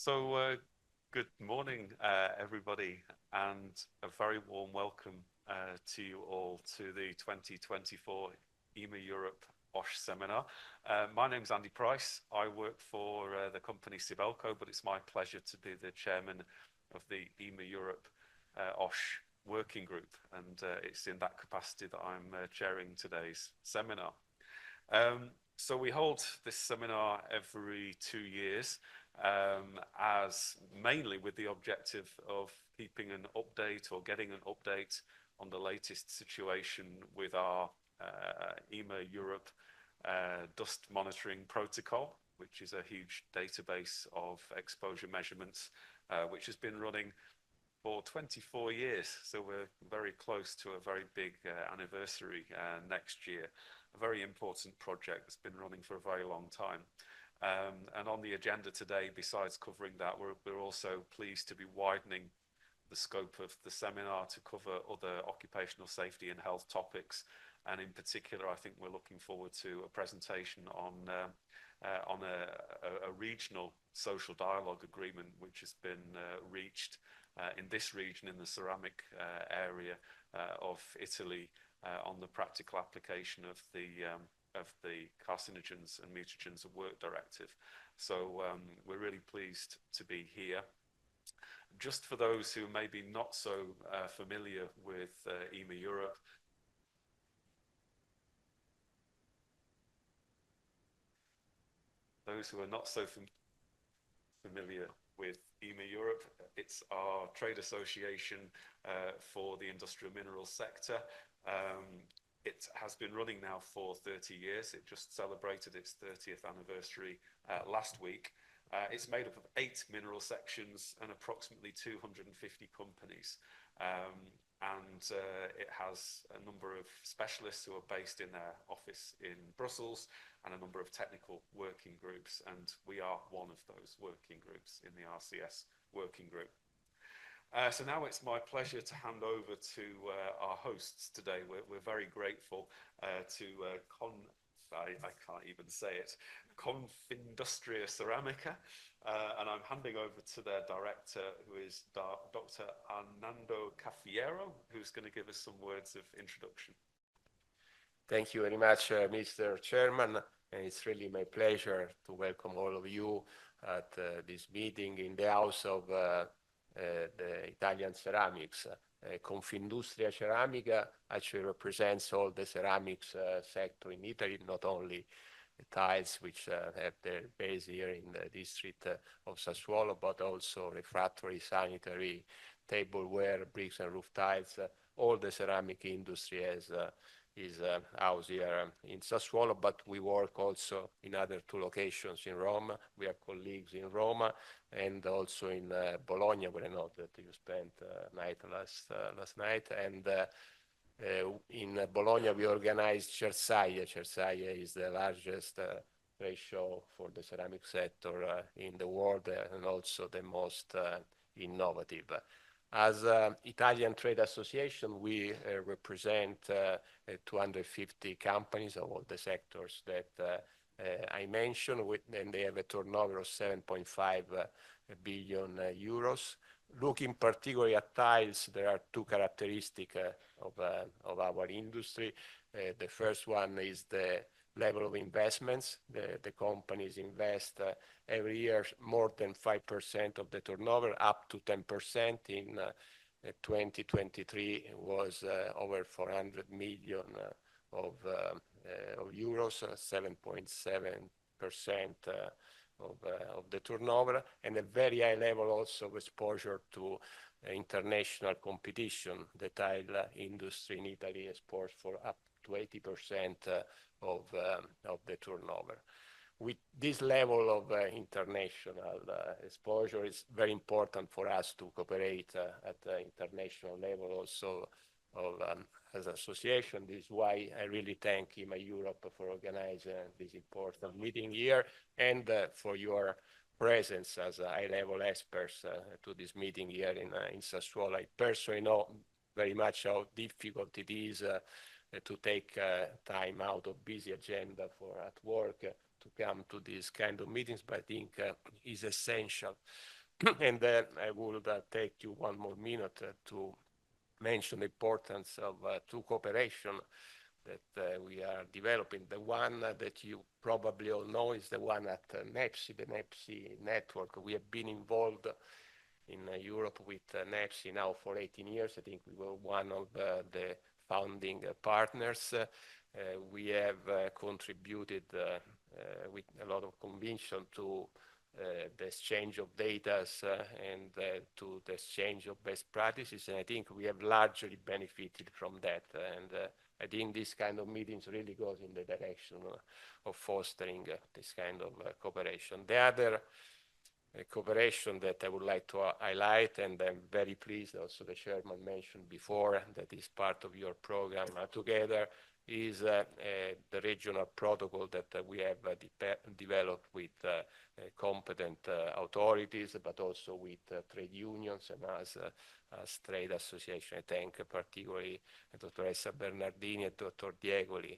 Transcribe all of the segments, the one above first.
Good morning, everybody, and a very warm welcome to you all to the 2024 IMA-Europe OSH Seminar. My name's Andy Price. I work for the company Sibelco, but it's my pleasure to be the chairman of the IMA-Europe OSH working group, and it's in that capacity that I'm chairing today's seminar. So we hold this seminar every 2 years, as mainly with the objective of keeping an update or getting an update on the latest situation with our IMA-Europe dust monitoring protocol, which is a huge database of exposure measurements, which has been running for 24 years. So we're very close to a very big anniversary next year. A very important project that's been running for a very long time. And on the agenda today, besides covering that, we're also pleased to be widening the scope of the seminar to cover other occupational safety and health topics. And in particular, I think we're looking forward to a presentation on a regional social dialogue agreement, which has been reached in this region, in the ceramic area of Italy, on the practical application of the carcinogens and mutagens at work directive. So we're really pleased to be here. Just for those who may be not so familiar with IMA-Europe, those who are not so familiar with IMA-Europe, it's our trade association for the industrial minerals sector. It has been running now for 30 years. It just celebrated its 30th anniversary last week. It's made up of 8 mineral sections and approximately 250 companies. It has a number of specialists who are based in their office in Brussels and a number of technical working groups. And we are one of those working groups in the RCS working group. So now it's my pleasure to hand over to our hosts today. We're very grateful to I can't even say it, Confindustria Ceramica, and I'm handing over to their director, who is Dr. Arnaldo Cafiero, who's going to give us some words of introduction. Thank you very much, Mr. Chairman, and it's really my pleasure to welcome all of you at this meeting in the house of the Italian ceramics. Confindustria Ceramica actually represents all the ceramics sector in Italy, not only the tiles, which have their base here in the district of Sassuolo, but also refractory, sanitary, tableware, bricks and roof tiles. All the ceramic industry is housed here in Sassuolo, but we work also in other 2 locations in Rome. We have colleagues in Rome and also in Bologna, where I know that you spent night last night. And in Bologna, we organized Cersaie. Cersaie is the largest trade show for the ceramic sector in the world, and also the most innovative. As Italian Trade Association, we represent 250 companies of all the sectors that I mentioned, and they have a turnover of 7.5 billion euros. Looking particularly at tiles, there are 2 characteristics of our industry. The first one is the level of investments. The companies invest every year more than 5% of the turnover, up to 10%. In 2023 was over 400 million of euros, 7.7% of the turnover, and a very high level also of exposure to international competition. The tile industry in Italy exports for up to 80% of the turnover. With this level of international exposure, it's very important for us to cooperate at the international level also as an association. This is why I really thank IMA-Europe for organizing this important meeting here, and for your presence as high-level experts to this meeting here in Sassuolo. I personally know very much how difficult it is to take time out of busy agenda at work to come to these kind of meetings, but I think is essential. And then I would take you one more minute to mention the importance of two cooperation that we are developing. The one that you probably all know is the one at NEPSI, the NEPSI network. We have been involved in Europe with NEPSI now for 18 years. I think we were one of the founding partners. We have contributed with a lot of conviction to the exchange of data and to the exchange of best practices. And I think we have largely benefited from that. And I think this kind of meetings really goes in the direction of fostering this kind of cooperation. The other cooperation that I would like to highlight, and I'm very pleased also the chairman mentioned before that is part of your program together, is the regional protocol that we have developed with competent authorities, but also with trade unions and as trade association. I thank particularly Dottoressa Bernardini and Dr. Diegoli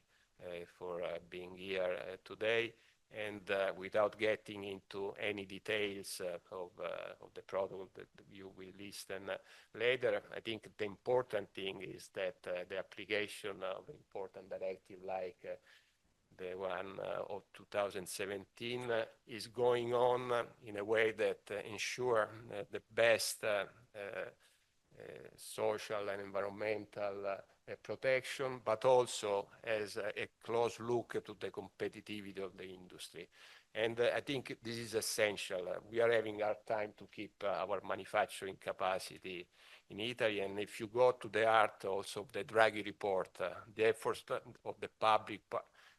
for being here today. And without getting into any details of the protocol that you will listen later, I think the important thing is that the application of important directive like the one of 2017 is going on in a way that ensure the best social and environmental protection, but also as a close look to the competitivity of the industry. And I think this is essential. We are having a hard time to keep our manufacturing capacity in Italy. And if you go to the heart also of the Draghi report, the efforts of the public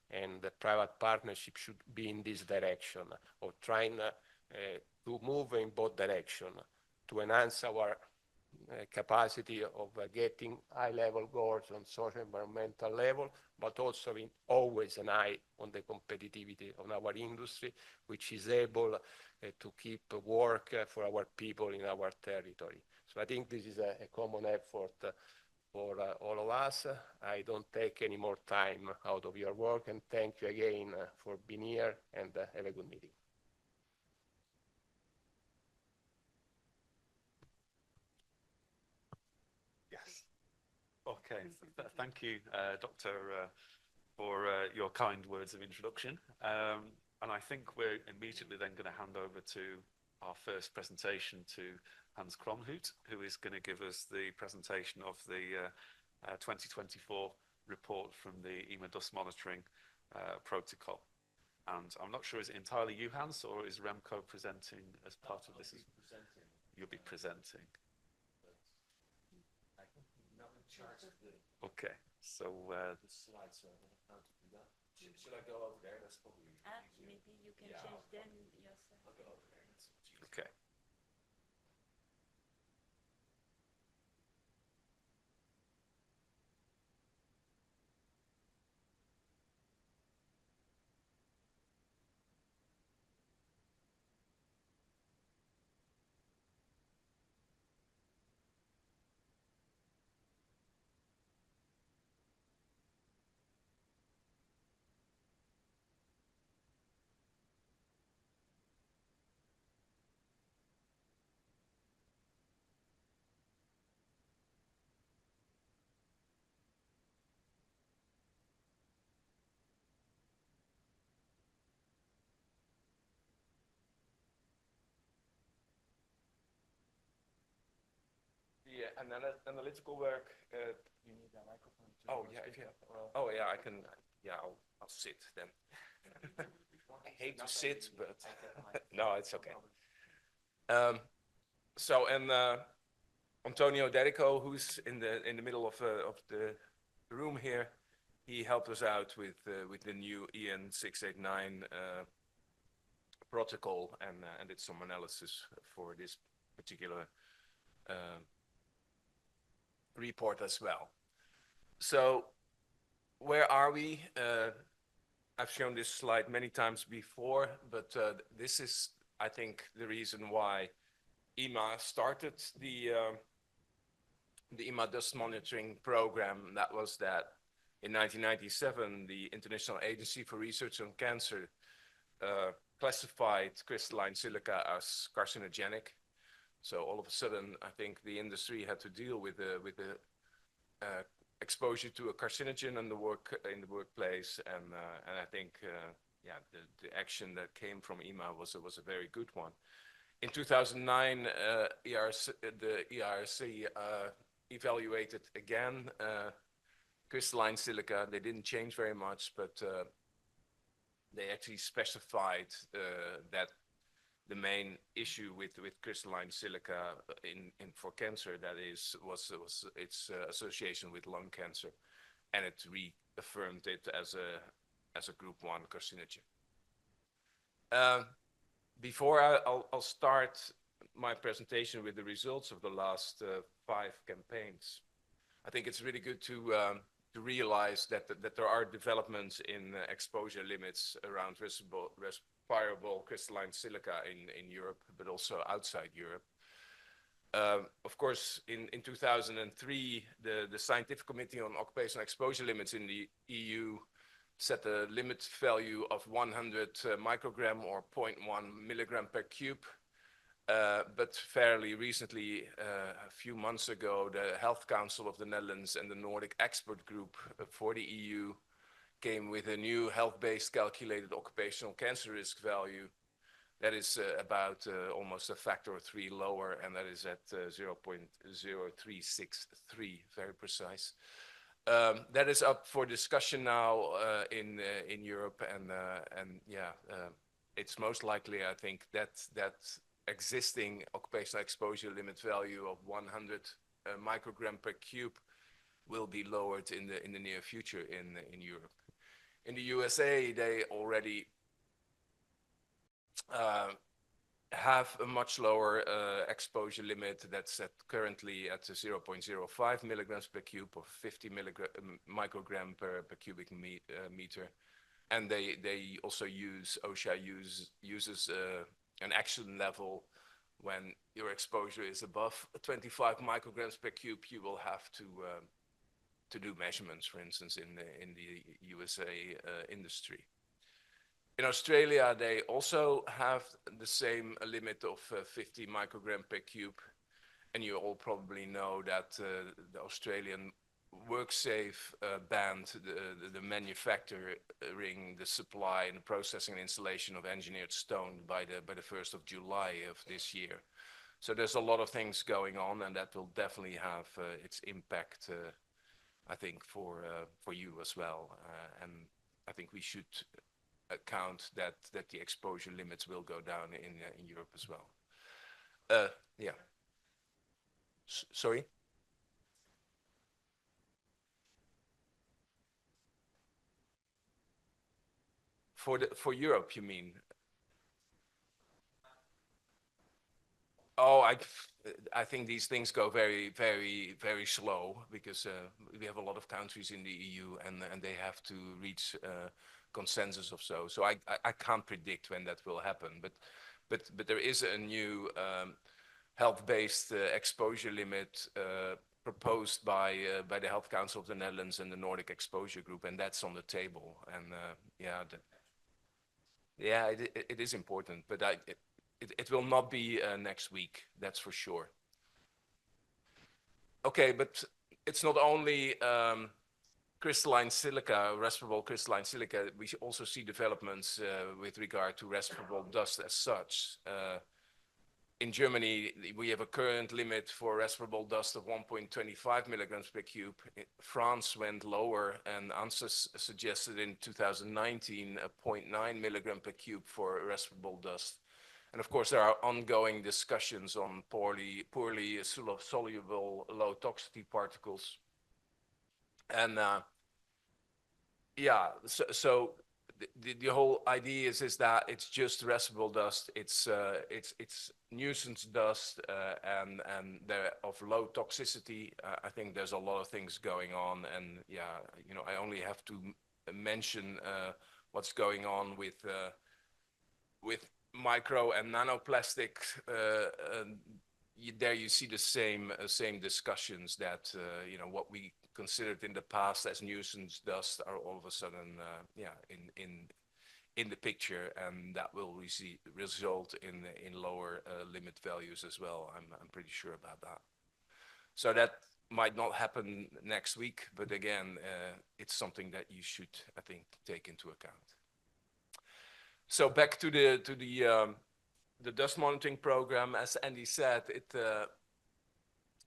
and the private partnership should be in this direction of trying to move in both directions to enhance our capacity of getting high-level goals on social environmental level, but also in always an eye on the competitivity of our industry, which is able to keep work for our people in our territory. So I think this is a common effort for all of us. I don't take any more time out of your work, and thank you again for being here, and have a good meeting. Okay, thank you, Doctor, for your kind words of introduction. And I think we're immediately then going to hand over to our first presentation to Hans Kronhout, who is going to give us the presentation of the 2024 report from the IMA dust monitoring protocol. And I'm not sure, is it entirely you, Hans, or is Remco presenting as part of this? You'll be presenting. Okay, so the slides are how to do that. Should I go over there? That's probably maybe you can change them yourself. I'll go over there. Okay. The analytical work. You need a microphone. Oh yeah, if you have. Oh yeah, I can. Yeah, I'll sit then. I hate to sit, but no, it's okay. Antonio Dedico, who's in the middle of the room here, he helped us out with the new EN 689 protocol and did some analysis for this particular report as well. So where are we? I've shown this slide many times before, but this is, I think, the reason why IMA started the IMA dust monitoring program. That was that in 1997, the International Agency for Research on Cancer classified crystalline silica as carcinogenic. So all of a sudden, I think the industry had to deal with the exposure to a carcinogen in the workplace, and I think yeah, the action that came from IMA was a very good one. In 2009, the ERC evaluated again crystalline silica. They didn't change very much, but they actually specified that the main issue with crystalline silica for cancer, that is, was its association with lung cancer, and it reaffirmed it as a group 1 carcinogen. Before I'll start my presentation with the results of the last 5 campaigns, I think it's really good to realize that there are developments in exposure limits around respirable crystalline silica in Europe, but also outside Europe. Of course, in 2003, the Scientific Committee on Occupational Exposure Limits in the EU set a limit value of 100 microgram or 0.1 milligram per cube. But fairly recently, a few months ago, the Health Council of the Netherlands and the Nordic Expert Group for the EU came with a new health-based calculated occupational cancer risk value that is about almost a factor of 3 lower, and that is at 0.0363, very precise. That is up for discussion now in Europe, and yeah, it's most likely, I think, that existing occupational exposure limit value of 100 microgram per cube will be lowered in the near future in Europe. In the USA, they already have a much lower exposure limit that's set currently at 0.05 milligrams per cube or 50 microgram per cubic meter. And they also use, OSHA uses an action level. When your exposure is above 25 micrograms per cube, you will have to do measurements, for instance, in the USA industry. In Australia, they also have the same limit of 50 microgram per cube. And you all probably know that the Australian WorkSafe banned the manufacturing, the supply, and the processing and installation of engineered stone by the 1st of July of this year. So there's a lot of things going on, and that will definitely have its impact, I think, for you as well. And I think we should account that the exposure limits will go down in Europe as well. Yeah. Sorry? For Europe, you mean? Oh, I think these things go very, very, very slow because we have a lot of countries in the EU, and they have to reach consensus of so. So I can't predict when that will happen. But there is a new health-based exposure limit proposed by the Health Council of the Netherlands and the Nordic Exposure Group, and that's on the table. And yeah. Yeah, it is important, but it will not be next week, that's for sure. Okay, but it's not only crystalline silica, respirable crystalline silica. We also see developments with regard to respirable dust as such. In Germany, we have a current limit for respirable dust of 1.25 milligrams per cube. France went lower, and ANSES suggested in 2019 a 0.9 milligram per cube for respirable dust. And of course, there are ongoing discussions on poorly soluble low toxicity particles. And yeah, so the whole idea is that it's just respirable dust. It's nuisance dust and they're of low toxicity. I think there's a lot of things going on, and yeah, you know, I only have to mention what's going on with micro and nanoplastics. There you see the same discussions that you know, what we considered in the past as nuisance dust are all of a sudden yeah, in the picture, and that will result in lower limit values as well. I'm pretty sure about that. So that might not happen next week, but again, it's something that you should, I think, take into account. So back to the dust monitoring program. As Andy said, it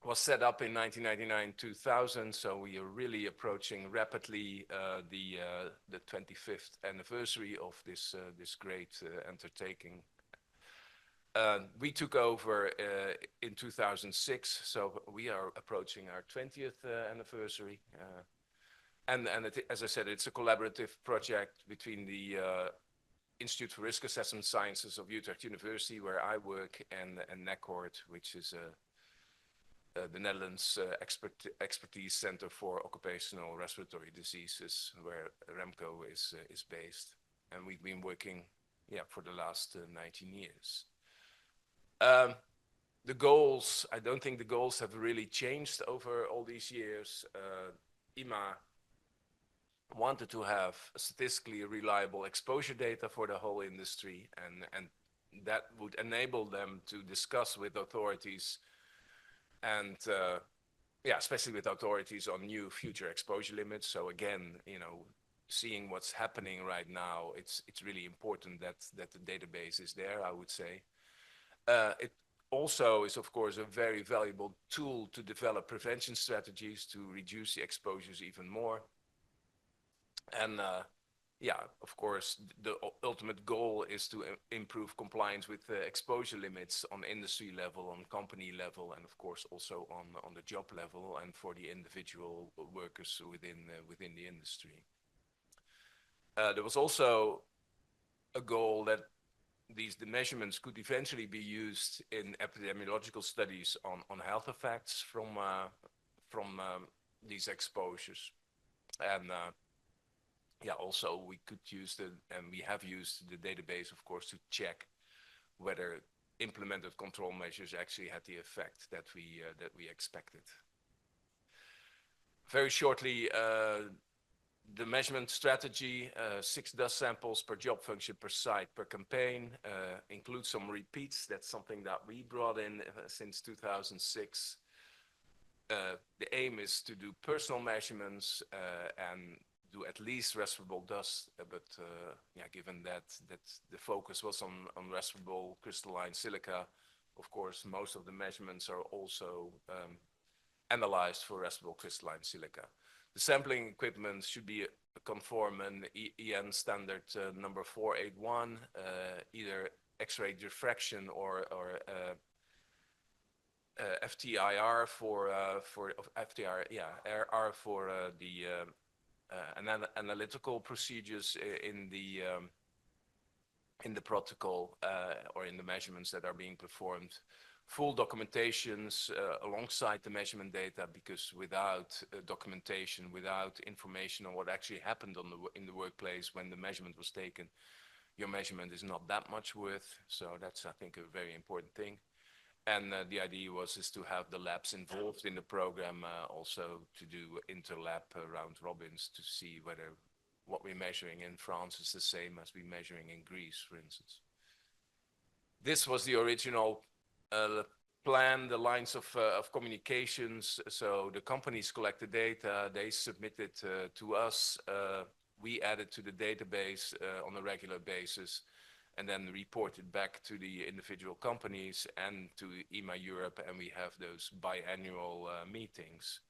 was set up in 1999-2000, so we are really approaching rapidly the 25th anniversary of this great undertaking. We took over in 2006, so we are approaching our 20th anniversary. As I said, it's a collaborative project between the Institute for Risk Assessment Sciences of Utrecht University, where I work, and NACORD, which is the Netherlands Expertise Center for Occupational Respiratory Diseases, where REMCO is based. And we've been working, for the last 19 years. The goals, I don't think the goals have really changed over all these years. IMA wanted to have statistically reliable exposure data for the whole industry, and that would enable them to discuss with authorities and especially with authorities on new future exposure limits. So again, seeing what's happening right now, it's really important that the database is there, I would say. It also is, of course, a very valuable tool to develop prevention strategies to reduce the exposures even more. And of course, the ultimate goal is to improve compliance with exposure limits on industry level, on company level, and of course also on the job level and for the individual workers within the industry. There was also a goal that the measurements could eventually be used in epidemiological studies on health effects from these exposures. And also we could use and we have used the database, of course, to check whether implemented control measures actually had the effect that we expected. Very shortly, the measurement strategy, 6 dust samples per job function per site per campaign, includes some repeats. That's something that we brought in since 2006. The aim is to do personal measurements and do at least respirable dust, but given that the focus was on respirable crystalline silica, of course, most of the measurements are also analyzed for respirable crystalline silica. The sampling equipment should be conform an EN standard number 481, either X-ray diffraction or FTIR for FTIR for the analytical procedures in the protocol or in the measurements that are being performed. Full documentations alongside the measurement data, because without documentation, without information on what actually happened in the workplace when the measurement was taken, your measurement is not that much worth. So that's, I think, a very important thing. And the idea is to have the labs involved in the program, also to do interlab round robins to see whether what we're measuring in France is the same as we're measuring in Greece, for instance. This was the original plan, the lines of communications. So the companies collect the data, they submit it to us. We add it to the database on a regular basis, and then report it back to the individual companies and to IMA-Europe, and we have those biannual meetings.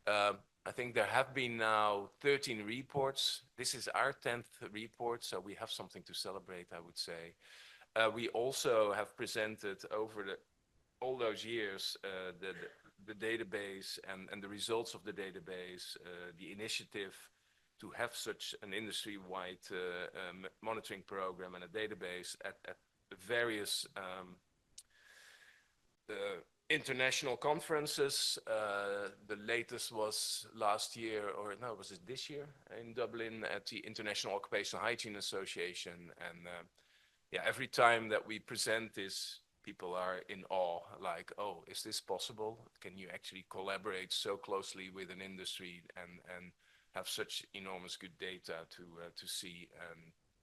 I think there have been now 13 reports. This is our 10th report, so we have something to celebrate, I would say. We also have presented over all those years the database and the results of the database, the initiative to have such an industry-wide monitoring program and a database at various international conferences. The latest was last year, or no, was it this year in Dublin at the International Occupational Hygiene Association. And every time that we present this, people are in awe, like, oh, is this possible? Can you actually collaborate so closely with an industry and have such enormous good data to see?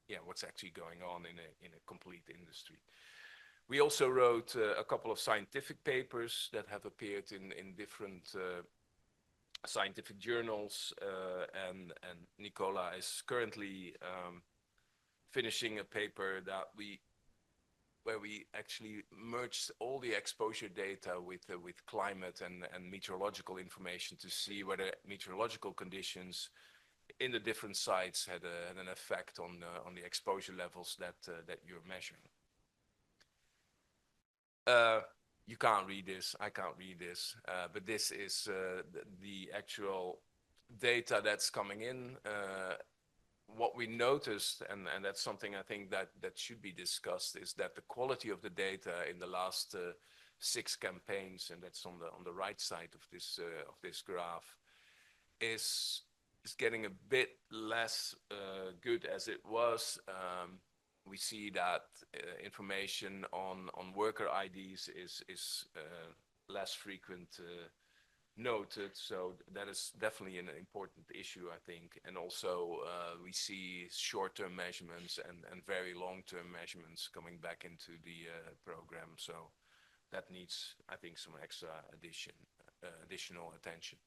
yeah, what's actually going on in a complete industry. We also wrote a couple of scientific papers that have appeared in different scientific journals, and Nicola is currently finishing a paper that where we actually merged all the exposure data with climate and meteorological information to see whether meteorological conditions in the different sites had an effect on the exposure levels that you're measuring. You can't read this, I can't read this, but this is the actual data that's coming in. What we noticed, and that's something I think that should be discussed, is that the quality of the data in the last 6 campaigns, and that's on the right side of this graph, is getting a bit less good as it was. We see that information on worker IDs is less frequent noted, so that is definitely an important issue, I think. And also we see short-term measurements and very long-term measurements coming back into the program, so that needs, I think, some extra additional attention.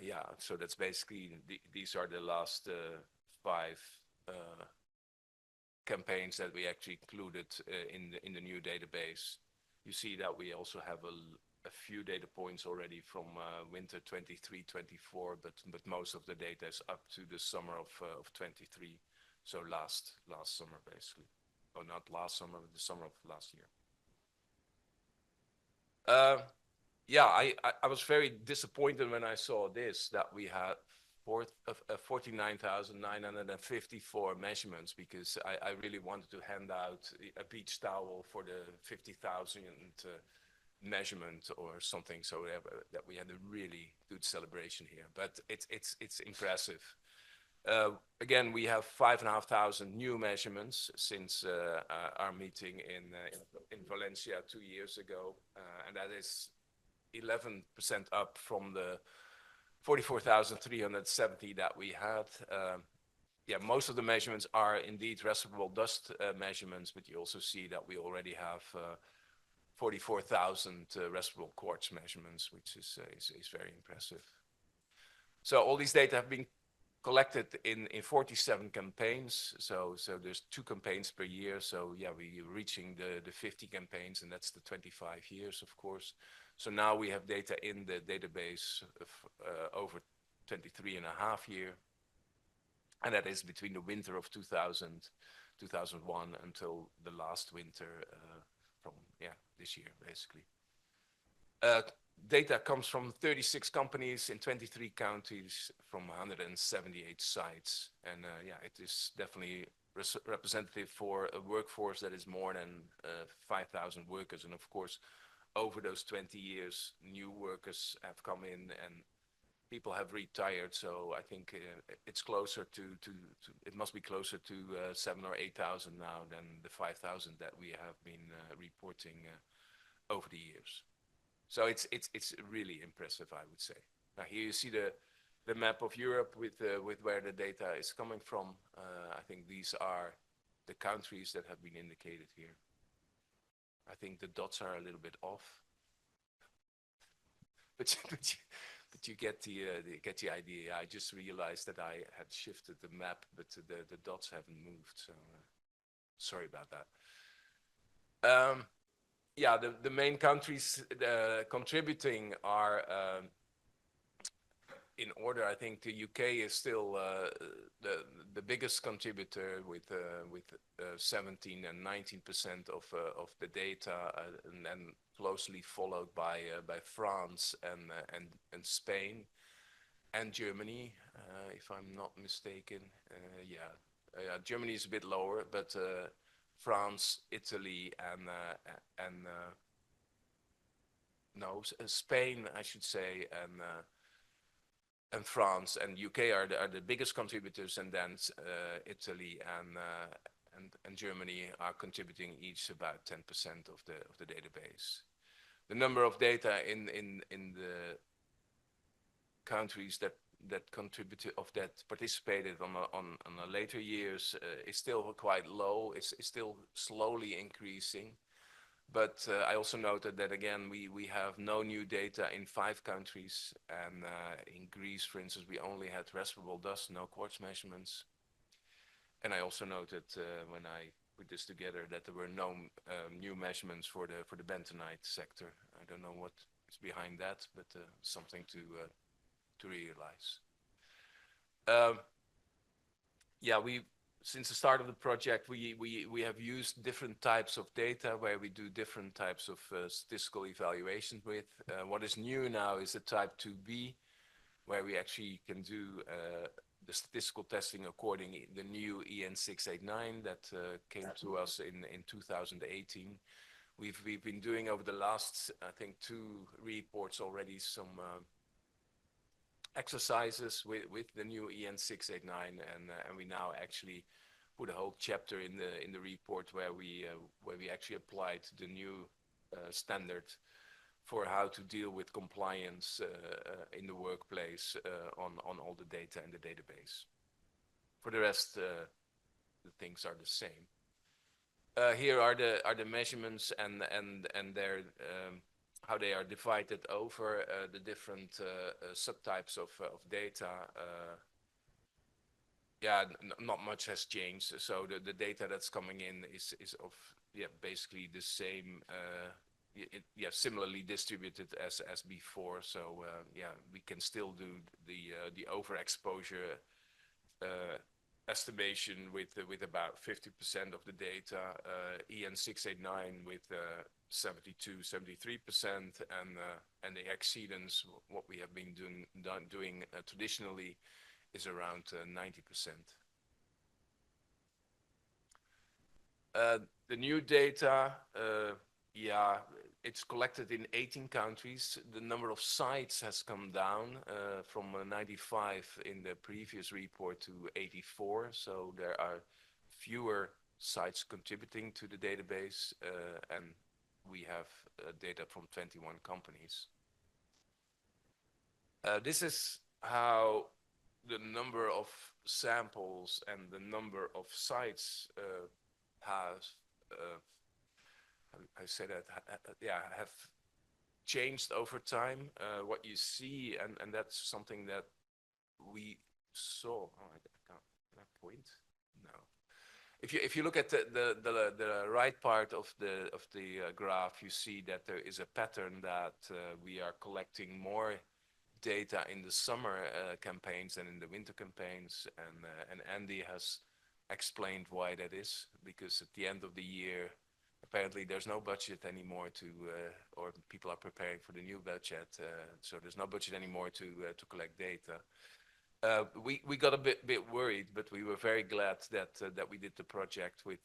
Yeah, so that's basically, these are the last 5 campaigns that we actually included in the new database. You see that we also have a few data points already from winter 23-24, but most of the data is up to the summer of 23, so last summer basically, or not last summer, but the summer of last year. Yeah, I was very disappointed when I saw this, that we had 49,954 measurements, because I really wanted to hand out a beach towel for the 50,000 measurement or something, so that we had a really good celebration here. But it's impressive. Again, we have 5,500 new measurements since our meeting in Valencia 2 years ago, and that is 11% up from the 44,370 that we had. Yeah, most of the measurements are indeed respirable dust measurements, but you also see that we already have 44,000 respirable quartz measurements, which is very impressive. So all these data have been collected in 47 campaigns. So there's 2 campaigns per year. So yeah, we're reaching the 50 campaigns, and that's the 25 years, of course. So now we have data in the database of over 23 and a half years. And that is between the winter of 2000, 2001 until the last winter from this year, basically. Data comes from 36 companies in 23 counties from 178 sites. And yeah, it is definitely representative for a workforce that is more than 5,000 workers. And of course, over those 20 years, new workers have come in and people have retired. So I think it's closer to it must be closer to 7,000 or 8,000 now than the 5,000 that we have been reporting over the years. So it's really impressive, I would say. Now here you see the map of Europe with where the data is coming from. I think these are the countries that have been indicated here. I think the dots are a little bit off, but you get the idea. I just realized that I had shifted the map, but the dots haven't moved. So sorry about that. Yeah, the main countries contributing are in order. I think the UK is still the biggest contributor with 17 and 19% of the data, and then closely followed by France and Spain and Germany, if I'm not mistaken. Yeah, Germany is a bit lower, but France, Italy, and Spain, I should say, and France and UK are the biggest contributors, and then Italy and Germany are contributing each about 10% of the database. The number of data in the countries that that contributed that participated on the later years is still quite low. It's still slowly increasing. But I also noted that again we have no new data in 5 countries, and in Greece, for instance, we only had respirable dust, no quartz measurements. And I also noted when I put this together that there were no new measurements for the bentonite sector. I don't know what is behind that, but something to realize. Yeah, since the start of the project, we have used different types of data where we do different types of statistical evaluations with. What is new now is the type 2B, where we actually can do the statistical testing according to the new EN689 that came to us in 2018. We've been doing over the last, I think, 2 reports already some exercises with the new EN689, and we now actually put a whole chapter in the report where we actually applied the new standard for how to deal with compliance in the workplace on all the data in the database. For the rest, the things are the same. Here are the measurements and their how they are divided over the different subtypes of data. Yeah, not much has changed. So the data that's coming in is of basically the same. Similarly distributed as before. So we can still do the overexposure estimation with about 50% of the data, EN689 with 72-73%, and the exceedance, what we have been doing traditionally, is around 90%. The new data, it's collected in 18 countries. The number of sites has come down from 95 in the previous report to 84. So there are fewer sites contributing to the database, and we have data from 21 companies. This is how the number of samples and the number of sites has I say that, have changed over time. What you see, and that's something that we saw. Oh, can I point? No. If you look at the right part of the graph, you see that there is a pattern that we are collecting more data in the summer campaigns than in the winter campaigns, and Andy has explained why that is, because at the end of the year, apparently there's no budget anymore or people are preparing for the new budget, so there's no budget anymore to collect data. We got a bit worried, but we were very glad that we did the project with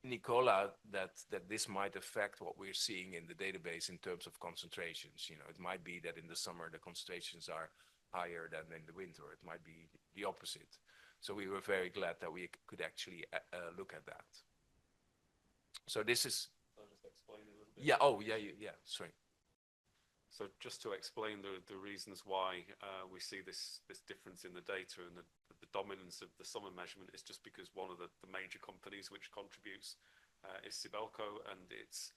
Nicola, that this might affect what we're seeing in the database in terms of concentrations. It might be that in the summer the concentrations are higher than in the winter. It might be the opposite. So we were very glad that we could actually look at that. So this is. I'll just explain a little bit. Yeah. Oh, yeah. Sorry. So just to explain the reasons why we see this difference in the data and the dominance of the summer measurement is just because one of the major companies which contributes is Sibelco, and its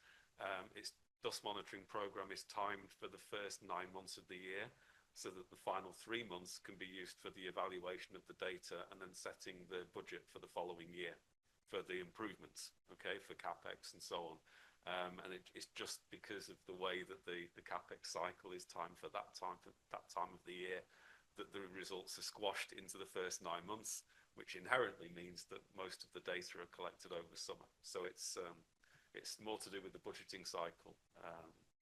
dust monitoring program is timed for the first 9 months of the year, so that the final 3 months can be used for the evaluation of the data and then setting the budget for the following year for the improvements, okay, for CapEx and so on. And it's just because of the way that the CapEx cycle is timed for that time of the year that the results are squashed into the first 9 months, which inherently means that most of the data are collected over summer. So it's more to do with the budgeting cycle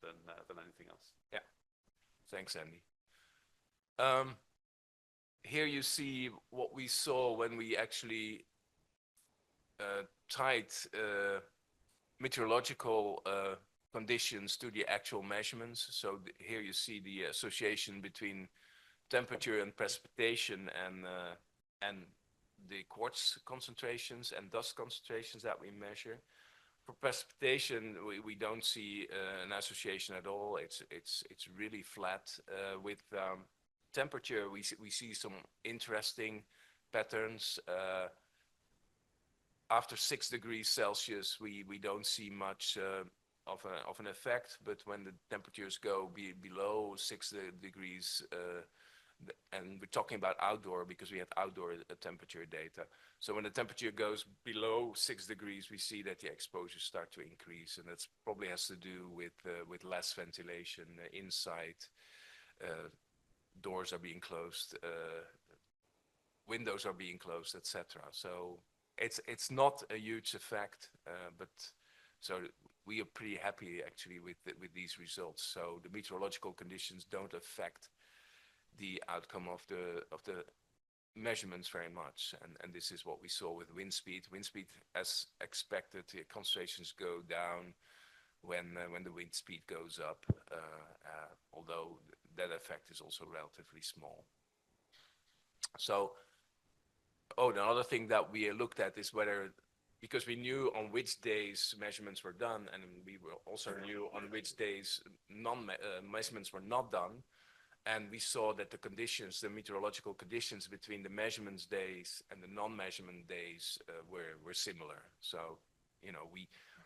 than anything else. Yeah. Thanks, Andy. Here you see what we saw when we actually tied meteorological conditions to the actual measurements. So here you see the association between temperature and precipitation and the quartz concentrations and dust concentrations that we measure. For precipitation, we don't see an association at all. It's really flat with temperature, we see some interesting patterns. After 6 degrees Celsius, we don't see much of an effect, but when the temperatures go below 6 degrees, and we're talking about outdoor because we have outdoor temperature data. So when the temperature goes below 6 degrees, we see that the exposures start to increase, and that probably has to do with less ventilation inside. Doors are being closed, windows are being closed, etc. So it's not a huge effect, but so we are pretty happy actually with these results. So the meteorological conditions don't affect the outcome of the measurements very much, and this is what we saw with wind speed. Wind speed, as expected, the concentrations go down when the wind speed goes up, although that effect is also relatively small. So, the other thing that we looked at is whether, because we knew on which days measurements were done, and we also knew on which days measurements were not done, and we saw that the conditions, the meteorological conditions between the measurements days and the non-measurement days were similar. So,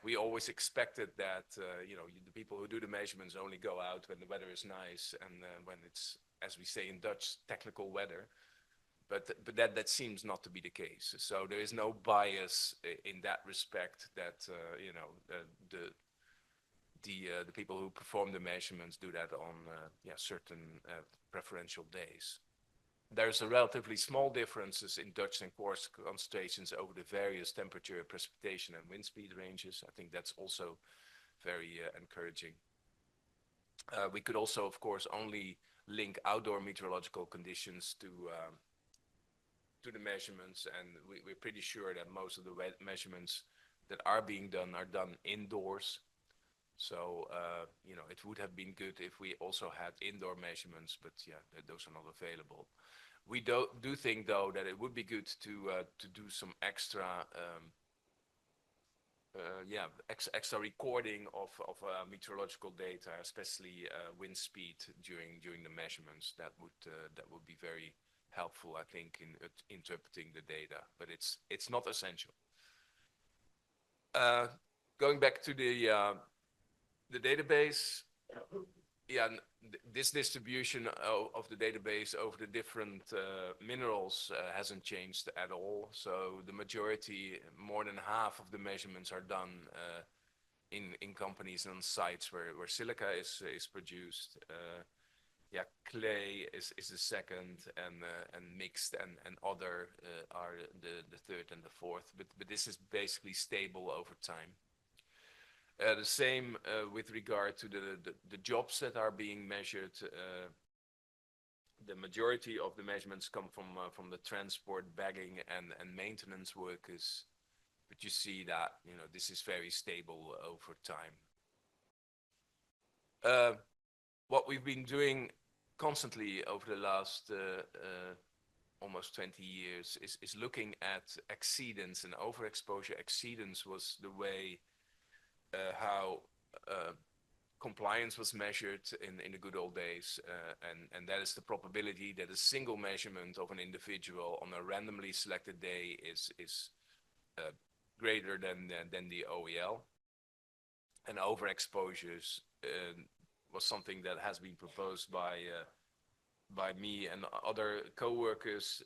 we always expected that, the people who do the measurements only go out when the weather is nice and when it's, as we say in Dutch, technical weather. But that seems not to be the case. So there is no bias in that respect that, the people who perform the measurements do that on certain preferential days. There's a relatively small differences in Dutch and coarse concentrations over the various temperature, precipitation, and wind speed ranges. I think that's also very encouraging. We could also, of course, only link outdoor meteorological conditions to the measurements, and we're pretty sure that most of the measurements that are being done are done indoors. So, it would have been good if we also had indoor measurements, but those are not available. We do think, though, that it would be good to do some extra extra recording of meteorological data, especially wind speed during the measurements. That would be very helpful, I think, in interpreting the data, but it's not essential. Going back to the database, this distribution of the database over the different minerals hasn't changed at all. So the majority, more than half of the measurements are done in companies and sites where silica is produced. Clay is the second, and mixed and other are the third and the fourth. But this is basically stable over time. The same with regard to the jobs that are being measured. The majority of the measurements come from the transport, bagging, and maintenance workers. But you see that this is very stable over time. What we've been doing constantly over the last almost 20 years is looking at exceedance and overexposure. Exceedance was the way how compliance was measured in the good old days, and that is the probability that a single measurement of an individual on a randomly selected day is greater than the OEL. And overexposures was something that has been proposed by me and other co-workers.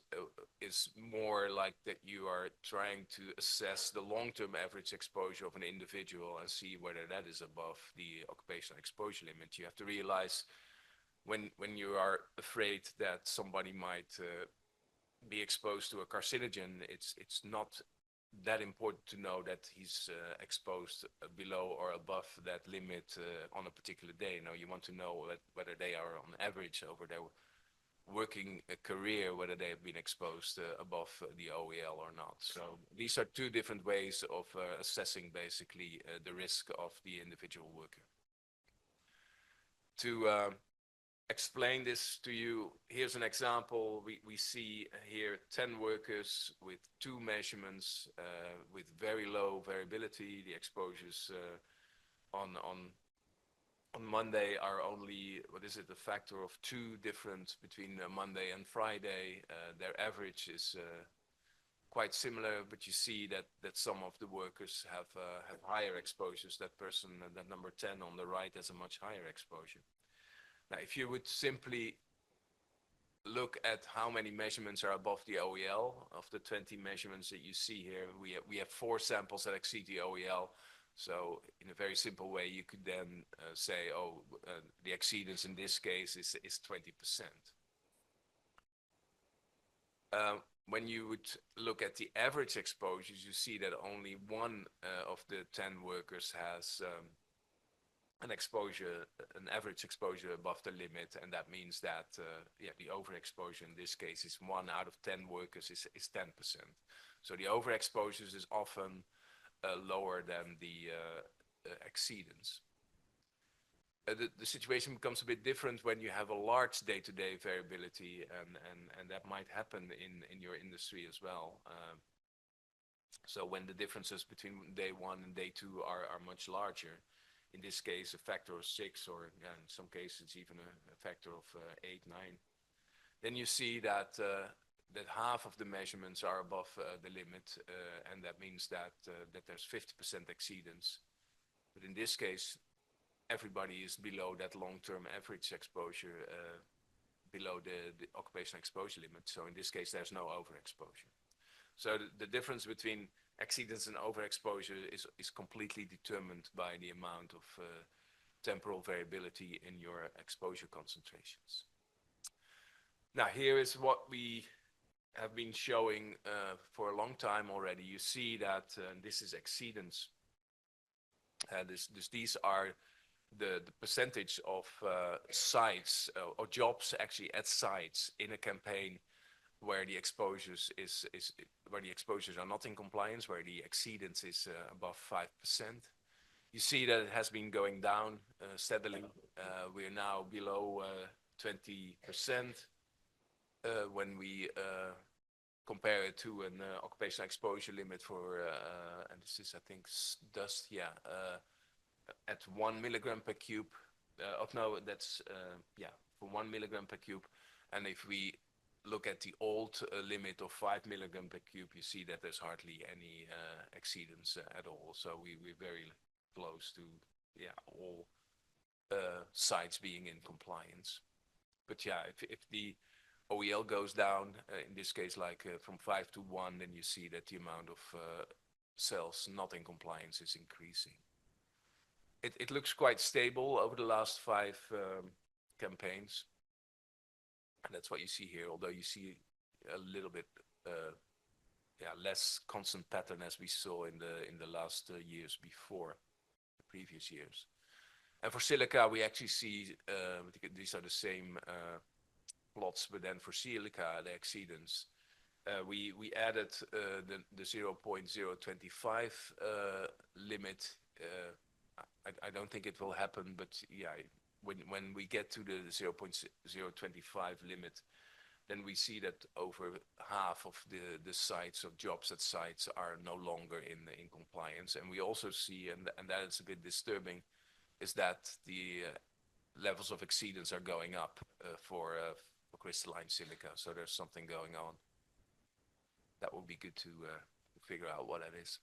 Is more like that you are trying to assess the long-term average exposure of an individual and see whether that is above the occupational exposure limit. You have to realize when you are afraid that somebody might be exposed to a carcinogen, it's not that important to know that he's exposed below or above that limit on a particular day. No, you want to know whether they are on average over their working career, whether they have been exposed above the OEL or not. So these are two different ways of assessing basically the risk of the individual worker. To explain this to you, here's an example. We see here 10 workers with 2 measurements with very low variability. The exposures on on Monday are only, what is it, a factor of 2 difference between Monday and Friday. Their average is quite similar, but you see that some of the workers have higher exposures. That person, that number 10 on the right, has a much higher exposure. Now, if you would simply look at how many measurements are above the OEL, of the 20 measurements that you see here, we have 4 samples that exceed the OEL. So in a very simple way, you could then say, oh, the exceedance in this case is 20%. When you would look at the average exposures, you see that only 1 of the 10 workers has an average exposure above the limit, and that means that the overexposure in this case is 1 out of 10 workers is 10%. So the overexposure is often lower than the exceedance. The situation becomes a bit different when you have a large day-to-day variability, and that might happen in your industry as well. So when the differences between day 1 and day 2 are much larger, in this case a factor of 6, or in some cases even a factor of 8, 9, then you see that that half of the measurements are above the limit, and that means that there's 50% exceedance. But in this case, everybody is below that long-term average exposure, below the occupational exposure limit. So in this case, there's no overexposure. So the difference between exceedance and overexposure is completely determined by the amount of temporal variability in your exposure concentrations. Now, here is what we have been showing for a long time already. You see that this is exceedance. These are the percentage of sites or jobs actually at sites in a campaign where the exposures where the exposures are not in compliance, where the exceedance is above 5%. You see that it has been going down steadily. We are now below 20% when we compare it to an occupational exposure limit for, and this is, I think, dust, at 1 milligram per cube. That's for 1 milligram per cube. And if we look at the old limit of 5 milligram per cube, you see that there's hardly any exceedance at all. So we're very close to all sites being in compliance. But if the OEL goes down, in this case, like from 5 to 1, then you see that the amount of cells not in compliance is increasing. It looks quite stable over the last 5 campaigns. And that's what you see here, although you see a little bit less constant pattern as we saw in the last years before, the previous years. And for silica, we actually see these are the same plots, but then for silica, the exceedance, we added the 0.025 limit. I don't think it will happen, but when we get to the 0.025 limit, then we see that over half of the sites of jobs at sites are no longer in compliance. And we also see, and that is a bit disturbing, is that the levels of exceedance are going up for crystalline silica. So there's something going on. That would be good to figure out what that is.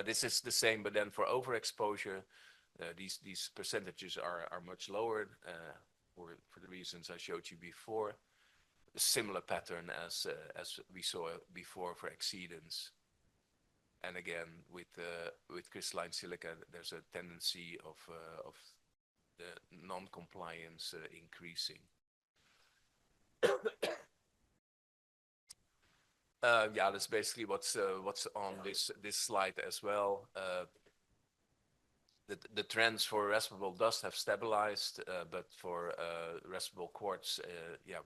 This is the same, but then for overexposure, these percentages are much lower for the reasons I showed you before. A similar pattern as we saw before for exceedance. And again, with crystalline silica, there's a tendency of the non-compliance increasing. That's basically what's on this slide as well. The trends for respirable dust have stabilized, but for respirable quartz,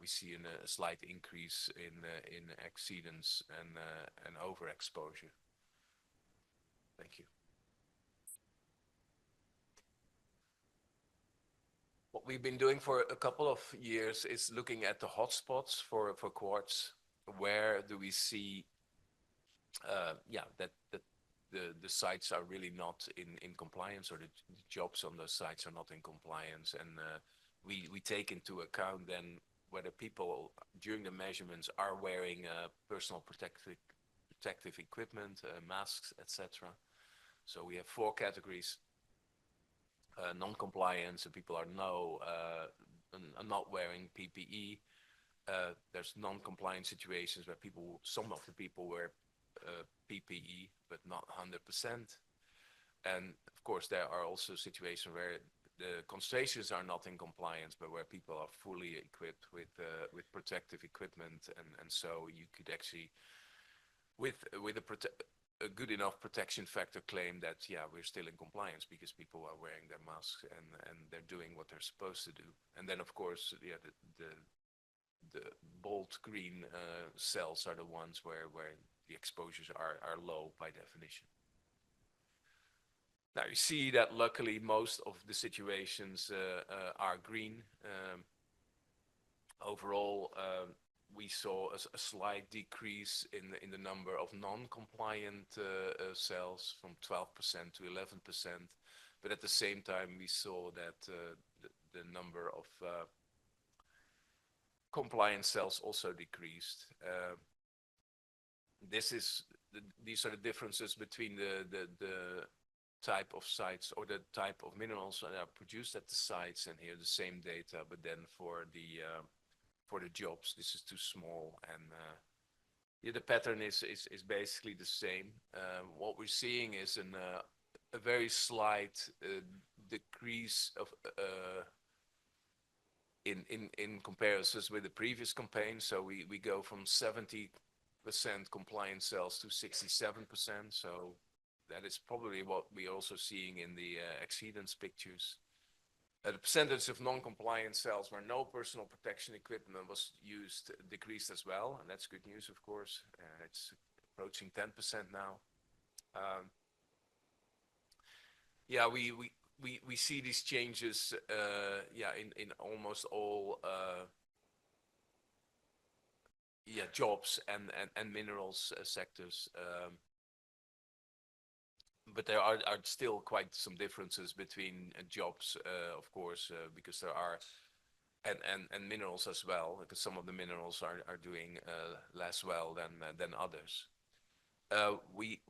we see a slight increase in exceedance and overexposure. Thank you. What we've been doing for a couple of years is looking at the hotspots for quartz. Where do we see that the sites are really not in compliance, or the jobs on those sites are not in compliance. And we take into account then whether people during the measurements are wearing personal protective equipment, masks, etc. So we have 4 categories: non-compliance, so people are not wearing PPE. There's non-compliant situations where some of the people wear PPE, but not 100%. And of course, there are also situations where the concentrations are not in compliance, but where people are fully equipped with protective equipment, and so you could actually, with a good enough protection factor, claim that we're still in compliance because people are wearing their masks and they're doing what they're supposed to do. And then of course, the bold green cells are the ones where the exposures are low by definition. Now you see that luckily most of the situations are green. Overall, we saw a slight decrease in the number of non-compliant cells from 12% to 11%, but at the same time we saw that the number of compliant cells also decreased. These are the differences between the type of sites or the type of minerals that are produced at the sites, and here the same data, but then for the jobs this is too small, and the pattern is basically the same. What we're seeing is a very slight decrease of in comparisons with the previous campaign. So we go from 70% compliant cells to 67%. So that is probably what we're also seeing in the exceedance pictures. The percentage of non-compliant cells where no personal protection equipment was used decreased as well, and that's good news, of course. It's approaching 10% now. We see these changes in almost all jobs and minerals sectors. But there are still quite some differences between jobs, of course, because there are and minerals as well, because some of the minerals are doing less well than others. We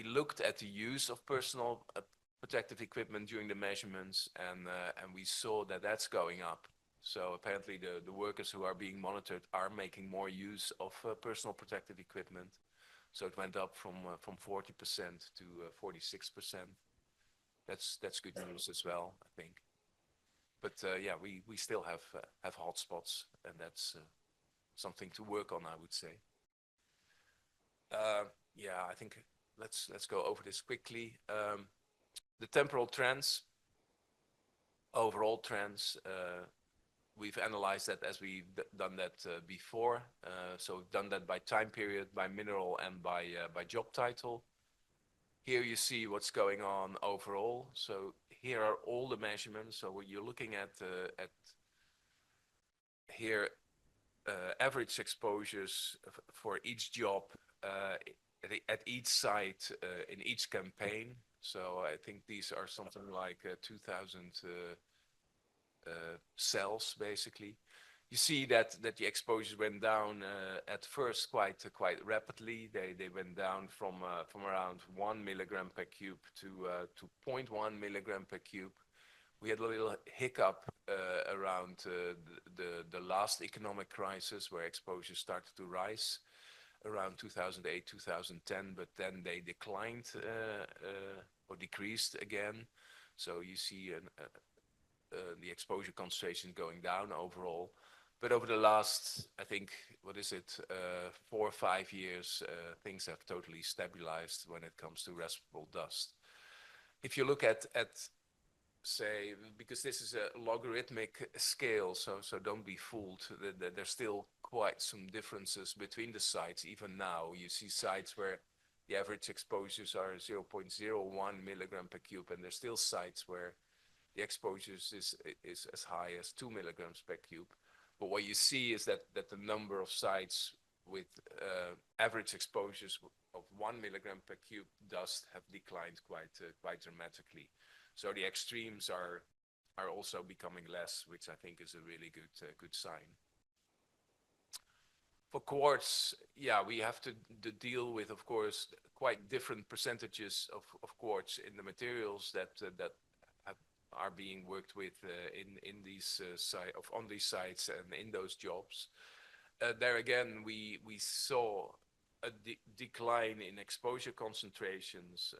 looked at the use of personal protective equipment during the measurements, and we saw that that's going up. So apparently the workers who are being monitored are making more use of personal protective equipment. So it went up from 40% to 46%. That's good news as well, I think. But we still have hotspots, and that's something to work on, I would say. I think let's go over this quickly. The temporal trends, overall trends, we've analyzed that as we've done that before. So we've done that by time period, by mineral, and by job title. Here you see what's going on overall. So here are all the measurements. So what you're looking at here, average exposures for each job at each site in each campaign. So I think these are something like 2,000 cells, basically. You see that the exposures went down at first quite rapidly. They went down from around 1 milligram per cube to 0.1 milligram per cube. We had a little hiccup around the last economic crisis, where exposures started to rise around 2008, 2010, but then they declined or decreased again. So you see the exposure concentration going down overall. But over the last, I think, 4 or 5 years, things have totally stabilized when it comes to respirable dust. If you look at say, because this is a logarithmic scale, so don't be fooled. There's still quite some differences between the sites. Even now, you see sites where the average exposures are 0.01 milligram per cube, and there's still sites where the exposures is as high as 2 milligrams per cube. But what you see is that the number of sites with average exposures of 1 milligram per cube dust have declined quite dramatically. So the extremes are also becoming less, which I think is a really good sign. For quartz, yeah, we have to deal with, of course, quite different percentages of quartz in the materials that are being worked with in these on these sites and in those jobs. There again, we saw a decline in exposure concentrations.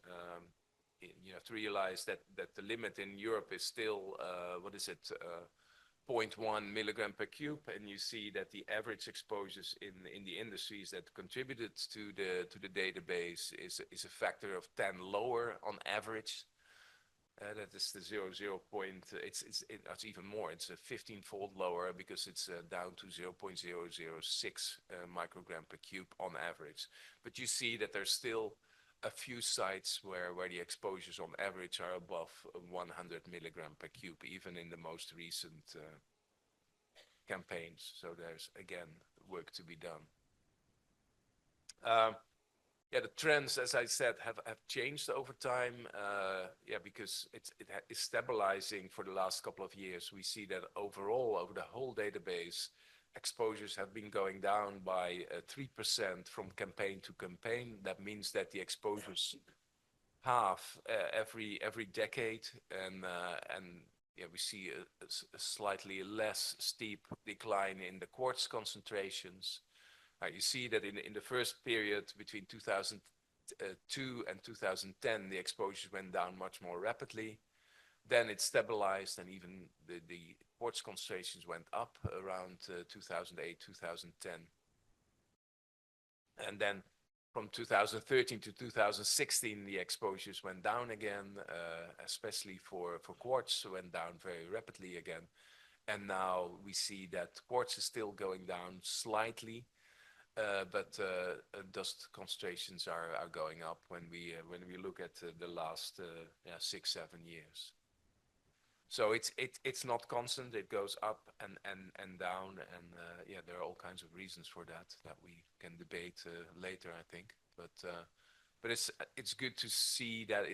You have to realize that the limit in Europe is still what is it? 0.1 milligram per cube, and you see that the average exposures in the industries that contributed to the database is a factor of 10 lower on average. That is the 0.0 point. It's even more. It's a 15-fold lower because it's down to 0.006 microgram per cube on average. But you see that there's still a few sites where the exposures on average are above 100 milligram per cube, even in the most recent campaigns. So there's, again, work to be done. Yeah, the trends, as I said, have changed over time. Yeah, because it is stabilizing for the last couple of years. We see that overall, over the whole database, exposures have been going down by 3% from campaign to campaign. That means that the exposures halve every decade, and yeah, we see a slightly less steep decline in the quartz concentrations. You see that in the first period between 2002 and 2010, the exposures went down much more rapidly. Then it stabilized, and even the quartz concentrations went up around 2008, 2010. And then from 2013 to 2016, the exposures went down again, especially for quartz, went down very rapidly again. And now we see that quartz is still going down slightly, but dust concentrations are going up when we look at the last 6-7 years. So it's not constant. It goes up and down, and yeah, there are all kinds of reasons for that we can debate later, I think. But it's good to see that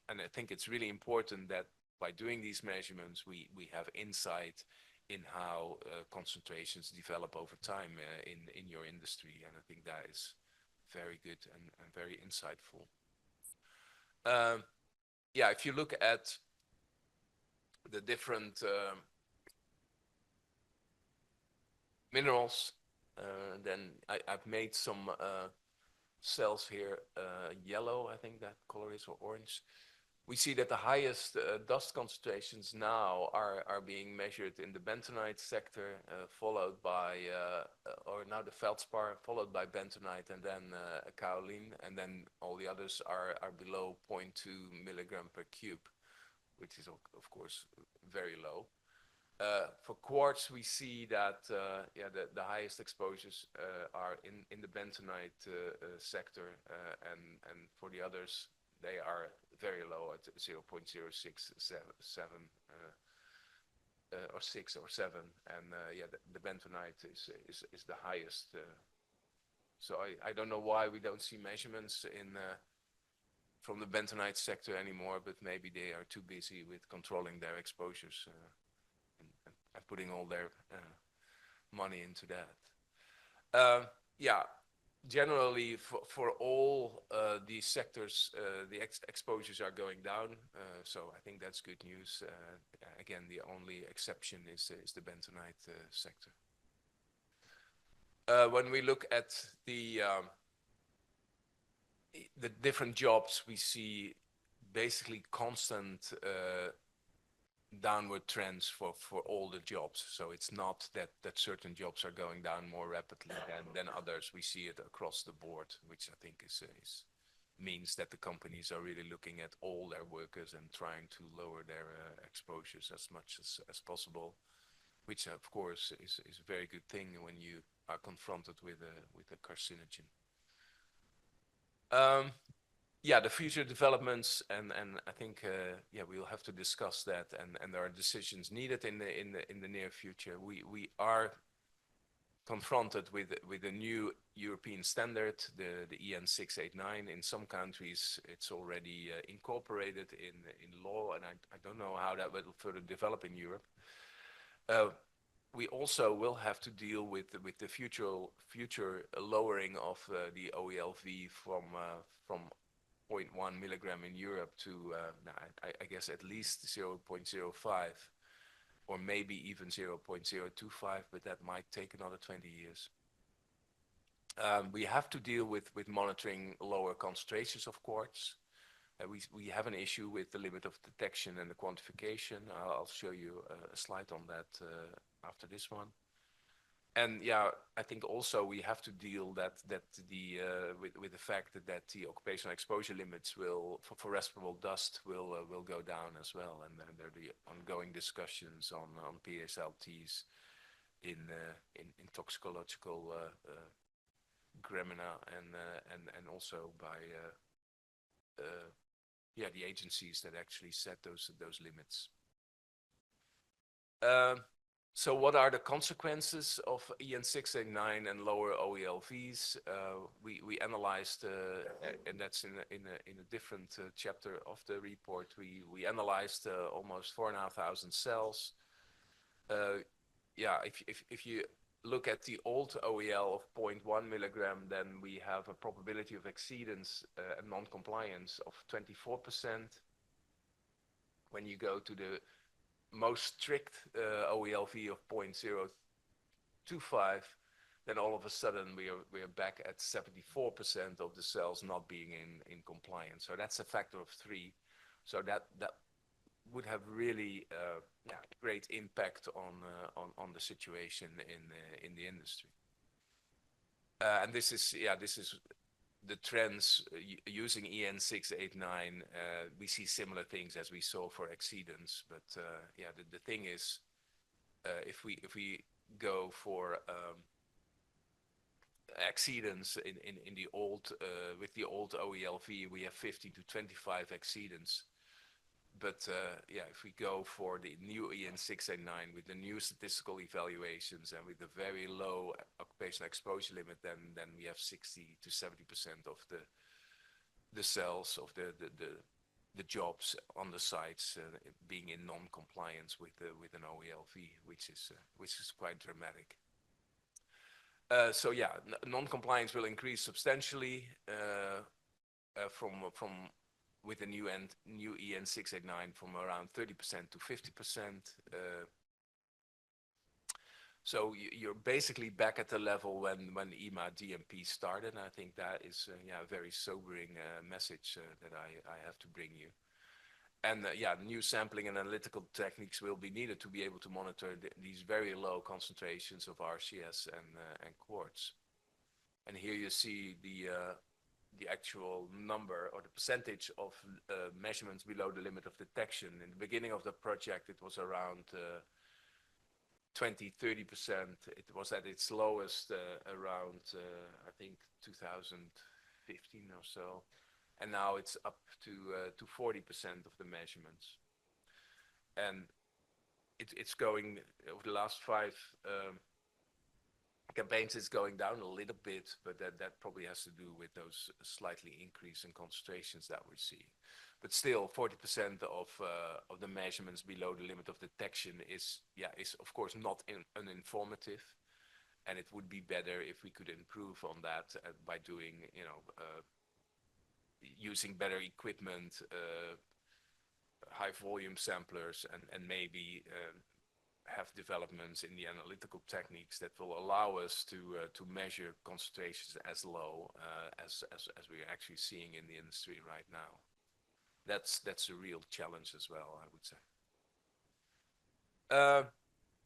and I think it's really important that by doing these measurements, we have insight in how concentrations develop over time in your industry, and I think that is very good and very insightful. Yeah, if you look at the different minerals, then I've made some cells here yellow, I think that color is, or orange. We see that the highest dust concentrations now are being measured in the bentonite sector, followed by, or now the feldspar, followed by bentonite, and then kaolin, and then all the others are below 0.2 milligram per cube, which is of course very low. For quartz, we see that yeah, the highest exposures are in the bentonite sector, and for the others, they are very low at 0.067 or 6 or 7, and yeah, the bentonite is the highest. So I don't know why we don't see measurements from the bentonite sector anymore, but maybe they are too busy with controlling their exposures and putting all their money into that. Yeah. Generally, for all these sectors, the exposures are going down. So I think that's good news. Again, the only exception is the bentonite sector. When we look at the different jobs, we see basically constant downward trends for all the jobs. So it's not that certain jobs are going down more rapidly than others. We see it across the board, which I think means that the companies are really looking at all their workers and trying to lower their exposures as much as possible, which of course is a very good thing when you are confronted with a carcinogen. Yeah, the future developments, and I think yeah, we'll have to discuss that, and there are decisions needed in the near future. We are confronted with a new European standard, the EN 689. In some countries, it's already incorporated in law, and I don't know how that will further develop in Europe. We also will have to deal with the future lowering of the OELV from 0.1 milligram in Europe to I guess at least 0.05, or maybe even 0.025, but that might take another 20 years. We have to deal with monitoring lower concentrations of quartz. We have an issue with the limit of detection and the quantification. I'll show you a slide on that after this one. And yeah, I think also we have to deal with the fact that the occupational exposure limits will for respirable dust will go down as well, and then there are the ongoing discussions on PSLTs in toxicological gremina and also by the agencies that actually set those limits. So what are the consequences of EN 689 and lower OELVs? We analyzed, and that's in a different chapter of the report. We analyzed almost 4,500 cells. If you look at the old OEL of 0.1 milligram, then we have a probability of exceedance and non-compliance of 24%. When you go to the most strict OELV of 0.025, then all of a sudden we are back at 74% of the cells not being in compliance. So that's a factor of 3. So that would have really great impact on the situation in the industry. And this is the trends using EN 689. We see similar things as we saw for exceedance, but the thing is, if we go for exceedance in the old with the old OELV, we have 50 to 25 exceedance. But if we go for the new EN 689 with the new statistical evaluations and with the very low occupational exposure limit, then we have 60 to 70% of the cells of the jobs on the sites being in non-compliance with an OELV, which is quite dramatic. Non-compliance will increase substantially from with the new EN 689 from around 30% to 50%. So you're basically back at the level when IMA DMP started. And I think that is a very sobering message that I have to bring you. And new sampling and analytical techniques will be needed to be able to monitor these very low concentrations of RCS and quartz. And here you see the actual number or the percentage of measurements below the limit of detection. In the beginning of the project, it was around 20-30%. It was at its lowest around, I think, 2015 or so. And now it's up to 40% of the measurements. And it's going, over the last 5 campaigns, it's going down a little bit, but that probably has to do with those slightly increase in concentrations that we see. But still, 40% of the measurements below the limit of detection is of course not uninformative, and it would be better if we could improve on that by doing, using better equipment, high volume samplers, and maybe have developments in the analytical techniques that will allow us to measure concentrations as low as we are actually seeing in the industry right now. That's a real challenge as well, I would say.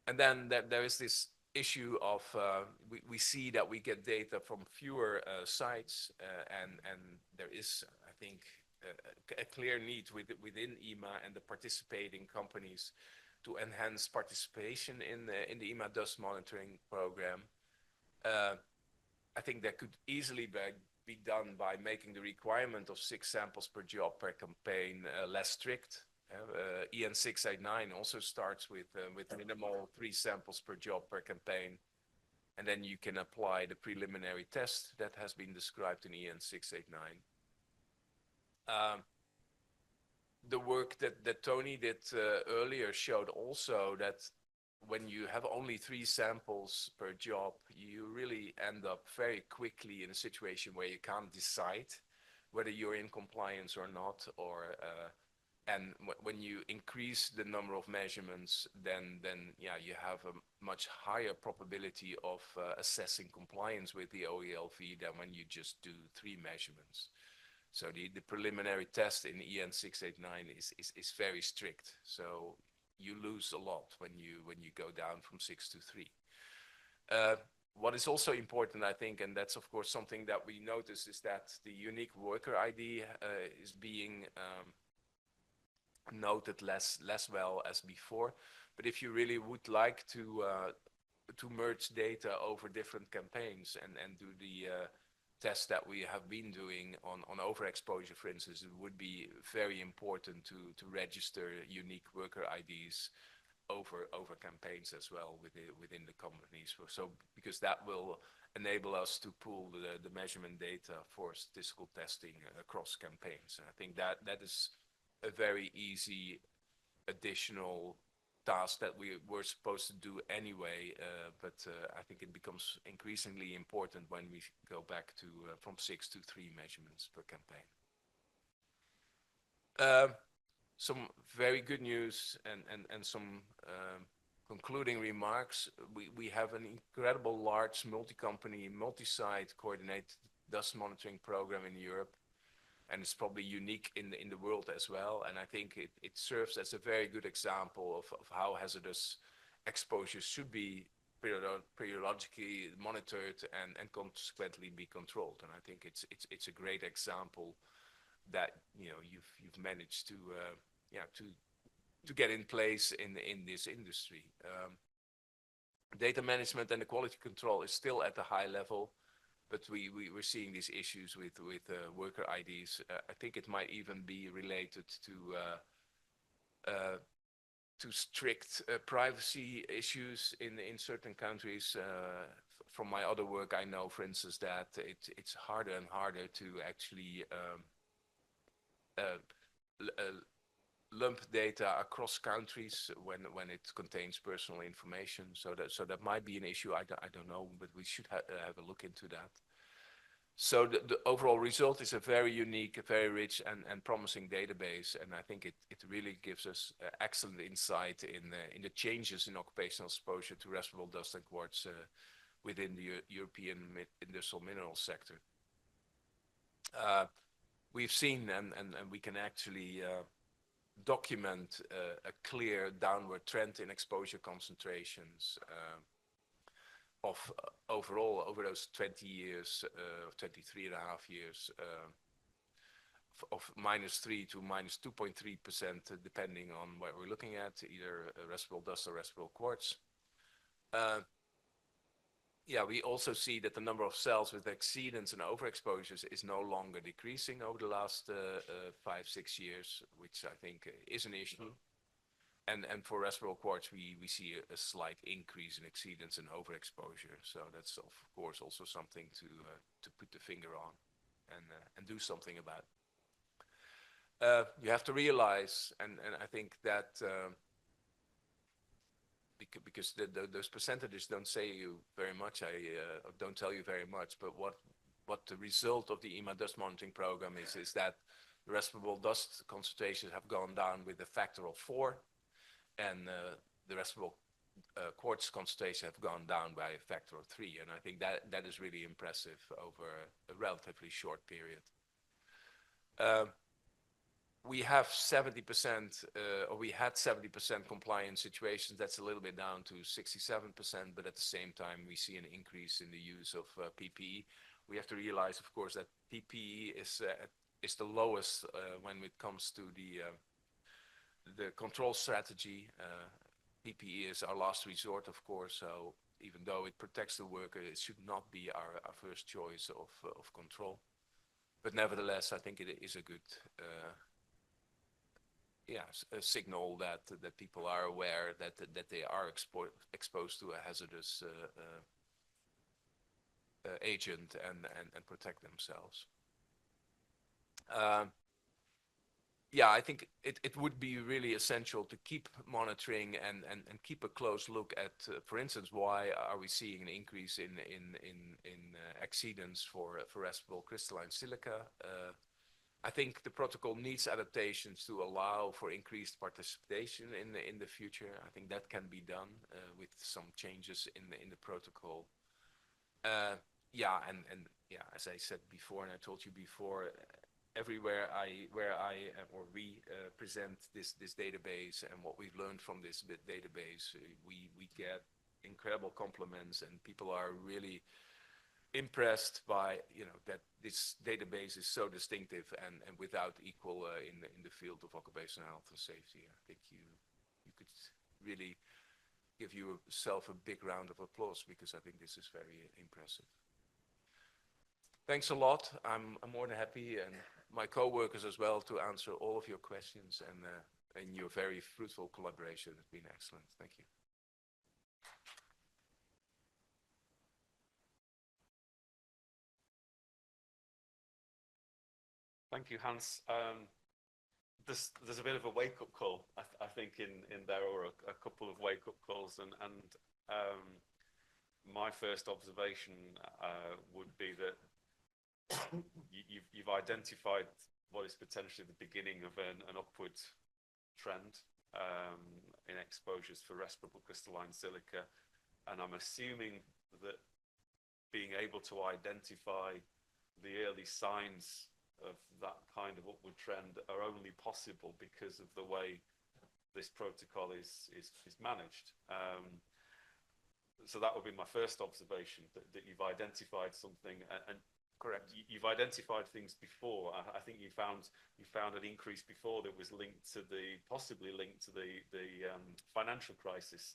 And then there is this issue of we see that we get data from fewer sites, and there is, I think, a clear need within IMA and the participating companies to enhance participation in the IMA dust monitoring program. I think that could easily be done by making the requirement of 6 samples per job per campaign less strict. EN 689 also starts with minimal 3 samples per job per campaign. And then you can apply the preliminary test that has been described in EN 689. The work that Tony did earlier showed also that when you have only 3 samples per job, you really end up very quickly in a situation where you can't decide whether you're in compliance or not, or and when you increase the number of measurements, then yeah, you have a much higher probability of assessing compliance with the OELV than when you just do 3 measurements. So the preliminary test in EN 689 is very strict. So you lose a lot when you go down from 6 to 3. What is also important, I think, and that's of course something that we notice, is that the unique worker ID is being noted less well as before. But if you really would like to merge data over different campaigns and do the tests that we have been doing on overexposure, for instance, it would be very important to register unique worker IDs over campaigns as well within the companies. So because that will enable us to pool the measurement data for statistical testing across campaigns. And I think that is a very easy additional task that we were supposed to do anyway, but I think it becomes increasingly important when we go back to from 6 to 3 measurements per campaign. Some very good news and some concluding remarks. We have an incredible large multi-company, multi-site coordinated dust monitoring program in Europe, and it's probably unique in the world as well. And I think it serves as a very good example of how hazardous exposures should be periodically monitored and consequently be controlled. And I think it's a great example that you've managed to get in place in this industry. Data management and the quality control is still at a high level, but we're seeing these issues with worker IDs. I think it might even be related to strict privacy issues in certain countries. From my other work, I know, for instance, that it's harder and harder to actually lump data across countries when it contains personal information. So that might be an issue. I don't know, but we should have a look into that. So the overall result is a very unique, very rich and promising database, and I think it really gives us excellent insight in the changes in occupational exposure to respirable dust and quartz within the European industrial mineral sector. We've seen and we can actually document a clear downward trend in exposure concentrations of overall over those 20 years, 23 and a half years, of -3 to -2.3%, depending on what we're looking at, either respirable dust or respirable quartz. Yeah, we also see that the number of cells with exceedance and overexposures is no longer decreasing over the last 5-6 years, which I think is an issue. And for respirable quartz, we see a slight increase in exceedance and overexposure. So that's of course also something to put the finger on and do something about. You have to realize, and I think that because those percentages don't say you very much, don't tell you very much, but what the result of the IMA dust monitoring program is that the respirable dust concentrations have gone down with a factor of 4, and the respirable quartz concentrations have gone down by a factor of 3. And I think that is really impressive over a relatively short period. We have 70%, or we had 70% compliance situations. That's a little bit down to 67%, but at the same time, we see an increase in the use of PPE. We have to realize, of course, that PPE is the lowest when it comes to the control strategy. PPE is our last resort, of course. So even though it protects the worker, it should not be our first choice of control. But nevertheless, I think it is a good a signal that people are aware that they are exposed to a hazardous agent and protect themselves. Yeah, I think it would be really essential to keep monitoring and keep a close look at, for instance, why are we seeing an increase in exceedance for respirable crystalline silica? I think the protocol needs adaptations to allow for increased participation in the future. I think that can be done with some changes in the protocol. Yeah, and yeah, as I said before, and I told you before, everywhere we present this database and what we've learned from this database, we get incredible compliments, and people are really impressed by that this database is so distinctive and without equal in the field of occupational health and safety. I think you could really give yourself a big round of applause, because I think this is very impressive. Thanks a lot. I'm more than happy, and my co-workers as well, to answer all of your questions, and your very fruitful collaboration has been excellent. Thank you. Thank you, Hans. There's a bit of a wake-up call, I think, in there, or a couple of wake-up calls, and my first observation would be that you've identified what is potentially the beginning of an upward trend in exposures for respirable crystalline silica, and I'm assuming that being able to identify the early signs of that kind of upward trend are only possible because of the way this protocol is managed. So that would be my first observation, that you've identified something, and correct, you've identified things before. I think you found an increase before that was possibly linked to the financial crisis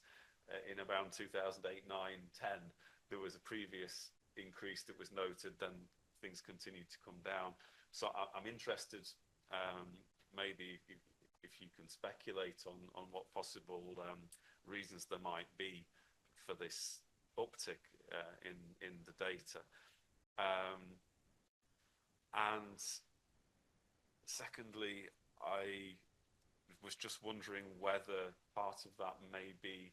in around 2008, 9, 10. There was a previous increase that was noted, then things continued to come down. So I'm interested, maybe if you can speculate on what possible reasons there might be for this uptick in the data. And secondly, I was just wondering whether part of that may be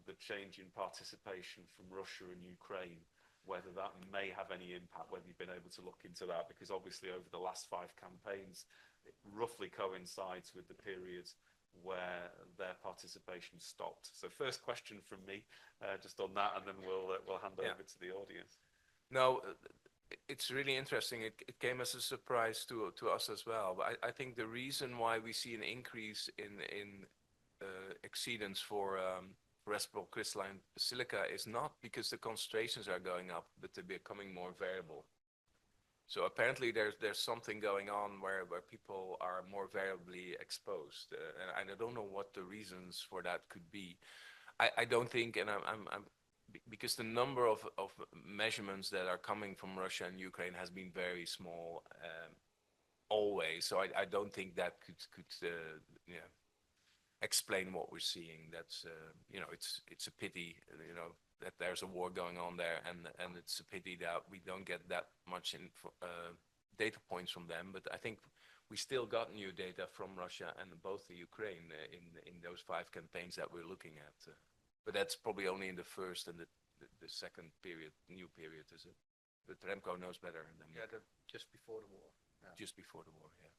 the change in participation from Russia and Ukraine, whether that may have any impact, whether you've been able to look into that, because obviously over the last 5 campaigns, it roughly coincides with the period where their participation stopped. So first question from me, just on that, and then we'll hand over to the audience. No, it's really interesting. It came as a surprise to us as well. But I think the reason why we see an increase in exceedance for respirable crystalline silica is not because the concentrations are going up, but they're becoming more variable. So apparently there's something going on where people are more variably exposed, and I don't know what the reasons for that could be. I don't think, and I'm because the number of measurements that are coming from Russia and Ukraine has been very small always. So I don't think that could explain what we're seeing. That's it's a pity, that there's a war going on there, and it's a pity that we don't get that much data points from them. But I think we still got new data from Russia and both the Ukraine in those 5 campaigns that we're looking at. But that's probably only in the first and the second period, new period, is it? But Remco knows better than me. Yeah, just before the war. Yeah. Just before the war, yeah.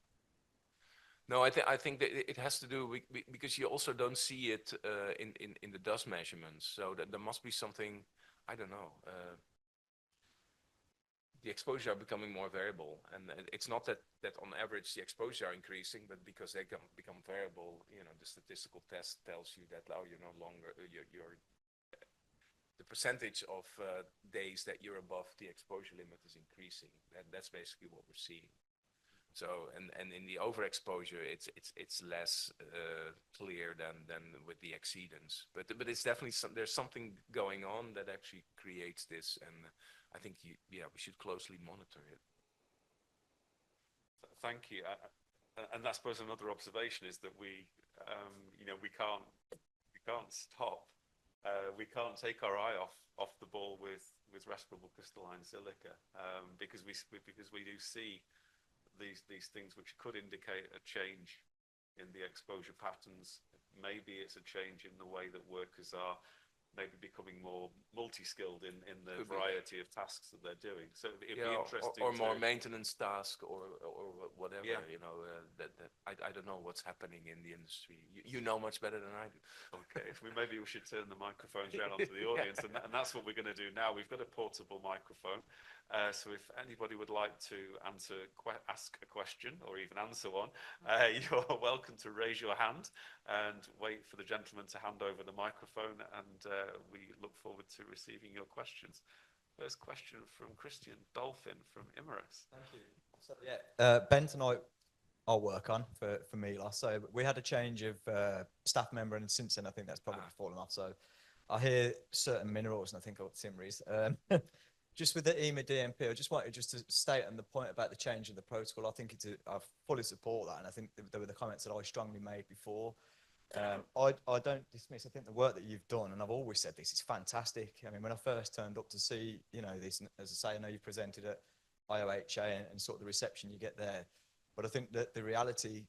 No, I think that it has to do with, because you also don't see it in the dust measurements. So that there must be something, I don't know. The exposure are becoming more variable, and it's not that on average the exposure are increasing, but because they become variable, the statistical test tells you that you're no longer the percentage of days that you're above the exposure limit is increasing. That's basically what we're seeing. So and in the overexposure, it's less clear than with the exceedance. But it's definitely there's something going on that actually creates this, and I think we should closely monitor it. Thank you. And I suppose another observation is that we can't stop. We can't take our eye off the ball with with respirable crystalline silica, because we do see these things which could indicate a change in the exposure patterns. Maybe it's a change in the way that workers are maybe becoming more multi-skilled in the variety of tasks that they're doing. So it'd be interesting or more maintenance task or whatever, Yeah. you know, I don't know what's happening in the industry. You know much better than I do. Okay, maybe we should turn the microphones around onto the audience, and that's what we're going to do now. We've got a portable microphone, so if anybody would like to ask a question or even answer one, you're welcome to raise your hand and wait for the gentleman to hand over the microphone, and we look forward to receiving your questions. First question from Christian Dolphin from Emirates. Thank you. So Ben tonight I'll work on for Milos. So we had a change of staff member, and since then I think that's probably fallen off. So I hear certain minerals, and I think I'll Timmeries. Just with the IMA DMP, I just wanted to state on the point about the change in the protocol. I think I fully support that, and I think there were the comments that I strongly made before. I don't dismiss. I think the work that you've done, and I've always said this, is fantastic. I mean, when I first turned up to see, this, as I say, I know you presented at IOHA and sort of the reception you get there. But I think that the reality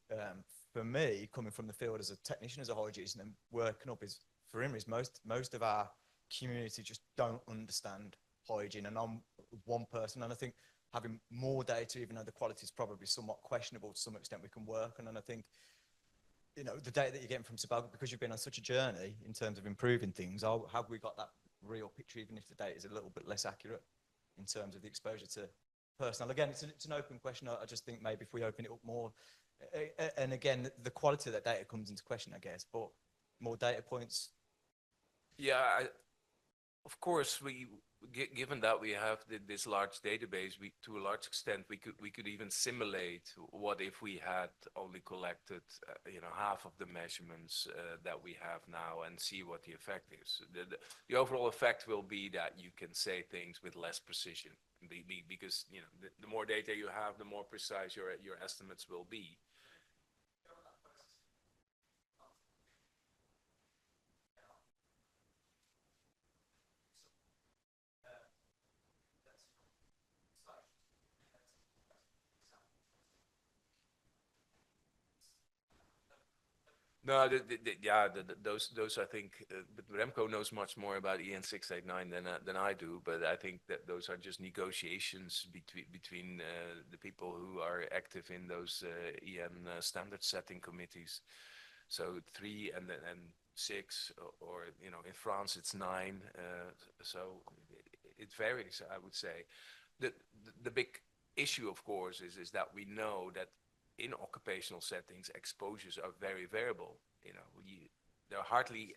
for me, coming from the field as a technician, as a hygienist, and working up is, for him, is most of our community just don't understand hygiene. And I'm one person, and I think having more data, even though the quality is probably somewhat questionable to some extent, we can work on. And I think, the data that you're getting from Sebago, because you've been on such a journey in terms of improving things, have we got that real picture, even if the data is a little bit less accurate in terms of the exposure to personnel? Again, it's an open question. I just think maybe if we open it up more, and again, the quality of that data comes into question, I guess, but more data points. Yeah, of course, given that we have this large database, to a large extent, we could even simulate what if we had only collected, half of the measurements that we have now, and see what the effect is. The overall effect will be that you can say things with less precision, because the more data you have, the more precise your estimates will be. No, those I think, but Remco knows much more about EN 689 than I do. But I think that those are just negotiations between the people who are active in those EN standard setting committees. So 3 and 6, or in France it's 9. So it varies, I would say. The big issue, of course, is that we know that in occupational settings, exposures are very variable. They're hardly.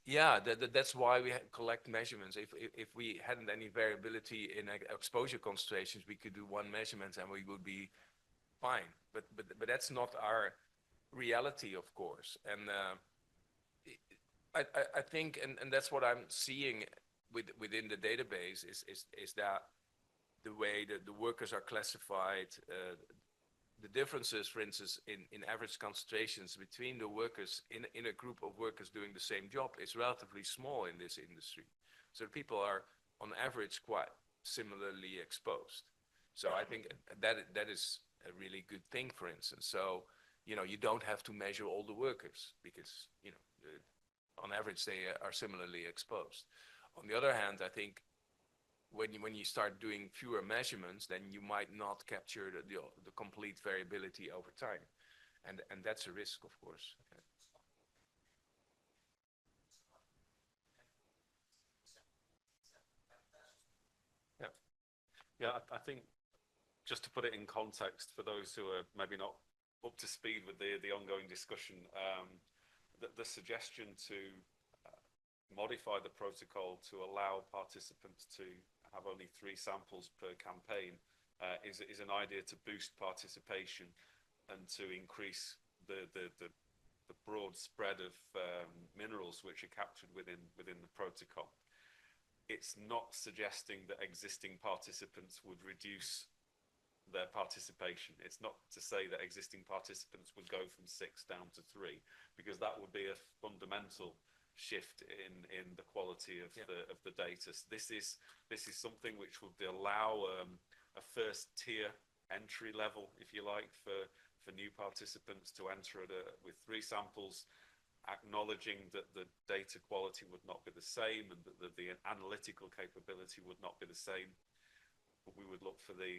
That's why we collect measurements. If we hadn't any variability in exposure concentrations, we could do one measurement and we would be fine. But that's not our reality, of course. And I think, and that's what I'm seeing within the database is that the way that the workers are classified, the differences, for instance, in average concentrations between the workers in a group of workers doing the same job is relatively small in this industry. So people are, on average, quite similarly exposed. So I think that is a really good thing, for instance. So, you don't have to measure all the workers because, on average, they are similarly exposed. On the other hand, I think when you start doing fewer measurements, then you might not capture the complete variability over time, and that's a risk, of course. Yeah, I think just to put it in context for those who are maybe not up to speed with the ongoing discussion, the suggestion to modify the protocol to allow participants to have only 3 samples per campaign is an idea to boost participation and to increase the broad spread of minerals which are captured within the protocol. It's not suggesting that existing participants would reduce their participation. It's not to say that existing participants would go from 6 down to 3, because that would be a fundamental shift in the quality of the data. So this is something which would allow a first tier entry level, if you like, for new participants to enter with 3 samples, acknowledging that the data quality would not be the same and that the analytical capability would not be the same. But we would look for the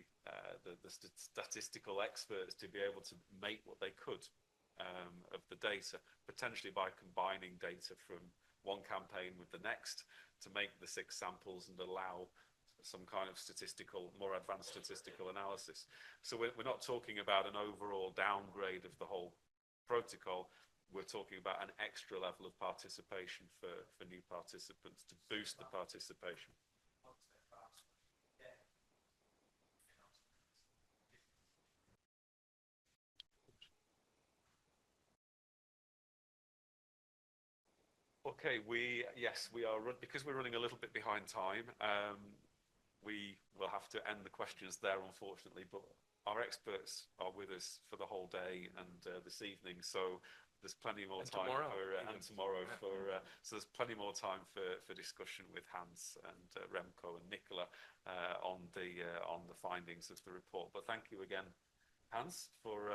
statistical experts to be able to make what they could of the data, potentially by combining data from one campaign with the next to make the 6 samples and allow some kind of more advanced statistical analysis. So we're not talking about an overall downgrade of the whole protocol. We're talking about an extra level of participation for new participants to boost the participation. Okay, we are because we're running a little bit behind time. We will have to end the questions there, unfortunately, but our experts are with us for the whole day and this evening, so there's plenty more time tomorrow so there's plenty more time for discussion with Hans and Remco and Nicola on the findings of the report. But thank you again, Hans, for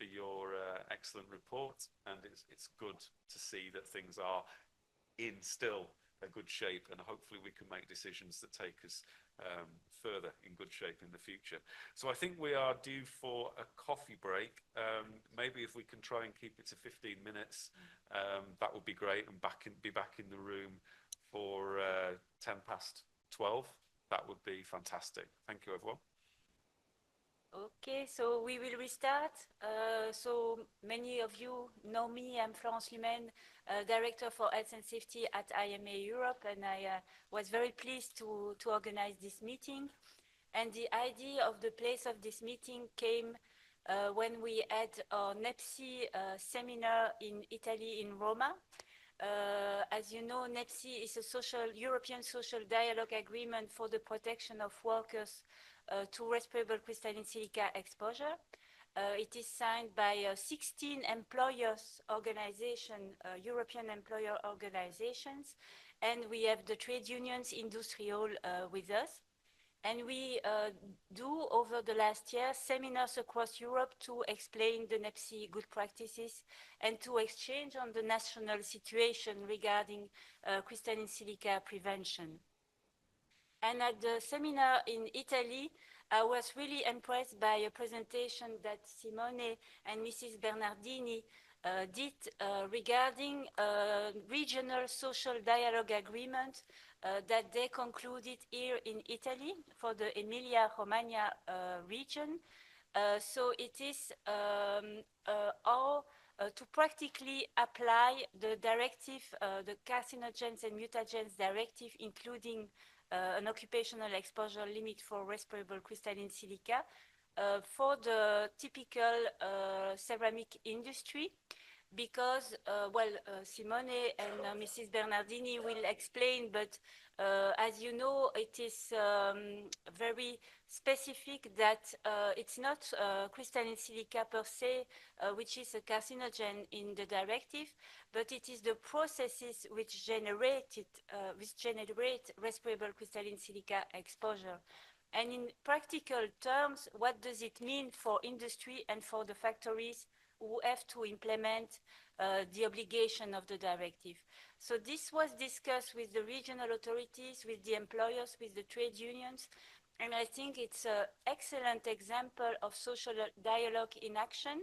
your excellent report, and it's good to see that things are in still a good shape, and hopefully we can make decisions that take us further in good shape in the future. So I think we are due for a coffee break. Maybe if we can try and keep it to 15 minutes, that would be great, and be back in the room for 12:10. That would be fantastic. Thank you, everyone. Okay, so we will restart. So many of you know me. I'm Florence Lumen, Director for Health and Safety at IMA-Europe, and I was very pleased to organize this meeting. And the idea of the place of this meeting came when we had our NEPSI seminar in Italy, in Roma. As you know, NEPSI is a European social dialogue agreement for the protection of workers to respirable crystalline silica exposure. It is signed by 16 employers organizations, European employer organizations, and we have the trade unions, industrial with us. And we do, over the last year, seminars across Europe to explain the NEPSI good practices and to exchange on the national situation regarding crystalline silica prevention. And at the seminar in Italy, I was really impressed by a presentation that Simone and Mrs. Bernardini did regarding a regional social dialogue agreement that they concluded here in Italy for the Emilia-Romagna region. So it is how to practically apply the directive, the carcinogens and mutagens directive, including an occupational exposure limit for respirable crystalline silica for the typical ceramic industry. Because, Simone and Mrs. Bernardini will explain, but as you know, it is very specific that it's not crystalline silica per se, which is a carcinogen in the directive, but it is the processes which generate respirable crystalline silica exposure. And in practical terms, what does it mean for industry and for the factories who have to implement the obligation of the directive? So this was discussed with the regional authorities, with the employers, with the trade unions, and I think it's an excellent example of social dialogue in action.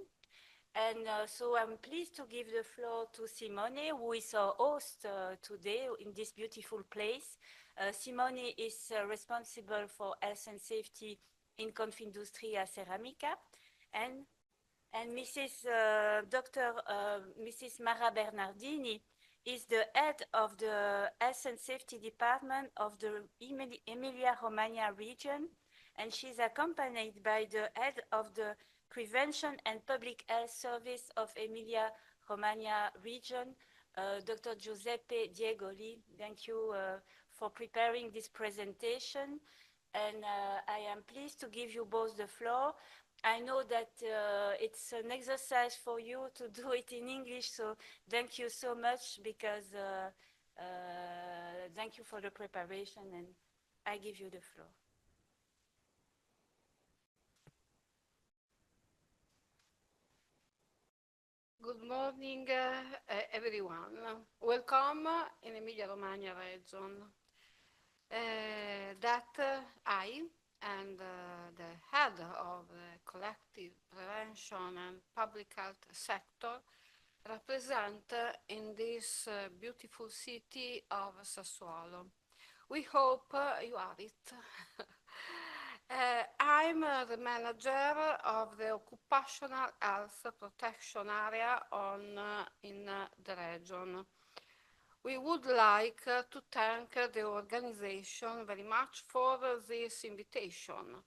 And so I'm pleased to give the floor to Simone, who is our host today in this beautiful place. Simone is responsible for health and safety in Confindustria Ceramica, and Mrs. Mara Bernardini is the head of the Health and Safety Department of the Emilia-Romagna region, and she's accompanied by the head of the Prevention and Public Health Service of Emilia-Romagna region, Dr. Giuseppe Diegoli. Thank you for preparing this presentation, and I am pleased to give you both the floor. I know that it's an exercise for you to do it in English, so thank you so much because thank you for the preparation, and I give you the floor. Good morning, everyone. Welcome in Emilia-Romagna region. I and the head of the collective prevention and public health sector represent in this beautiful city of Sassuolo. We hope you are it. I'm the manager of the occupational health protection area in the region. We would like to thank the organization very much for this invitation,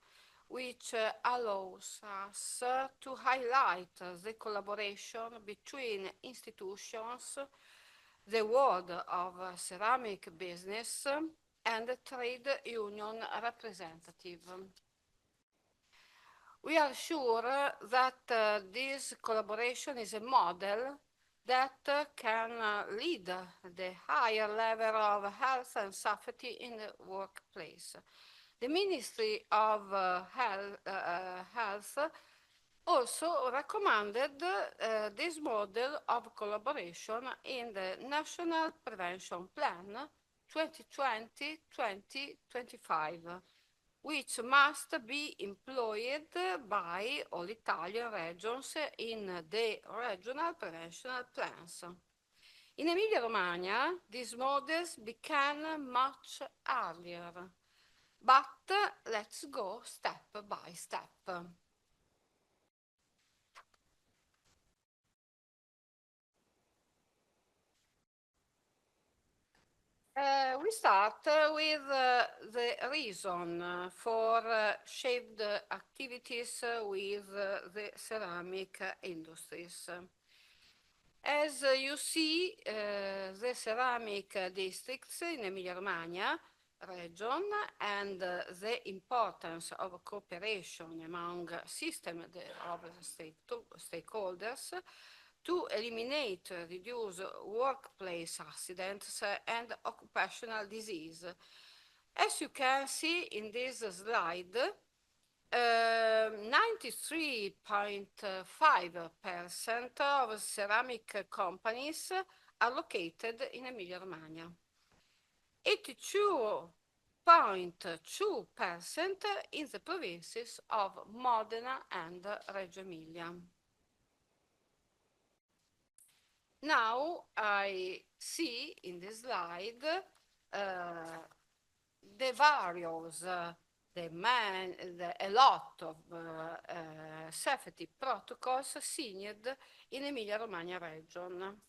which allows us to highlight the collaboration between institutions, the world of ceramic business, and the trade union representative. We are sure that this collaboration is a model that can lead the higher level of health and safety in the workplace. The Ministry of Health also recommended this model of collaboration in the National Prevention Plan 2020-2025, which must be employed by all Italian regions in the regional prevention plans. In Emilia-Romagna, these models began much earlier, but let's go step by step. We start with the reason for shaped activities with the ceramic industries. As you see, the ceramic districts in Emilia-Romagna region and the importance of cooperation among systems of stakeholders to eliminate, reduce workplace accidents and occupational disease. As you can see in this slide, 93.5% of ceramic companies are located in Emilia-Romagna. 82.2% in the provinces of Modena and Reggio Emilia. Now I see in this slide the various, a lot of safety protocols signed in Emilia-Romagna region.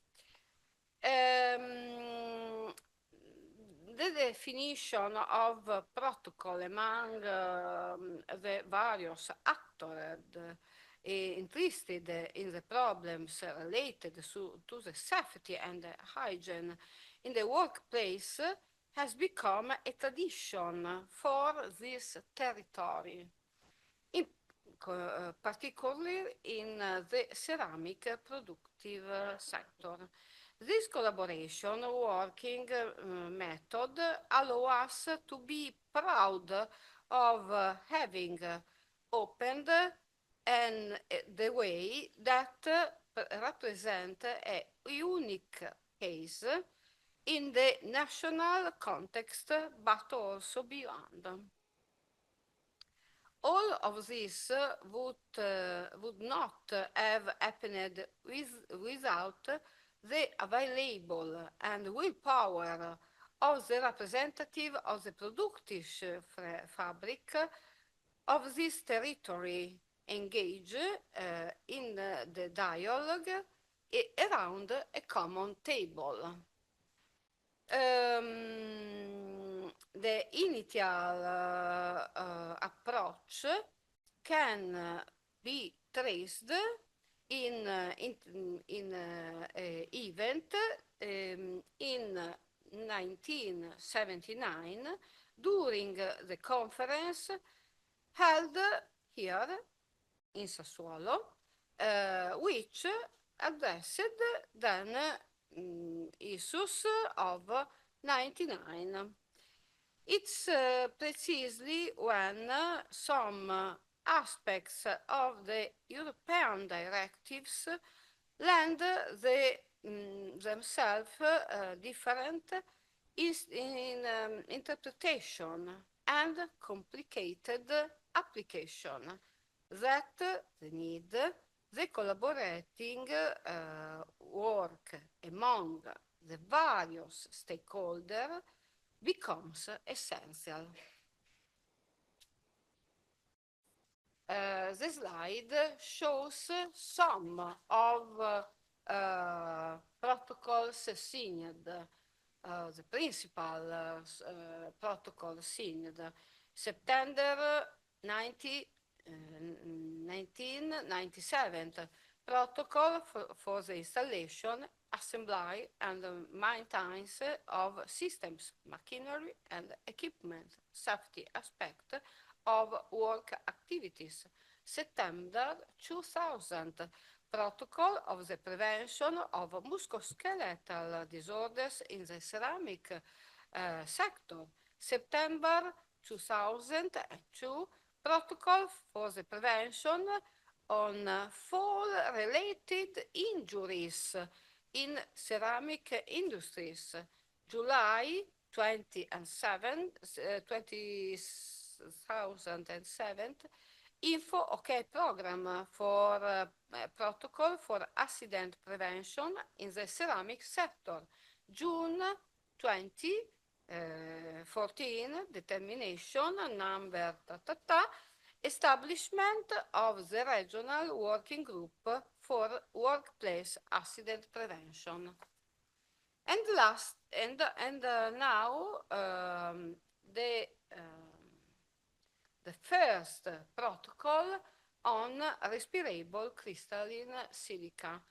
The definition of protocol among the various actors interested in the problems related to the safety and the hygiene in the workplace has become a tradition for this territory, particularly in the ceramic productive sector. This collaboration working method allows us to be proud of having opened and the way that represent a unique case in the national context, but also beyond. All of this would not have happened without the available and willpower of the representative of the productive fabric of this territory engage in the dialogue around a common table. The initial approach can be traced in event in 1979 during the conference held here in Sassuolo, which addressed then issues of 99. It's precisely when some aspects of the European directives lend themselves different in interpretation and complicated application that the need the collaborating work among the various stakeholders becomes essential. The slide shows some of protocols signed, the principal protocol signed September 1997 protocol for the installation, assembly and maintenance of systems, machinery and equipment, safety aspect of work activities. September 2000 protocol of the prevention of musculoskeletal disorders in the ceramic sector. September 2002 protocol for the prevention on fall-related injuries in ceramic industries. July 2007 Info OK program for protocol for accident prevention in the ceramic sector. June 2014 determination number establishment of the regional working group for workplace accident prevention. And now the first protocol on respirable crystalline silica.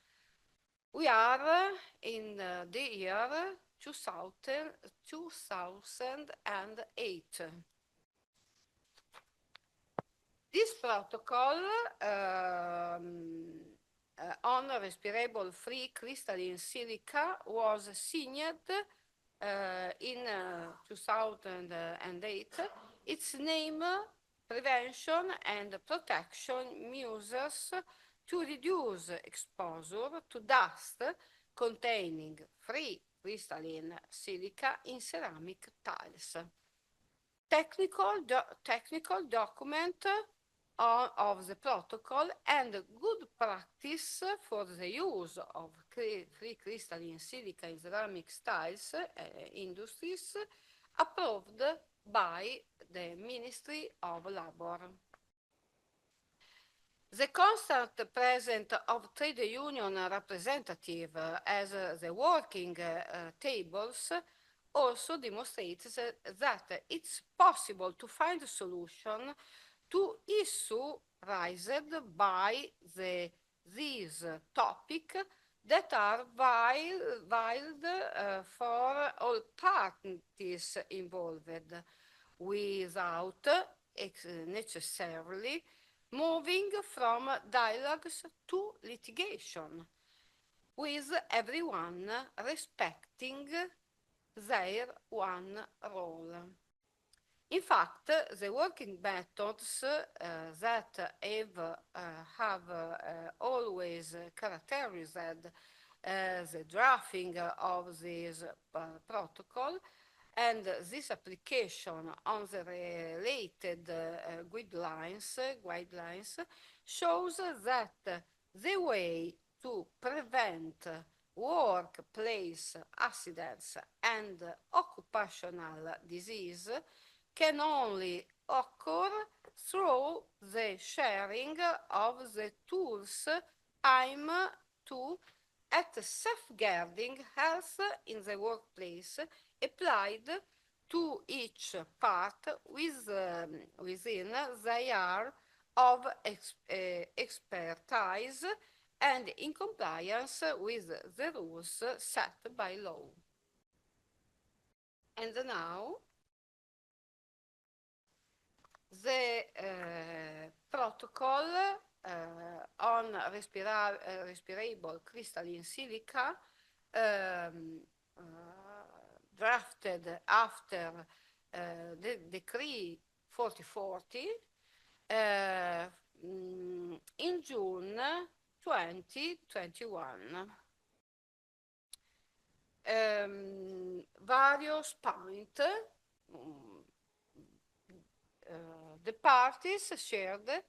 We are in the year 2008. This protocol on respirable free crystalline silica was signed in 2008. Its name, prevention and protection measures to reduce exposure to dust containing free crystalline silica in ceramic tiles. Technical document of the protocol and good practice for the use of free crystalline silica in ceramic tiles industries approved by the Ministry of Labor. The constant presence of trade union representative as the working tables also demonstrates that it's possible to find a solution to issue raised by these topics that are valid for all parties involved, without necessarily moving from dialogues to litigation, with everyone respecting their own role. In fact, the working methods that have always characterized the drafting of this protocol and this application on the related guidelines shows that the way to prevent workplace accidents and occupational disease can only occur through the sharing of the tools aimed at safeguarding health in the workplace, applied to each part within their of expertise and in compliance with the rules set by law. And now, the protocol on respirable crystalline silica drafted after the Decree 4040 in June 2021. Various points the parties shared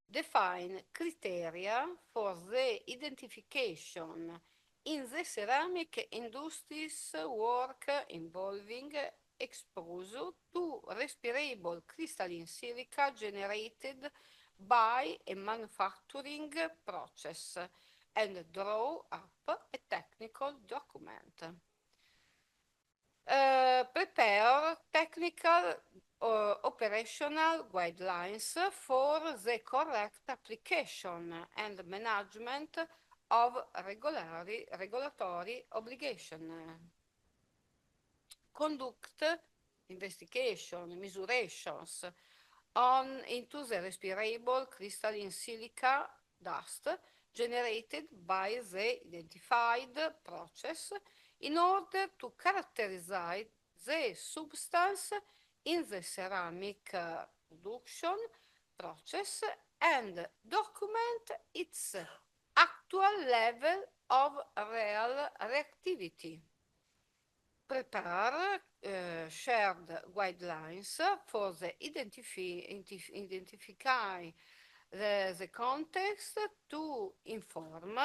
define criteria for the identification in the ceramic industry's work involving exposure to respirable crystalline silica generated by a manufacturing process and draw up a technical document. Prepare technical operational guidelines for the correct application and management of regulatory obligation. Conduct investigation, mesurations into the respirable crystalline silica dust generated by the identified process in order to characterize the substance in the ceramic production process and document its actual level of real reactivity. Prepare shared guidelines for the identify the context to inform,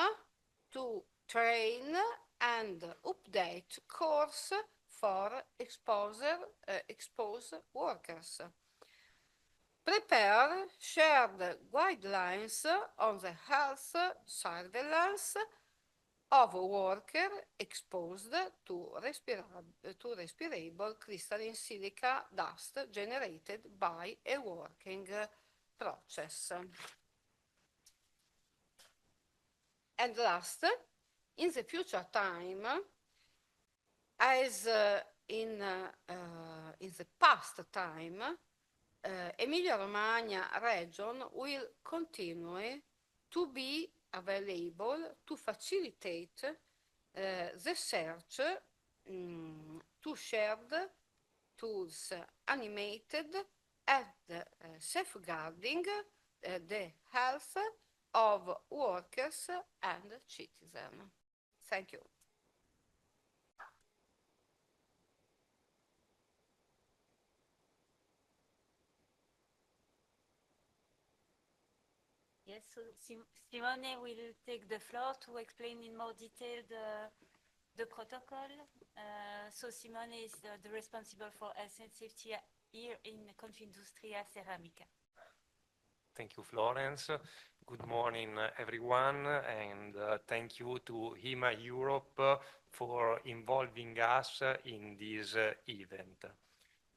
to train and update course for exposed workers. Prepare shared guidelines on the health surveillance of a worker exposed to respirable crystalline silica dust generated by a working process. And last, in the future time, as in the past time, Emilia-Romagna region will continue to be available to facilitate the search to shared tools animated and safeguarding the health of workers and citizens. Thank you. Yes, so Simone will take the floor to explain in more detail the protocol. So Simone is the responsible for health and safety here in Confindustria Ceramica. Thank you, Florence. Good morning, everyone, and thank you to IMA-Europe for involving us in this event.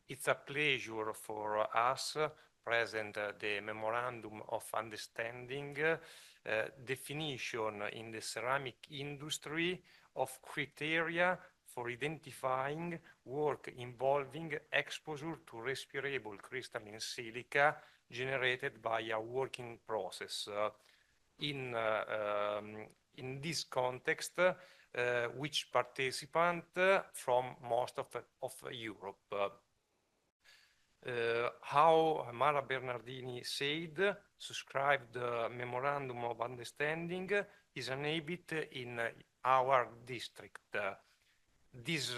It's a pleasure for us present the Memorandum of Understanding definition in the ceramic industry of criteria for identifying work involving exposure to respirable crystalline silica generated by a working process. In this context, which participant from most of Europe. How Mara Bernardini said, subscribed the Memorandum of Understanding is enabled in our district. This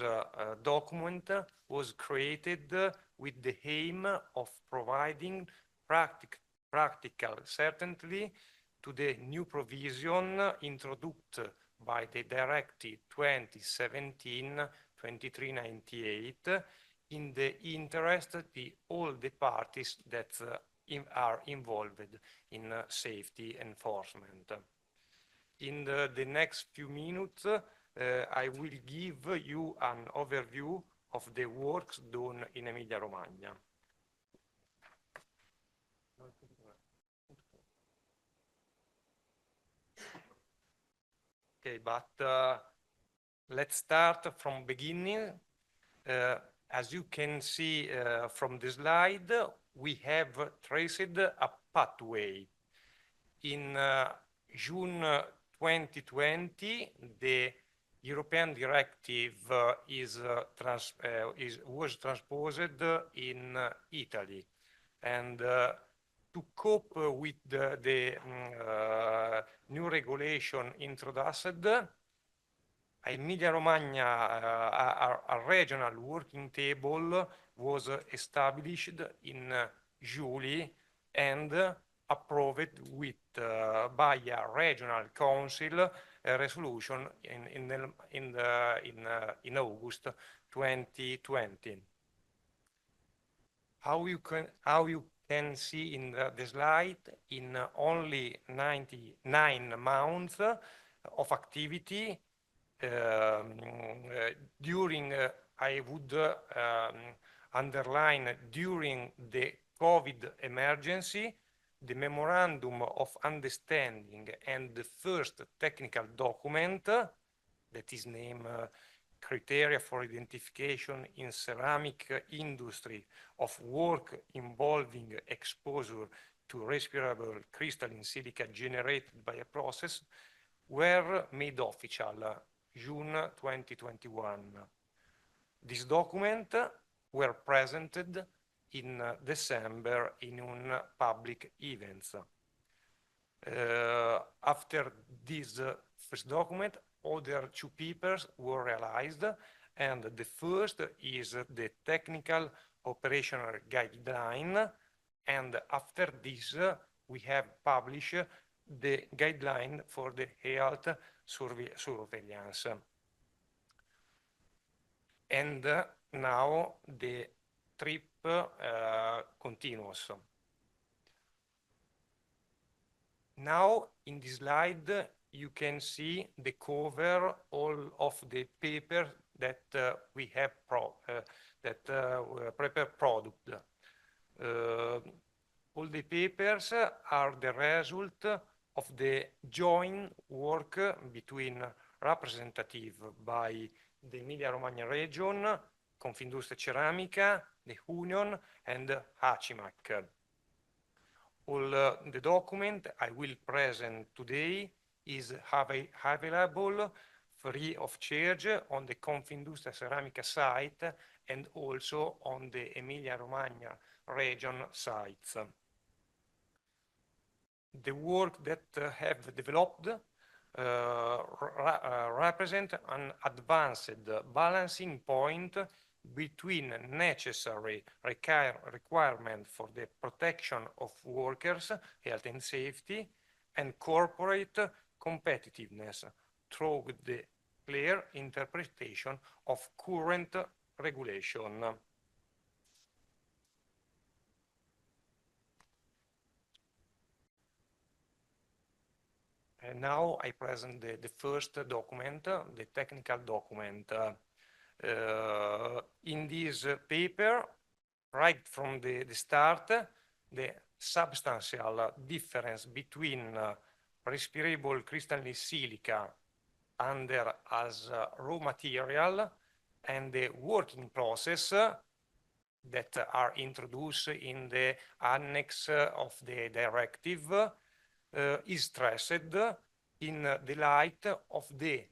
document was created with the aim of providing practical certainty to the new provision introduced by the Directive 2017-2398 in the interest of all the parties that are involved in safety enforcement. In the next few minutes, I will give you an overview of the works done in Emilia-Romagna. Okay, but let's start from beginning. As you can see from the slide, we have traced a pathway. in June 2020, the European directive was transposed in Italy, and to cope with the new regulation introduced, Emilia-Romagna, a regional working table was established in July and approved by a regional council a resolution in August 2020. How you can see in the slide, in only 99 months of activity, during, I would underline, during the COVID emergency, the Memorandum of Understanding and the first technical document, that is named Criteria for Identification in Ceramic Industry of Work Involving Exposure to Respirable Crystalline Silica Generated by a Process, were made official June 2021. These documents were presented in December in public events. After this first document, other two papers were realized, and the first is the Technical Operational Guideline, and after this we have published the guideline for the health surveillance. And now the trip continues. Now in this slide you can see the cover all of the paper that we have prepared product. All the papers are the result of the joint work between representative by the Emilia-Romagna region, Confindustria Ceramica, the Union, and ACIMAC. All the document I will present today is available free of charge on the Confindustria Ceramica site and also on the Emilia-Romagna region sites. The work that have developed represent an advanced balancing point between necessary requirement for the protection of workers' health and safety and corporate competitiveness through the clear interpretation of current regulation. And now I present the first document, the technical document. In this paper, right from the start, the substantial difference between respirable crystalline silica under as raw material and the working process that are introduced in the annex of the directive is stressed in the light of the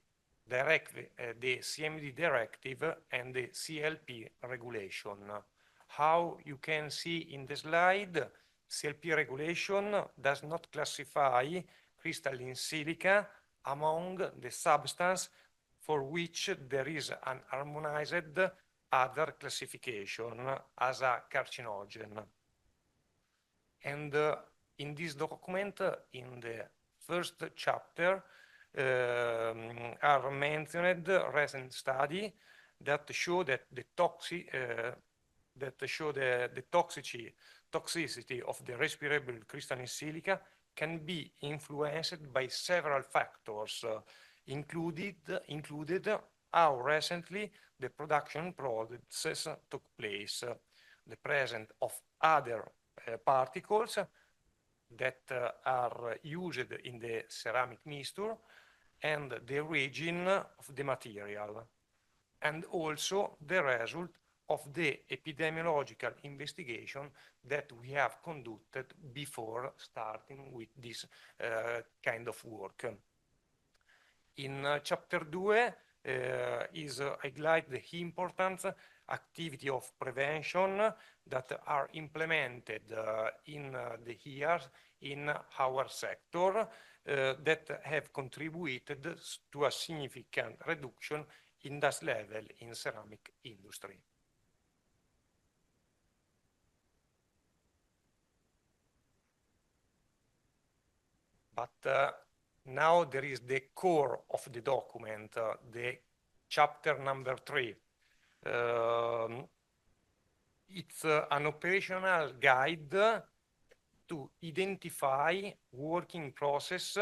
CMD directive and the CLP regulation. How you can see in the slide, CLP regulation does not classify crystalline silica among the substance for which there is an harmonized other classification as a carcinogen. And in this document, in the first chapter, are mentioned recent study that show that the toxicity of the respirable crystalline silica can be influenced by several factors, included how recently the production process took place, the presence of other particles that are used in the ceramic mixture, and the origin of the material, and also the result of the epidemiological investigation that we have conducted before starting with this kind of work. In chapter 2 is highlight the important activity of prevention that are implemented in the years in our sector that have contributed to a significant reduction in dust level in ceramic industry. But now there is the core of the document, the chapter number 3. It's an operational guide to identify working process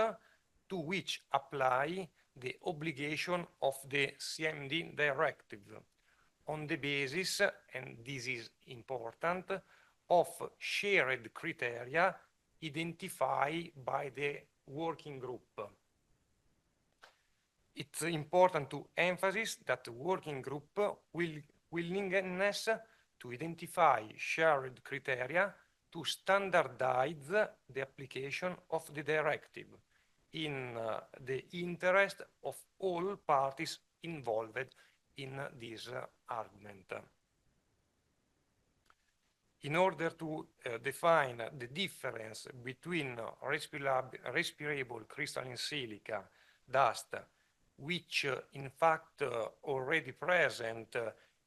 to which apply the obligation of the CMD directive on the basis, and this is important, of shared criteria identified by the working group. It's important to emphasize that the working group willingness to identify shared criteria to standardize the application of the directive in the interest of all parties involved in this argument. In order to define the difference between respirable crystalline silica dust, which in fact already present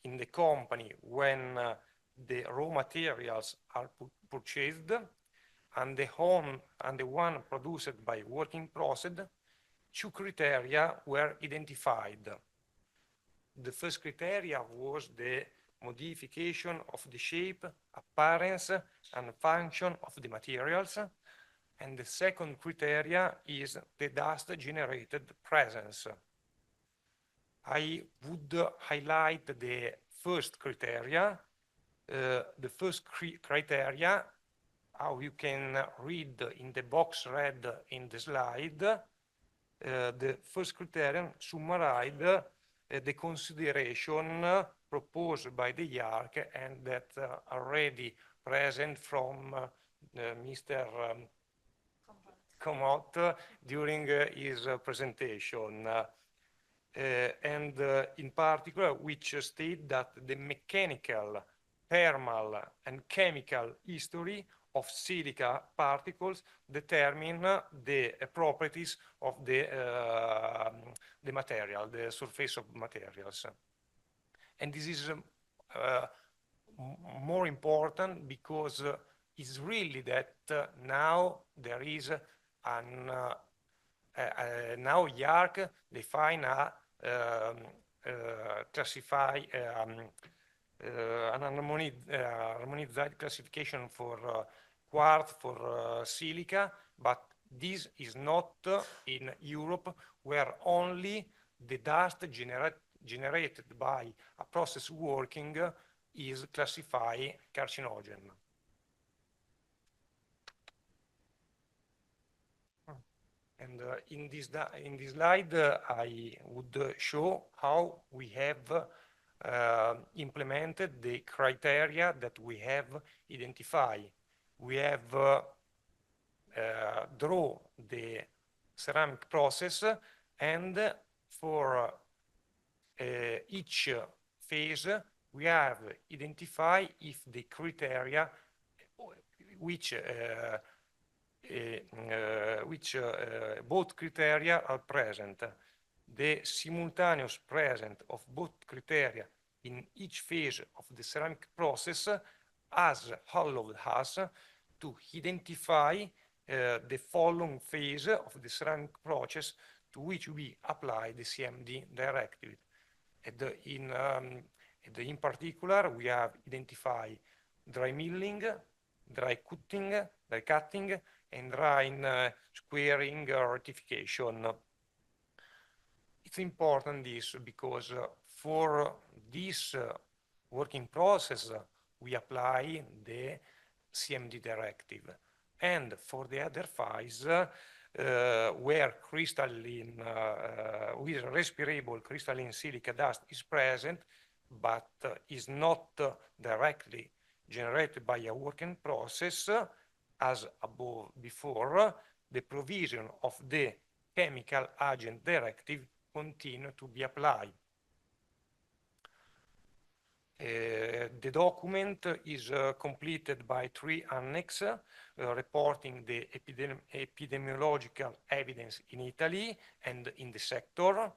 in the company when the raw materials are purchased, and the one produced by working process, 2 criteria were identified. The first criteria was the modification of the shape, appearance, and function of the materials, and the second criteria is the dust generated presence. I would highlight the first criteria. The first criteria, how you can read in the box read in the slide, the first criterion summarize the consideration proposed by the IARC and that already present from Mr. Comot during his presentation. And in particular, which state that the mechanical, thermal, and chemical history of silica particles determine the properties of the material, the surface of materials. And this is more important because it's really that now there is an now IARC define a classify an harmonized classification for quartz, for silica, but this is not in Europe, where only the dust generated by a process working is classified carcinogen. And in this slide, I would show how we have implemented the criteria that we have identified. We have draw the ceramic process, and for each phase, we have identified if the criteria which both criteria are present. The simultaneous presence of both criteria in each phase of the ceramic process has allowed us to identify the following phase of the ceramic process to which we apply the CMD directive. In particular, we have identified dry milling, dry cutting, and dry squaring rectification. It's important this because for this working process, we apply the CMD directive. And for the other phase, where crystalline, with respirable crystalline silica dust is present, but is not directly generated by a working process, as above before, the provision of the Chemical Agent Directive continue to be applied. The document is completed by 3 annexes reporting the epidemiological evidence in Italy and in the sector,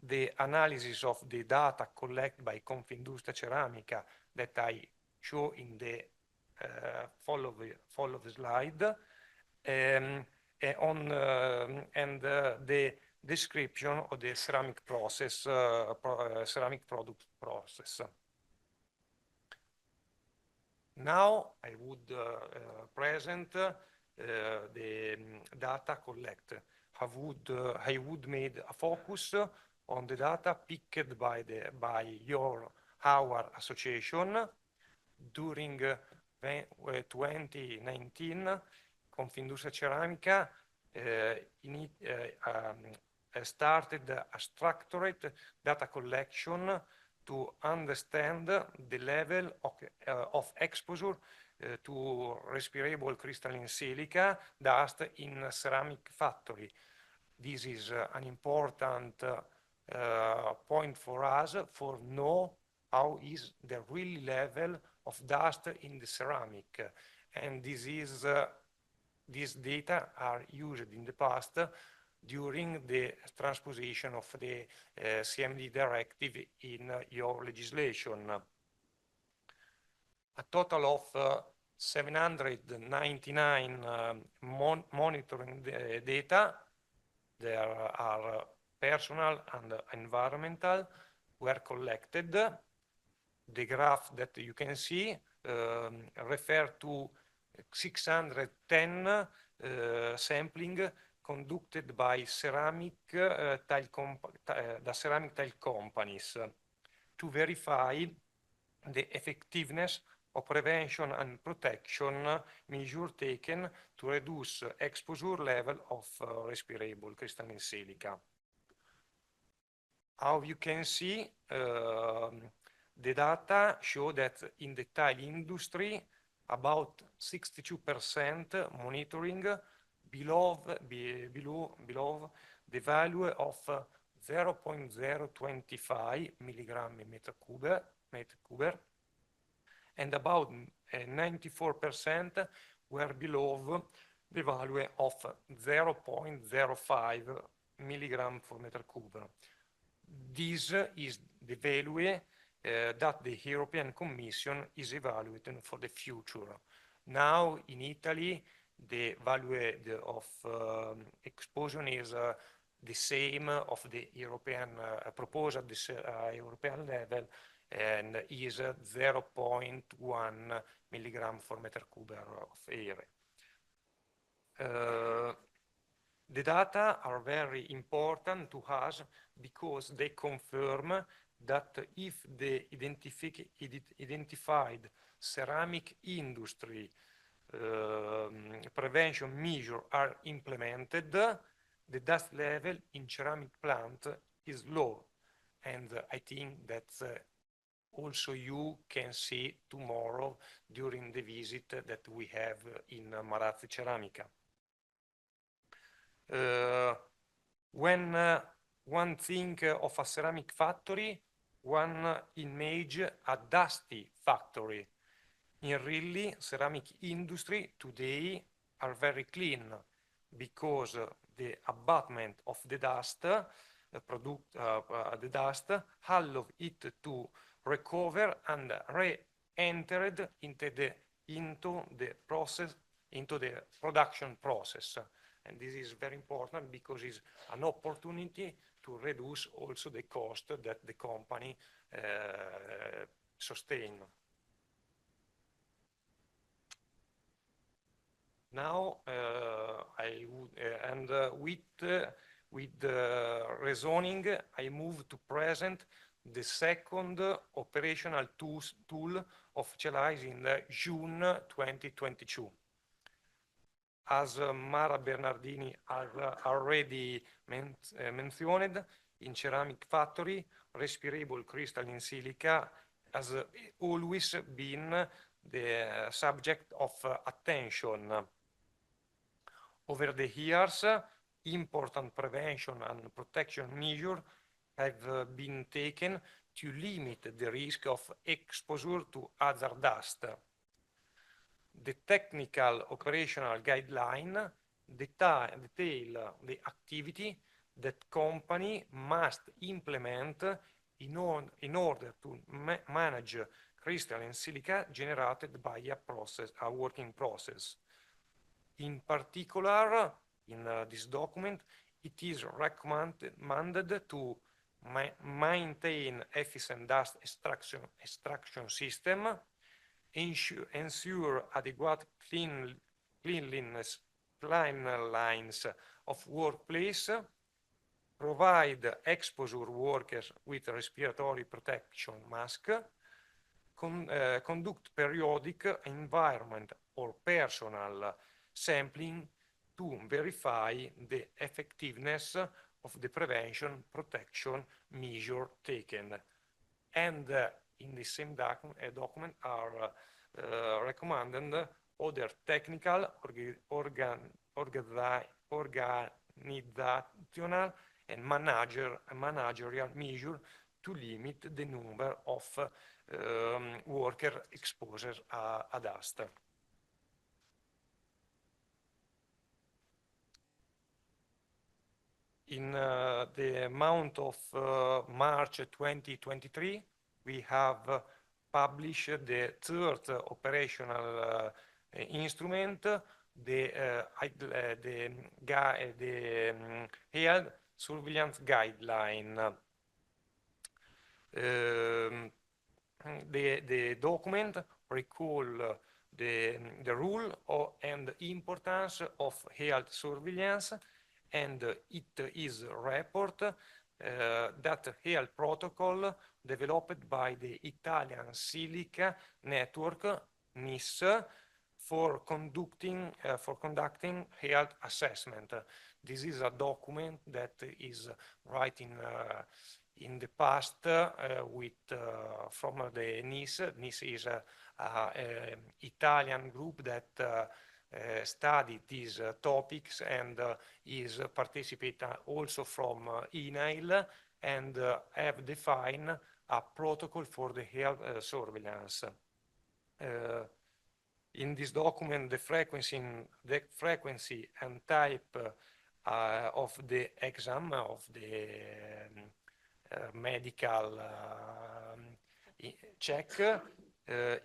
the analysis of the data collected by Confindustria Ceramica that I show in the follow the slide, and the description of the ceramic process, ceramic product process. Now I would present the data collected. I would made a focus on the data picked by our association during 2019. Confindustria Ceramica started a structured data collection to understand the level of exposure to respirable crystalline silica dust in a ceramic factory. This is an important point for us for know how is the real level of dust in the ceramic. And these data are used in the past during the transposition of the CMD directive in your legislation. A total of 799 monitoring data, there are personal and environmental, were collected. The graph that you can see refer to 610 sampling conducted by ceramic tile companies to verify the effectiveness of prevention and protection measures taken to reduce exposure level of respirable crystalline silica. How you can see, the data show that in the tile industry, about 62% monitoring below the value of 0.025 milligram per meter cube, and about 94% were below the value of 0.05 milligram per meter cube. This is the value that the European Commission is evaluating for the future. Now in Italy, the value of exposure is the same of the European proposal at the European level, and is 0.1 milligram per meter cube of air. The data are very important to us because they confirm that if the identified ceramic industry prevention measures are implemented, the dust level in ceramic plant is low. And I think that also you can see tomorrow during the visit that we have in Marazzi Ceramica. When one think of a ceramic factory, one image a dusty factory. In really, ceramic industry today are very clean because the abatement of the dust, the dust allow it to recover and re-entered into the process, into the production process. And this is very important because it's an opportunity to reduce also the cost that the company sustain. Now, with the reasoning, I move to present the second operational tool officialized in June 2022. As Mara Bernardini has already mentioned, in ceramic factory, respirable crystalline silica has always been the subject of attention. Over the years, important prevention and protection measures have been taken to limit the risk of exposure to other dust. The technical operational guideline detail the activity that company must implement in order to manage crystalline silica generated by a working process. In particular, in this document, it is recommended to maintain efficient dust extraction system, ensure adequate cleanliness lines of workplace, provide exposure workers with respiratory protection mask, conduct periodic environment or personal sampling to verify the effectiveness of the prevention protection measure taken. And in the same document are recommended other technical, organizational and managerial measures to limit the number of worker exposure a dust. In the month of March 2023, we have published the third operational instrument, the health surveillance guideline. The document recall the rule and importance of health surveillance, and it is a report that health protocol developed by the Italian Silica Network, NIS, for conducting health assessment. This is a document that is written in the past from the NIS. NIS is an Italian group that studied these topics and is participating also from INAIL and have defined a protocol for the health surveillance. In this document, the frequency and type of the exam of the medical check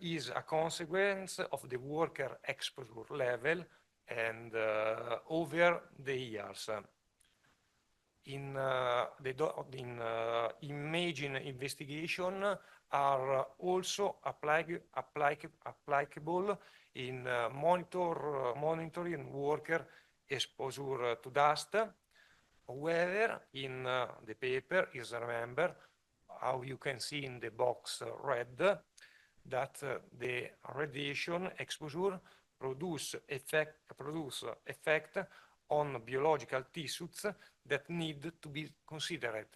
is a consequence of the worker exposure level and over the years. In imaging investigation are also applicable in monitoring worker exposure to dust. However, in the paper is remember how you can see in the box red that the radiation exposure produce effect on biological tissues that need to be considered.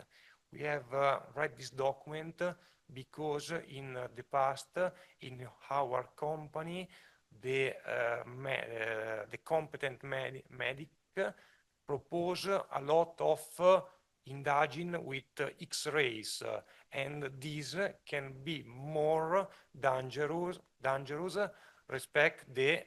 We have read this document because in the past in our company the competent medic propose a lot of indulging with X-rays, and these can be more dangerous respect the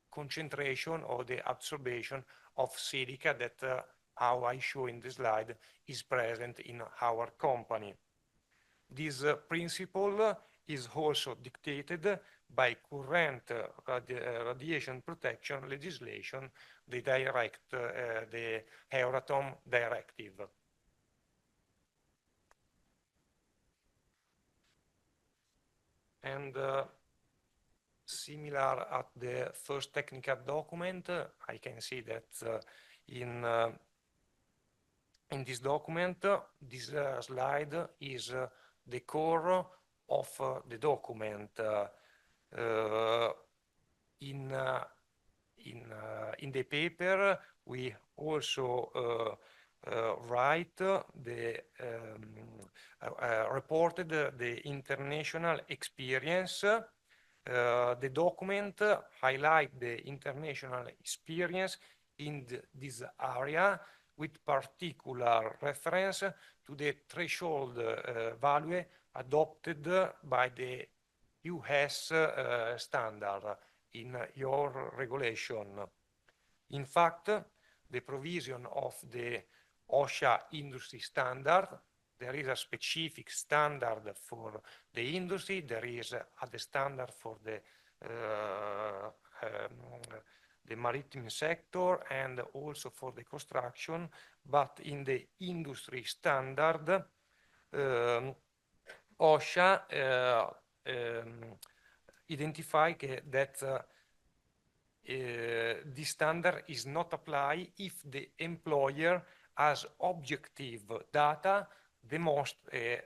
concentration or the absorption of silica that how I show in the slide is present in our company. This principle is also dictated by current radiation protection legislation, the Euratom directive. And similar at the first technical document, I can see that in this document, this slide is the core of the document. In the paper, we also reported the international experience. The document highlight the international experience in this area with particular reference to the threshold value adopted by the US standard in your regulation. In fact, the provision of the OSHA industry standard, there is a specific standard for the industry, there is a standard for the maritime sector and also for the construction, but in the industry standard, OSHA identify that this standard is not applied if the employer has objective data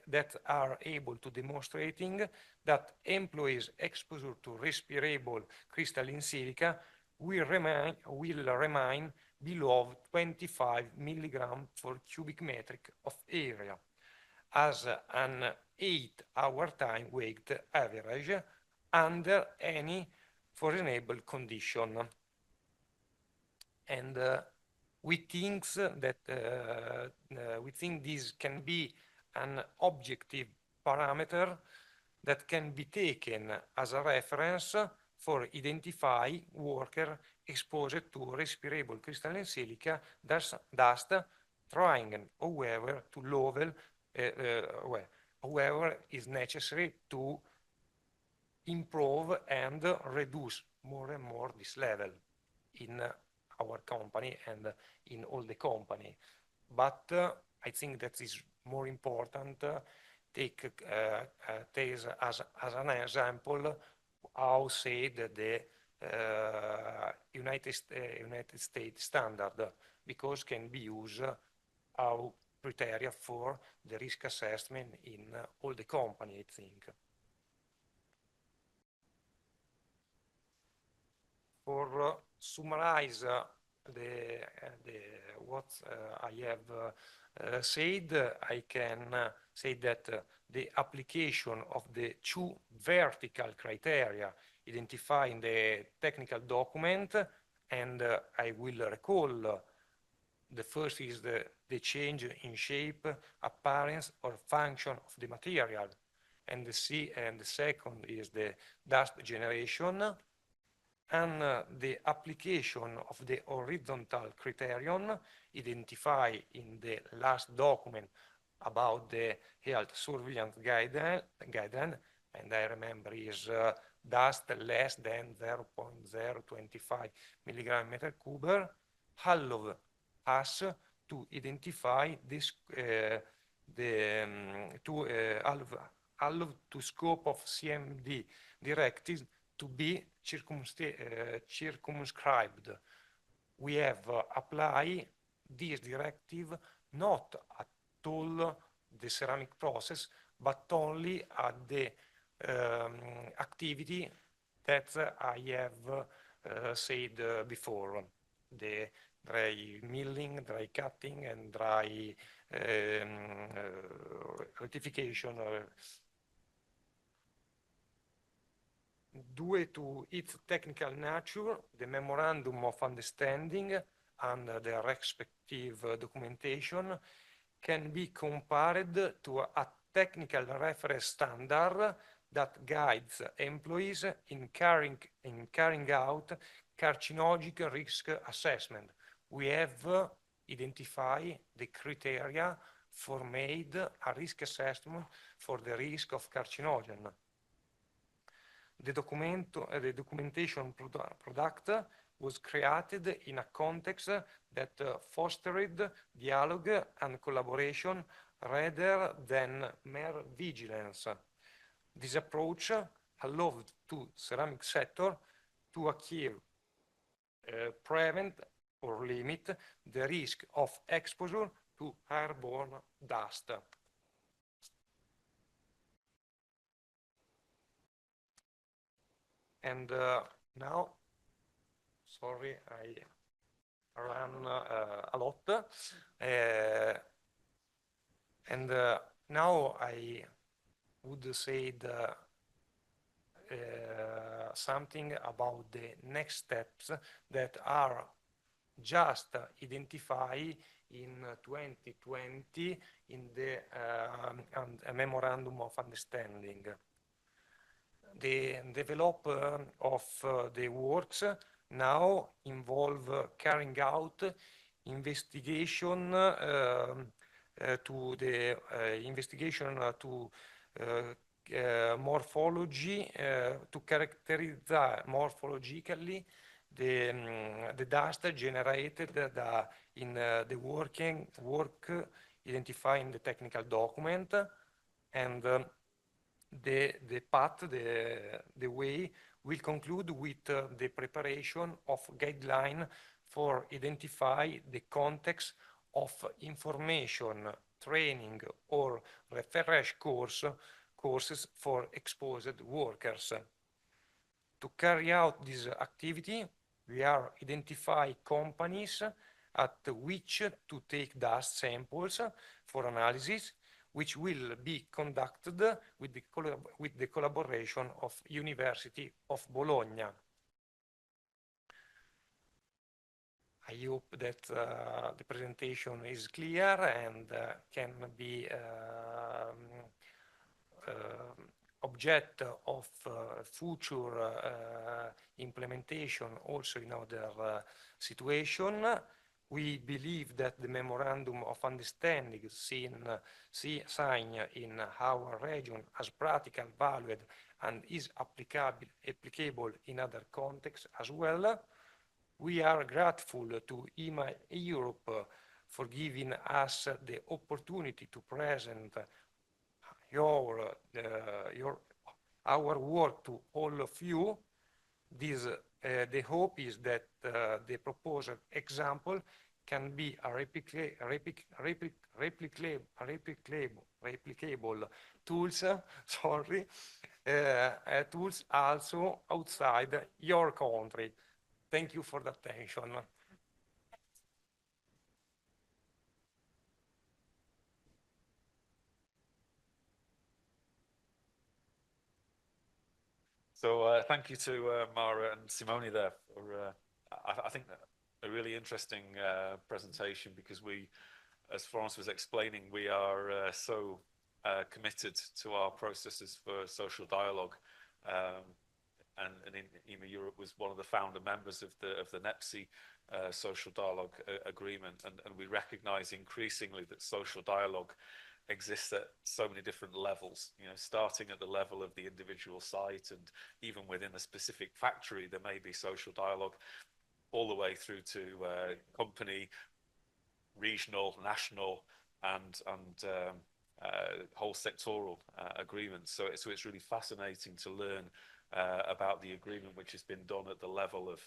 that are able to demonstrating that employees exposure to respirable crystalline silica will remain below 25 milligram per cubic meter of area as an 8-hour time weight average under any foreseeable condition. And we think this can be an objective parameter that can be taken as a reference for identify worker exposed to respirable crystalline silica dust, trying however to level however is necessary to improve and reduce more and more this level in our company and in all the company. But I think that is more important take as an example how said the United States standard, because can be used our criteria for the risk assessment in all the company, I think. For summarize what I have said, I can say that the application of the two vertical criteria identified in the technical document, and I will recall the first is the change in shape, appearance, or function of the material, and the second is the dust generation, and the application of the horizontal criterion identified in the last document about the health surveillance guideline, and I remember is dust less than 0.025 milligram meter cube, allow us to identify this allow to scope of CMD directives to be circumscribed. We have applied this directive not at all the ceramic process, but only at the activity that I have said before, the dry milling, dry cutting, and dry rectification. Due to its technical nature, the memorandum of understanding and the respective documentation can be compared to a technical reference standard that guides employees in carrying out carcinogenic risk assessment. We have identified the criteria for made a risk assessment for the risk of carcinogen. The documentation product was created in a context that fostered dialogue and collaboration rather than mere vigilance. This approach allowed to ceramic sector to acquire, prevent or limit the risk of exposure to airborne dust. And now, sorry, run a lot. And now I would say something about the next steps that are just identified in 2020 in the a memorandum of understanding. The development of the works now involve carrying out investigation to the investigation to morphology to characterize morphologically the dust generated in the work identified in the technical document, and the path, the way will conclude with the preparation of guideline for identify the context of information, training, or refresh courses for exposed workers. To carry out this activity, we are identify companies at which to take dust samples for analysis, which will be conducted with the collaboration of University of Bologna. I hope that the presentation is clear and can be object of future implementation also in other situation. We believe that the memorandum of understanding signed in our region as practical, valued, and is applicable in other contexts as well. We are grateful to IMA-Europe for giving us the opportunity to present our work to all of you. The hope is that the proposed example can be a replicable tools, tools also outside your country. Thank you for the attention. So thank you to Mara and Simone there for, I think, a really interesting presentation, because we, as Florence was explaining, we are so committed to our processes for social dialogue. And IMA-Europe was one of the founder members of the NEPSI social dialogue agreement, and we recognize increasingly that social dialogue exists at so many different levels, starting at the level of the individual site, and even within a specific factory there may be social dialogue, all the way through to company, regional, national, and whole sectoral agreements. So it's really fascinating to learn about the agreement which has been done at the level of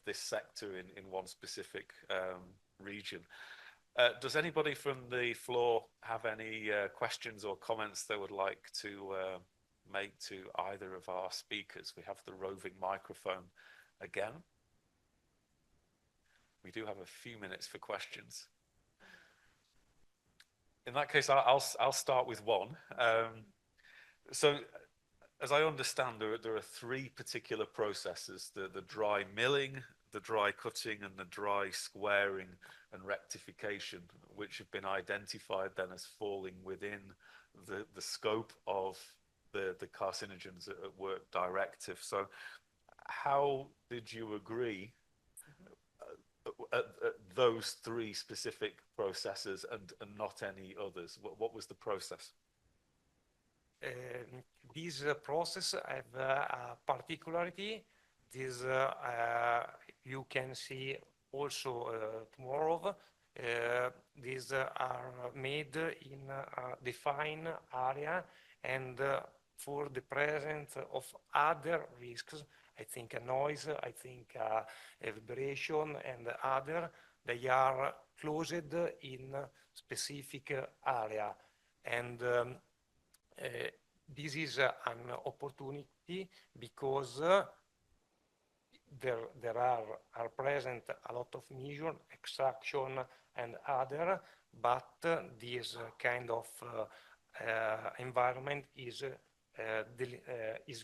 this sector in one specific region. Does anybody from the floor have any questions or comments they would like to make to either of our speakers? We have the roving microphone again. We do have a few minutes for questions. In that case, I'll start with one. So, as I understand, there are three particular processes: the dry milling, the dry cutting, and the dry squaring and rectification, which have been identified then as falling within the scope of the carcinogens at work directive. So how did you agree at those three specific processes and not any others? What was the process? This process have a particularity. This you can see also tomorrow. These are made in a defined area, and for the presence of other risks, I think a noise, I think a vibration, and other, they are closed in specific area. And this is an opportunity because there are present a lot of measures, extraction and other, but this kind of environment is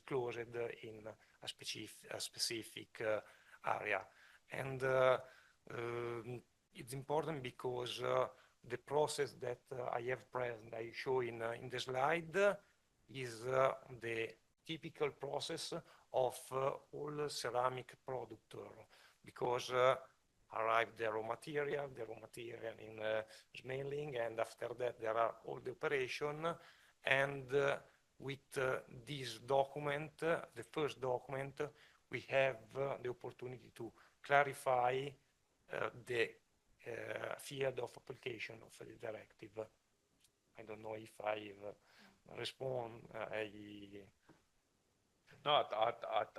closed in a specific area. And it's important because the process that I have present, I show in the slide, is the typical process of all ceramic productor, because arrive the raw material in smelling, and after that there are all the operation, and with this document, the first document, we have the opportunity to clarify the field of application of the directive. I don't know if I respond. No,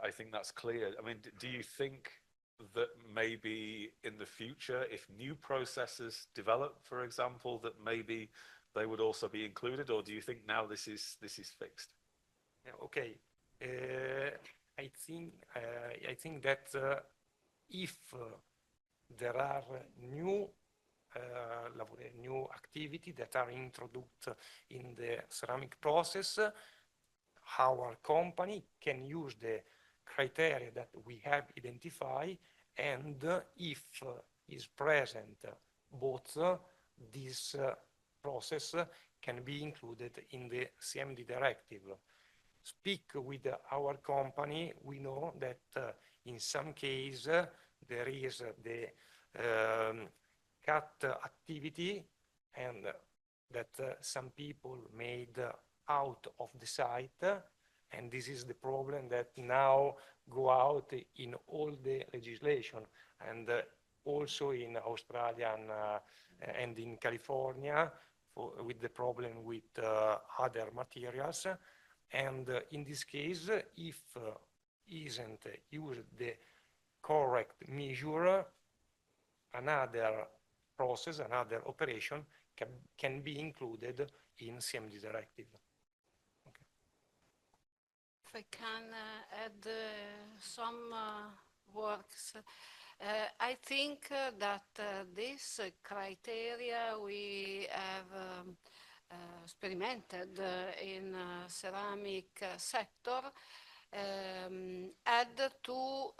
I think that's clear. I mean, do you think that maybe in the future, if new processes develop, for example, that maybe they would also be included, or do you think now this is fixed? Okay, I think that if there are new activity that are introduced in the ceramic process, our company can use the criteria that we have identified, and if is present, both this process can be included in the CMD directive. Speak with our company, we know that in some case there is the cut activity, and that some people made out of the site, and this is the problem that now go out in all the legislation, and also in Australia and in California with the problem with other materials. And in this case, if isn't used the correct measure, another process, another operation can be included in CMD directive. Okay. If I can add some works. I think that this criteria we have experimented in ceramic sector had to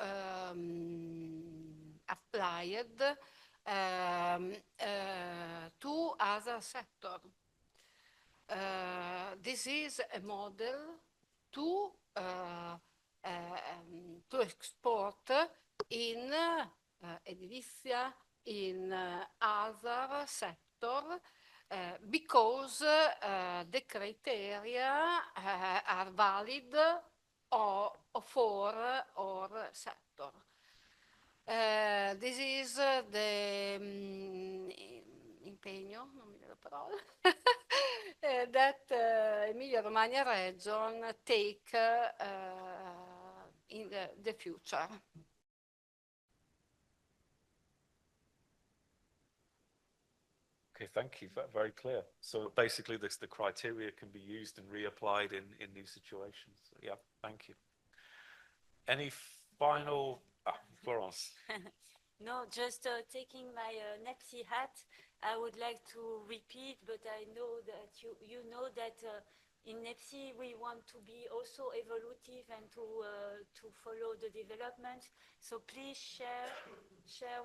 applied to other sector. This is a model to export in edilizia, in other sector, because the criteria are valid for our sector. This is the impegno, non mi viene la parola, that Emilia-Romagna region take in the future. Okay, thank you. Very clear. So basically, the criteria can be used and reapplied in new situations. So, yeah, thank you. Any final, Florence? No, just taking my NEPSI hat, I would like to repeat, but I know that you know that in NEPSI we want to be also evolutive and to follow the development. So please share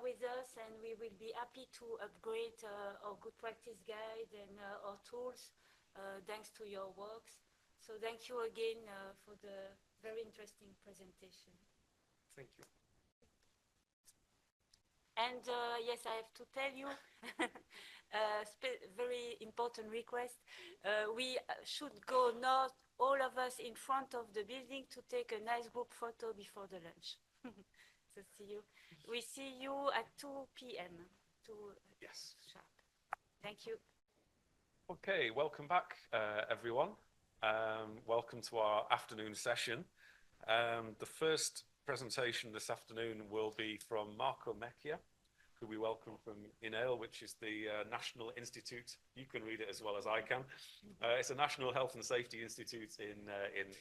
with us, and we will be happy to upgrade our good practice guide and our tools thanks to your works. So thank you again for the very interesting presentation. Thank you. And yes, I have to tell you, very important request. We should go not all of us in front of the building to take a nice group photo before the lunch. So see you. We see you at 2 p.m. Yes. Sharp. Thank you. Okay, welcome back, everyone. Welcome to our afternoon session. The first presentation this afternoon will be from Marco Mecchia, who we welcome from INAIL, which is the National Institute. You can read it as well as I can. It's a National Health and Safety Institute in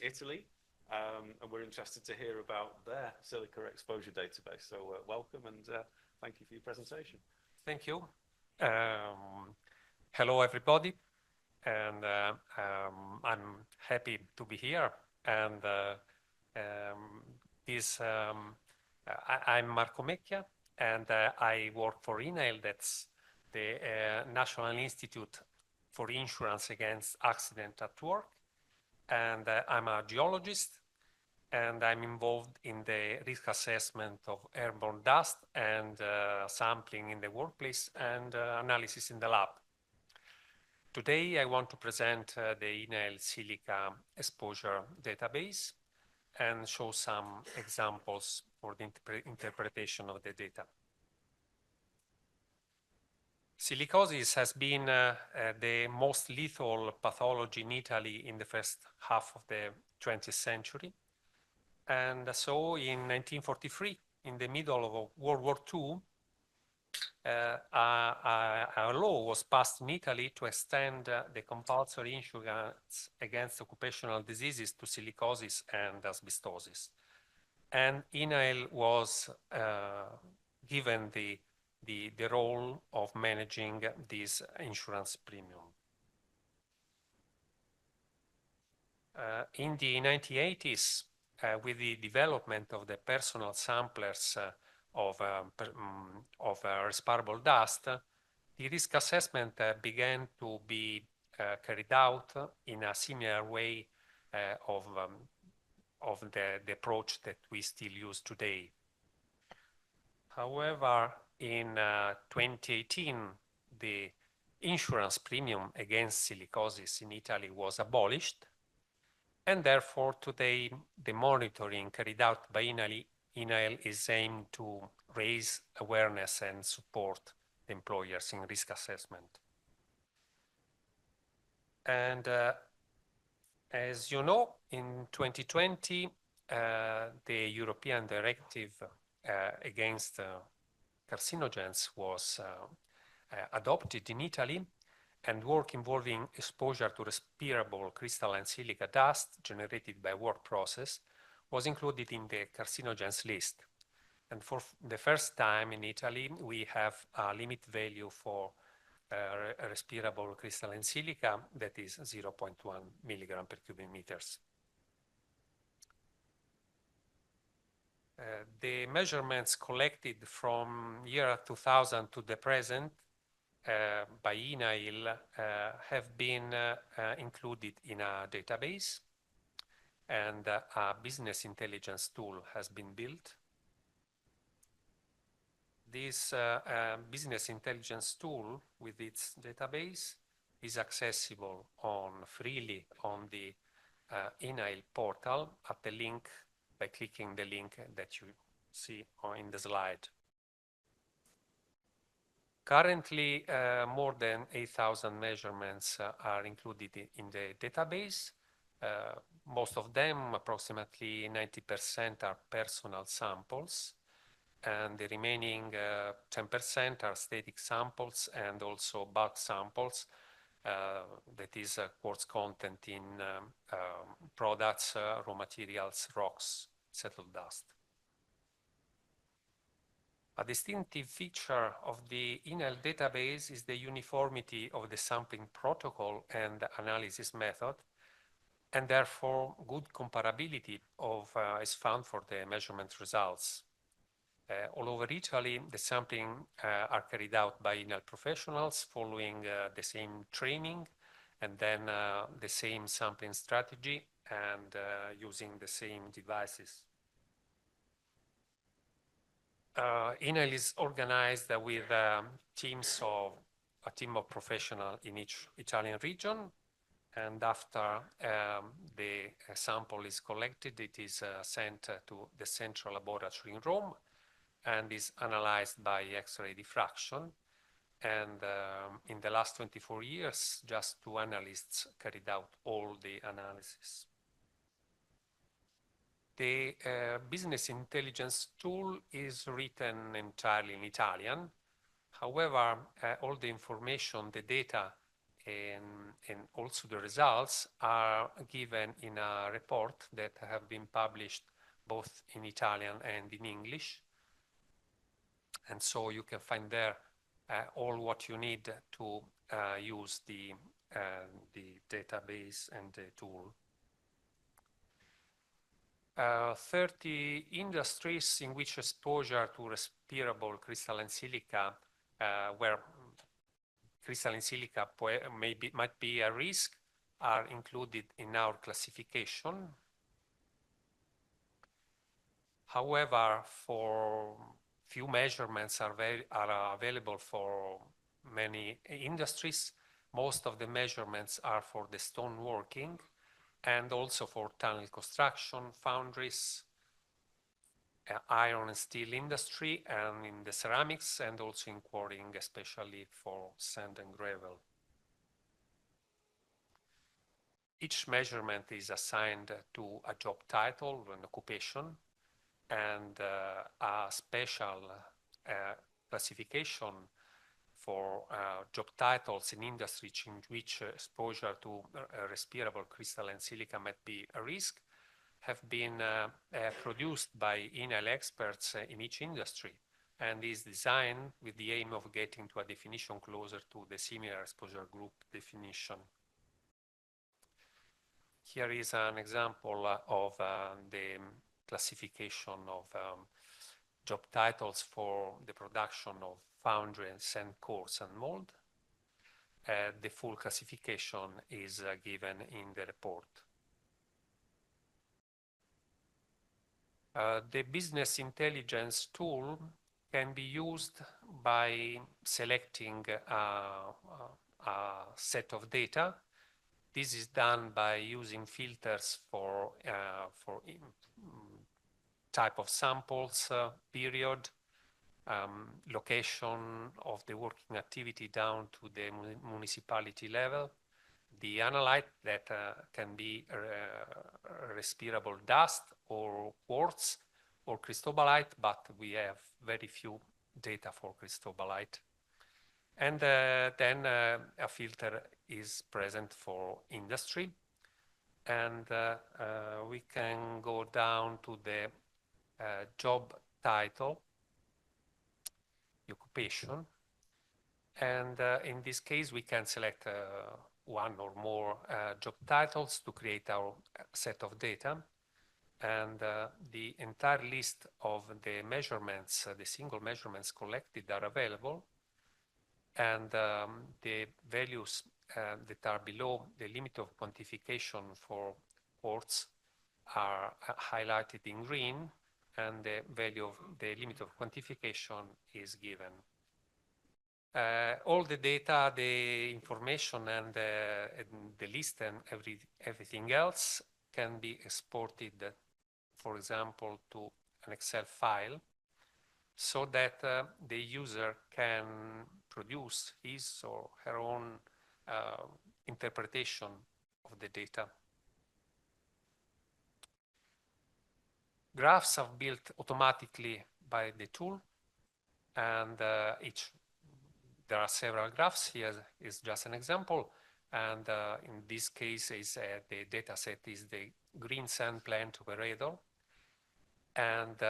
Italy. and we're interested to hear about their silica exposure database. So welcome, and thank you for your presentation. Thank you. Hello, everybody, and I'm happy to be here. And I'm Marco Mecchia, and I work for INAIL. That's the National Institute for Insurance Against Accident at Work. And I'm a geologist, and I'm involved in the risk assessment of airborne dust and sampling in the workplace and analysis in the lab. Today, I want to present the INAIL silica exposure database and show some examples for the interpretation of the data. Silicosis has been the most lethal pathology in Italy in the first half of the 20th century. And so in 1943, in the middle of World War II, a law was passed in Italy to extend the compulsory insurance against occupational diseases to silicosis and asbestosis. And INAIL was given the role of managing this insurance premium. In the 1980s, with the development of the personal samplers of respirable dust, the risk assessment began to be carried out in a similar way of the approach that we still use today. However, in 2018, the insurance premium against silicosis in Italy was abolished, and therefore today the monitoring carried out by INAIL is aimed to raise awareness and support the employers in risk assessment. And as you know, in 2020, the European Directive against carcinogens was adopted in Italy, and work involving exposure to respirable crystalline silica dust generated by work process was included in the carcinogens list. And for the first time in Italy, we have a limit value for respirable crystalline silica that is 0.1 milligram per cubic meters. The measurements collected from year 2000 to the present by INAIL have been included in a database, and a business intelligence tool has been built. This business intelligence tool with its database is accessible freely on the INAIL portal at the link by clicking the link that you see in the slide. Currently, more than 8,000 measurements are included in the database. Most of them, approximately 90%, are personal samples, and the remaining 10% are static samples and also bulk samples, that is quartz content in products, raw materials, rocks, settled dust. A distinctive feature of the INAIL database is the uniformity of the sampling protocol and analysis method, and therefore good comparability is found for the measurement results. All over Italy, the sampling are carried out by INAIL professionals following the same training and then the same sampling strategy and using the same devices. INAIL is organized with a team of professionals in each Italian region, and after the sample is collected, it is sent to the central laboratory in Rome and is analyzed by X-ray diffraction. And in the last 24 years, just 2 analysts carried out all the analysis. The business intelligence tool is written entirely in Italian. However, all the information, the data and also the results are given in a report that have been published both in Italian and in English. And so you can find there all what you need to use the database and the tool. 30 industries in which exposure to respirable crystalline silica, where crystalline silica might be a risk, are included in our classification. However, for few measurements are available for many industries. Most of the measurements are for the stoneworking and also for tunnel construction, foundries, iron and steel industry, and in the ceramics, and also in quarrying, especially for sand and gravel. Each measurement is assigned to a job title, an occupation, and a special classification for job titles in industries in which exposure to respirable crystalline silica might be a risk, have been produced by INAIL experts in each industry, and is designed with the aim of getting to a definition closer to the similar exposure group definition. Here is an example of the classification of job titles for the production of foundry and sand cores and mold. The full classification is given in the report. The business intelligence tool can be used by selecting a set of data. This is done by using filters for type of samples, period, location of the working activity down to the municipality level, the analyte that can be respirable dust or quartz or cristobalite, but we have very few data for cristobalite. And then a filter is present for industry. And we can go down to the job title, occupation. And in this case, we can select one or more job titles to create our set of data. And the entire list of the measurements, the single measurements collected are available. And the values that are below the limit of quantification for quartz are highlighted in green, and the value of the limit of quantification is given. All the data, the information, and the list and everything else can be exported, for example, to an Excel file, so that the user can produce his or her own interpretation of the data. Graphs are built automatically by the tool, and there are several graphs. Here is just an example, and in this case, the data set is the green sand plant operator, and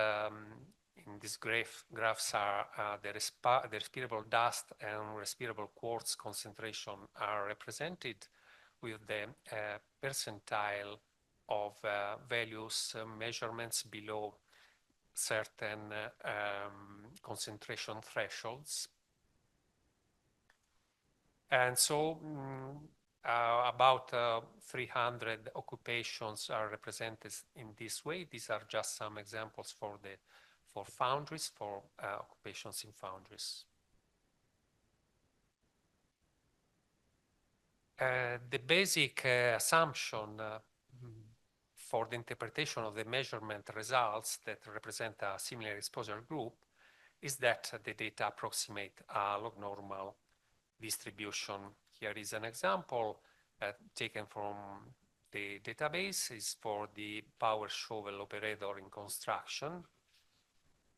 in these graphs are the respirable dust and respirable quartz concentration are represented with the percentile of values measurements below certain concentration thresholds. And so about 300 occupations are represented in this way. These are just some examples for foundries, for occupations in foundries. The basic assumption for the interpretation of the measurement results that represent a similar exposure group is that the data approximate a log normal distribution. Here is an example taken from the database. Is for the power shovel operator in construction.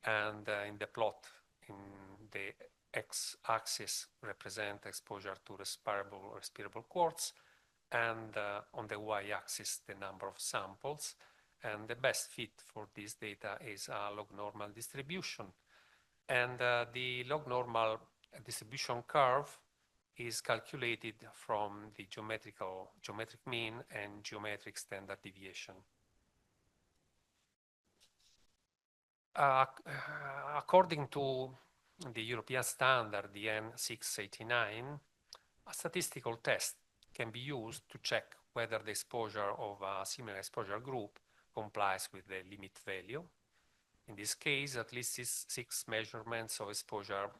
And in the plot in the x-axis represent exposure to respirable quartz, and on the y-axis the number of samples. And the best fit for this data is a log normal distribution. And the log normal distribution curve is calculated from the geometric mean and geometric standard deviation. According to the European standard, the N689, a statistical test can be used to check whether the exposure of a similar exposure group complies with the limit value. In this case, at least six measurements of exposure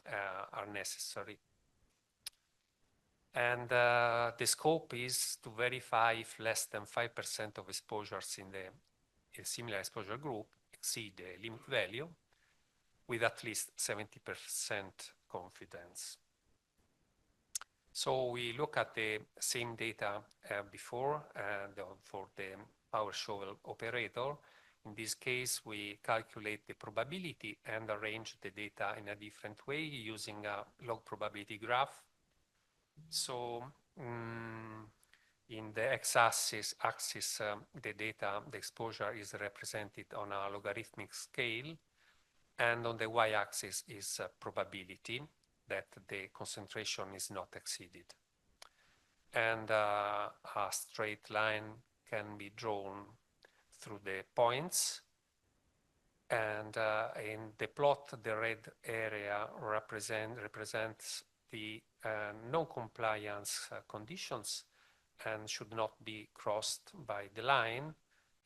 are necessary. And the scope is to verify if less than 5% of exposures in the similar exposure group exceed the limit value with at least 70% confidence. So we look at the same data before for the power shovel operator. In this case, we calculate the probability and arrange the data in a different way using a log probability graph. So in the x-axis, the data, the exposure is represented on a logarithmic scale, and on the y-axis is probability that the concentration is not exceeded. And a straight line can be drawn through the points. And in the plot, the red area represents the non-compliance conditions and should not be crossed by the line.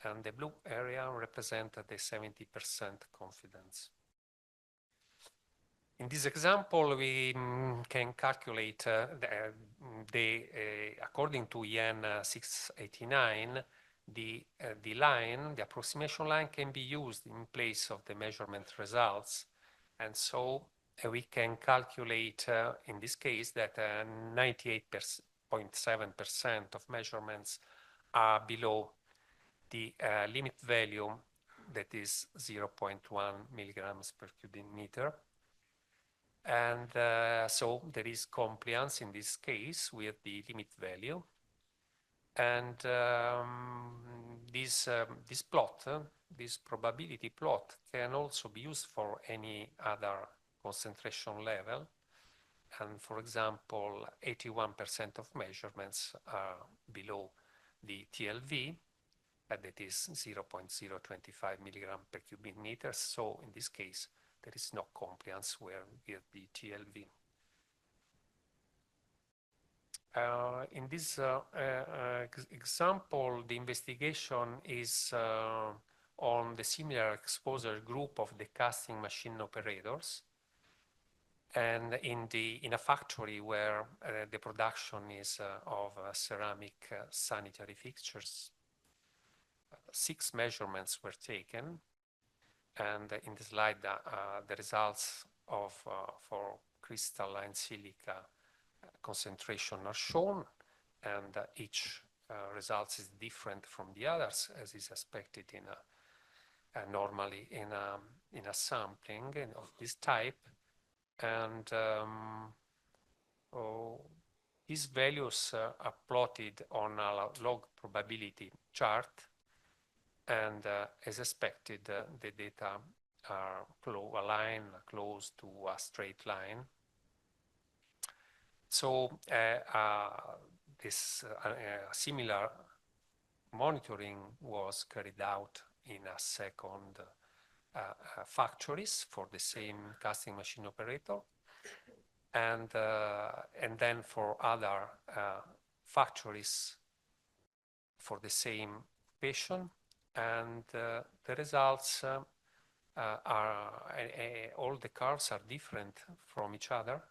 And the blue area represents the 70% confidence. In this example, we can calculate according to EN 689, the line, the approximation line can be used in place of the measurement results. And so we can calculate, in this case, that 98.7% of measurements are below the limit value, that is 0.1 milligrams per cubic meter. And so there is compliance in this case with the limit value. And this plot, this probability plot, can also be used for any other concentration level. And for example, 81% of measurements are below the TLV, that is 0.025 milligram per cubic meter. So in this case, there is no compliance with the TLV. In this example, the investigation is on the similar exposure group of the casting machine operators, and in a factory where the production is of ceramic sanitary fixtures. 6 measurements were taken. And in the slide, the results for crystalline silica concentration are shown, and each result is different from the others, as is expected normally in a sampling of this type. And these values are plotted on a log probability chart. And as expected, the data are aligned close to a straight line. So this similar monitoring was carried out in a second factories for the same casting machine operator, and then for other factories for the same patient. And the results all the curves are different from each other,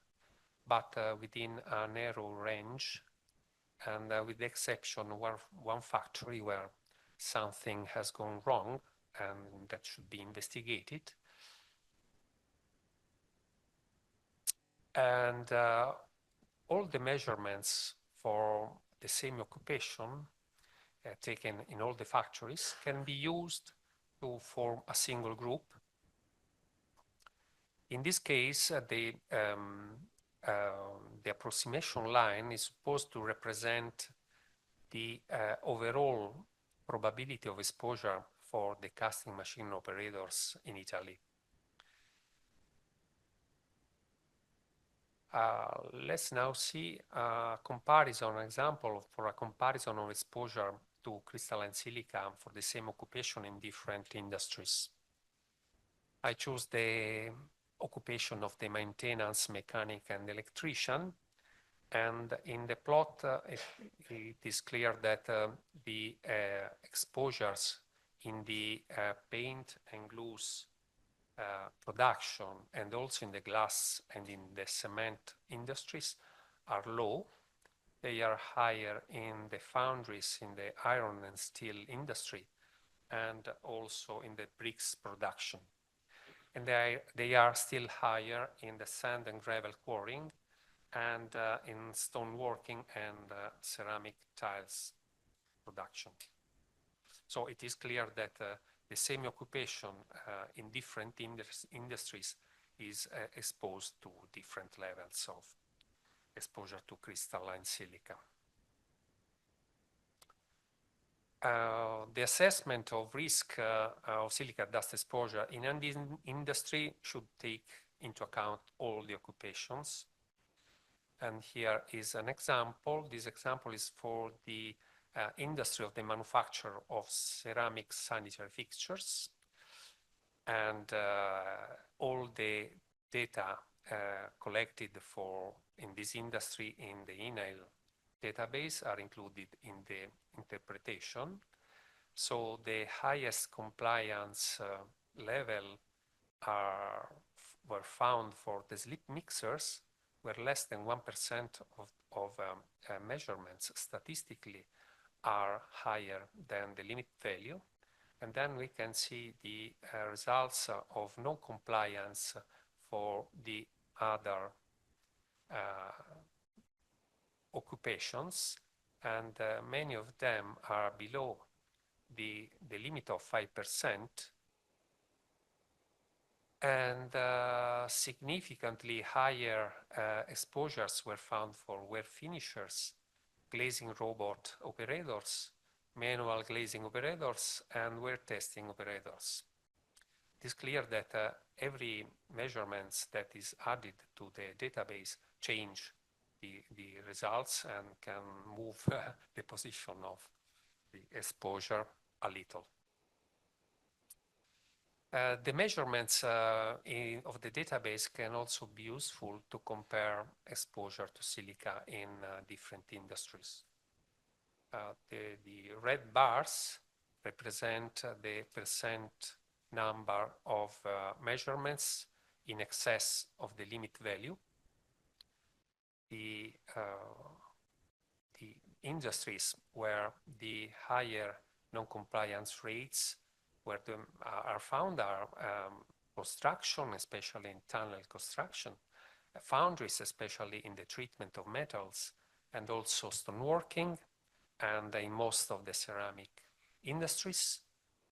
but within a narrow range, and with the exception of one factory where something has gone wrong and that should be investigated. And all the measurements for the same occupation taken in all the factories can be used to form a single group. In this case, the approximation line is supposed to represent the overall probability of exposure for the casting machine operators in Italy. Let's now see a comparison, an example for a comparison of exposure to crystalline silica for the same occupation in different industries. I chose the occupation of the maintenance mechanic and electrician, and in the plot it is clear that the exposures in the paint and glues production and also in the glass and in the cement industries are low. They are higher in the foundries, in the iron and steel industry, and also in the bricks production. And they are still higher in the sand and gravel quarrying and in stoneworking and ceramic tiles production. So it is clear that the same occupation in different industries is exposed to different levels of exposure to crystalline silica. The assessment of risk of silica dust exposure in any industry should take into account all the occupations. And here is an example. This example is for the industry of the manufacture of ceramic sanitary fixtures. And all the data collected in this industry in the INAIL database are included in the interpretation. So the highest compliance level were found for the slip mixers, where less than 1% of measurements statistically are higher than the limit value. And then we can see the results of non-compliance for the other occupations, and many of them are below the limit of 5%, and significantly higher exposures were found for ware finishers, glazing robot operators, manual glazing operators, and ware testing operators. It is clear that every measurement that is added to the database change the results and can move the position of the exposure a little. The measurements of the database can also be useful to compare exposure to silica in different industries. The red bars represent the percent number of measurements in excess of the limit value. The industries where the higher non-compliance rates are found are construction, especially in tunnel construction, foundries, especially in the treatment of metals, and also stoneworking, and in most of the ceramic industries,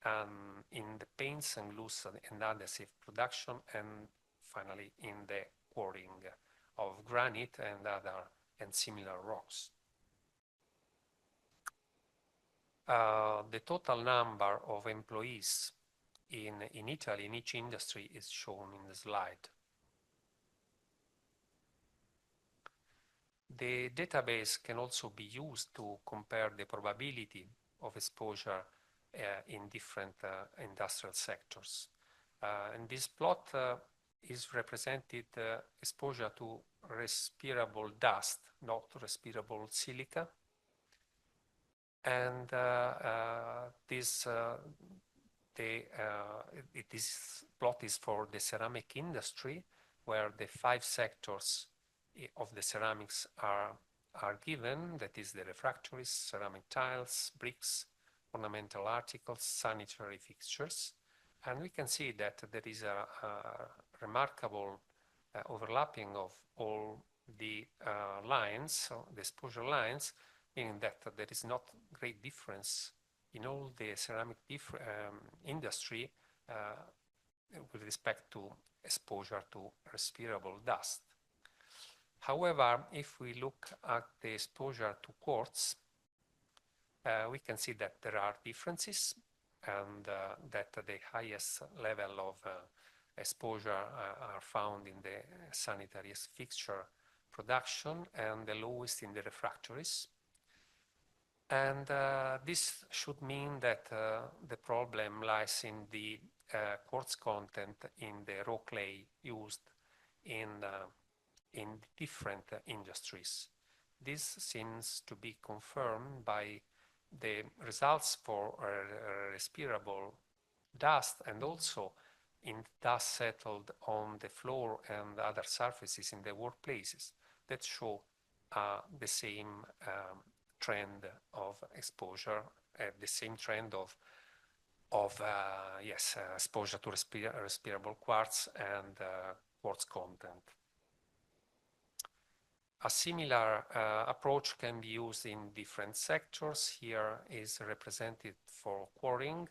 and in the paints and glues and adhesive production, and finally in the quarrying of granite and other and similar rocks. The total number of employees in Italy in each industry is shown in the slide. The database can also be used to compare the probability of exposure in different industrial sectors. And this plot is represented exposure to respirable dust, not respirable silica. And this plot is for the ceramic industry, where the 5 sectors of the ceramics are given, that is the refractories, ceramic tiles, bricks, ornamental articles, sanitary fixtures. And we can see that there is a remarkable overlapping of all the lines, so the exposure lines, meaning that there is not great difference in all the ceramic industry with respect to exposure to respirable dust. However, if we look at the exposure to quartz, we can see that there are differences, and that the highest level of exposure are found in the sanitary fixture production and the lowest in the refractories. And this should mean that the problem lies in the quartz content in the raw clay used in different industries. This seems to be confirmed by the results for respirable dust, and also in dust settled on the floor and other surfaces in the workplaces that show the same trend of exposure, the same trend of exposure to respirable quartz and quartz content. A similar approach can be used in different sectors. Here is represented for quarrying.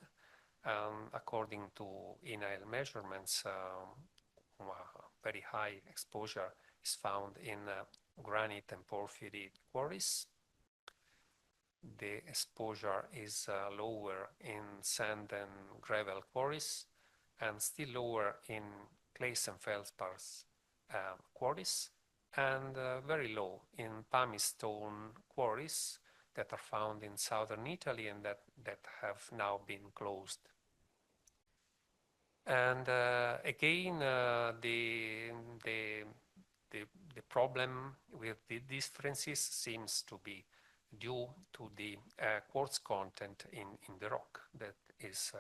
According to INAIL measurements, very high exposure is found in granite and porphyry quarries. The exposure is lower in sand and gravel quarries, and still lower in clays and feldspars quarries, and very low in pumice stone quarries that are found in southern Italy and that have now been closed. And again, the problem with the differences seems to be due to the quartz content in the rock that is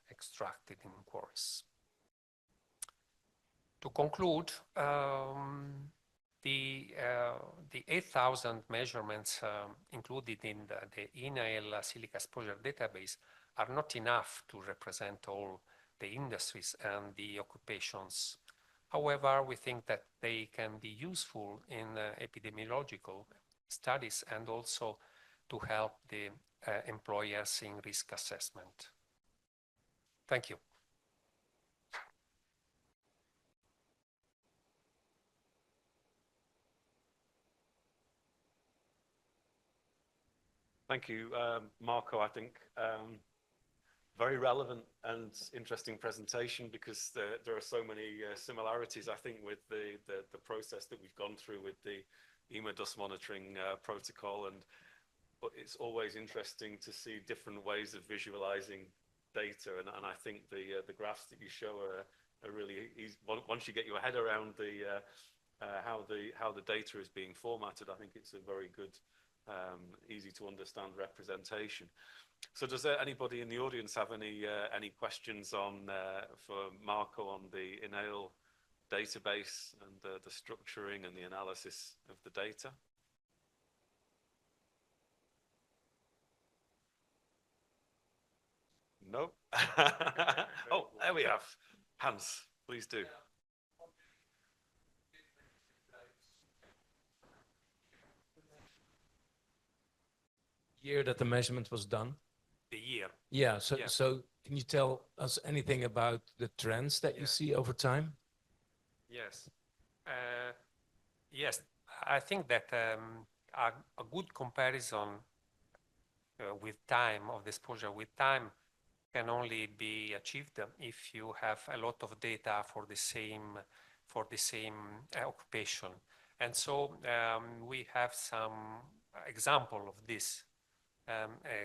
extracted in quarries. To conclude, the 8,000 measurements included in the INAIL silica exposure database are not enough to represent all the industries and the occupations. However, we think that they can be useful in epidemiological studies and also to help the employers in risk assessment. Thank you. Thank you, Marco. I think very relevant and interesting presentation, because there are so many similarities, I think, with the process that we've gone through with the IMA dust monitoring protocol. But it's always interesting to see different ways of visualizing data. And I think the graphs that you show are really easy. Once you get your head around how the data is being formatted, I think it's a very good, easy to understand representation. So does anybody in the audience have any questions for Marco on the INAIL database and the structuring and the analysis of the data? No? Oh, there we have. Hans, please do. Year that the measurement was done? The year. Yeah, so can you tell us anything about the trends that you see over time? Yes. Yes, I think that a good comparison with time, of the exposure with time, can only be achieved if you have a lot of data for the same occupation. And so we have some example of this,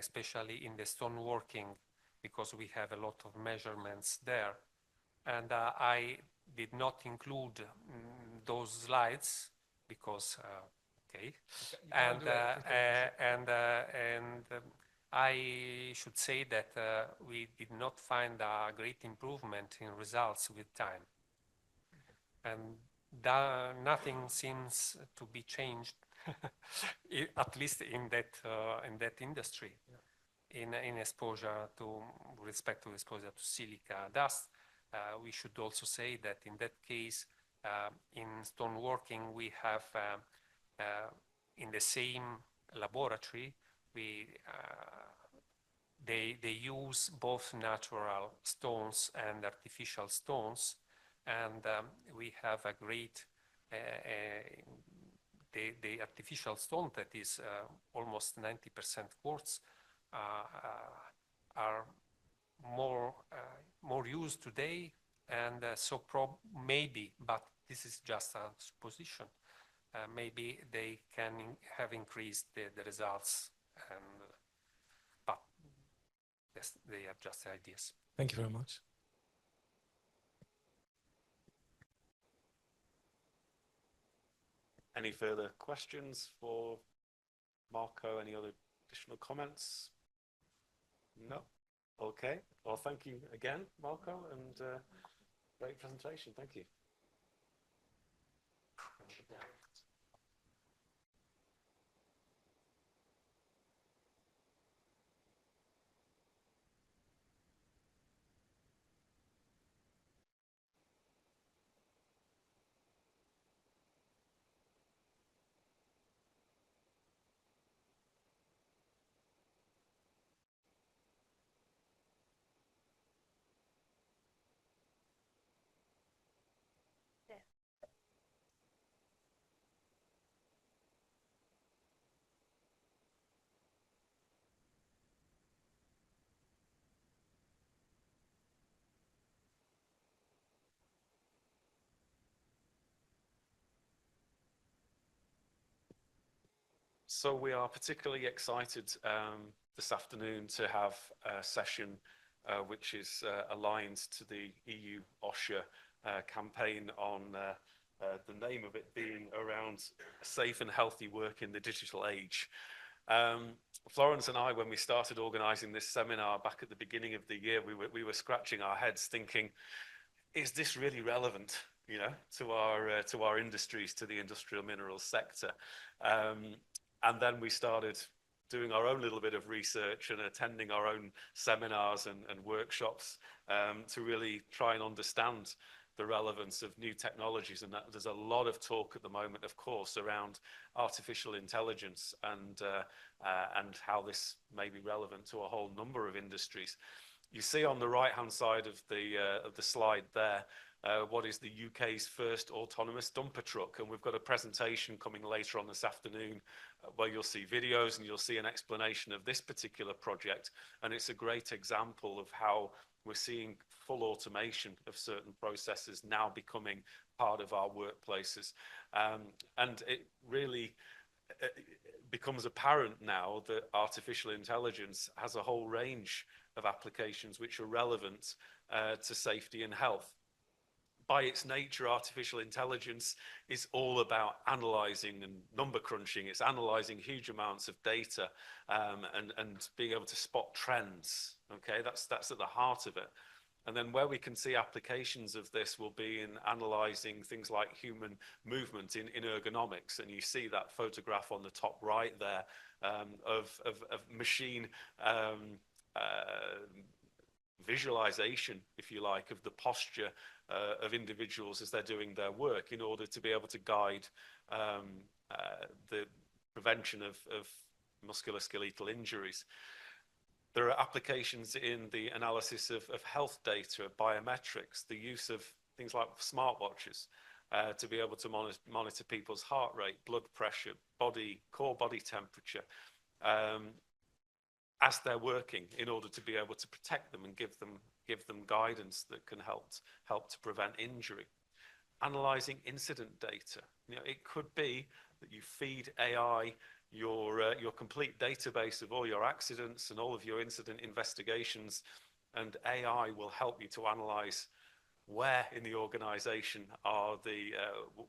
especially in the stoneworking, because we have a lot of measurements there. And I did not include those slides because, and I should say that we did not find a great improvement in results with time. And nothing seems to be changed, at least in that industry, in exposure to respect to exposure to silica dust. We should also say that in that case, in stoneworking, we have in the same laboratory, they use both natural stones and artificial stones, and we have a great the artificial stone that is almost 90% quartz are more used today, and so maybe, but this is just a supposition, maybe they can have increased the results, and but they are just ideas. Thank you very much. Any further questions for Marco? Any other additional comments? No? Okay. Well, thank you again, Marco, and great presentation. Thank you. So we are particularly excited this afternoon to have a session which is aligned to the EU OSHA campaign on the name of it being around safe and healthy work in the digital age. Florence and I, when we started organizing this seminar back at the beginning of the year, we were scratching our heads thinking, is this really relevant, you know, to our industries, to the industrial minerals sector? And then we started doing our own little bit of research and attending our own seminars and workshops to really try and understand the relevance of new technologies. And there's a lot of talk at the moment, of course, around artificial intelligence and how this may be relevant to a whole number of industries. You see on the right-hand side of the slide there, what is the UK's first autonomous dumper truck. And we've got a presentation coming later on this afternoon where you'll see videos and you'll see an explanation of this particular project. And it's a great example of how we're seeing full automation of certain processes now becoming part of our workplaces. And it really becomes apparent now that artificial intelligence has a whole range of applications which are relevant to safety and health. By its nature, artificial intelligence is all about analyzing and number crunching. It's analyzing huge amounts of data and being able to spot trends. Okay, that's at the heart of it. And then where we can see applications of this will be in analyzing things like human movement in ergonomics. And you see that photograph on the top right there of machine visualization, if you like, of the posture of individuals as they're doing their work in order to be able to guide the prevention of musculoskeletal injuries. There are applications in the analysis of health data, biometrics, the use of things like smartwatches to be able to monitor people's heart rate, blood pressure, core body temperature, as they're working in order to be able to protect them and give them guidance that can help to prevent injury. Analyzing incident data. You know, it could be that you feed AI your complete database of all your accidents and all of your incident investigations, and AI will help you to analyze where in the organization are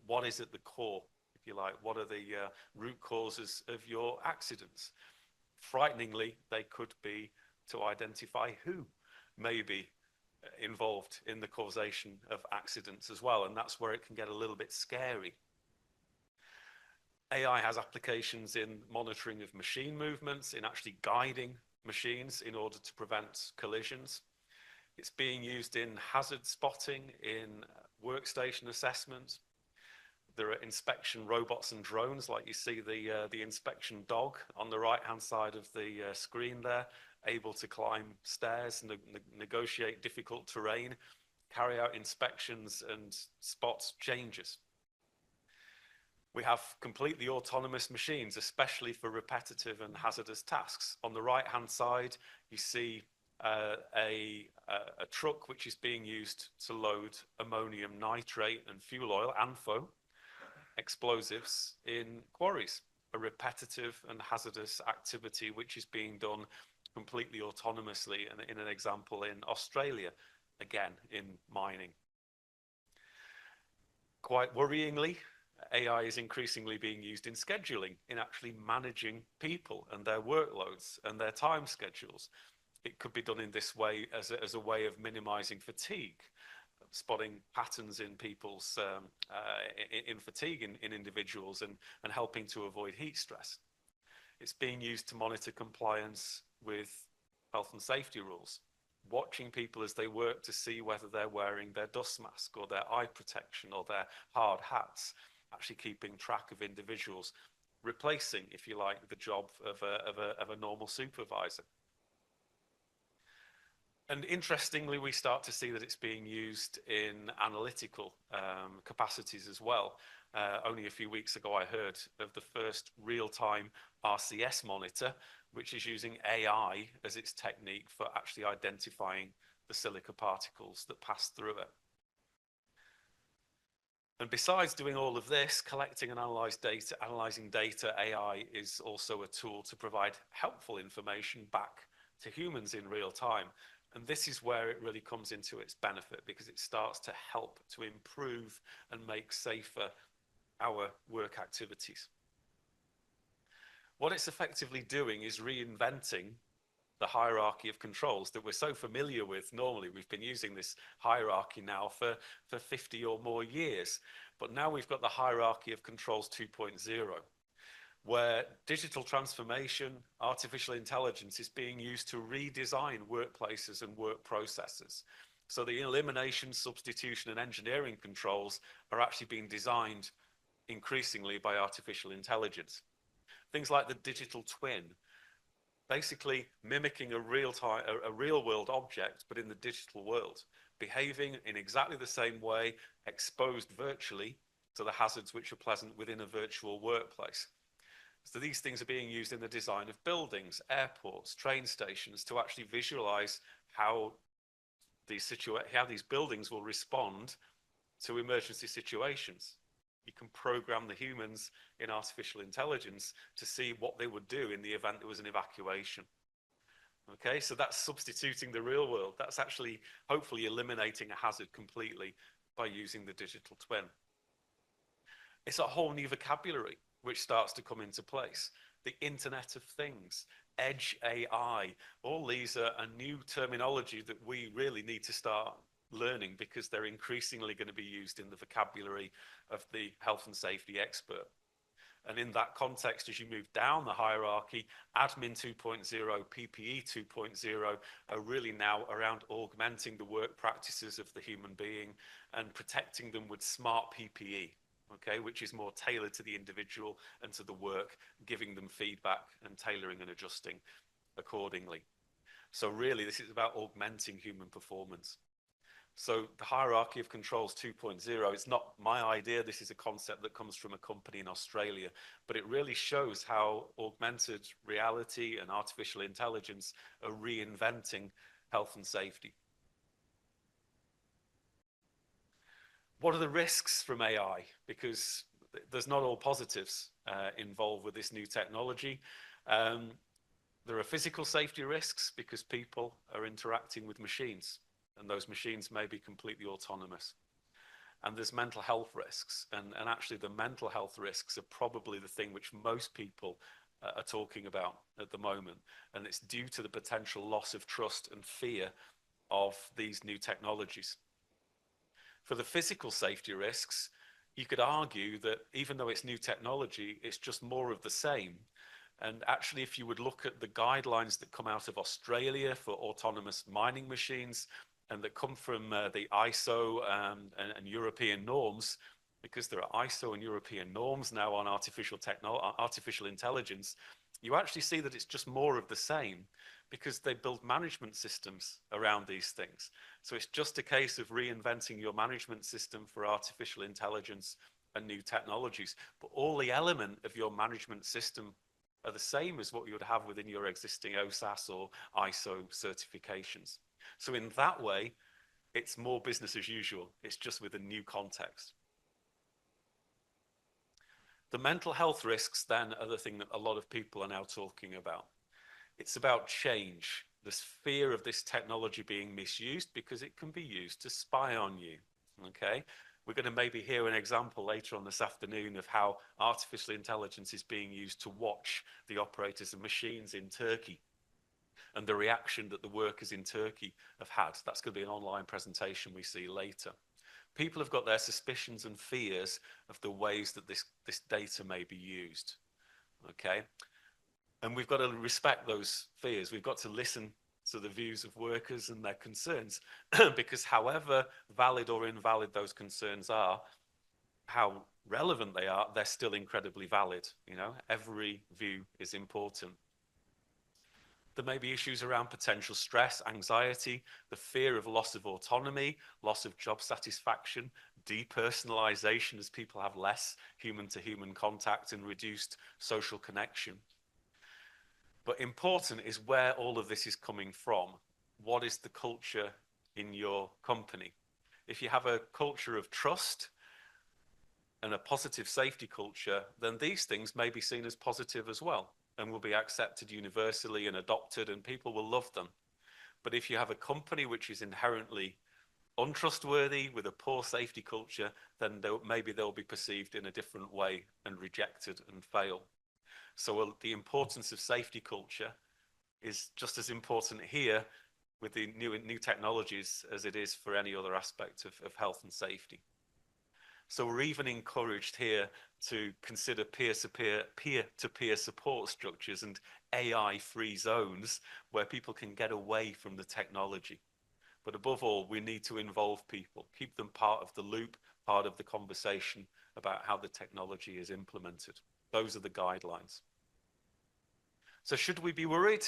what is at the core, if you like, what are the root causes of your accidents. Frighteningly, they could be to identify who may be involved in the causation of accidents as well, and that's where it can get a little bit scary. AI has applications in monitoring of machine movements, in actually guiding machines in order to prevent collisions. It's being used in hazard spotting, in workstation assessment. There are inspection robots and drones, like you see the inspection dog on the right-hand side of the screen there, able to climb stairs, negotiate difficult terrain, carry out inspections and spot changes. We have completely autonomous machines, especially for repetitive and hazardous tasks. On the right-hand side, you see a truck which is being used to load ammonium nitrate and fuel oil, ANFO, explosives in quarries, a repetitive and hazardous activity which is being done completely autonomously, and in an example in Australia, again in mining. Quite worryingly, AI is increasingly being used in scheduling, in actually managing people and their workloads and their time schedules. It could be done in this way as a way of minimizing fatigue, spotting patterns in people's in fatigue in individuals and helping to avoid heat stress. It's being used to monitor compliance with health and safety rules, watching people as they work to see whether they're wearing their dust mask or their eye protection or their hard hats, actually keeping track of individuals, replacing, if you like, the job of a normal supervisor. And interestingly, we start to see that it's being used in analytical capacities as well. Only a few weeks ago, I heard of the first real-time RCS monitor, which is using AI as its technique for actually identifying the silica particles that pass through it. And besides doing all of this, collecting and analyzing data, AI is also a tool to provide helpful information back to humans in real time. And this is where it really comes into its benefit, because it starts to help to improve and make safer our work activities. What it's effectively doing is reinventing the hierarchy of controls that we're so familiar with. Normally, we've been using this hierarchy now for 50 or more years, but now we've got the hierarchy of controls 2.0, where digital transformation, artificial intelligence is being used to redesign workplaces and work processes. So the elimination, substitution, and engineering controls are actually being designed increasingly by artificial intelligence. Things like the digital twin, basically mimicking a real world object, but in the digital world, behaving in exactly the same way, exposed virtually to the hazards which are present within a virtual workplace. So these things are being used in the design of buildings, airports, train stations, to actually visualize how these buildings will respond to emergency situations. You can program the humans in artificial intelligence to see what they would do in the event there was an evacuation. Okay, so that's substituting the real world. That's actually hopefully eliminating a hazard completely by using the digital twin. It's a whole new vocabulary which starts to come into place. The Internet of Things, Edge AI, all these are a new terminology that we really need to start learning, because they're increasingly going to be used in the vocabulary of the health and safety expert. And in that context, as you move down the hierarchy, Admin 2.0, PPE 2.0 are really now around augmenting the work practices of the human being and protecting them with smart PPE, okay, which is more tailored to the individual and to the work, giving them feedback and tailoring and adjusting accordingly. So really, this is about augmenting human performance. So the hierarchy of controls 2.0 is not my idea. This is a concept that comes from a company in Australia, but it really shows how augmented reality and artificial intelligence are reinventing health and safety. What are the risks from AI? Because there's not all positives involved with this new technology. There are physical safety risks because people are interacting with machines, and those machines may be completely autonomous. And there's mental health risks, and actually the mental health risks are probably the thing which most people are talking about at the moment, and it's due to the potential loss of trust and fear of these new technologies. For the physical safety risks, you could argue that even though it's new technology, it's just more of the same. And actually, if you would look at the guidelines that come out of Australia for autonomous mining machines, and that come from the ISO and European norms, because there are ISO and European norms now on artificial intelligence, you actually see that it's just more of the same because they build management systems around these things. So it's just a case of reinventing your management system for artificial intelligence and new technologies. But all the element of your management system are the same as what you would have within your existing OSAS or ISO certifications. So in that way, it's more business as usual. It's just with a new context. The mental health risks then are the thing that a lot of people are now talking about. It's about change, this fear of this technology being misused because it can be used to spy on you, okay? We're going to maybe hear an example later on this afternoon of how artificial intelligence is being used to watch the operators of machines in Turkey and the reaction that the workers in Turkey have had. That's going to be an online presentation we see later. People have got their suspicions and fears of the ways that this data may be used, okay? And we've got to respect those fears. We've got to listen to the views of workers and their concerns because however valid or invalid those concerns are, how relevant they are, they're still incredibly valid. You know, every view is important. There may be issues around potential stress, anxiety, the fear of loss of autonomy, loss of job satisfaction, depersonalization as people have less human-to-human contact and reduced social connection. But important is where all of this is coming from. What is the culture in your company? If you have a culture of trust and a positive safety culture, then these things may be seen as positive as well and will be accepted universally and adopted, and people will love them. But if you have a company which is inherently untrustworthy with a poor safety culture, then maybe they'll be perceived in a different way and rejected and fail. So the importance of safety culture is just as important here with the new technologies as it is for any other aspect of health and safety. So we're even encouraged here to consider peer-to-peer support structures and AI-free zones where people can get away from the technology. But above all, we need to involve people, keep them part of the loop, part of the conversation about how the technology is implemented. Those are the guidelines. So should we be worried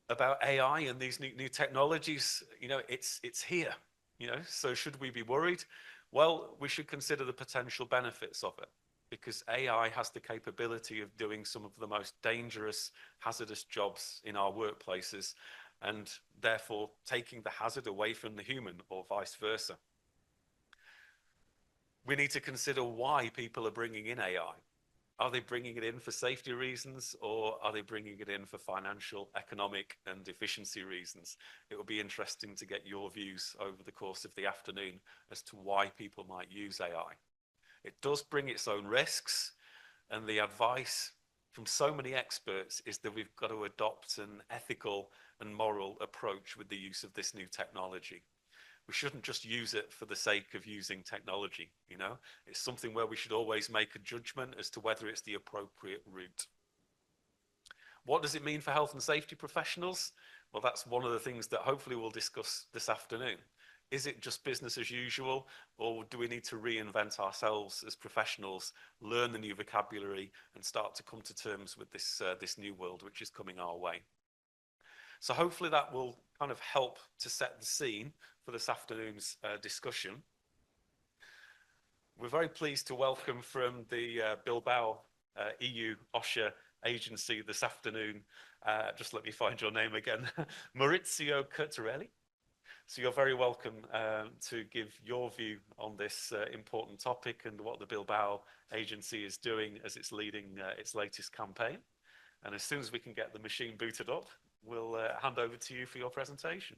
about AI and these new technologies? You know, it's here, you know, so should we be worried? Well, we should consider the potential benefits of it because AI has the capability of doing some of the most dangerous, hazardous jobs in our workplaces and therefore taking the hazard away from the human or vice versa. We need to consider why people are bringing in AI. Are they bringing it in for safety reasons or are they bringing it in for financial, economic and efficiency reasons? It will be interesting to get your views over the course of the afternoon as to why people might use AI. It does bring its own risks, and the advice from so many experts is that we've got to adopt an ethical and moral approach with the use of this new technology. We shouldn't just use it for the sake of using technology, you know? It's something where we should always make a judgment as to whether it's the appropriate route. What does it mean for health and safety professionals? Well, that's one of the things that hopefully we'll discuss this afternoon. Is it just business as usual, or do we need to reinvent ourselves as professionals, learn the new vocabulary, and start to come to terms with this new world which is coming our way? So hopefully that will kind of help to set the scene for this afternoon's discussion. We're very pleased to welcome from the Bilbao EU OSHA agency this afternoon, just let me find your name again, Maurizio Curtarelli. So you're very welcome to give your view on this important topic and what the Bilbao agency is doing as it's leading its latest campaign. And as soon as we can get the machine booted up, we'll hand over to you for your presentation.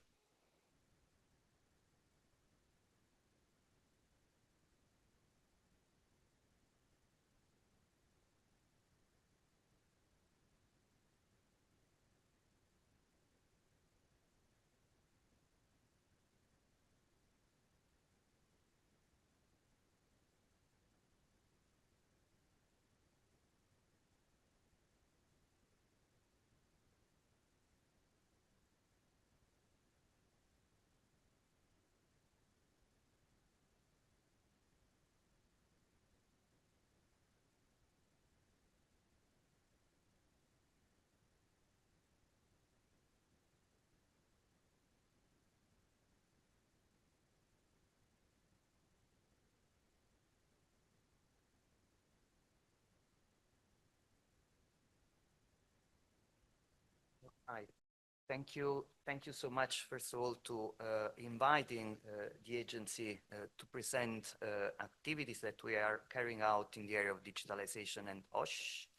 Hi. Thank you so much, first of all, to inviting the agency to present activities that we are carrying out in the area of digitalization and OSH,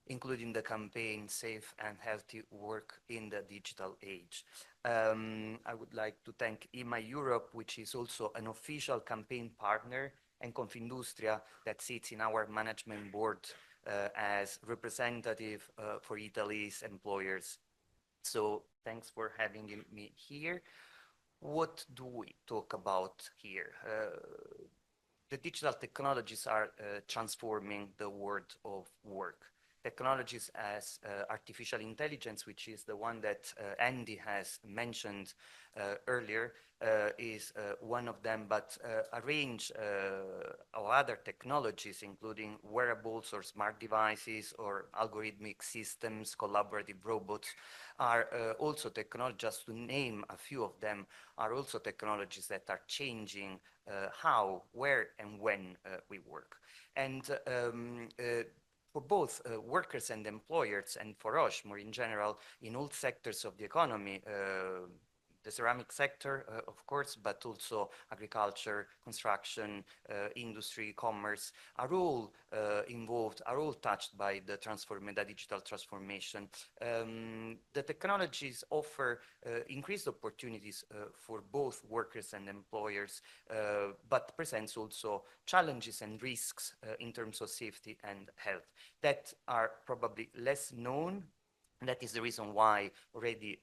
including the campaign Safe and Healthy Work in the Digital Age. I would like to thank IMA-Europe, which is also an official campaign partner, and Confindustria that sits in our management board as representative for Italy's employers. So thanks for having me here. What do we talk about here? The digital technologies are transforming the world of work. Technologies as artificial intelligence, which is the one that Andy has mentioned earlier, is one of them, but a range of other technologies, including wearables or smart devices or algorithmic systems, collaborative robots, are also technologies, just to name a few of them, are also technologies that are changing how, where, and when we work. And for both workers and employers, and for OSH more in general, in all sectors of the economy, the ceramic sector, of course, but also agriculture, construction, industry, commerce, are all involved, are all touched by the digital transformation. The technologies offer increased opportunities for both workers and employers, but presents also challenges and risks in terms of safety and health that are probably less known. And that is the reason why already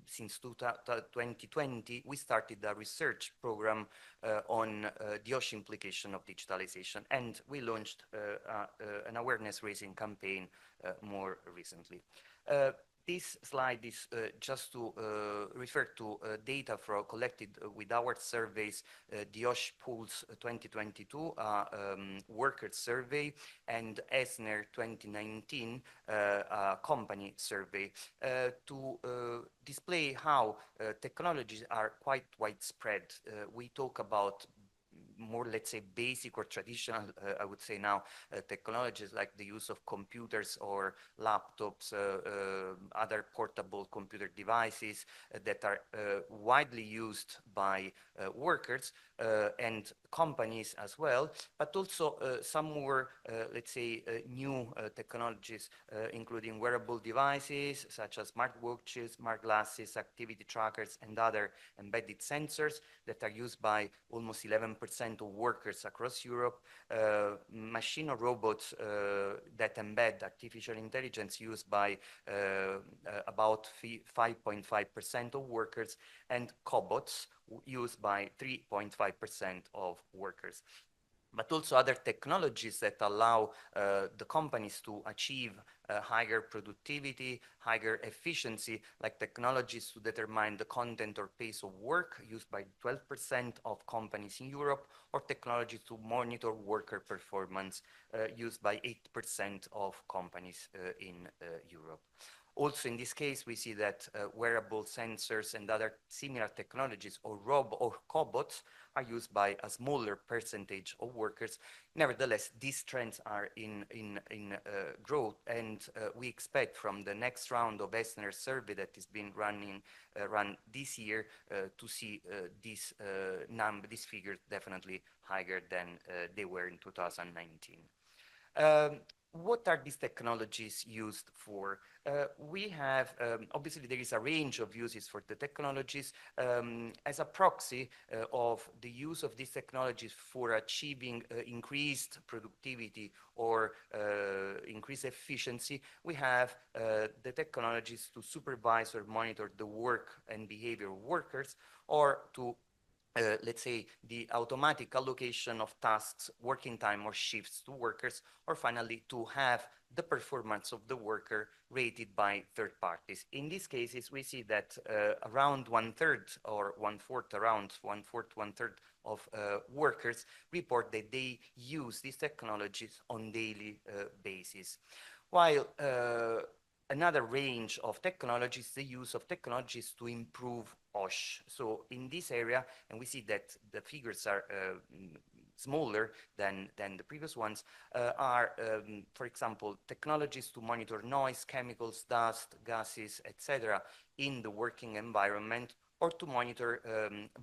since 2020, we started a research program on the OSH implication of digitalization. And we launched an awareness raising campaign more recently. This slide is just to refer to data collected with our surveys, the OSH Pulse 2022 worker survey and ESNER 2019 company survey to display how technologies are quite widespread. We talk about more, let's say, basic or traditional, I would say now, technologies like the use of computers or laptops, other portable computer devices that are widely used by workers and companies as well, but also some more, let's say, new technologies, including wearable devices such as smartwatches, smart glasses, activity trackers, and other embedded sensors that are used by almost 11% of workers across Europe, machine or robots that embed artificial intelligence used by about 5.5% of workers, and cobots used by 3.5% of workers. But also other technologies that allow the companies to achieve higher productivity, higher efficiency, like technologies to determine the content or pace of work used by 12% of companies in Europe, or technologies to monitor worker performance used by 8% of companies in Europe. Also, in this case, we see that wearable sensors and other similar technologies or cobots are used by a smaller percentage of workers. Nevertheless, these trends are in growth, and we expect from the next round of ESNER survey that has been run this year to see these figures definitely higher than they were in 2019. What are these technologies used for? We have, obviously there is a range of uses for the technologies. As a proxy of the use of these technologies for achieving increased productivity or increased efficiency, we have the technologies to supervise or monitor the work and behavior of workers, or to let's say, the automatic allocation of tasks, working time or shifts to workers, or finally to have the performance of the worker rated by third parties. In these cases, we see that around one-third or one-fourth, around one-fourth, one-third of workers report that they use these technologies on daily basis. While another range of technologies, the use of technologies to improve OSH. So in this area, and we see that the figures are smaller than the previous ones, are, for example, technologies to monitor noise, chemicals, dust, gases, etc. in the working environment, or to monitor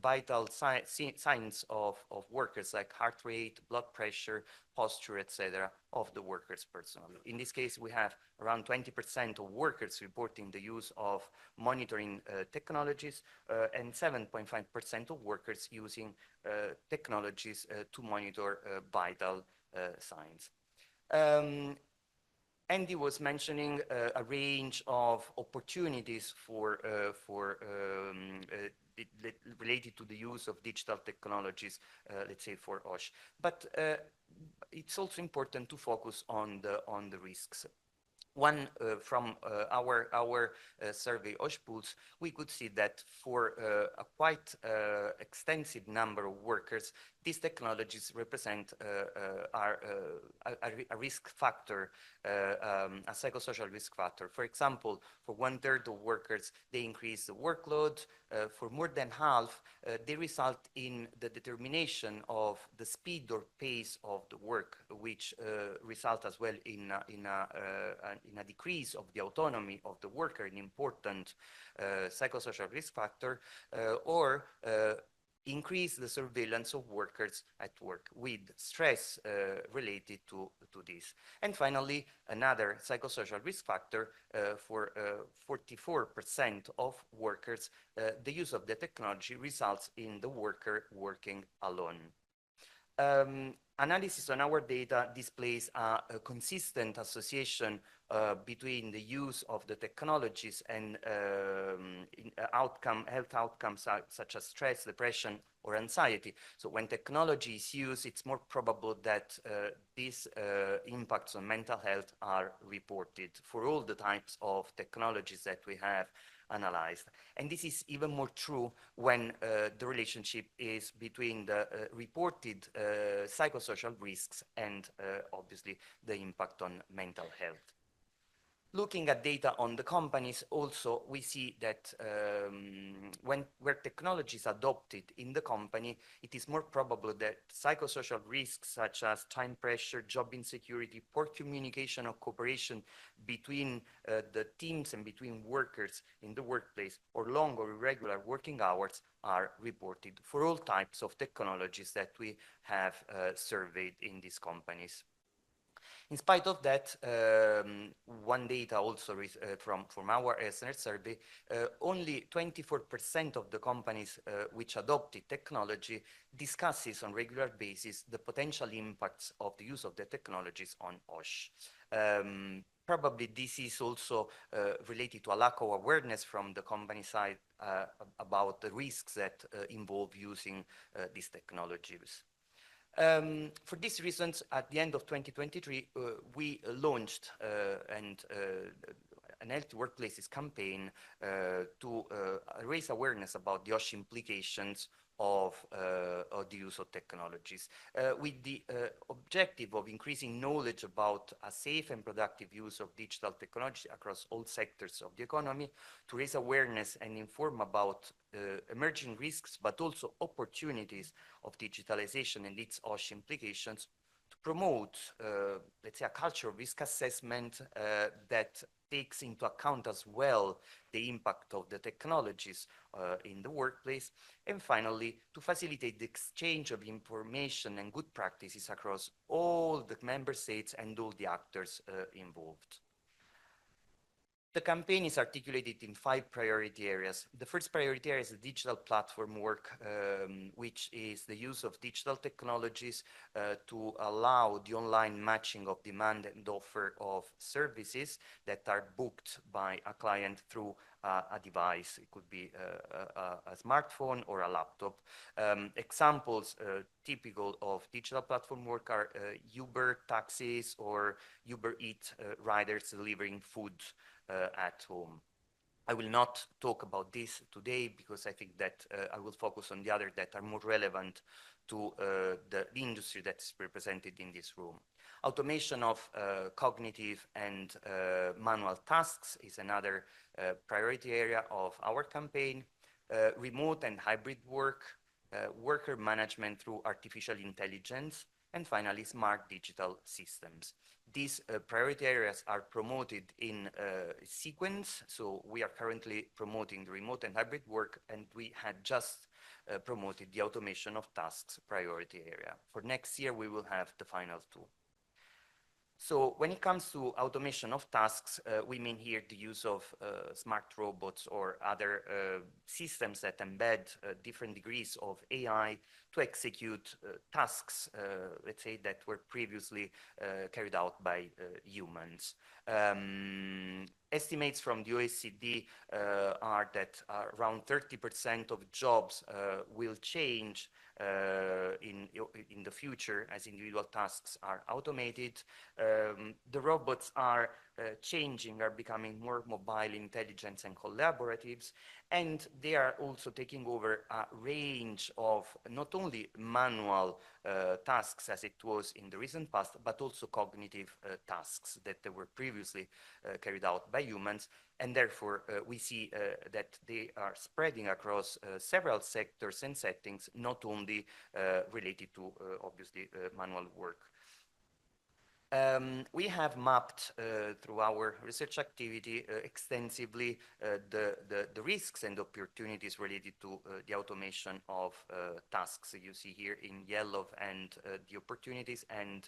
vital signs of workers like heart rate, blood pressure, posture, etc. of the workers personally. In this case, we have around 20% of workers reporting the use of monitoring technologies and 7.5% of workers using technologies to monitor vital signs. Andy was mentioning a range of opportunities related to the use of digital technologies, let's say for OSH. But it's also important to focus on the risks. One from our survey OSH Pulse, we could see that for a quite extensive number of workers, these technologies represent a risk factor, a psychosocial risk factor. For example, for 1/3 of workers, they increase the workload. For more than half, they result in the determination of the speed or pace of the work, which result as well in a decrease of the autonomy of the worker, an important psychosocial risk factor, or increase the surveillance of workers at work with stress related to this. And finally, another psychosocial risk factor for 44% of workers, the use of the technology results in the worker working alone. Analysis on our data displays a consistent association between the use of the technologies and health outcomes such as stress, depression, or anxiety. So when technology is used, it's more probable that these impacts on mental health are reported for all the types of technologies that we have analyzed. And this is even more true when the relationship is between the reported psychosocial risks and obviously the impact on mental health. Looking at data on the companies, also we see that where technology is adopted in the company, it is more probable that psychosocial risks such as time pressure, job insecurity, poor communication or cooperation between the teams and between workers in the workplace, or long or irregular working hours are reported for all types of technologies that we have surveyed in these companies. In spite of that, one data also from our SNR survey, only 24% of the companies which adopted technology discusses on regular basis the potential impacts of the use of the technologies on OSH. Probably this is also related to a lack of awareness from the company side about the risks that involve using these technologies. For these reasons, at the end of 2023, we launched an Healthy Workplaces campaign to raise awareness about the OSH implications of the use of technologies, with the objective of increasing knowledge about a safe and productive use of digital technology across all sectors of the economy, to raise awareness and inform about emerging risks, but also opportunities of digitalization and its OSH implications, to promote, let's say, a culture of risk assessment that takes into account as well the impact of the technologies in the workplace, and finally, to facilitate the exchange of information and good practices across all the member states and all the actors involved. The campaign is articulated in 5 priority areas. The first priority area is the digital platform work, which is the use of digital technologies to allow the online matching of demand and offer of services that are booked by a client through a device. It could be a smartphone or a laptop. Examples typical of digital platform work are Uber taxis or Uber Eats riders delivering food at home. I will not talk about this today because I think that I will focus on the other that are more relevant to the industry that's represented in this room. Automation of cognitive and manual tasks is another priority area of our campaign. Remote and hybrid work, worker management through artificial intelligence, and finally, smart digital systems. These priority areas are promoted in sequence. So we are currently promoting the remote and hybrid work, and we had just promoted the automation of tasks priority area. For next year, we will have the final two. So when it comes to automation of tasks, we mean here the use of smart robots or other systems that embed different degrees of AI to execute tasks, let's say, that were previously carried out by humans. Estimates from the OECD are that around 30% of jobs will change in the future as individual tasks are automated. The robots are changing, are becoming more mobile, intelligent, and collaboratives, and they are also taking over a range of not only manual tasks as it was in the recent past, but also cognitive tasks that were previously carried out by humans. And therefore, we see that they are spreading across several sectors and settings, not only related to, obviously, manual work. We have mapped through our research activity extensively the risks and opportunities related to the automation of tasks. You see here in yellow and the opportunities, and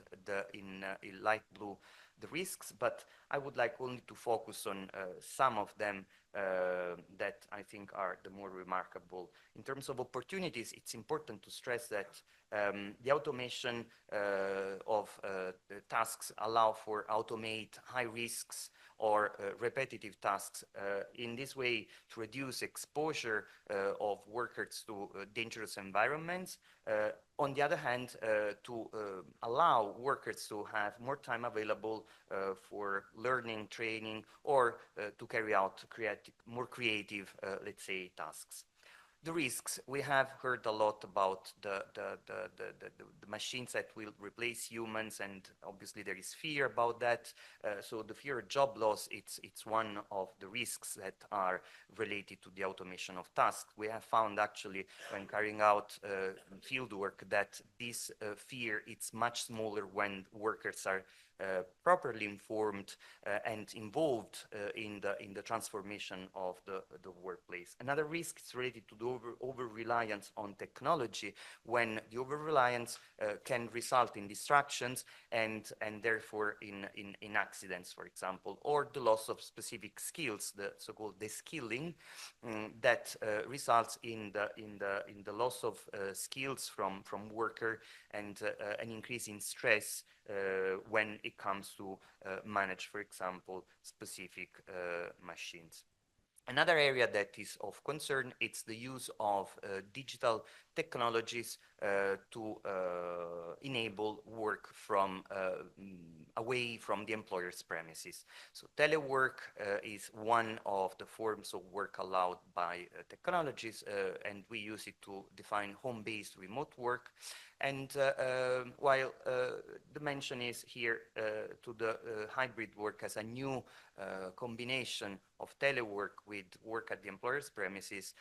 in light blue the risks, but I would like only to focus on some of them that I think are the more remarkable. In terms of opportunities, it's important to stress that the automation of tasks allow for automate high risks or repetitive tasks. In this way, to reduce exposure of workers to dangerous environments. On the other hand, to allow workers to have more time available for learning, training, or to carry out more creative, let's say, tasks. The risks, we have heard a lot about the machines that will replace humans, and obviously there is fear about that. So the fear of job loss, it's one of the risks that are related to the automation of tasks. We have found actually when carrying out field work that this fear, it's much smaller when workers are properly informed and involved in the transformation of the workplace. Another risk is related to the over-reliance on technology, when the over-reliance can result in distractions and therefore in accidents, for example, or the loss of specific skills, the so-called de-skilling, that results in the loss of skills from worker and an increase in stress when it comes to manage, for example, specific machines. Another area that is of concern, it's the use of digital technologies to enable work from away from the employer's premises. So telework is one of the forms of work allowed by technologies, and we use it to define home-based remote work. And while the mention is here to the hybrid work as a new combination of telework with work at the employer's premises,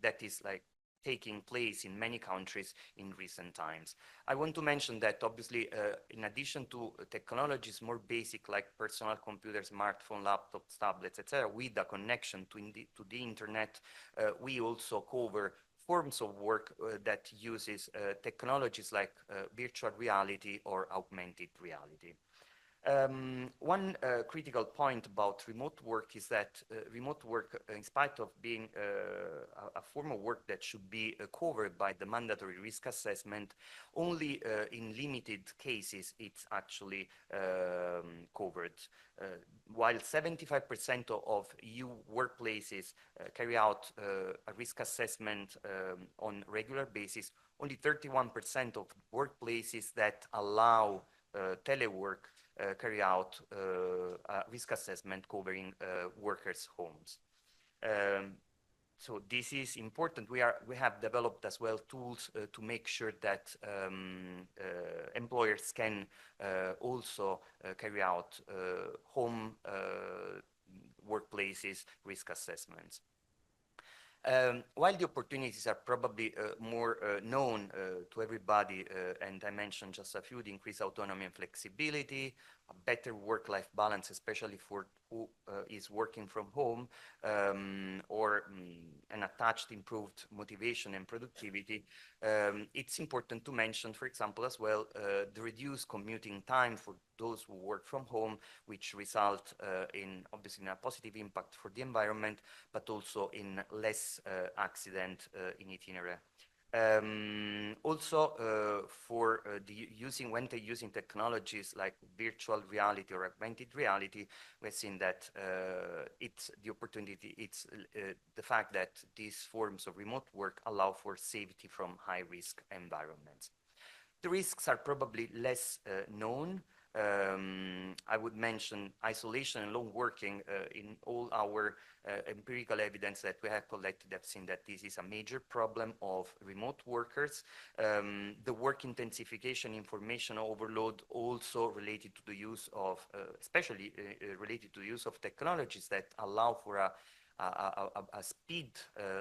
that is like taking place in many countries in recent times. I want to mention that obviously in addition to technologies more basic like personal computers, smartphone, laptops, tablets, etc., with a connection to the internet, we also cover forms of work that uses technologies like virtual reality or augmented reality. One critical point about remote work is that remote work, in spite of being a form of work that should be covered by the mandatory risk assessment, only in limited cases it's actually covered. While 75% of EU workplaces carry out a risk assessment on a regular basis, only 31% of workplaces that allow telework carry out a risk assessment covering workers' homes. So this is important. We have developed as well tools to make sure that employers can also carry out home workplaces risk assessments. While the opportunities are probably more known to everybody, and I mentioned just a few, the increased autonomy and flexibility, a better work-life balance, especially for who is working from home, or an attached improved motivation and productivity, it's important to mention, for example, as well, the reduced commuting time for those who work from home, which result in obviously in a positive impact for the environment, but also in less accident in itinerary. Also, for when they're using technologies like virtual reality or augmented reality, we've seen that it's the opportunity, it's the fact that these forms of remote work allow for safety from high-risk environments. The risks are probably less known. I would mention isolation and lone working. In all our empirical evidence that we have collected, have seen that this is a major problem of remote workers. The work intensification, information overload, also related to the use of, especially related to the use of technologies that allow for a speed,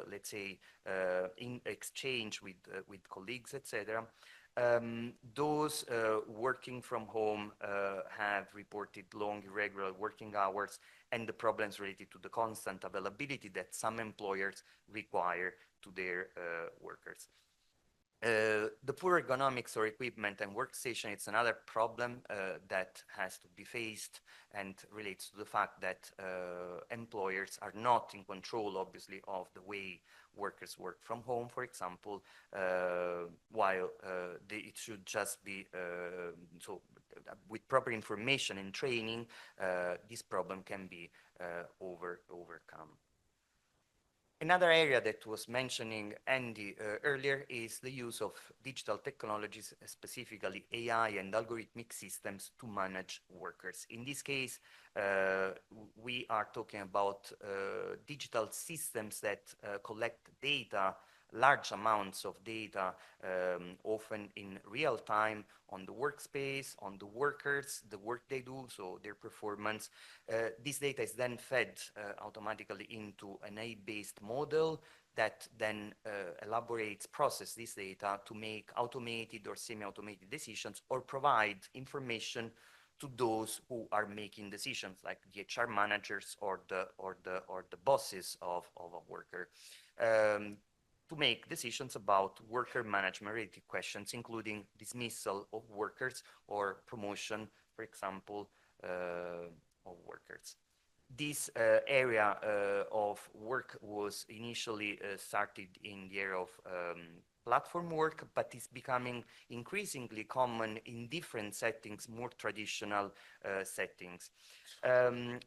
let's say, in exchange with colleagues, etc. Those working from home have reported long, irregular working hours and the problems related to the constant availability that some employers require to their workers. The poor ergonomics or equipment and workstation, it's another problem that has to be faced and relates to the fact that employers are not in control, obviously, of the way workers work from home, for example, while it should just be, so with proper information and training, this problem can be overcome. Another area that was mentioning Andy earlier is the use of digital technologies, specifically AI and algorithmic systems to manage workers. In this case, we are talking about digital systems that collect data, large amounts of data, often in real time on the workspace, on the workers, the work they do, so their performance. This data is then fed automatically into an AI-based model that then process this data to make automated or semi-automated decisions or provide information to those who are making decisions, like the HR managers or the bosses of a worker. To make decisions about worker management related questions, including dismissal of workers or promotion, for example, of workers. This area of work was initially started in the area of platform work, but is becoming increasingly common in different settings, more traditional settings.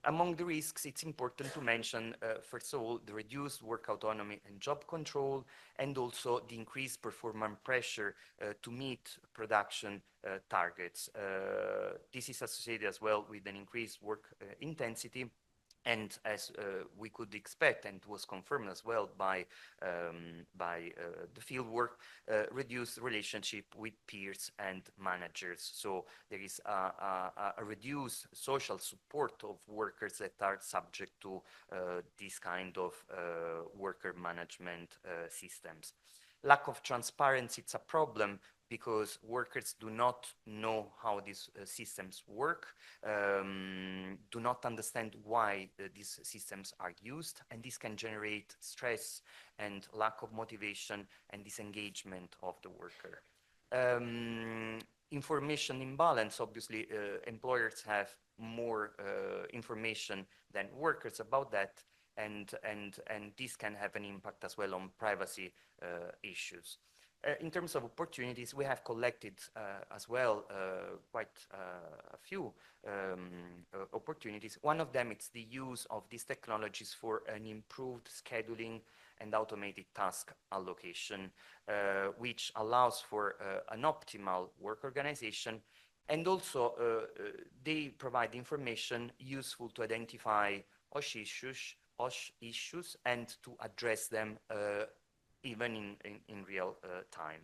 Among the risks, it's important to mention, first of all, the reduced work autonomy and job control, and also the increased performance pressure to meet production targets. This is associated as well with an increased work intensity, and as we could expect, and was confirmed as well by the field work, reduced relationship with peers and managers. So there is a reduced social support of workers that are subject to this kind of worker management systems. Lack of transparency, it's a problem because workers do not know how these systems work, do not understand why these systems are used, and this can generate stress and lack of motivation and disengagement of the worker. Information imbalance, obviously, employers have more information than workers about that, and this can have an impact as well on privacy issues. In terms of opportunities, we have collected as well quite a few opportunities. One of them is the use of these technologies for an improved scheduling and automated task allocation, which allows for an optimal work organization. And also, they provide information useful to identify OSH issues and to address them even in real time.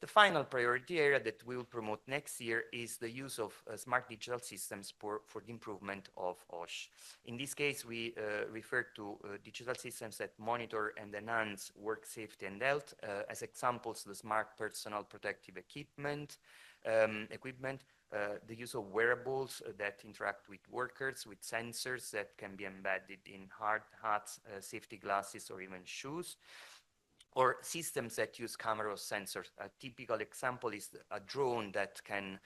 The final priority area that we will promote next year is the use of smart digital systems for the improvement of OSH. In this case, we refer to digital systems that monitor and enhance work safety and health. As examples, the smart personal protective equipment, the use of wearables that interact with workers, with sensors that can be embedded in hard hats, safety glasses, or even shoes, or systems that use camera or sensors. A typical example is a drone that can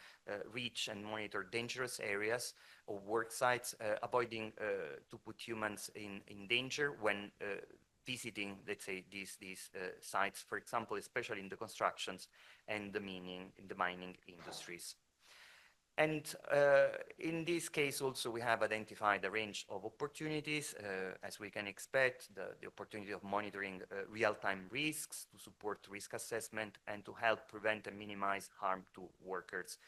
reach and monitor dangerous areas or work sites, avoiding to put humans in danger when visiting, let's say, these sites, for example, especially in the constructions and the mining industries. And in this case also we have identified a range of opportunities, as we can expect, the opportunity of monitoring real-time risks to support risk assessment and to help prevent and minimize harm to workers.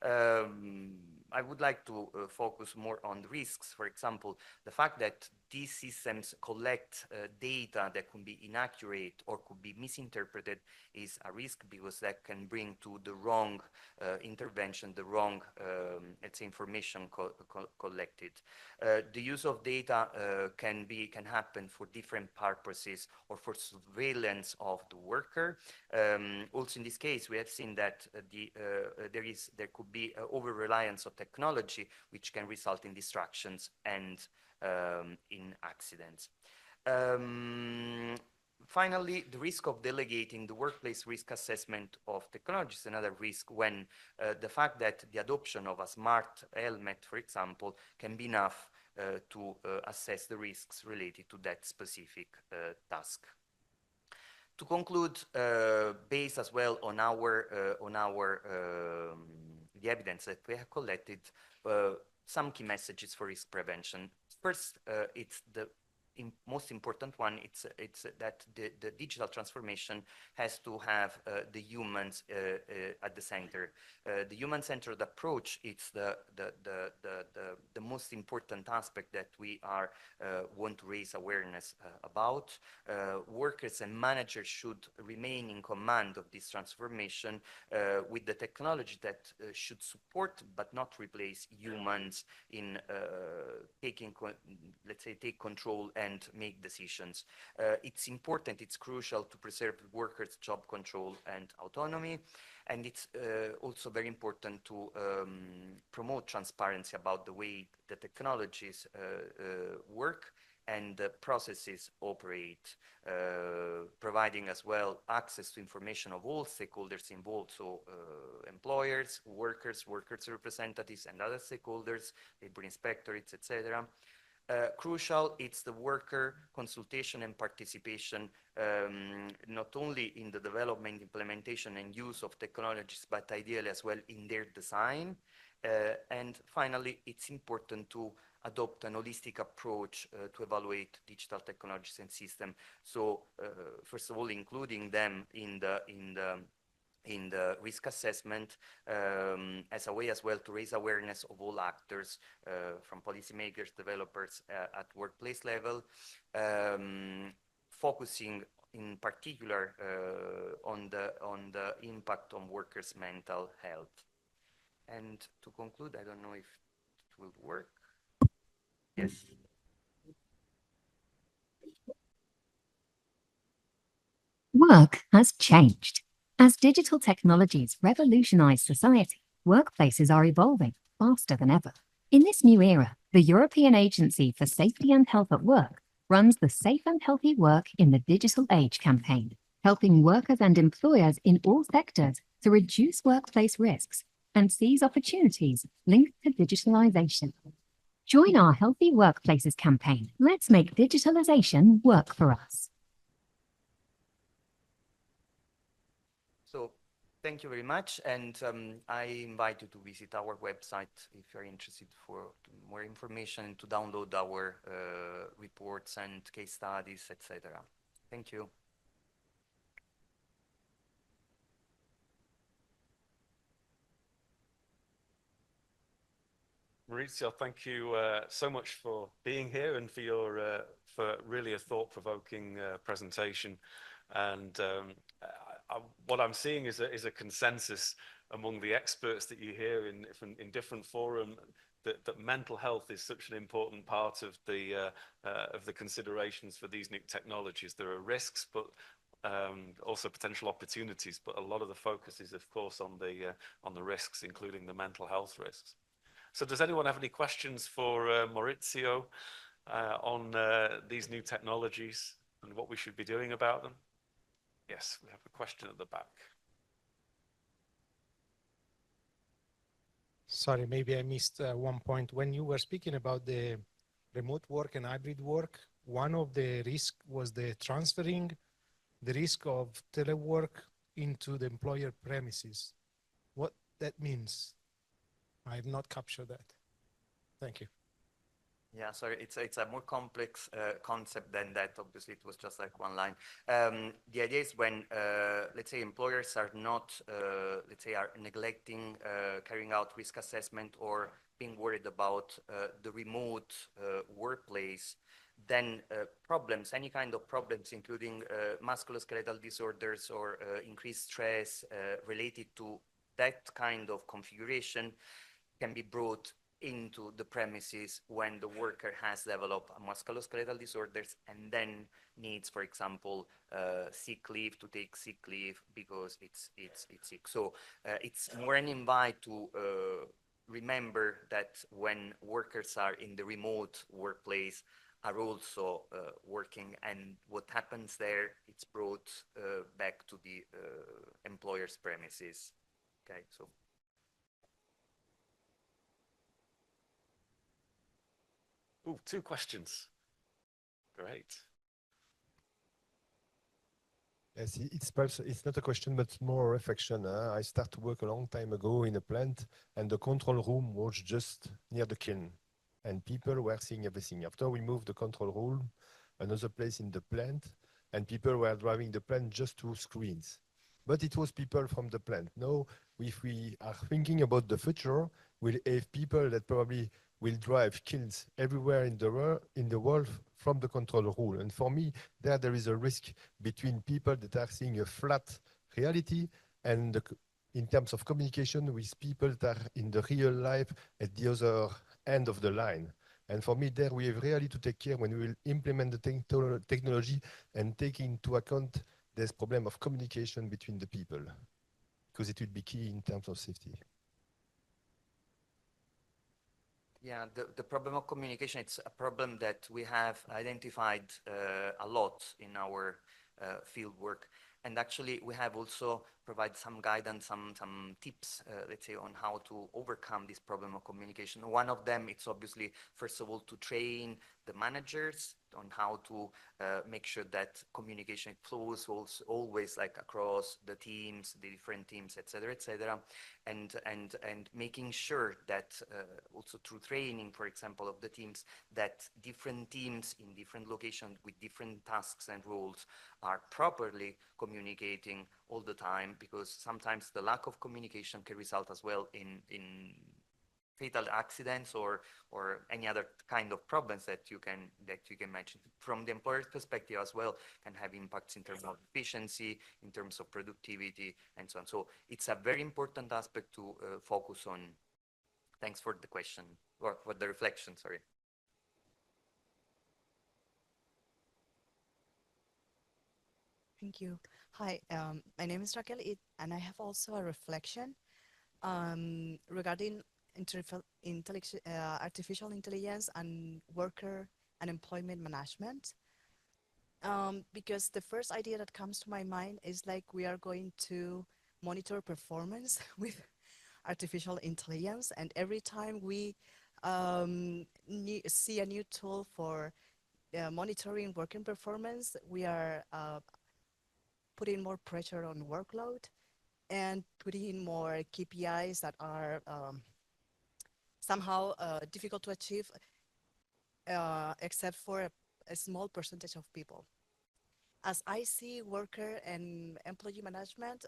I would like to focus more on the risks. For example, the fact that these systems collect data that could be inaccurate or could be misinterpreted is a risk, because that can bring to the wrong intervention, the wrong, let's say, information collected. The use of data can happen for different purposes or for surveillance of the worker. Also in this case, we have seen that there could be over-reliance of technology, which can result in distractions and in accidents. Finally, the risk of delegating the workplace risk assessment of technology is another risk, when the fact that the adoption of a smart helmet, for example, can be enough to assess the risks related to that specific task. To conclude, based as well on the evidence that we have collected, some key messages for risk prevention. First, it's the most important one. It's that the digital transformation has to have the humans at the center. The human-centered approach, it's the most important aspect that we want to raise awareness about. Workers and managers should remain in command of this transformation with the technology that should support but not replace humans in take control and make decisions. It's important, it's crucial to preserve workers' job control and autonomy. And it's also very important to promote transparency about the way the technologies work and the processes operate, providing as well access to information of all stakeholders involved, so employers, workers representatives, and other stakeholders, labor inspectorates, etc. Crucial, it's the worker consultation and participation, not only in the development, implementation, and use of technologies, but ideally as well in their design. And finally, it's important to adopt an holistic approach to evaluate digital technologies and systems. So, first of all, including them in the risk assessment as a way as well to raise awareness of all actors, from policymakers, developers at workplace level, focusing in particular on the impact on workers' mental health. And to conclude, I don't know if it will work. Yes. Work has changed. As digital technologies revolutionize society, workplaces are evolving faster than ever. In this new era, the European Agency for Safety and Health at Work runs the Safe and Healthy Work in the Digital Age campaign, helping workers and employers in all sectors to reduce workplace risks and seize opportunities linked to digitalization. Join our Healthy Workplaces campaign. Let's make digitalization work for us. So thank you very much, and I invite you to visit our website if you're interested for more information and to download our reports and case studies, etc. Thank you. Maurizio, thank you so much for being here and for your for really a thought-provoking presentation. And what I'm seeing is a consensus among the experts that you hear in different forums that mental health is such an important part of the considerations for these new technologies. There are risks, but also potential opportunities. But a lot of the focus is, of course, on the risks, including the mental health risks. So, does anyone have any questions for Maurizio on these new technologies and what we should be doing about them? Yes, we have a question at the back. Sorry, maybe I missed one point. When you were speaking about the remote work and hybrid work, one of the risks was the transferring the risk of telework into the employer premises. What that means? I have not captured that. Thank you. Yeah, sorry, it's a more complex concept than that. Obviously, it was just like one line. The idea is when, let's say, employers are not, let's say, are neglecting carrying out risk assessment or being worried about the remote workplace, then problems, any kind of problems, including musculoskeletal disorders or increased stress related to that kind of configuration can be brought into the premises when the worker has developed musculoskeletal disorders and then needs, for example, sick leave, to take sick leave because it's sick. So it's more an invite to remember that when workers are in the remote workplace are also working, and what happens there, it's brought back to the employer's premises. Okay, so. Ooh, 2 questions. Great. Yes, it's not a question, but more a reflection. I started to work a long time ago in a plant, and the control room was just near the kiln, and people were seeing everything. After we moved the control room, another place in the plant, and people were driving the plant just through screens. But it was people from the plant. Now, if we are thinking about the future, we'll have people that probably will drive kilns everywhere in the world from the control room. And for me, there is a risk between people that are seeing a flat reality and in terms of communication with people that are in the real life at the other end of the line. And for me, there we have really to take care when we will implement the technology and take into account this problem of communication between the people, because it will be key in terms of safety. Yeah, the problem of communication, it's a problem that we have identified a lot in our field work. And actually, we have also provided some guidance, some tips, let's say, on how to overcome this problem of communication. One of them, it's obviously, first of all, to train the managers on how to make sure that communication flows always like across the teams, the different teams, etc., and making sure that also through training, for example, of the teams, that different teams in different locations with different tasks and roles are properly communicating all the time, because sometimes the lack of communication can result as well in fatal accidents or any other kind of problems that you can mention. From the employer's perspective as well, can have impacts in terms of efficiency, in terms of productivity, and so on. So it's a very important aspect to focus on. Thanks for the question, or for the reflection, sorry. Thank you. Hi, my name is Raquel, and I have also a reflection regarding artificial intelligence and worker and employment management. Because the first idea that comes to my mind is like we are going to monitor performance with artificial intelligence, and every time we see a new tool for monitoring working performance, we are putting more pressure on workload and putting more KPIs that are somehow difficult to achieve, except for a small percentage of people. As I see worker and employee management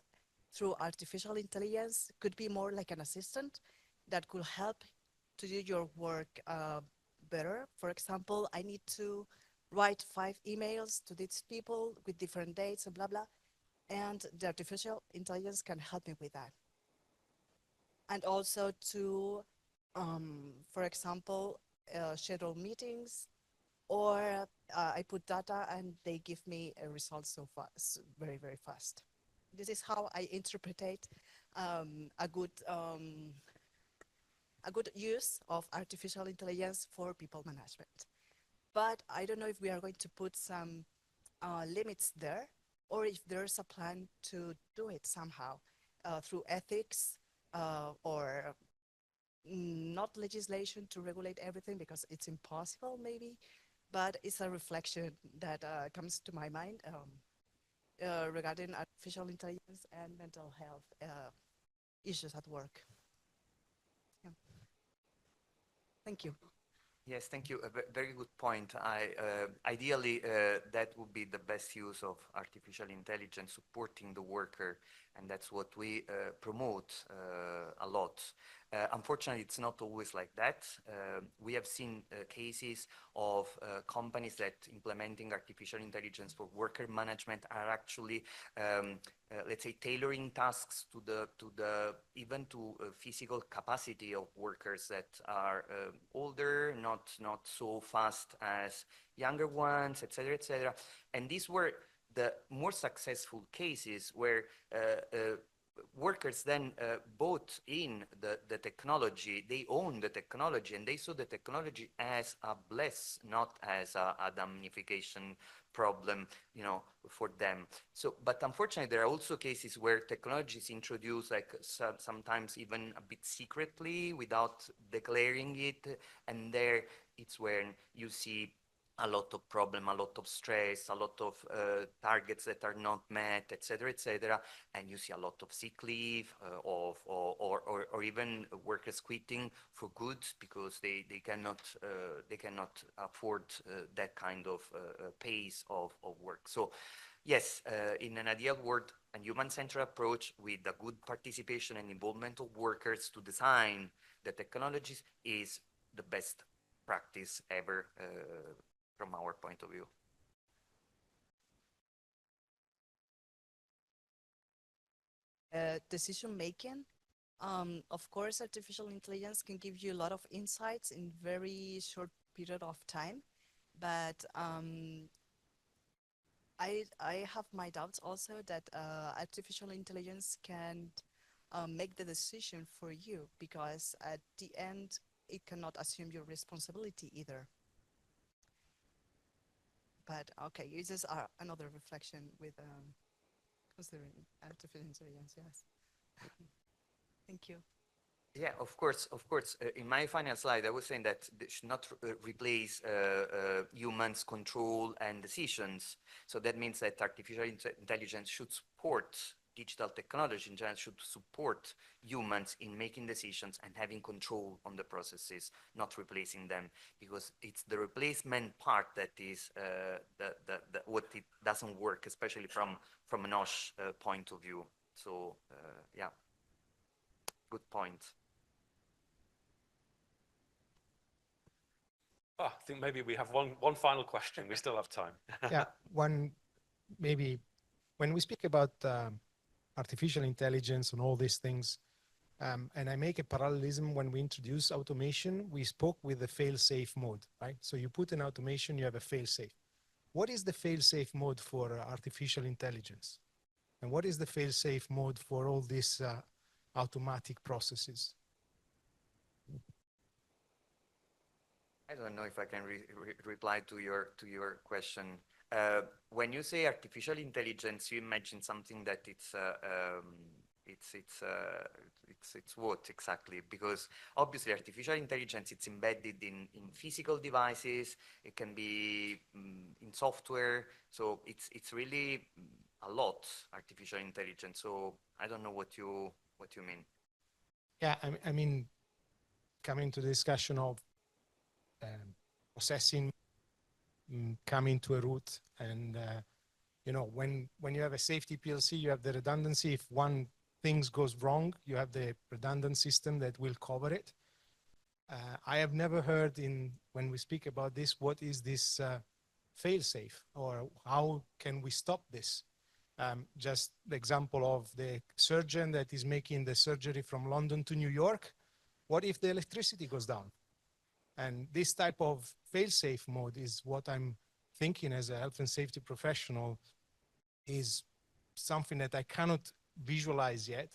through artificial intelligence could be more like an assistant that could help to do your work better. For example, I need to write 5 emails to these people with different dates and blah, blah. and the artificial intelligence can help me with that. And also to, for example, schedule meetings, or I put data and they give me a result so fast, very, very fast. This is how I interpret a good use of artificial intelligence for people management. But I don't know if we are going to put some limits there, or if there's a plan to do it somehow through ethics or not legislation to regulate everything, because it's impossible maybe, but it's a reflection that comes to my mind regarding artificial intelligence and mental health issues at work. Yeah. Thank you. Yes, thank you. Very good point. Ideally, that would be the best use of artificial intelligence, supporting the worker, and that's what we promote a lot. Unfortunately, it's not always like that. We have seen cases of companies that implementing artificial intelligence for worker management are actually, let's say, tailoring tasks to the even to physical capacity of workers that are older, not so fast as younger ones, etc., etc. And these were the more successful cases where workers then bought in the technology, they own the technology, and they saw the technology as a bless, not as a damnification problem, you know, for them. So, but unfortunately, there are also cases where technology is introduced, like sometimes even a bit secretly, without declaring it, and there it's when you see a lot of problem, a lot of stress, a lot of targets that are not met, etc., and you see a lot of sick leave or even workers quitting for good because they cannot afford that kind of pace of work. So yes, in an ideal world, a human-centered approach with a good participation and involvement of workers to design the technologies is the best practice ever from our point of view. Decision making. Of course, artificial intelligence can give you a lot of insights in very short period of time, but I have my doubts also that artificial intelligence can make the decision for you, because at the end, it cannot assume your responsibility either. But okay, this is another reflection with considering artificial intelligence, yes. Thank you. Yeah, of course. In my final slide, I was saying that they should not replace humans' control and decisions. So that means that artificial intelligence should support digital technology in general, should support humans in making decisions and having control on the processes, not replacing them, because it's the replacement part that is what it doesn't work, especially from an OSH point of view. So yeah, good point. Oh, I think maybe we have one final question. We still have time. Yeah, one maybe when we speak about artificial intelligence and all these things, and I make a parallelism when we introduce automation, we spoke with the fail-safe mode, right? So you put in automation, you have a fail-safe. What is the fail-safe mode for artificial intelligence? And what is the fail-safe mode for all these automatic processes? I don't know if I can reply to your question. When you say artificial intelligence, you imagine something that it's what exactly? Because obviously artificial intelligence, it's embedded in physical devices. It can be in software. So it's really a lot, artificial intelligence. So I don't know what you mean. Yeah, I mean, coming to the discussion of processing, coming to a root, and you know, when you have a safety PLC, you have the redundancy. If one thing goes wrong, you have the redundant system that will cover it. I have never heard when we speak about this, what is this fail-safe, or how can we stop this? Just the example of the surgeon that is making the surgery from London to New York. What if the electricity goes down? And this type of fail-safe mode is what I'm thinking as a health and safety professional is something that I cannot visualize yet.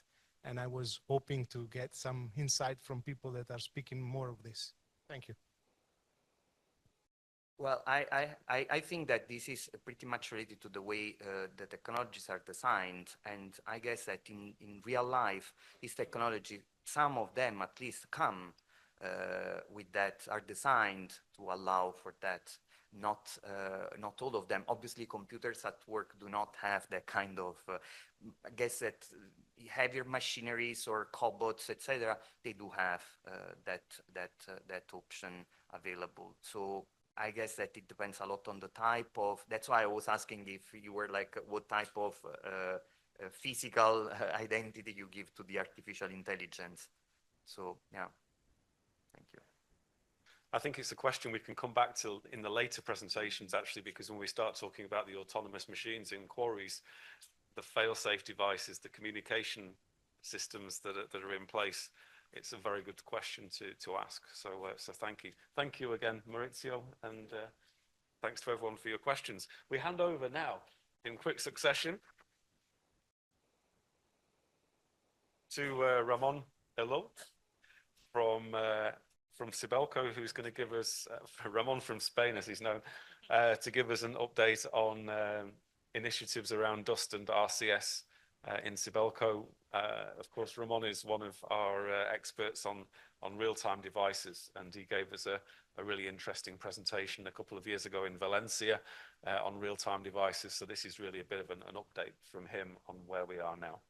And I was hoping to get some insight from people that are speaking more of this. Thank you. Well, I think that this is pretty much related to the way the technologies are designed. And I guess that in real life, these technologies, some of them at least come with that, are designed to allow for that. Not all of them. Obviously, computers at work do not have that kind of, I guess that heavier machineries or cobots, etc. They do have that option available. So I guess that it depends a lot on the type of, that's why I was asking if you were like, what type of physical identity you give to the artificial intelligence. So, yeah, thank you. I think it's a question we can come back to in the later presentations, actually, because when we start talking about the autonomous machines in quarries, the fail-safe devices, the communication systems that are in place, it's a very good question to ask. So thank you. Thank you again, Maurizio, and thanks to everyone for your questions. We hand over now in quick succession to Ramon Elo from Sibelco, who's going to give us, Ramon from Spain, as he's known, to give us an update on initiatives around dust and RCS in Sibelco. Of course, Ramon is one of our experts on real-time devices, and he gave us a really interesting presentation a couple of years ago in Valencia on real-time devices. So this is really a bit of an update from him on where we are now.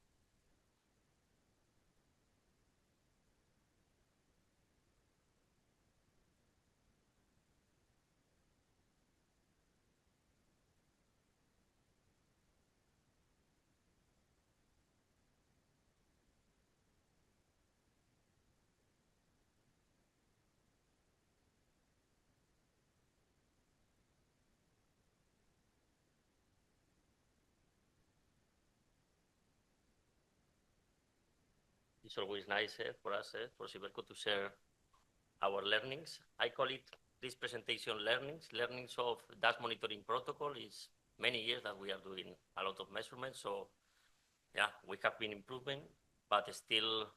It's always nice for us, for Sibelco, to share our learnings. I call it this presentation learnings of dust monitoring protocol. Is many years that we are doing a lot of measurements. So yeah, we have been improving, but still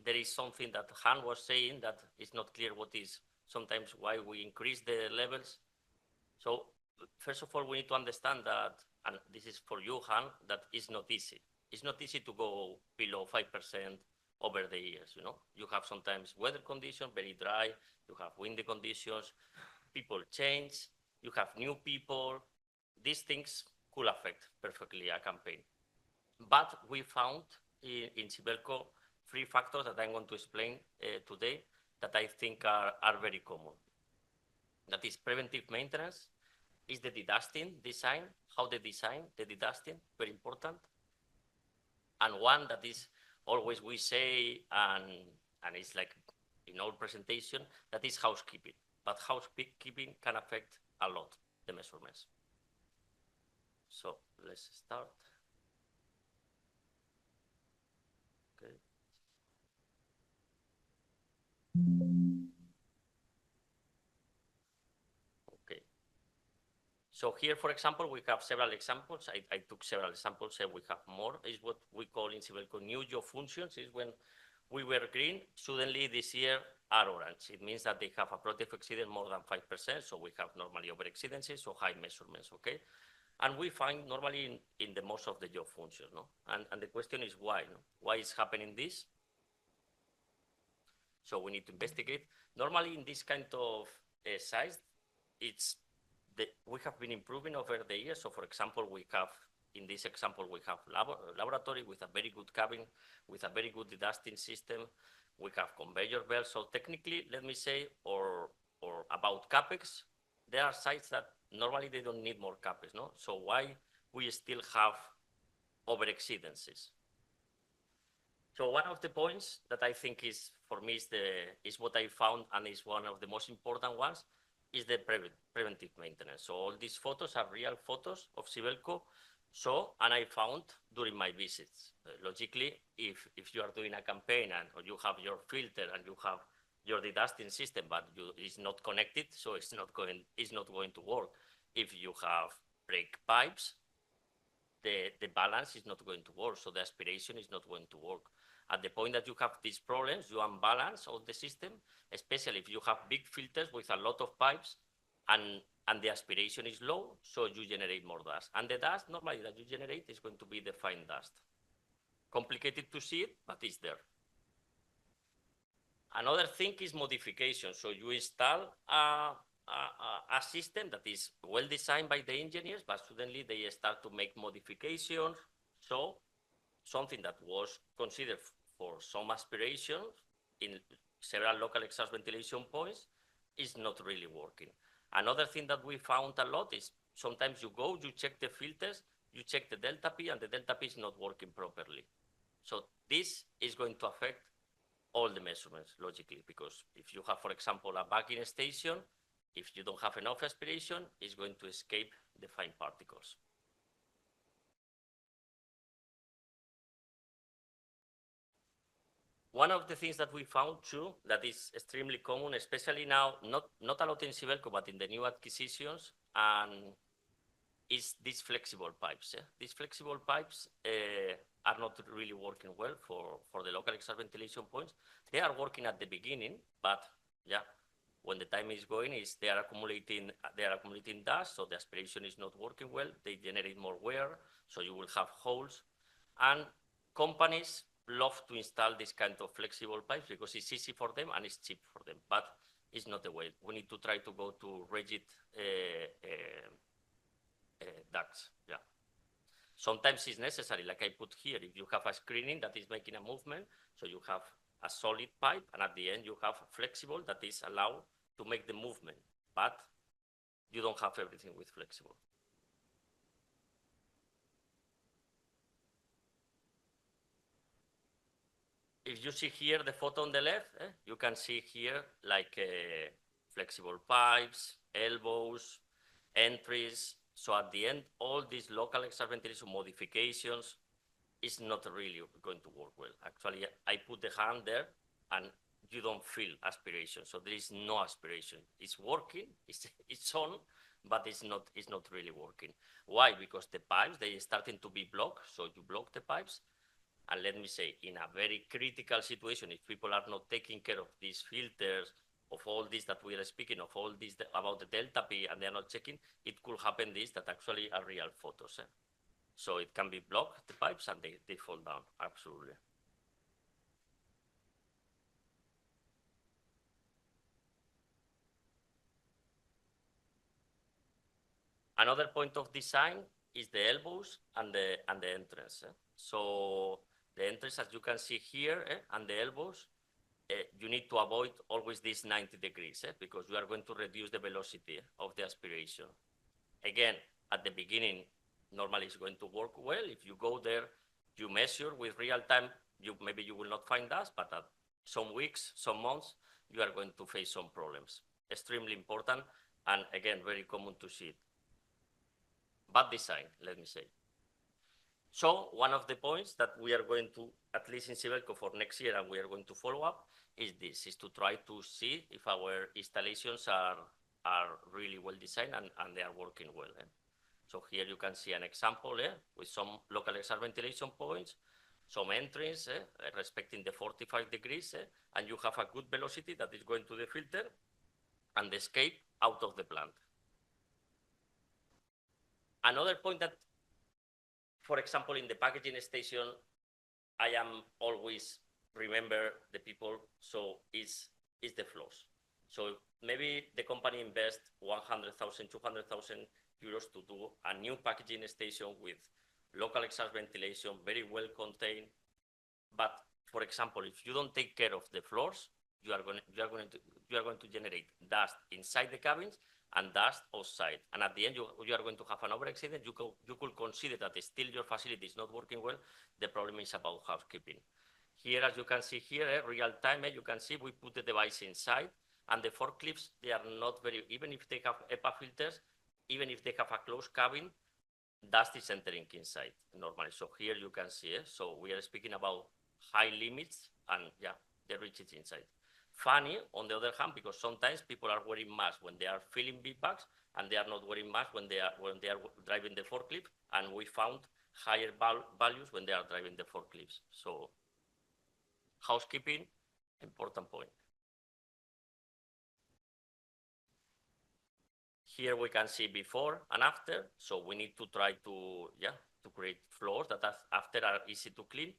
there is something that Han was saying that is not clear what is sometimes why we increase the levels. So first of all, we need to understand that, and this is for you, Han, that it's not easy. It's not easy to go below 5% over the years, you know. You have sometimes weather conditions, very dry, you have windy conditions, people change, you have new people. These things could affect perfectly a campaign. But we found in Sibelco 3 factors that I'm going to explain today that I think are very common. That is preventive maintenance, is the dedusting design, how they design the dedusting, very important. And one that is always we say, and it's like in our presentation, that is housekeeping. But housekeeping can affect a lot the measurements. So let's start. Okay. Okay. So here, for example, we have several examples. I took several examples, and we have more. Is what we call in Sibelco new job functions. Is when we were green, suddenly this year are orange. It means that they have a protective exceedance more than 5%. So we have normally over exceedances, so high measurements. Okay. And we find normally in the most of the job functions. No? And the question is why? No? Why is happening this? So we need to investigate. Normally in this kind of size, we have been improving over the years. So for example, in this example, we have laboratory with a very good cabin, with a very good dedusting system. We have conveyor belts. So technically, let me say, or about CAPEX, there are sites that normally they don't need more CAPEX, no? So why we still have over exceedances? So one of the points that I think is, for me, is what I found, and is one of the most important ones, is the preventive maintenance. So all these photos are real photos of Sibelco. So, and I found during my visits, logically, if you are doing a campaign and or you have your filter and you have your dedusting system, but it's not connected, so it's not going to work. If you have break pipes, the balance is not going to work, so the aspiration is not going to work. At the point that you have these problems, you unbalance all the system, especially if you have big filters with a lot of pipes and the aspiration is low, so you generate more dust. And the dust normally that you generate is going to be the fine dust. Complicated to see it, but it's there. Another thing is modification. So you install a system that is well designed by the engineers, but suddenly they start to make modifications. So something that was considered for some aspirations in several local exhaust ventilation points is not really working. Another thing that we found a lot is sometimes you go, you check the filters, you check the delta P, and the delta P is not working properly. So this is going to affect all the measurements, logically, because if you have, for example, a bagging station, if you don't have enough aspiration, it's going to escape the fine particles. One of the things that we found too, that is extremely common, especially now, not a lot in Sibelco, but in the new acquisitions, and is these flexible pipes. These flexible pipes are not really working well for the local exhaust ventilation points. They are working at the beginning, but yeah, when the time is going, they are accumulating dust, so the aspiration is not working well. They generate more wear, so you will have holes. And companies love to install this kind of flexible pipes because it's easy for them and it's cheap for them, but it's not the way. We need to try to go to rigid ducts. Yeah. Sometimes it's necessary, like I put here, if you have a screening that is making a movement, so you have a solid pipe, and at the end you have flexible that is allowed to make the movement, but you don't have everything with flexible. If you see here the photo on the left, you can see here like flexible pipes, elbows, entries. So at the end, all these local exhaust ventilation modifications is not really going to work well. Actually, I put the hand there and you don't feel aspiration. So there is no aspiration. It's working, it's on, but it's not really working. Why? Because the pipes, they are starting to be blocked. So you block the pipes. And let me say, in a very critical situation, if people are not taking care of these filters, of all this that we are speaking, of all this about the delta P, and they are not checking, it could happen this that actually are real photos. So it can be blocked, the pipes, and they fall down, absolutely. Another point of design is the elbows and the entrance. So the entrance, as you can see here, and the elbows, you need to avoid always these 90 degrees because you are going to reduce the velocity of the aspiration. Again, at the beginning, normally it's going to work well. If you go there, you measure with real time, maybe you will not find dust, but at some weeks, some months, you are going to face some problems. Extremely important, and again, very common to see it. Bad design, let me say. So one of the points that we are going to, at least in Sibelco for next year, and we are going to follow up, is to try to see if our installations are really well designed and they are working well. So here you can see an example with some local exhaust ventilation points, some entries respecting the 45 degrees, and you have a good velocity that is going to the filter and the escape out of the plant. Another point that, for example, in the packaging station, I am always remember the people, so is the flows. So maybe the company invests 100,000, 200,000 euros to do a new packaging station with local exhaust ventilation, very well contained. But for example, if you don't take care of the floors, you are going to generate dust inside the cabins and dust outside. And at the end, you are going to have an over-exceedance. You could consider that still your facility is not working well. The problem is about housekeeping. Here, as you can see here, real time, you can see we put the device inside, and the forklifts, they are not very, even if they have HEPA filters, even if they have a closed cabin, dust is entering inside normally. So here you can see, so we are speaking about high limits and yeah, they reach it inside. Funny, on the other hand, because sometimes people are wearing masks when they are filling big bags and they are not wearing masks when they are driving the forklift, and we found higher values when they are driving the forklifts. So housekeeping, important point. Here we can see before and after, so we need to try to, to create floors that after are easy to clean.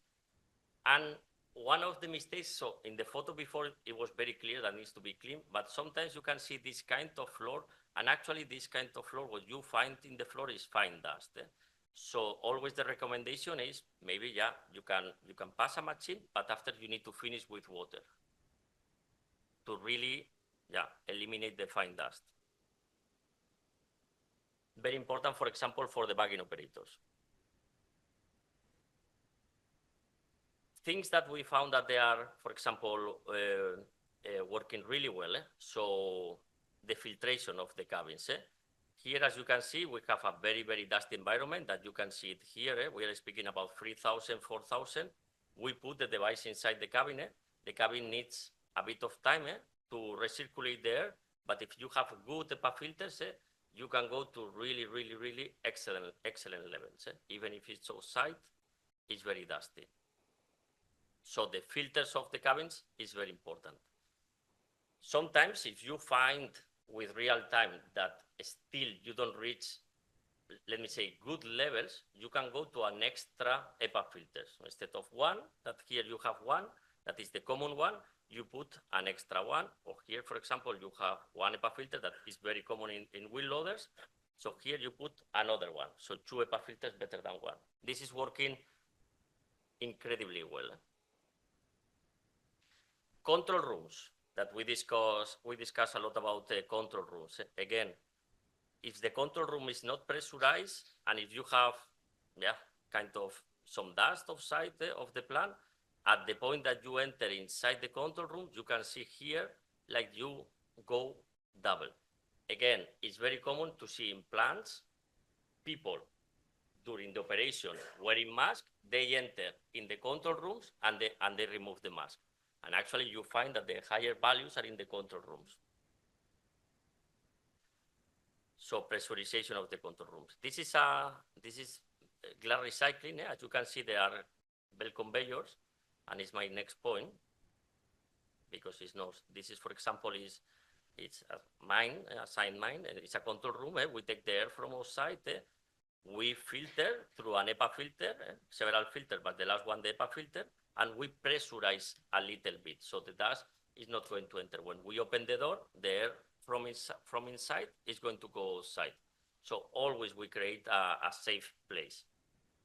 And one of the mistakes, so in the photo before, it was very clear that needs to be clean, but sometimes you can see this kind of floor, and actually this kind of floor, what you find in the floor is fine dust. So always the recommendation is maybe, you can pass a machine, but after you need to finish with water to really, eliminate the fine dust. Very important, for example, for the bagging operators. Things that we found that they are, for example, working really well. So the filtration of the cabins. Here, as you can see, we have a very, very dusty environment that you can see it here. We are speaking about 3,000, 4,000. We put the device inside the cabin. The cabin needs a bit of time to recirculate the air. But if you have good HEPA filters, you can go to really, really, really excellent levels. Even if it's outside, it's very dusty. So the filters of the cabins is very important. Sometimes if you find with real time that still you don't reach, let me say, good levels, you can go to an extra HEPA filter. So instead of one, that here you have one, that is the common one, you put an extra one, or here, for example, you have one HEPA filter that is very common in wheel loaders. So here you put another one. So 2 HEPA filters better than one. This is working incredibly well. Control rooms that we discuss a lot about control rooms. Again, if the control room is not pressurized, and if you have, kind of some dust outside of the plant, at the point that you enter inside the control room, you can see here, like you go double. Again, it's very common to see in plants, people during the operation wearing masks, they enter in the control rooms and they remove the mask. And actually you find that the higher values are in the control rooms. So pressurization of the control rooms. This is glass recycling. As you can see, there are belt conveyors, and it's my next point, because it's not, this is, for example, it's a mine, a side mine, and it's a control room. We take the air from outside. We filter through an HEPA filter, several filters, but the last one, the HEPA filter, and we pressurize a little bit, so the dust is not going to enter. When we open the door, the air from inside is going to go outside. So always we create a safe place.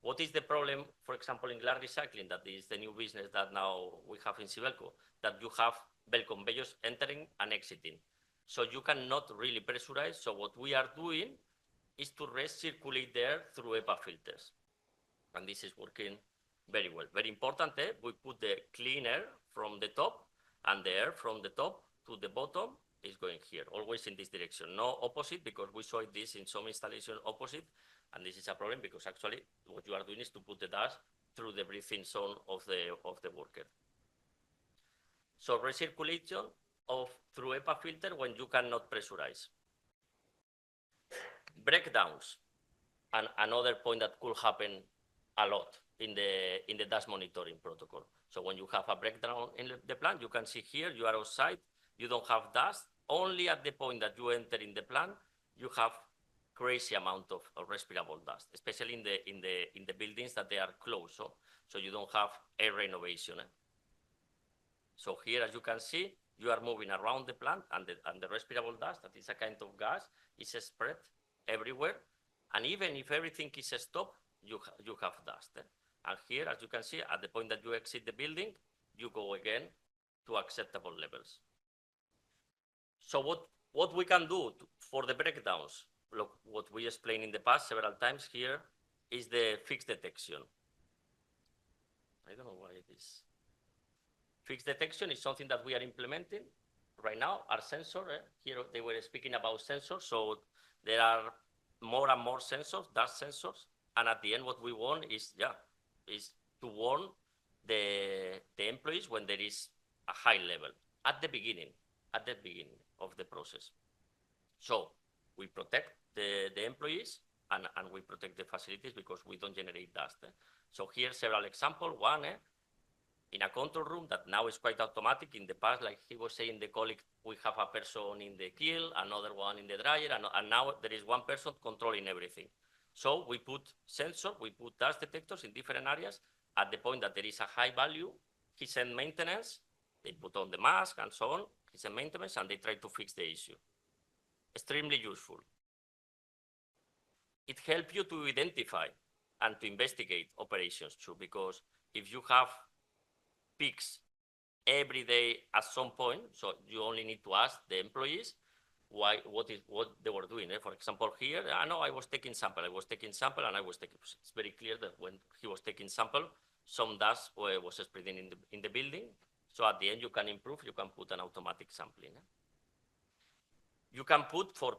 What is the problem, for example, in glass recycling? That is the new business that now we have in Sibelco, that you have belt conveyors entering and exiting. So you cannot really pressurize. So what we are doing is to recirculate the air through HEPA filters. And this is working very well. Very important, we put the clean air from the top, and the air from the top to the bottom is going here, always in this direction. No opposite, because we saw this in some installation opposite, and this is a problem because actually what you are doing is to put the dust through the breathing zone of the worker. So recirculation through HEPA filter when you cannot pressurize. Breakdowns, and another point that could happen a lot in the dust monitoring protocol. So when you have a breakdown in the plant, you can see here, you are outside, you don't have dust. Only at the point that you enter in the plant, you have crazy amount of respirable dust, especially in the buildings that they are closed. So you don't have air renovation. So here, as you can see, you are moving around the plant, and the respirable dust, that is a kind of gas, is spread everywhere. And even if everything is stopped, you have dust. And here, as you can see, at the point that you exit the building, you go again to acceptable levels. So what we can do for the breakdowns, look, what we explained in the past several times here, is the fixed detection. I don't know why it is. Fixed detection is something that we are implementing right now. Our sensor, here they were speaking about sensors. So there are more and more sensors, dust sensors, and at the end, what we want is to warn the employees when there is a high level at the beginning of the process. So we protect the employees and we protect the facilities because we don't generate dust. So here several examples. One, in a control room that now is quite automatic. In the past, like he was saying, the colleague, we have a person in the kiln, another one in the dryer, and now there is one person controlling everything. So we put sensors, we put dust detectors in different areas. At the point that there is a high value, he sends maintenance, they put on the mask and so on, he sends maintenance, and they try to fix the issue. Extremely useful. It helps you to identify and to investigate operations too, because if you have peaks every day at some point, so you only need to ask the employees what they were doing. For example, here, I know I was taking sample, and it's very clear that when he was taking sample, some dust was spreading in the building. So at the end, you can improve, you can put an automatic sampling. You can put for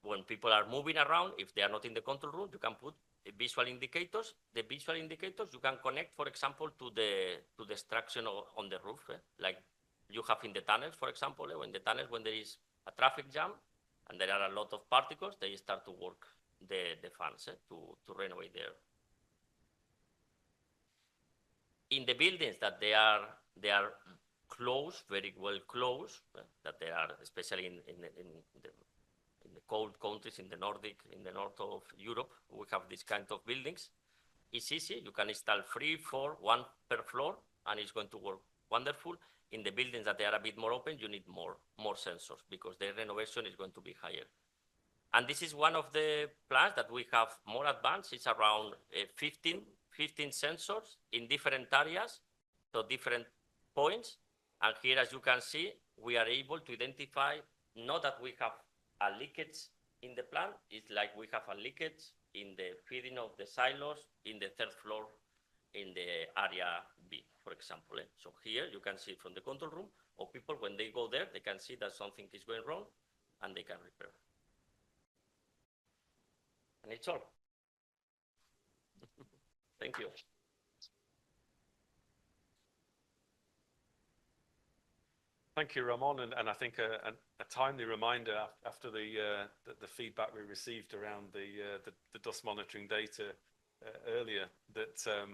when people are moving around, if they are not in the control room, you can put visual indicators. The visual indicators you can connect, for example, to the extraction on the roof, like you have in the tunnels, for example. In the tunnels, when there is a traffic jam and there are a lot of particles, they start to work the fans to renovate there. In the buildings that they are closed, very well closed, that they are especially in the cold countries, in the north of Europe, we have this kind of buildings. It's easy. You can install 3, 4, 1 per floor, and it's going to work wonderful. In the buildings that they are a bit more open, you need more sensors because the renovation is going to be higher. And this is one of the plans that we have more advanced. It's around 15 sensors in different areas, so different points. And here, as you can see, we are able to identify not that we have a leakage in the plant, it's like we have a leakage in the feeding of the silos in the 3rd floor in the area B, for example. So here you can see from the control room, or people, when they go there, they can see that something is going wrong and they can repair. And it's all. Thank you. Thank you, Ramon, and I think a timely reminder after the feedback we received around the dust monitoring data earlier, that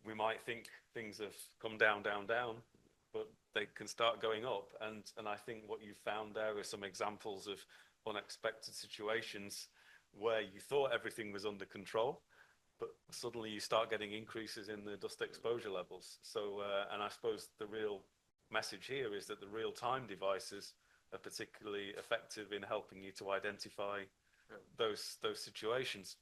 we might think things have come down, but they can start going up. And I think what you found there are some examples of unexpected situations where you thought everything was under control, but suddenly you start getting increases in the dust exposure levels. So, and I suppose the real message here is that the real-time devices are particularly effective in helping you to identify those situations.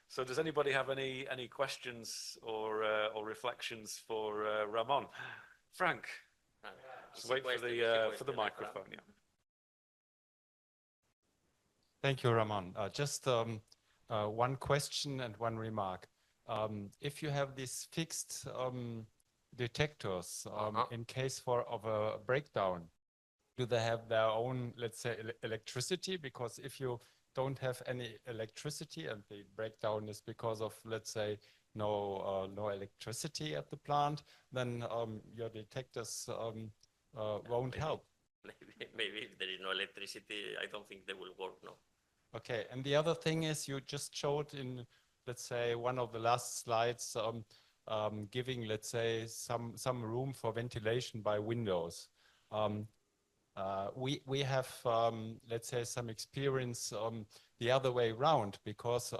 So does anybody have any questions or reflections for Ramon? Frank, just wait for the microphone. Yeah. Thank you, Ramon. Just one question and one remark. If you have these fixed detectors in case of a breakdown, do they have their own, let's say, electricity? Because if you don't have any electricity and the breakdown is because of, let's say, no electricity at the plant, then your detectors won't help. Maybe if there is no electricity, I don't think they will work, no. Okay, and the other thing is you just showed in, let's say, one of the last slides, giving, let's say, some room for ventilation by windows. We have, let's say, some experience the other way around, because,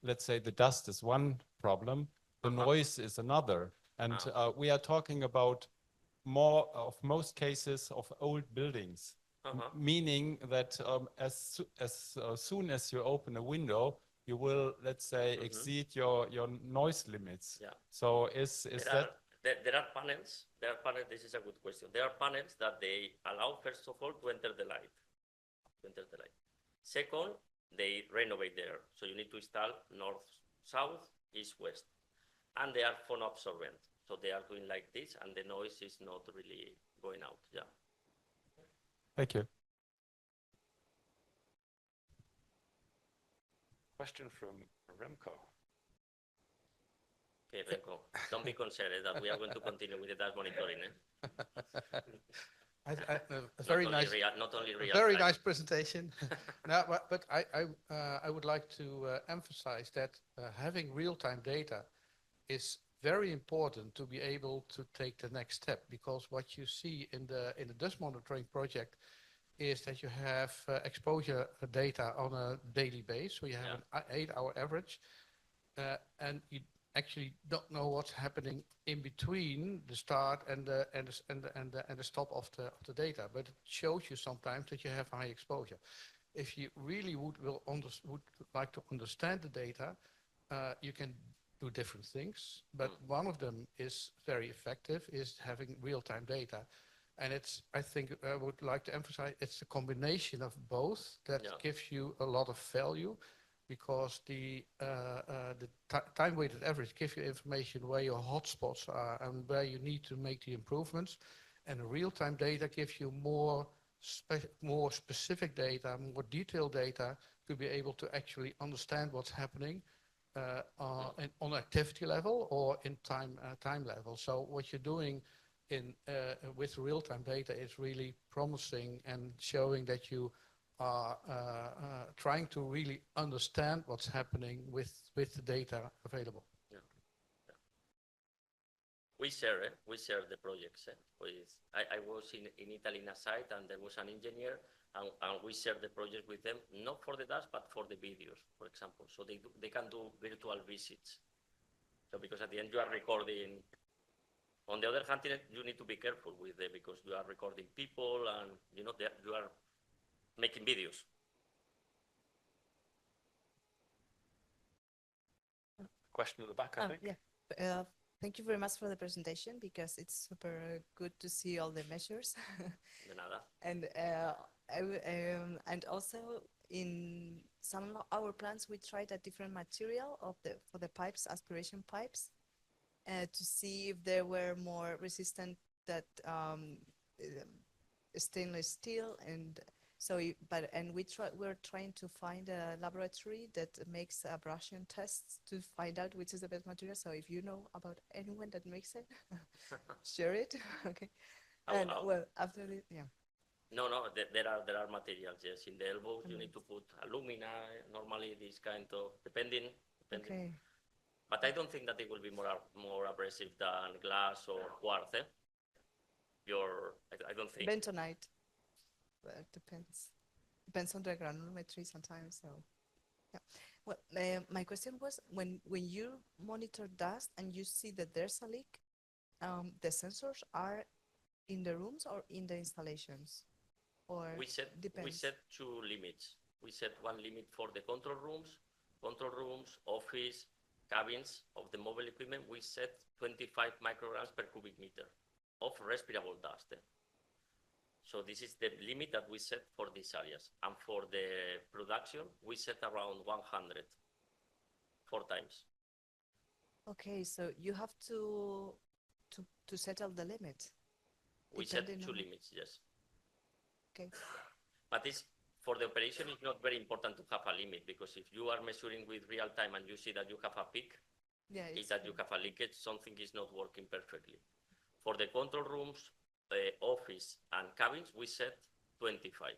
let's say, the dust is one problem, the noise is another. And we are talking about most cases of old buildings, meaning that as soon as you open a window, you will, let's say, exceed your noise limits. Yeah. So there are panels. This is a good question. There are panels that they allow, first of all, to enter the light. Second, they renovate there. So you need to install north, south, east, west. And they are phone absorbent. So they are doing like this, and the noise is not really going out. Yeah. Thank you. Question from Remco. Okay, Remco, don't be concerned that we are going to continue with the dust monitoring. A very nice, not only real very time. nice presentation. No, but I would like to emphasize that having real-time data is very important to be able to take the next step, because what you see in the dust monitoring project is that you have exposure data on a daily basis, so you have an 8-hour average, and you actually don't know what's happening in between the start and the stop of the data, but it shows you sometimes that you have high exposure. If you really would like to understand the data, you can do different things, but one of them is very effective, is having real-time data. And it's, I think I would like to emphasize, it's a combination of both that gives you a lot of value, because the time-weighted average gives you information where your hotspots are and where you need to make the improvements. And the real-time data gives you more specific data, more detailed data, to be able to actually understand what's happening on activity level or in time level. So what you're doing with real-time data is really promising and showing that you are trying to really understand what's happening with the data available. We share the projects. I was in Italy in a site, and there was an engineer, and we share the project with them, not for the dust, but for the videos, for example. So they can do virtual visits. So because at the end you are recording. On the other hand, you need to be careful with it, because you are recording people, and you are making videos. Question at the back, I think. Yeah. Thank you very much for the presentation, because it's super good to see all the measures. De nada. And also in some of our plants, we tried a different material for the pipes, aspiration pipes, to see if they were more resistant that stainless steel. And so, we're trying to find a laboratory that makes abrasion tests to find out which is the best material. So if you know about anyone that makes it, share it. Okay. And well, after this, yeah. No, there are materials. Yes, in the elbows you need to put alumina. Normally, this kind of depending. Okay. But I don't think that it will be more abrasive than glass or quartz. I don't think. Bentonite. But it depends on the granulometry sometimes. So, yeah. Well, my question was, when you monitor dust and you see that there's a leak, the sensors are in the rooms or in the installations, or we set 2 limits. We set one limit for the control rooms, office, cabins of the mobile equipment. We set 25 micrograms per cubic meter of respirable dust. So this is the limit that we set for these areas. And for the production, we set around 100, 4 times. Okay, so you have to settle the limit. We set 2 limits, yes. Okay. But for the operation, it's not very important to have a limit, because if you are measuring with real time and you see that you have a peak, it's that you have a leakage, something is not working perfectly. For the control rooms, office and cabins, we set 25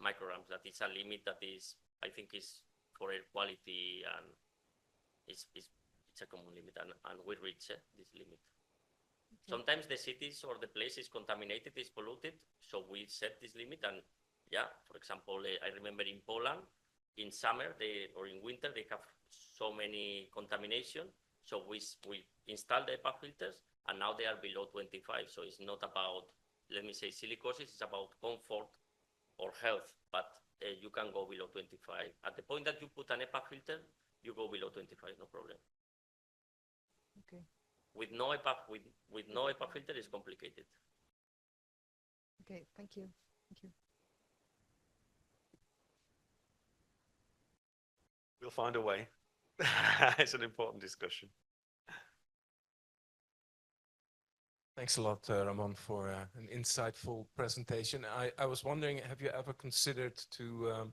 micrograms. That is a limit that is, I think, is for air quality, and it's a common limit, and we reach this limit. Okay. Sometimes the cities or the place is contaminated, is polluted, so we set this limit. And yeah, for example, I remember in Poland, in summer or in winter, they have so many contamination, so we install the HEPA filters, and now they are below 25. So it's not about, let me say, silicosis, it's about comfort or health, but you can go below 25. At the point that you put an HEPA filter, you go below 25, no problem. Okay. With no HEPA filter, it's complicated. Okay, thank you. Thank you. We'll find a way. It's an important discussion. Thanks a lot, Ramon, for an insightful presentation. I was wondering, have you ever considered to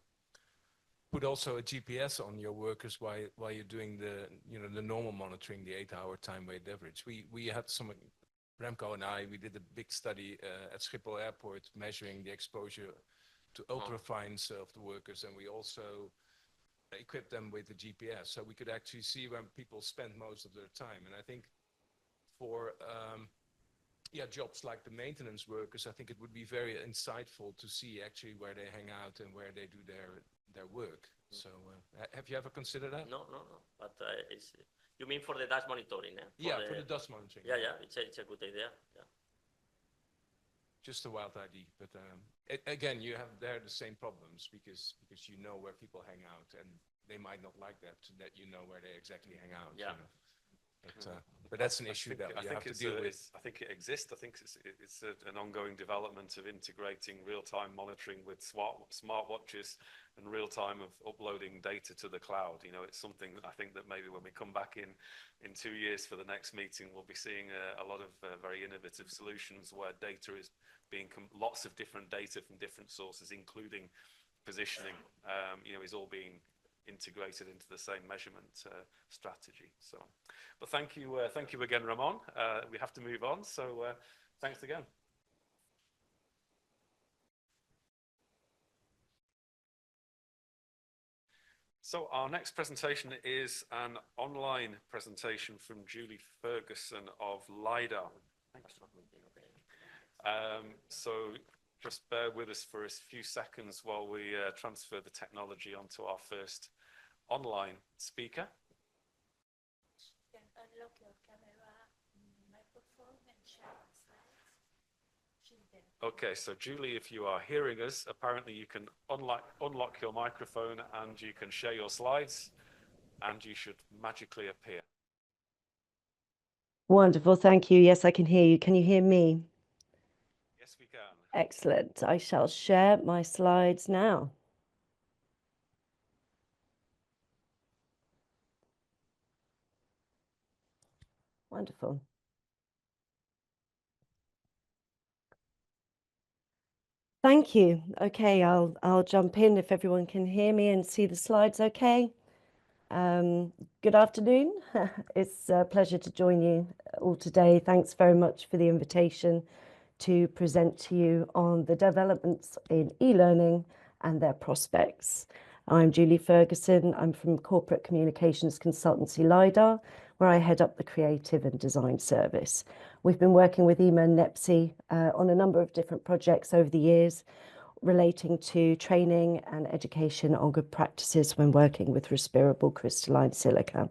put also a GPS on your workers while you're doing the normal monitoring, the 8-hour time weight average. We had Remco and I, we did a big study at Schiphol Airport measuring the exposure to ultrafines of the workers, and we also equipped them with the GPS, so we could actually see when people spend most of their time. And I think for jobs like the maintenance workers, I think it would be very insightful to see actually where they hang out and where they do their work. So have you ever considered that? No. But you mean for the dust monitoring? Yeah, for the dust monitoring. Yeah. It's a good idea. Yeah. Just a wild idea, but again, you have there the same problems because you know where people hang out, and they might not like that you know where they exactly hang out. Yeah. But that's an issue that you have to deal with. I think it exists. I think it's an ongoing development of integrating real-time monitoring with smartwatches and real-time of uploading data to the cloud. You know, it's something that I think that maybe when we come back in 2 years for the next meeting, we'll be seeing a lot of very innovative solutions where data is being lots of different data from different sources, including positioning, is all being integrated into the same measurement strategy. So, but thank you again, Ramon. We have to move on, so thanks again. So our next presentation is an online presentation from Julie Ferguson of LIDAR. So just bear with us for a few seconds while we transfer the technology onto our first online speaker. You can unlock your camera, microphone, and share slides. Okay, so Julie, if you are hearing us, apparently you can unlock your microphone and you can share your slides, and you should magically appear. Wonderful, thank you. Yes, I can hear you. Can you hear me? Yes, we can. Excellent. I shall share my slides now. Wonderful. Thank you. Okay, I'll jump in if everyone can hear me and see the slides okay. Good afternoon. It's a pleasure to join you all today. Thanks very much for the invitation to present to you on the developments in e-learning and their prospects. I'm Julie Ferguson. I'm from Corporate Communications Consultancy LIDAR, where I head up the Creative and Design Service. We've been working with IMA and NEPSI on a number of different projects over the years relating to training and education on good practices when working with respirable crystalline silica.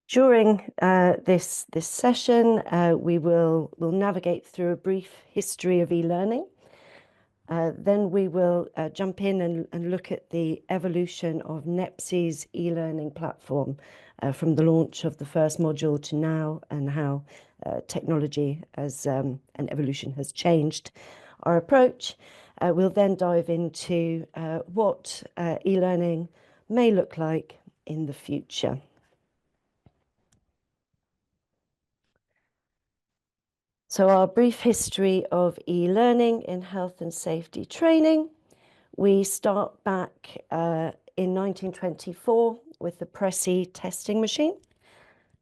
During this session, we'll navigate through a brief history of e-learning. Then we will jump in and look at the evolution of NEPSI's e-learning platform from the launch of the first module to now, and how technology and evolution has changed our approach. We'll then dive into what e-learning may look like in the future. So our brief history of e-learning in health and safety training. We start back in 1924 with the Pressey testing machine.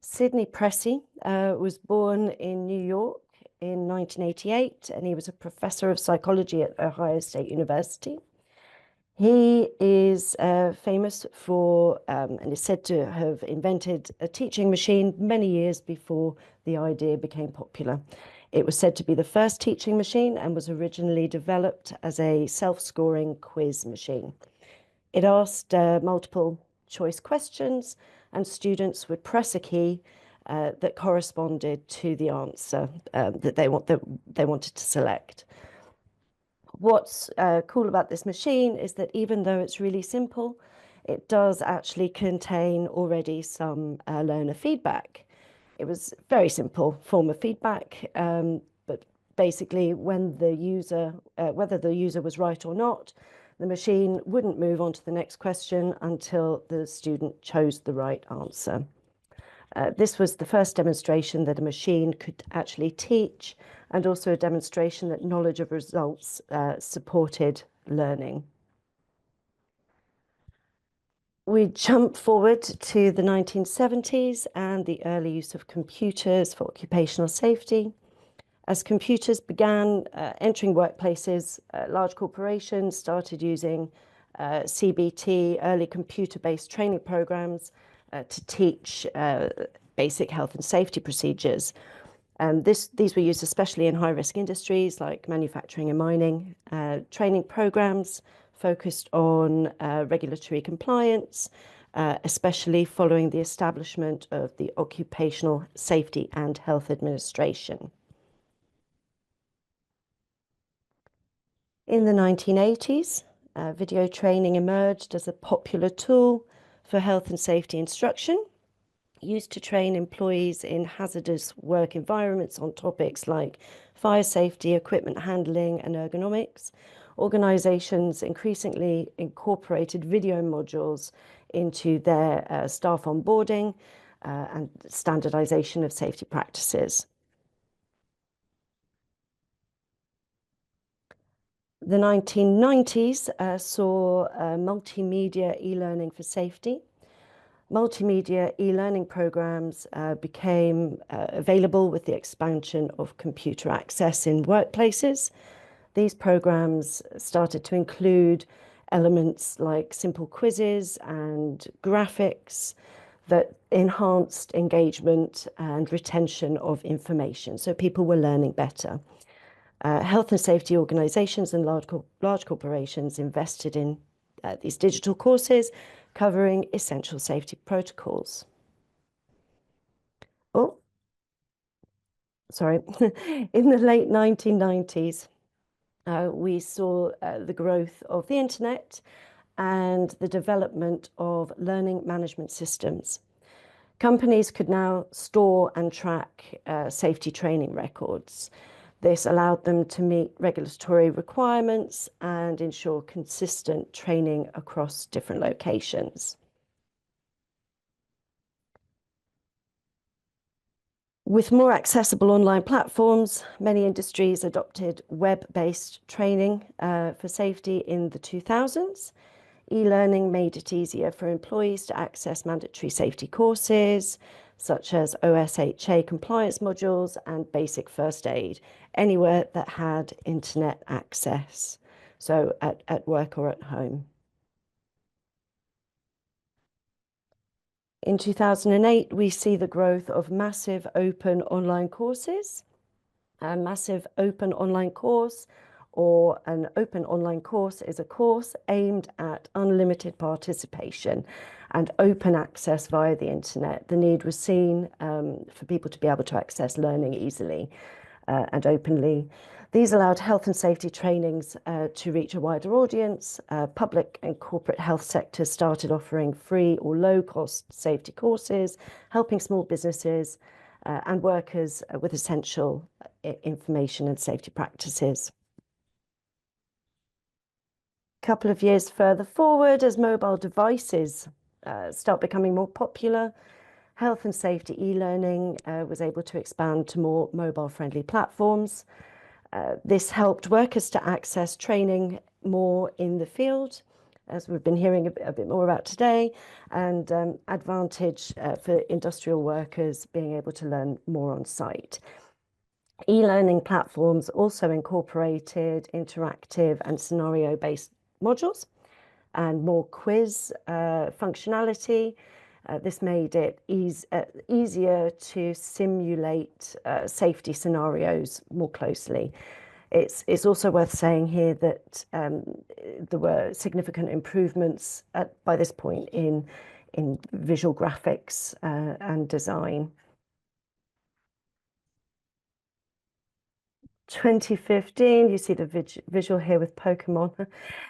Sidney Pressey was born in New York in 1988, and he was a professor of psychology at Ohio State University. He is famous for, and is said to have invented a teaching machine many years before the idea became popular. It was said to be the first teaching machine and was originally developed as a self-scoring quiz machine. It asked multiple choice questions, and students would press a key that corresponded to the answer that they wanted to select. What's cool about this machine is that even though it's really simple, it does actually contain already some learner feedback. It was a very simple form of feedback, but basically when the user, whether the user was right or not, the machine wouldn't move on to the next question until the student chose the right answer. This was the first demonstration that a machine could actually teach, and also a demonstration that knowledge of results supported learning. We jump forward to the 1970s and the early use of computers for occupational safety. As computers began entering workplaces, large corporations started using CBT, early computer-based training programs, to teach basic health and safety procedures. These were used especially in high-risk industries like manufacturing and mining. Training programs focused on regulatory compliance, especially following the establishment of the Occupational Safety and Health Administration. In the 1980s, video training emerged as a popular tool for health and safety instruction, used to train employees in hazardous work environments on topics like fire safety, equipment handling, and ergonomics. Organizations increasingly incorporated video modules into their staff onboarding and standardization of safety practices. The 1990s saw multimedia e-learning for safety. Multimedia e-learning programs became available with the expansion of computer access in workplaces. These programs started to include elements like simple quizzes and graphics that enhanced engagement and retention of information, so people were learning better. Health and safety organizations and large corporations invested in these digital courses covering essential safety protocols. Oh, sorry. In the late 1990s, we saw the growth of the internet and the development of learning management systems. Companies could now store and track safety training records. This allowed them to meet regulatory requirements and ensure consistent training across different locations. With more accessible online platforms, many industries adopted web-based training for safety in the 2000s. E-learning made it easier for employees to access mandatory safety courses, such as OSHA compliance modules and basic first aid, anywhere that had internet access, so at work or at home. In 2008, we see the growth of massive open online courses. A massive open online course, or an open online course, is a course aimed at unlimited participation and open access via the internet. The need was seen for people to be able to access learning easily and openly. These allowed health and safety trainings to reach a wider audience. Public and corporate health sectors started offering free or low-cost safety courses, helping small businesses and workers with essential information and safety practices. A couple of years further forward, as mobile devices start becoming more popular, health and safety e-learning was able to expand to more mobile-friendly platforms. This helped workers to access training more in the field, as we've been hearing a bit more about today, and advantage for industrial workers being able to learn more on site. E-learning platforms also incorporated interactive and scenario-based modules and more quiz functionality. This made it easier to simulate safety scenarios more closely. It's also worth saying here that there were significant improvements by this point in visual graphics and design. 2015, you see the visual here with Pokemon.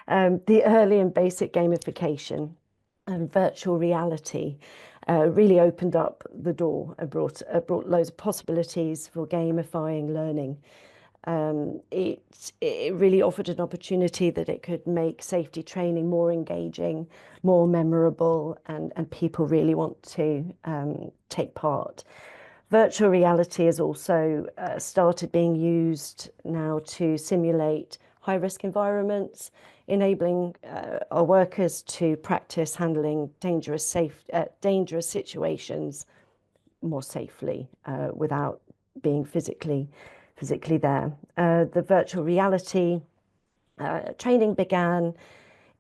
The early and basic gamification and virtual reality really opened up the door and brought loads of possibilities for gamifying learning. It really offered an opportunity that it could make safety training more engaging, more memorable, and people really want to take part. Virtual reality has also started being used now to simulate high-risk environments, enabling our workers to practice handling dangerous situations more safely without being physically there. The virtual reality training began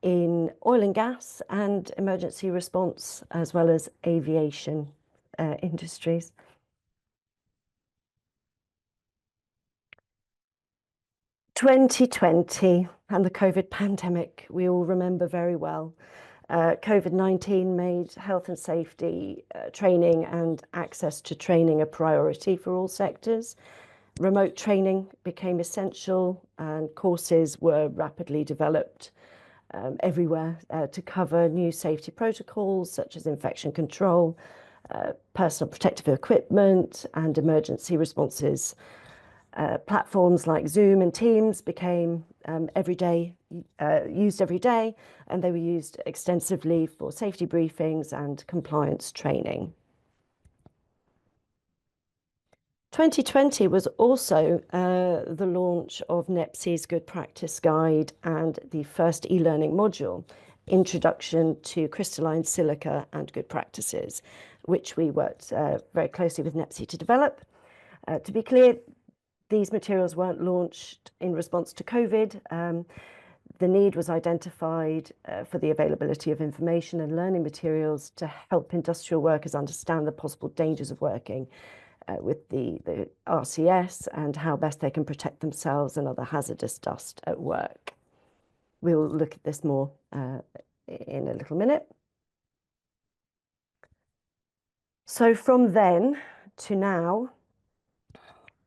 in oil and gas and emergency response, as well as aviation industries. 2020 and the COVID pandemic, we all remember very well. COVID-19 made health and safety training and access to training a priority for all sectors. Remote training became essential, and courses were rapidly developed everywhere to cover new safety protocols such as infection control, personal protective equipment, and emergency responses. Platforms like Zoom and Teams became used every day, and they were used extensively for safety briefings and compliance training. 2020 was also the launch of NEPSI's Good Practice Guide and the first e-learning module, Introduction to Crystalline Silica and Good Practices, which we worked very closely with NEPSI to develop. To be clear, these materials weren't launched in response to COVID. The need was identified for the availability of information and learning materials to help industrial workers understand the possible dangers of working with the RCS and how best they can protect themselves and other hazardous dust at work. We'll look at this more in a little minute. So from then to now,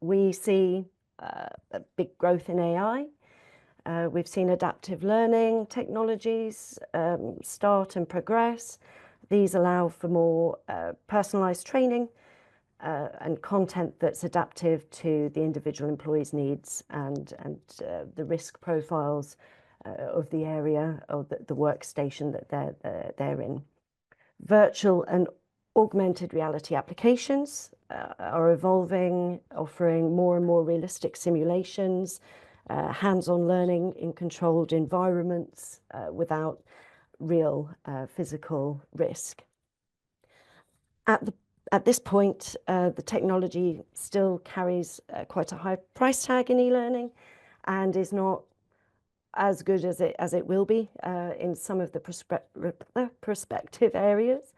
we see a big growth in AI. We've seen adaptive learning technologies start and progress. These allow for more personalized training and content that's adaptive to the individual employee's needs and the risk profiles of the area or the workstation that they're in. Virtual and augmented reality applications are evolving, offering more and more realistic simulations, hands-on learning in controlled environments without real physical risk. At this point, the technology still carries quite a high price tag in e-learning and is not as good as it will be in some of the prospective areas,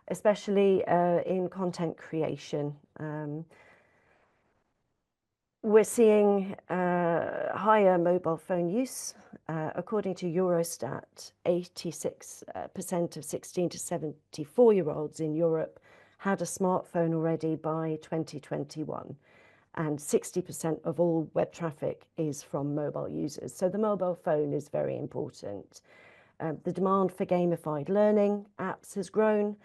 especially in content creation. We're seeing higher mobile phone use. According to Eurostat, 86% of 16 to 74-year-olds in Europe had a smartphone already by 2021, and 60% of all web traffic is from mobile users. So the mobile phone is very important. The demand for gamified learning apps has grown.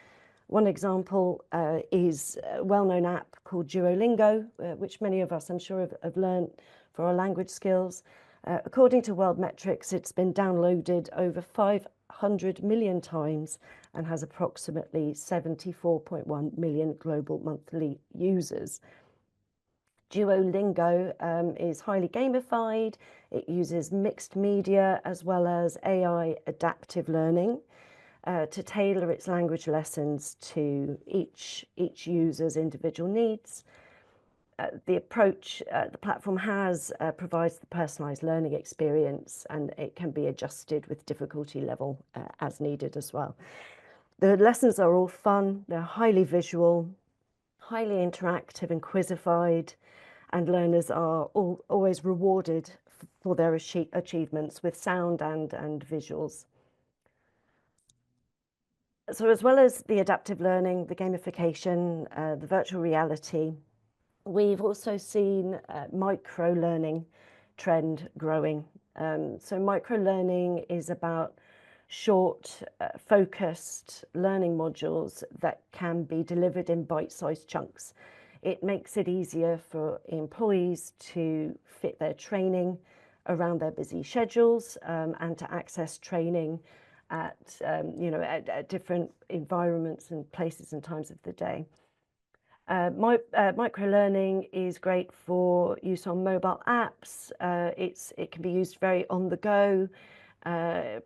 One example is a well-known app called Duolingo, which many of us, I'm sure, have learned for our language skills. According to World Metrics, it's been downloaded over 500 million times and has approximately 74.1 million global monthly users. Duolingo is highly gamified. It uses mixed media as well as AI adaptive learning to tailor its language lessons to each user's individual needs. The approach the platform has provides the personalized learning experience, and it can be adjusted with difficulty level as needed as well. The lessons are all fun, they're highly visual, highly interactive and quizzified, and learners are always rewarded for their achievements with sound and visuals. So as well as the adaptive learning, the gamification, the virtual reality, we've also seen micro-learning trend growing. So micro-learning is about short, focused learning modules that can be delivered in bite-sized chunks. It makes it easier for employees to fit their training around their busy schedules and to access training at, at different environments and places and times of the day. Micro-learning is great for use on mobile apps. It can be used very on the go,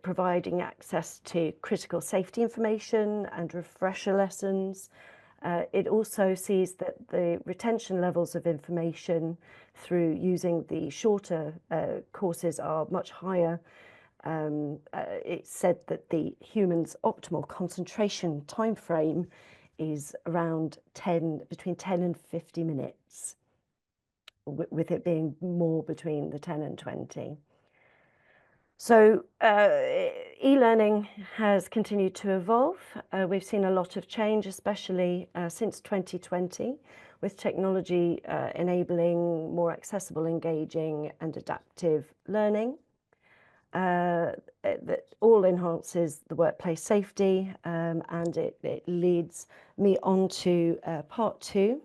providing access to critical safety information and refresher lessons. It also sees that the retention levels of information through using the shorter courses are much higher. It's said that the human's optimal concentration time frame is around between 10 and 50 minutes, with it being more between the 10 and 20. So e-learning has continued to evolve. We've seen a lot of change, especially since 2020, with technology enabling more accessible, engaging and adaptive learning. That all enhances the workplace safety, and it leads me on to part 2,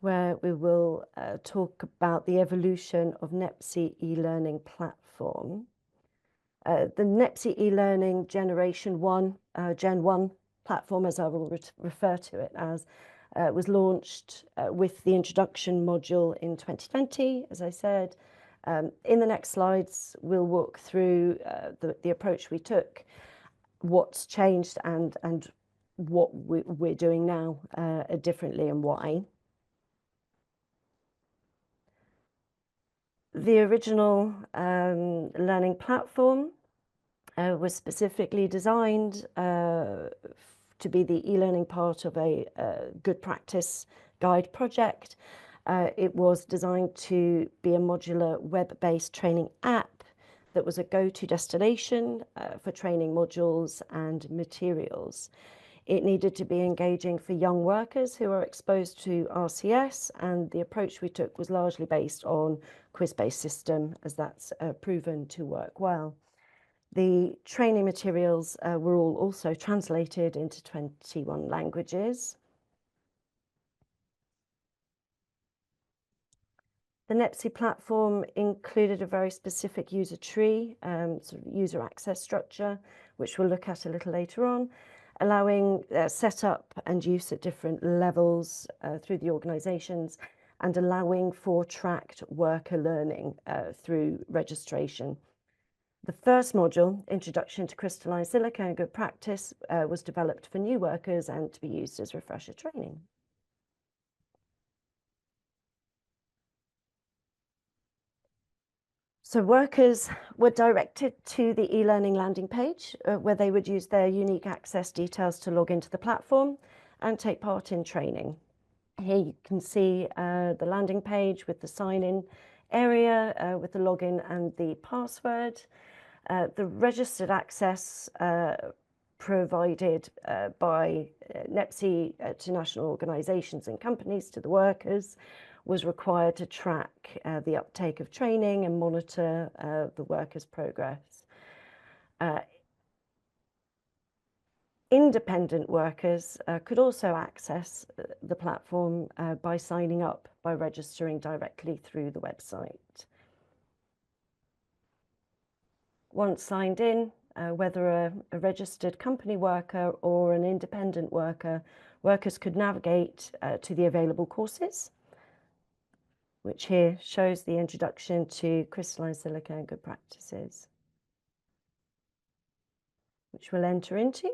where we will talk about the evolution of NEPSI e-learning platform. The NEPSI e-learning Generation 1, Gen 1 platform, as I will refer to it as, was launched with the introduction module in 2020, as I said. In the next slides, we'll walk through the approach we took, what's changed and what we're doing now differently and why. The original learning platform was specifically designed to be the e-learning part of a good practice guide project. It was designed to be a modular web-based training app that was a go-to destination for training modules and materials. It needed to be engaging for young workers who are exposed to RCS, and the approach we took was largely based on quiz-based system, as that's proven to work well. The training materials were all also translated into 21 languages. The NEPSI platform included a very specific user tree, sort of user access structure, which we'll look at a little later on, allowing setup and use at different levels through the organizations, and allowing for tracked worker learning through registration. The first module, Introduction to Crystalline Silica and Good Practice, was developed for new workers and to be used as refresher training. So workers were directed to the e-learning landing page where they would use their unique access details to log into the platform and take part in training. Here you can see the landing page with the sign-in area with the login and the password. The registered access provided by NEPSI to national organisations and companies to the workers was required to track the uptake of training and monitor the workers' progress. Independent workers could also access the platform by signing up by registering directly through the website. Once signed in, whether a registered company worker or an independent worker, workers could navigate to the available courses, which here shows the introduction to crystalline silica and good practices, which we'll enter into.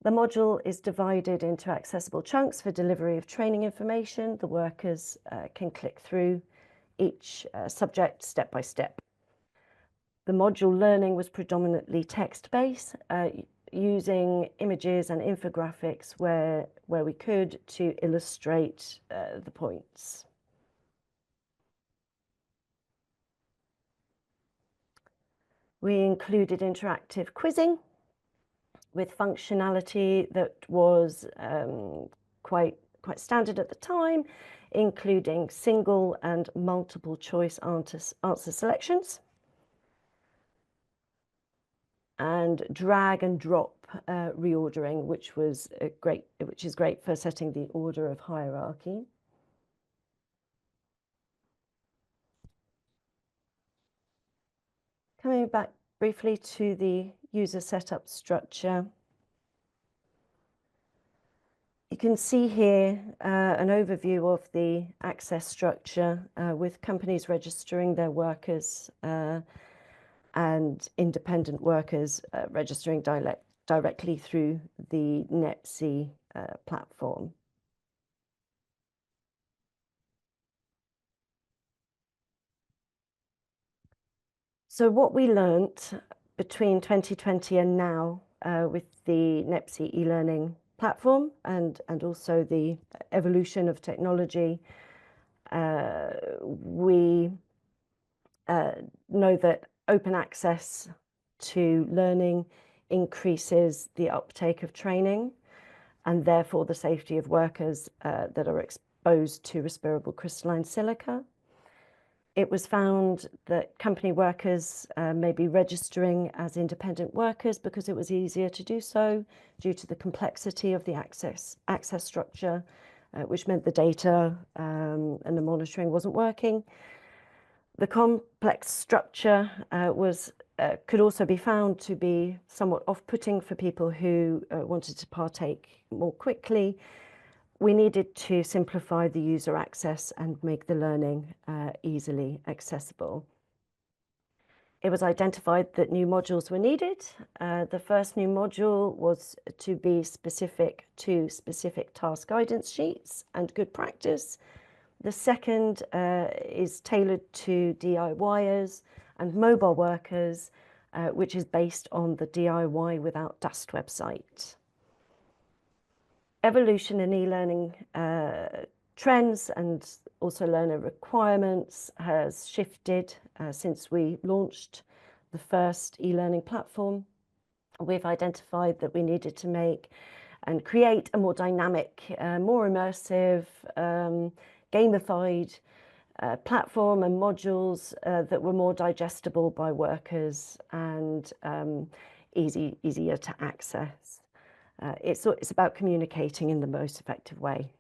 The module is divided into accessible chunks for delivery of training information. The workers can click through each subject step by step. The module learning was predominantly text-based, using images and infographics where we could to illustrate the points. We included interactive quizzing with functionality that was quite standard at the time, including single and multiple choice answer selections. and drag and drop reordering, which is great for setting the order of hierarchy. Coming back briefly to the user setup structure. You can see here an overview of the access structure with companies registering their workers and independent workers registering directly through the NEPSI platform. So what we learnt between 2020 and now with the NEPSI e-learning platform and also the evolution of technology, we know that open access to learning increases the uptake of training and therefore the safety of workers that are exposed to respirable crystalline silica. It was found that company workers may be registering as independent workers because it was easier to do so due to the complexity of the access structure, which meant the data and the monitoring wasn't working. The complex structure could also be found to be somewhat off-putting for people who wanted to partake more quickly. We needed to simplify the user access and make the learning easily accessible. It was identified that new modules were needed. The first new module was to be specific to specific task guidance sheets and good practice. The second is tailored to DIYers and mobile workers, which is based on the DIY Without Dust website. Evolution in e-learning trends and also learner requirements has shifted since we launched the first e-learning platform. We've identified that we needed to make and create a more dynamic, more immersive, gamified platform and modules that were more digestible by workers and easier to access. It's about communicating in the most effective way.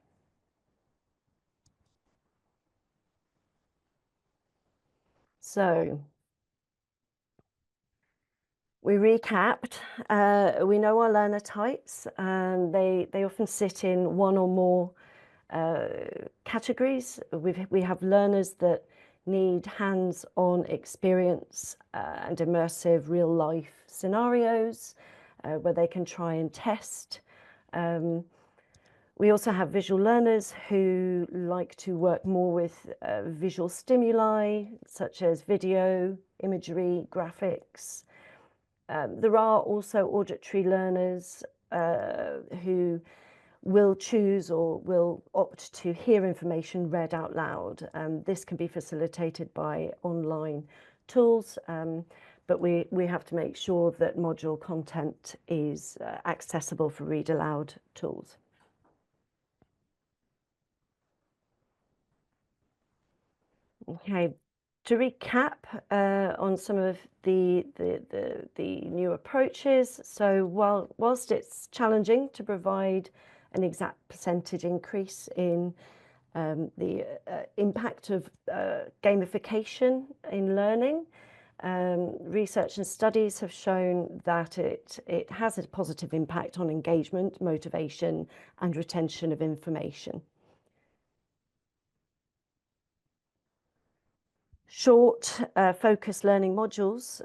So we recapped. We know our learner types, and they often sit in one or more categories. We have learners that need hands-on experience and immersive real-life scenarios where they can try and test. We also have visual learners who like to work more with visual stimuli, such as video, imagery, graphics. There are also auditory learners who will choose or will opt to hear information read out loud. This can be facilitated by online tools, but we have to make sure that module content is accessible for read aloud tools. Okay, to recap on some of the new approaches. So whilst it's challenging to provide an exact percentage increase in the impact of gamification in learning, research and studies have shown that it has a positive impact on engagement, motivation, and retention of information. Short, focused learning modules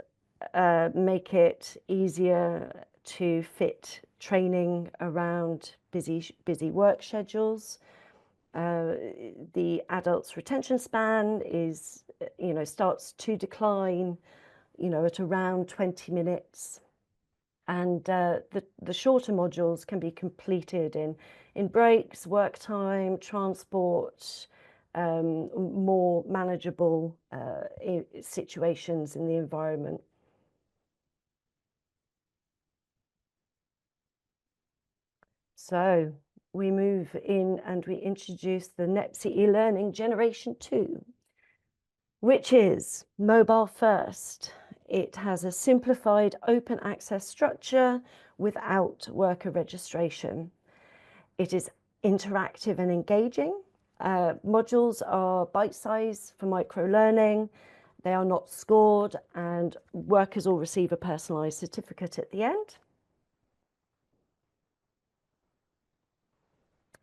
make it easier to fit training around busy work schedules. The adult's retention span is, starts to decline, at around 20 minutes. And the shorter modules can be completed in breaks, work time, transport, more manageable situations in the environment. So we move in and we introduce the NEPSI e-learning generation 2, which is mobile first. It has a simplified open access structure without worker registration. It is interactive and engaging. Modules are bite-sized for micro-learning. They are not scored, and workers will receive a personalised certificate at the end.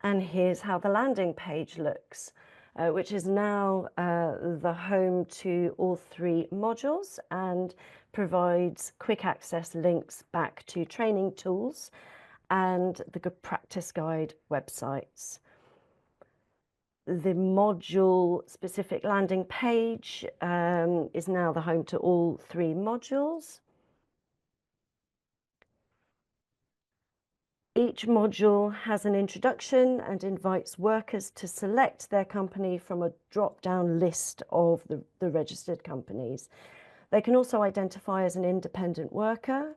And here's how the landing page looks, which is now the home to all 3 modules and provides quick access links back to training tools and the Good Practice Guide websites. The module-specific landing page is now the home to all 3 modules. Each module has an introduction and invites workers to select their company from a drop-down list of the registered companies. They can also identify as an independent worker.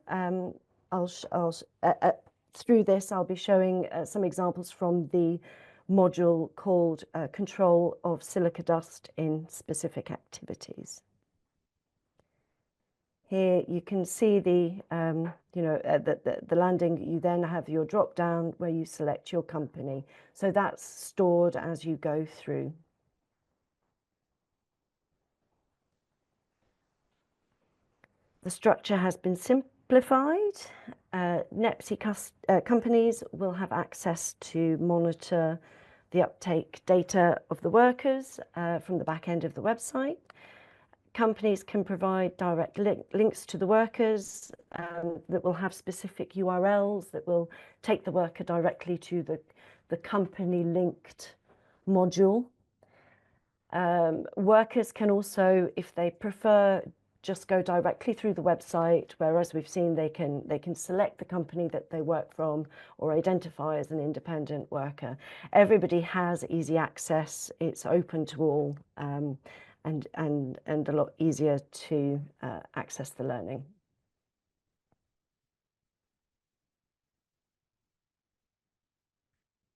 Through this, I'll be showing some examples from the module called Control of Silica Dust in Specific Activities. Here you can see the landing. You then have your drop down where you select your company. So that's stored as you go through. The structure has been simplified. NEPSI companies will have access to monitor the uptake data of the workers from the back end of the website. Companies can provide direct links to the workers that will have specific URLs that will take the worker directly to the company linked module. Workers can also, if they prefer, just go directly through the website, whereas we've seen they can select the company that they work from or identify as an independent worker. Everybody has easy access. It's open to all. And a lot easier to access the learning.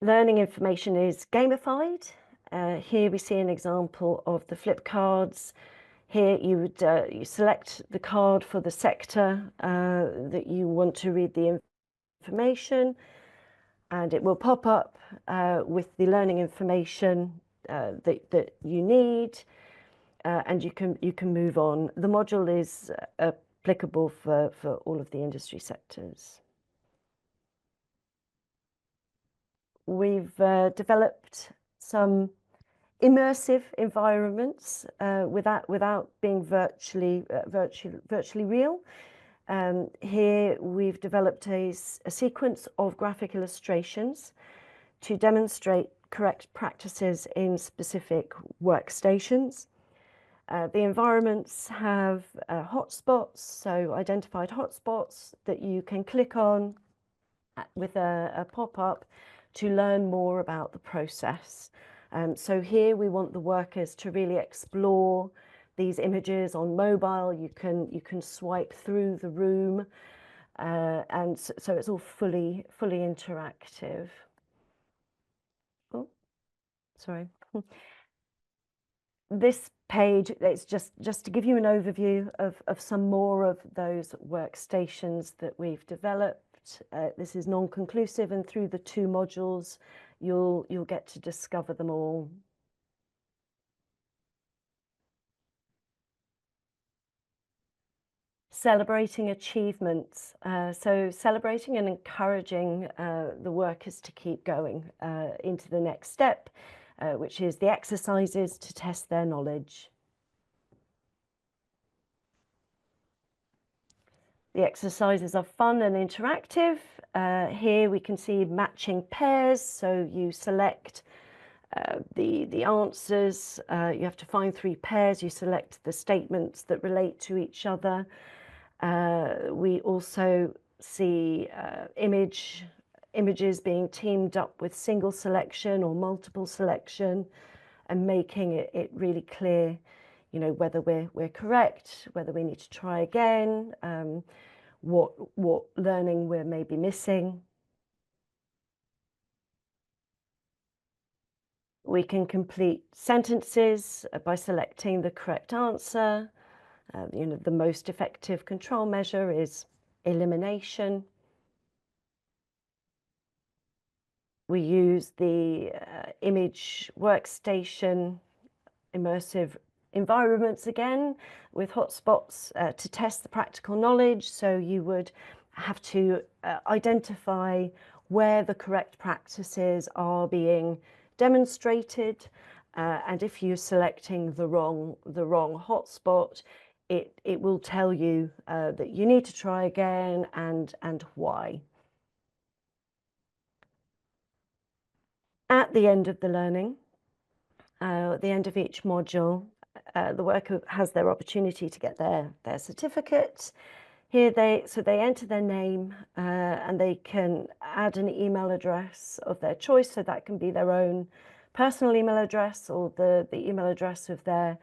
Learning information is gamified. Here we see an example of the flip cards. Here you would you select the card for the sector that you want to read the information, and it will pop up with the learning information that you need. And you can move on. The module is applicable for all of the industry sectors. We've developed some immersive environments without being virtually real. Here we've developed a sequence of graphic illustrations to demonstrate correct practices in specific workstations. The environments have hotspots, so identified hotspots that you can click on with a pop-up to learn more about the process. So here we want the workers to really explore these images on mobile. You can swipe through the room, and so it's all fully interactive. Oh, sorry. This page, it's just to give you an overview of some more of those workstations that we've developed. This is non-conclusive, and through the 2 modules, you'll get to discover them all. Celebrating achievements. So celebrating and encouraging the workers to keep going into the next step, which is the exercises to test their knowledge. The exercises are fun and interactive. Here we can see matching pairs. So you select the answers. You have to find 3 pairs. You select the statements that relate to each other. We also see images being teamed up with single selection or multiple selection, and making it really clear, whether we're correct, whether we need to try again, what learning we're maybe missing. We can complete sentences by selecting the correct answer. The most effective control measure is elimination. We use the image workstation immersive environments again with hotspots to test the practical knowledge. So you would have to identify where the correct practices are being demonstrated. And if you're selecting the wrong hotspot, it will tell you that you need to try again and why. At the end of the learning, at the end of each module, the worker has their opportunity to get their certificate. Here they enter their name and they can add an email address of their choice, so that can be their own personal email address or the email address of their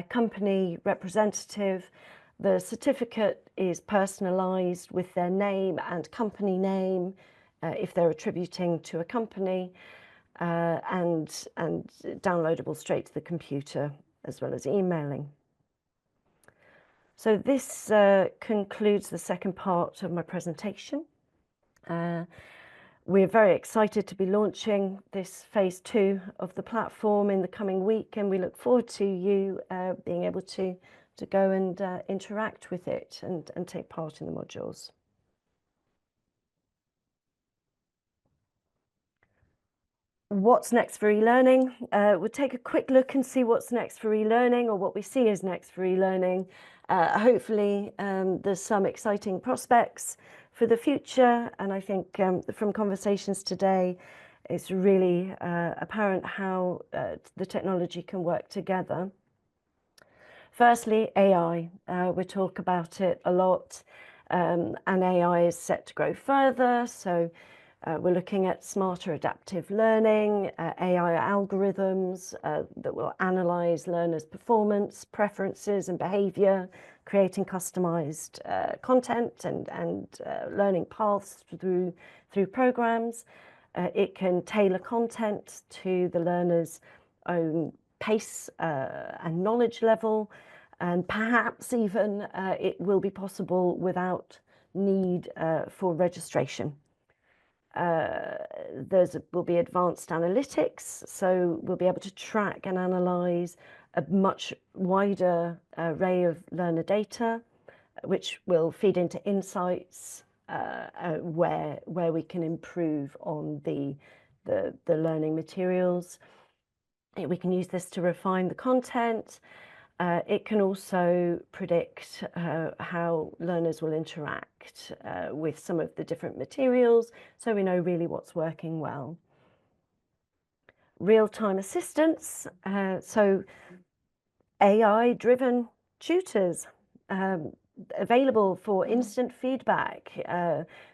company representative. The certificate is personalized with their name and company name if they're attributing to a company, and downloadable straight to the computer as well as emailing. So this concludes the second part of my presentation. We're very excited to be launching this phase 2 of the platform in the coming week, and we look forward to you being able to go and interact with it and take part in the modules. What's next for e-learning? We'll take a quick look and see what's next for e-learning, or what we see is next for e-learning. Hopefully there's some exciting prospects for the future, and I think from conversations today it's really apparent how the technology can work together. Firstly, AI. We talk about it a lot, and AI is set to grow further. So we're looking at smarter adaptive learning, AI algorithms that will analyze learners' performance, preferences and behavior, creating customized content and learning paths through programs. It can tailor content to the learner's own pace and knowledge level, and perhaps even it will be possible without need for registration. Will be advanced analytics, so we'll be able to track and analyze a much wider array of learner data, which will feed into insights where we can improve on the learning materials. We can use this to refine the content. It can also predict how learners will interact with some of the different materials, so we know really what's working well. Real-time assistance, so AI-driven tutors available for instant feedback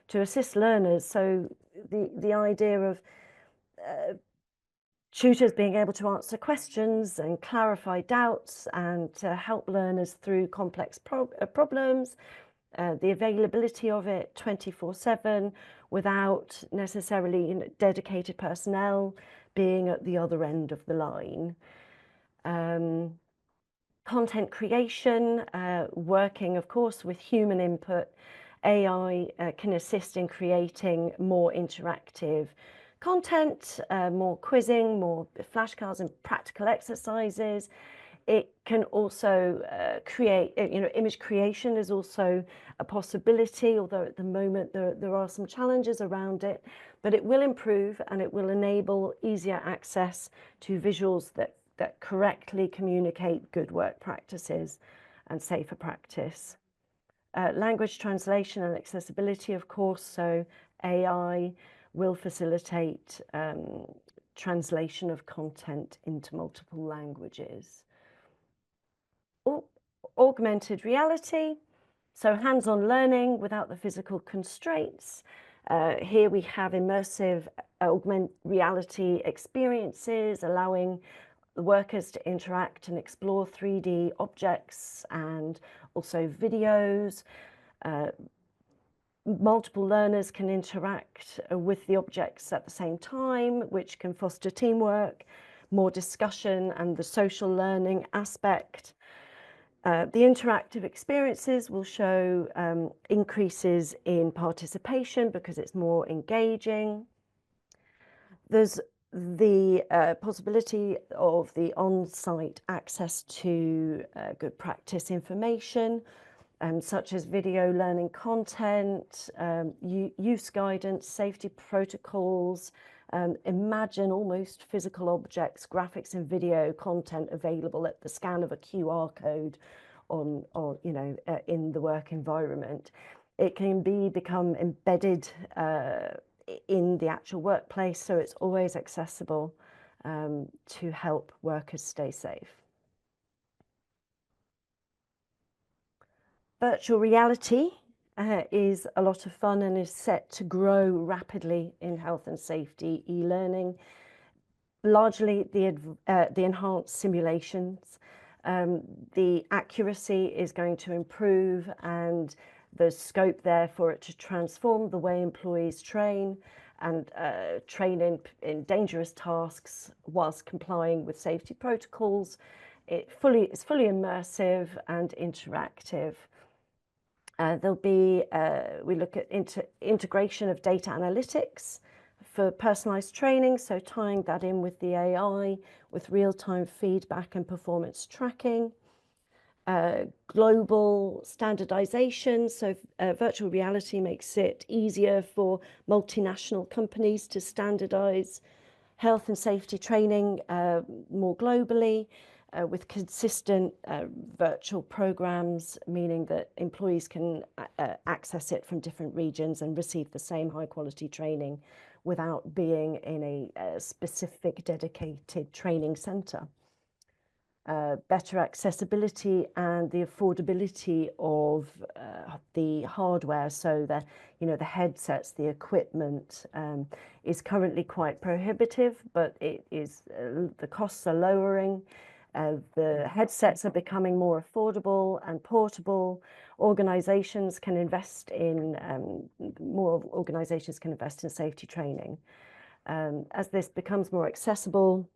to assist learners. So the idea of tutors being able to answer questions and clarify doubts and to help learners through complex problems, the availability of it 24/7 without necessarily dedicated personnel being at the other end of the line. Content creation, working of course with human input. AI can assist in creating more interactive content, more quizzing, more flashcards and practical exercises. It can also create, image creation is also a possibility, although at the moment there are some challenges around it, but it will improve and it will enable easier access to visuals that correctly communicate good work practices and safer practice. Language translation and accessibility, of course, so AI will facilitate translation of content into multiple languages. Augmented reality, so hands-on learning without the physical constraints. Here we have immersive augmented reality experiences, allowing the workers to interact and explore 3D objects and also videos. Multiple learners can interact with the objects at the same time, which can foster teamwork, more discussion and the social learning aspect. The interactive experiences will show increases in participation because it's more engaging. There's the possibility of the on-site access to good practice information, such as video learning content, use guidance, safety protocols. Imagine almost physical objects, graphics and video content available at the scan of a QR code on in the work environment. It can become embedded in the actual workplace, so it's always accessible to help workers stay safe. Virtual reality is a lot of fun and is set to grow rapidly in health and safety e-learning. Largely the enhanced simulations, the accuracy is going to improve, and there's scope there for it to transform the way employees train and train in dangerous tasks whilst complying with safety protocols. It's fully immersive and interactive. There'll be, we look at integration of data analytics for personalized training, so tying that in with the AI, with real-time feedback and performance tracking. Global standardization, so virtual reality makes it easier for multinational companies to standardize health and safety training more globally, with consistent virtual programs, meaning that employees can access it from different regions and receive the same high quality training without being in a specific dedicated training center. Better accessibility and the affordability of the hardware, so the headsets, the equipment is currently quite prohibitive, but it is the costs are lowering. The headsets are becoming more affordable and portable. Organizations can invest in more organizations can invest in safety training. As this becomes more accessible,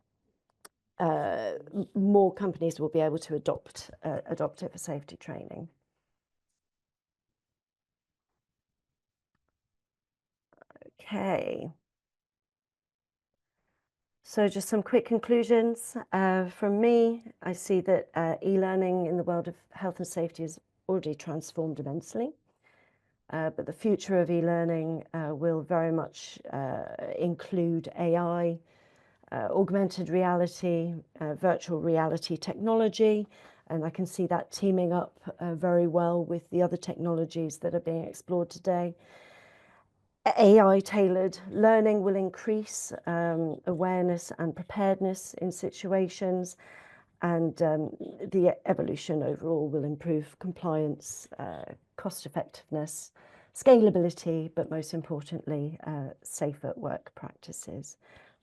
more companies will be able to adopt it for safety training. Okay. So just some quick conclusions from me. I see that e-learning in the world of health and safety has already transformed immensely. But the future of e-learning will very much include AI, augmented reality, virtual reality technology, and I can see that teaming up very well with the other technologies that are being explored today. AI-tailored learning will increase awareness and preparedness in situations, and the evolution overall will improve compliance, cost-effectiveness, scalability, but most importantly, safer work practices.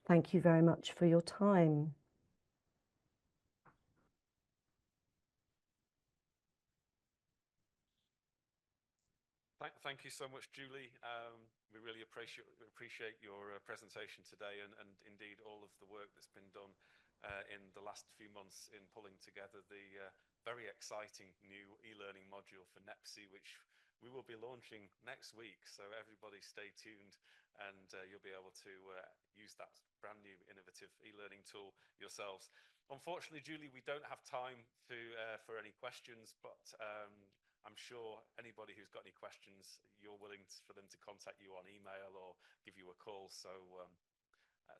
Thank you very much for your time. Thank you so much, Julie. We really appreciate your presentation today, and indeed all of the work that's been done in the last few months in pulling together the very exciting new e-learning module for NEPSI, which we will be launching next week. So everybody stay tuned, and you'll be able to use that brand new innovative e-learning tool yourselves. Unfortunately, Julie, we don't have time for any questions, but I'm sure anybody who's got any questions, you're willing for them to contact you on email or give you a call. So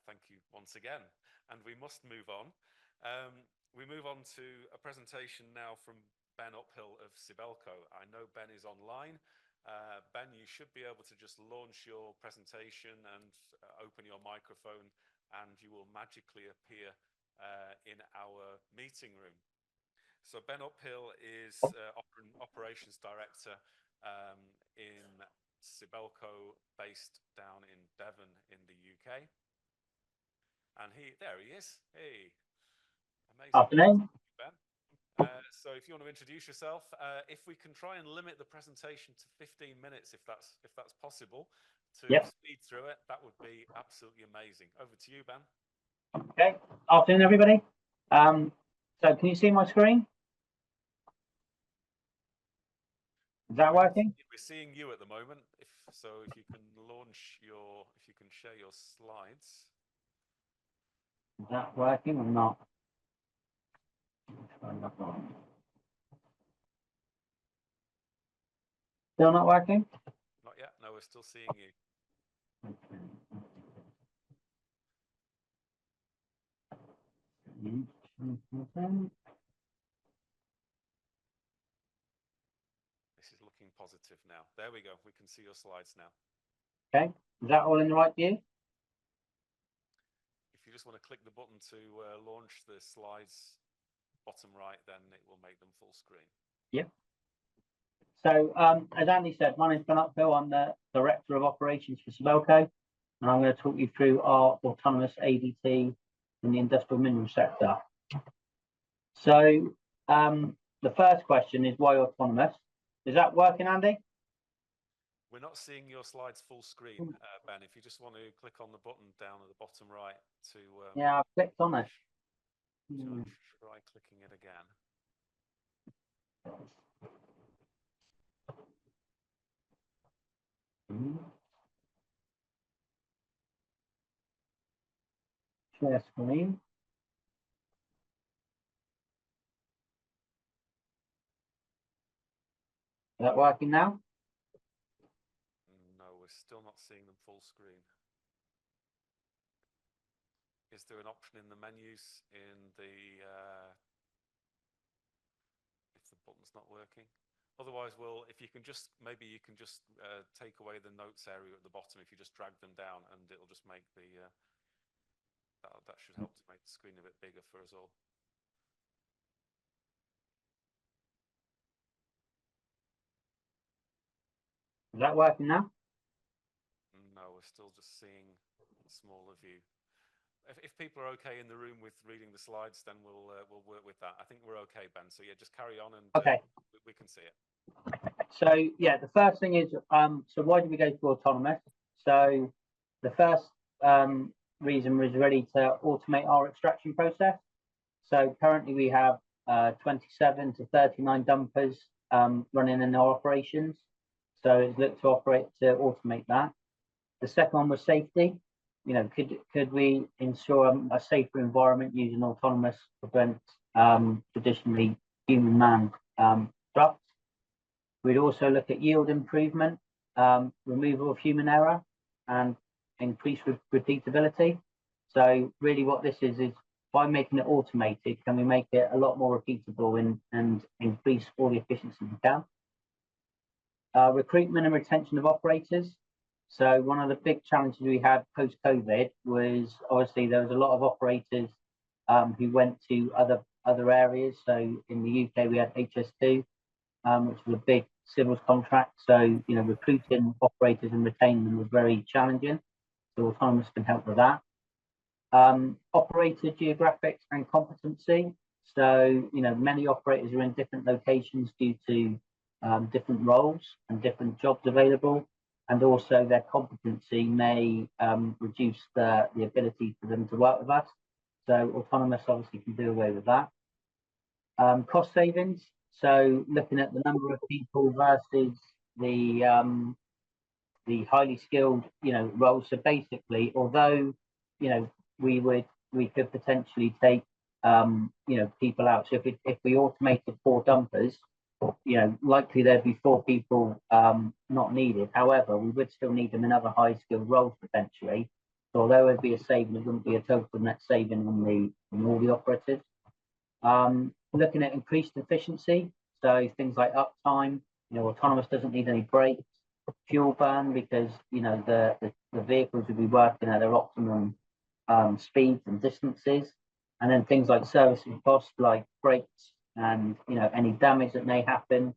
thank you once again. And we must move on. We move on to a presentation now from Ben Uphill of Sibelco. I know Ben is online. Ben, you should be able to just launch your presentation and open your microphone, and you will magically appear in our meeting room. So Ben Uphill is Operations Director in Sibelco, based down in Devon in the UK. And there he is. Hey, amazing. Afternoon. Ben. So if you want to introduce yourself, if we can try and limit the presentation to 15 minutes, if that's possible, to speed through it, that would be absolutely amazing. Over to you, Ben. Okay. Afternoon, everybody. So can you see my screen? Is that working? We're seeing you at the moment. If you can if you can share your slides. Is that working or not? Still not working? Not yet. No, we're still seeing you. This is looking positive now. There we go. We can see your slides now. Okay. Is that all in the right view? If you just want to click the button to launch the slides bottom right, then it will make them full screen. Yep. So as Andy said, my name's Ben Uphill. I'm the Director of Operations for Sibelco, and I'm going to talk you through our autonomous ADT in the industrial mineral sector. So the first question is, why autonomous? Is that working, Andy? We're not seeing your slides full screen, Ben. If you just want to click on the button down at the bottom right to... yeah, I've clicked on it. Try clicking it again. Share screen. Is that working now? No, we're still not seeing them full screen. Is there an option in the menus if the button's not working? Otherwise, if you can just, maybe you can just take away the notes area at the bottom. If you just drag them down, and it'll just make that should help to make the screen a bit bigger for us all. Is that working now? No, we're still just seeing a smaller view. If people are okay in the room with reading the slides, then we'll work with that. I think we're okay, Ben. So yeah, just carry on, and okay. We can see it. So yeah, the first thing is, so why did we go for autonomous? So the first reason was really to automate our extraction process. So currently we have 27 to 39 dumpers running in our operations. So it's looked to automate that. The second one was safety. You know, could we ensure a safer environment using autonomous to prevent traditionally human-manned trucks? We'd also look at yield improvement, removal of human error, and increased repeatability. So really what this is by making it automated, can we make it a lot more repeatable and increase all the efficiency we can? Recruitment and retention of operators. So one of the big challenges we had post-COVID was obviously there was a lot of operators who went to other areas. So in the UK we had HS2, which was a big civils contract. So you know, recruiting operators and retaining them was very challenging. So autonomous can help with that. Operator geographics and competency. So you know, many operators are in different locations due to different roles and different jobs available. And also their competency may reduce the ability for them to work with us. So autonomous obviously can do away with that. Cost savings. So looking at the number of people versus the highly skilled, you know, roles. So basically, although, you know, we could potentially take, you know, people out. So if we automated 4 dumpers, you know, likely there'd be 4 people not needed. However, we would still need them in other high skilled roles potentially. So although it'd be a saving, it wouldn't be a total net saving on all the operatives. Looking at increased efficiency, so things like uptime, you know, autonomous doesn't need any brakes, fuel burn because, you know, the vehicles will be working at their optimum speeds and distances, and then things like servicing costs like brakes and, you know, any damage that may happen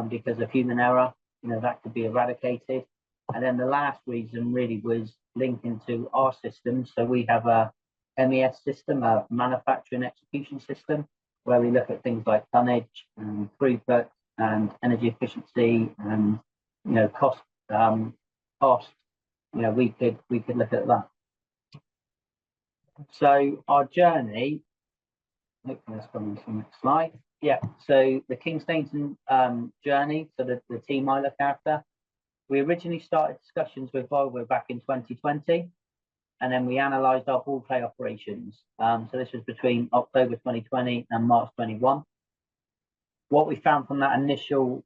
because of human error, you know, that could be eradicated. And then the last reason really was linking to our system. So we have a MES system, a manufacturing execution system, where we look at things like tonnage and throughput and energy efficiency and, you know, cost. You know, we could look at that. So our journey. Let's go on to the next slide. Yeah, so the King Stainton journey, so the team I look after, we originally started discussions with Volvo back in 2020, and then we analysed our ball play operations. So this was between October 2020 and March 21. What we found from that initial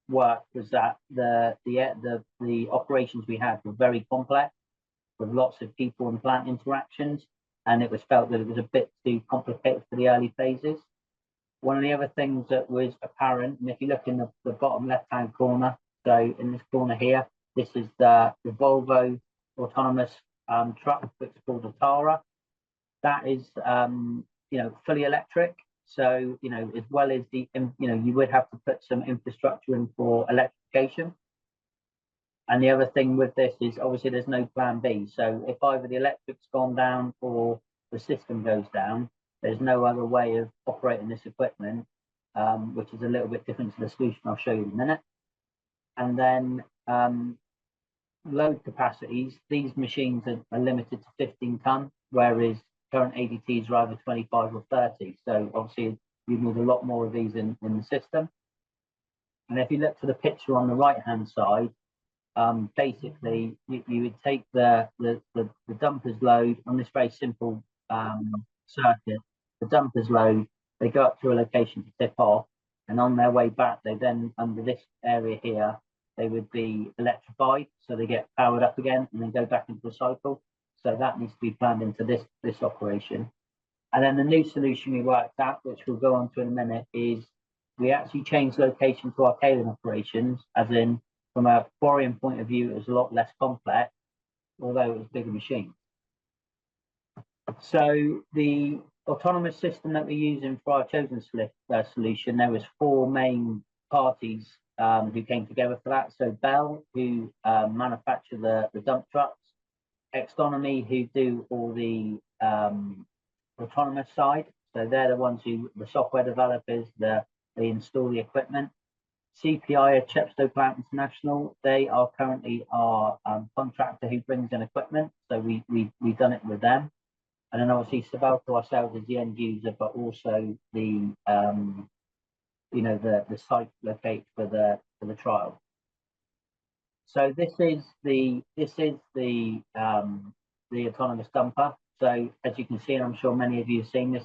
work was that the operations we had were very complex, with lots of people and plant interactions, and it was felt that it was a bit too complicated for the early phases. One of the other things that was apparent, and if you look in the bottom left-hand corner, so in this corner here, this is the Volvo autonomous truck, which is called the Tara. That is, fully electric. So, as well as you would have to put some infrastructure in for electrification. And the other thing with this is obviously there's no plan B. So if either the electric's gone down or the system goes down, there's no other way of operating this equipment, which is a little bit different to the solution I'll show you in a minute. And then load capacities, these machines are limited to 15 ton, whereas current ADTs are either 25 or 30. So obviously you need a lot more of these in the system. And if you look to the picture on the right-hand side, basically you would take the dumpers load on this very simple circuit. The dumpers load, they go up to a location to tip off, and on their way back, they then, under this area here, they would be electrified, so they get powered up again and then go back into the cycle. So that needs to be planned into this operation. And then the new solution we worked out, which we'll go on to in a minute, is we actually changed location to our kaolin operations, as in from a quarrying point of view, it was a lot less complex, although it was a bigger machine. So the autonomous system that we're using for our chosen solution, there was 4 main parties who came together for that. So Bell, who manufacture the dump trucks, Exonomy, who do all the autonomous side. So they're the ones who, the software developers, they install the equipment. CPI, Chepstow Plant International, they are currently our contractor who brings in equipment. So we've done it with them. And then obviously Sibelco ourselves is the end user, but also the site locate for the trial. So this is the autonomous dumper. So as you can see, and I'm sure many of you have seen, this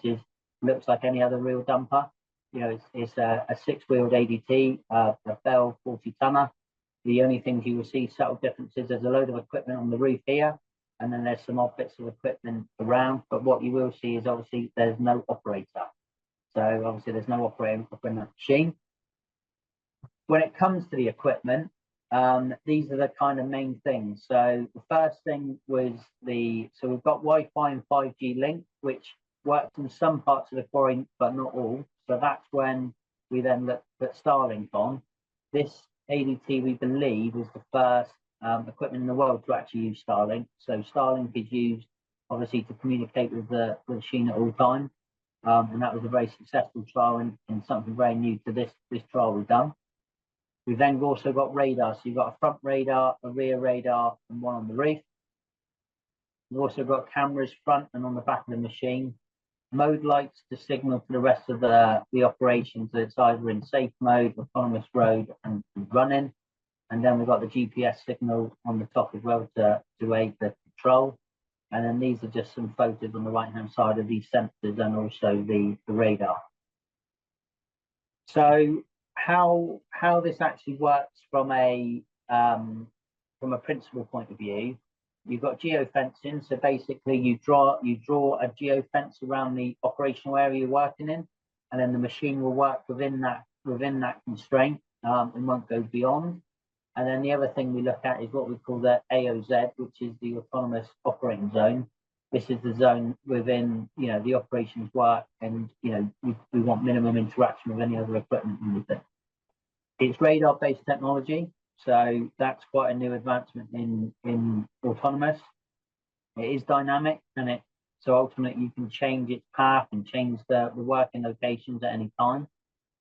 looks like any other real dumper. It's a 6-wheeled ADT, a Bell 40-tonner. The only things you will see subtle differences, there's a load of equipment on the roof here, and then there's some odd bits of equipment around. But what you will see is obviously there's no operator. So obviously there's no operator in that machine. When it comes to the equipment, these are the kind of main things. So the first thing was so we've got Wi-Fi and 5G link, which works in some parts of the quarry, but not all. So that's when we then looked at Starlink on. This ADT, we believe, is the first equipment in the world to actually use Starlink. So Starlink is used, obviously, to communicate with the machine at all times. And that was a very successful trial and something very new to this trial we've done. We've then also got radar. So you've got a front radar, a rear radar, and one on the roof. We've also got cameras front and on the back of the machine. Mode lights to signal to the rest of the operations that it's either in safe mode, autonomous road, and running. And then we've got the GPS signal on the top as well to aid the control. And then these are just some photos on the right-hand side of these sensors and also the radar. So how this actually works from a principal point of view, you've got geofencing. So basically you draw a geofence around the operational area you're working in, and then the machine will work within that constraint and won't go beyond. And then the other thing we look at is what we call the AOZ, which is the autonomous operating zone. This is the zone within the operations work, and we want minimum interaction with any other equipment and everything. It's radar-based technology, so that's quite a new advancement in autonomous. It is dynamic, and so ultimately you can change its path and change the working locations at any time.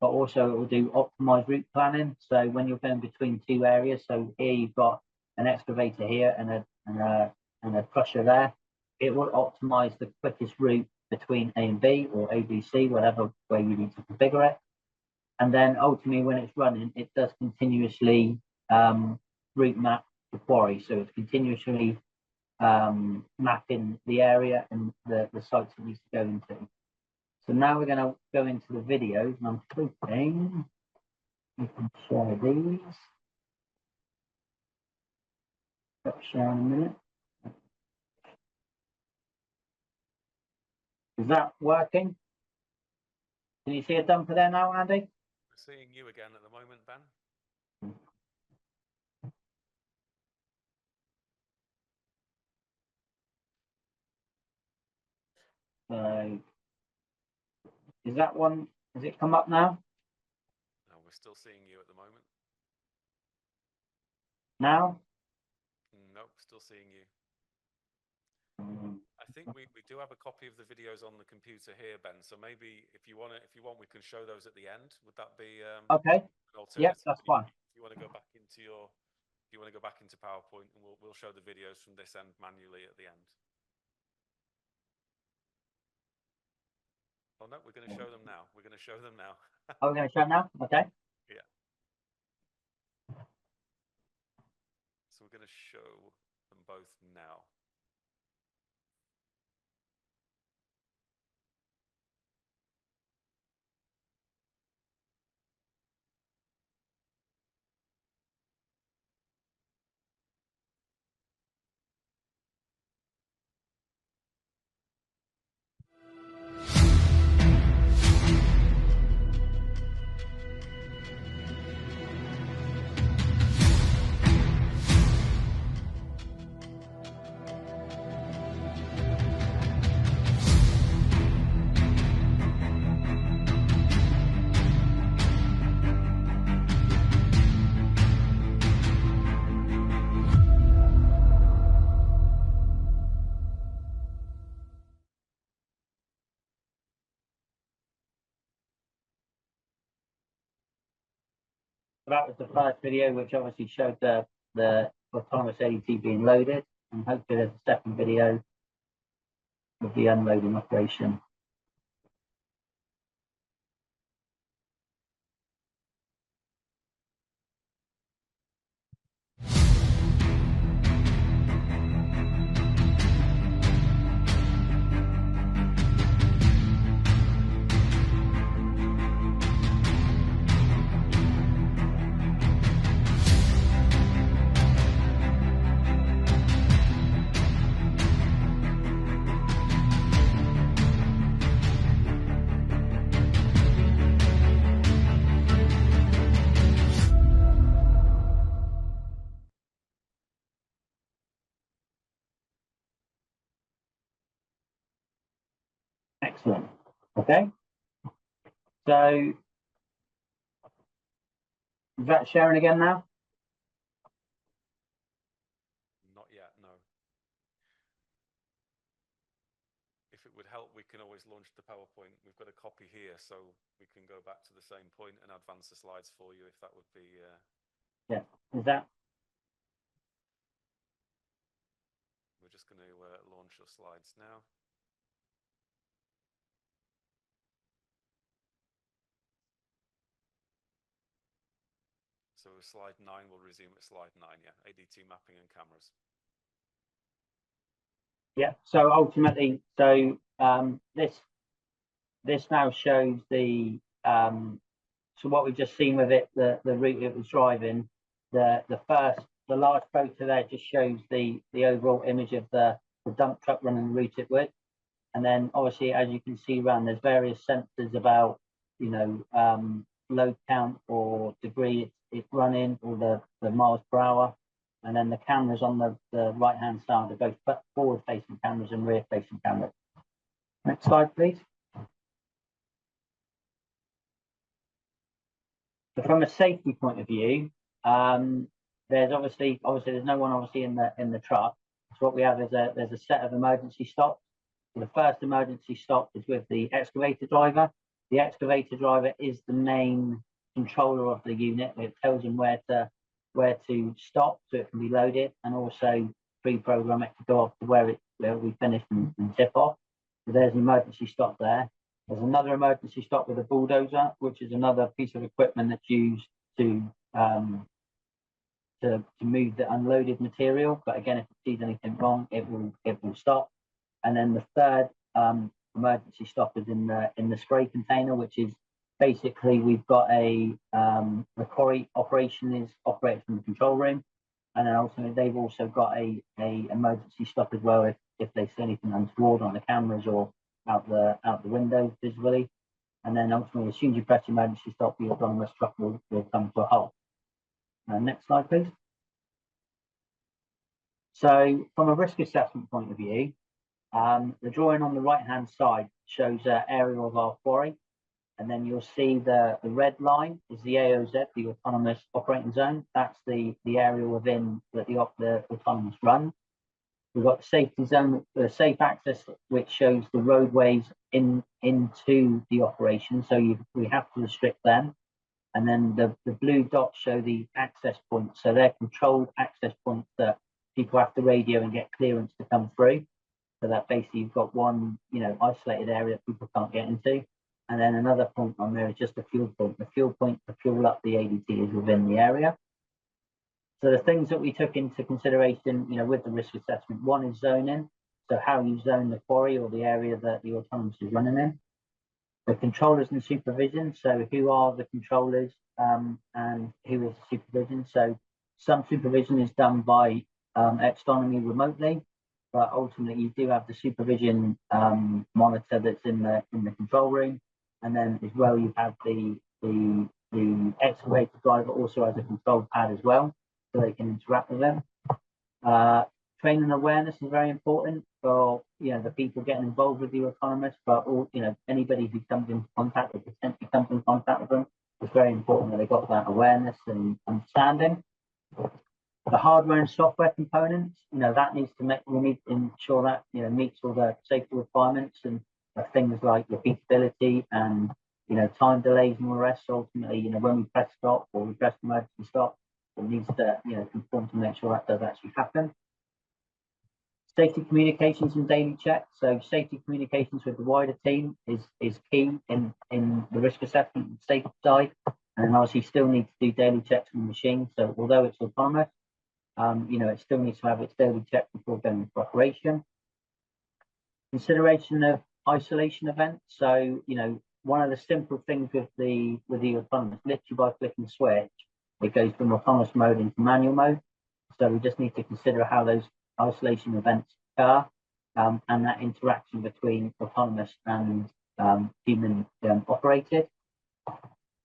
But also it will do optimized route planning. So when you're going between 2 areas, so here you've got an excavator here and a crusher there, it will optimize the quickest route between A and B or ABC, whatever way you need to configure it. And then ultimately when it's running, it does continuously route map the quarry. So it's continuously mapping the area and the sites it needs to go into. So now we're going to go into the videos, and I'm hoping we can share these. Stop sharing a minute. Is that working? Can you see a dumper there now, Andy? We're seeing you again at the moment, Ben. Is that one, has it come up now? No, we're still seeing you at the moment. Now? Nope, still seeing you. I think we do have a copy of the videos on the computer here, Ben. So maybe if you want, we can show those at the end. Would that be okay? An alternative? Yes, that's fine. If you want to go back into PowerPoint, and we'll show the videos from this end manually at the end. Oh no, we're going to show them now. We're going to show them now. Oh, we're going to show them now? Okay. Yeah. So we're going to show them both now. That was the first video, which obviously showed the autonomous ADT being loaded, and hopefully there's a second video of the unloading operation. Excellent. Okay. So is that sharing again now? Not yet, no. If it would help, we can always launch the PowerPoint. We've got a copy here, so we can go back to the same point and advance the slides for you, if that would be... Yeah. Is that? We're just going to launch your slides now. So slide 9 will resume at slide 9, yeah, ADT mapping and cameras. Yeah, so ultimately, so this now shows the so what we've just seen with it, the route it was driving, the large photo there just shows the overall image of the dump truck running the route it would. And then obviously, as you can see around, there's various sensors about, you know, load count or degree it's running, or the miles per hour. And then the cameras on the right-hand side are both forward-facing cameras and rear-facing cameras. Next slide, please. So from a safety point of view, there's obviously there's no one obviously in the truck. So what we have is there's a set of emergency stops. So the first emergency stop is with the excavator driver. The excavator driver is the main controller of the unit. It tells him where to stop so it can be loaded, and also pre-program it to go off to where we finish and tip off. So there's an emergency stop there. There's another emergency stop with a bulldozer, which is another piece of equipment that's used to move the unloaded material. But again, if it sees anything wrong, it will stop. And then the third emergency stop is in the spray container, which is basically we've got the quarry operation is operated from the control room, and then ultimately they've also got a emergency stop as well if they see anything untoward on the cameras or out the window visually. And then ultimately, as soon as you press the emergency stop, the autonomous truck will come to a halt. Next slide, please. So from a risk assessment point of view, the drawing on the right-hand side shows an area of our quarry, and then you'll see the red line is the AOZ, the autonomous operating zone. That's the area within that the autonomous runs. We've got the safety zone, the safe access, which shows the roadways into the operation. So we have to restrict them. And then the blue dots show the access points. So they're controlled access points that people have to radio and get clearance to come through. So that basically you've got one, isolated area that people can't get into. And then another point on there is just a fuel point. The fuel point to fuel up the ADT is within the area. So the things that we took into consideration, with the risk assessment, one is zoning. So how you zone the quarry or the area that the autonomous is running in. The controllers and supervision. So who are the controllers and who is the supervision? So some supervision is done by externally remotely, but ultimately you do have the supervision monitor that's in the control room, and then as well you have the excavator driver also has a control pad as well, so they can interact with them. Training awareness is very important for the people getting involved with the autonomous, but all anybody who comes into contact or potentially comes in contact with them. It's very important that they got that awareness and understanding. The hardware and software components, that needs to we need to ensure that meets all the safety requirements and things like repeatability and time delays and all the rest. So ultimately, when we press stop or we press emergency stop, it needs to conform to make sure that does actually happen. Safety communications and daily checks. So safety communications with the wider team is key in the risk assessment and safety side. And obviously still need to do daily checks on the machine. So although it's autonomous, it still needs to have its daily checks before going into operation. Consideration of isolation events. So, one of the simple things with the autonomous, literally by flicking the switch, it goes from autonomous mode into manual mode. So we just need to consider how those isolation events occur and that interaction between autonomous and human operated.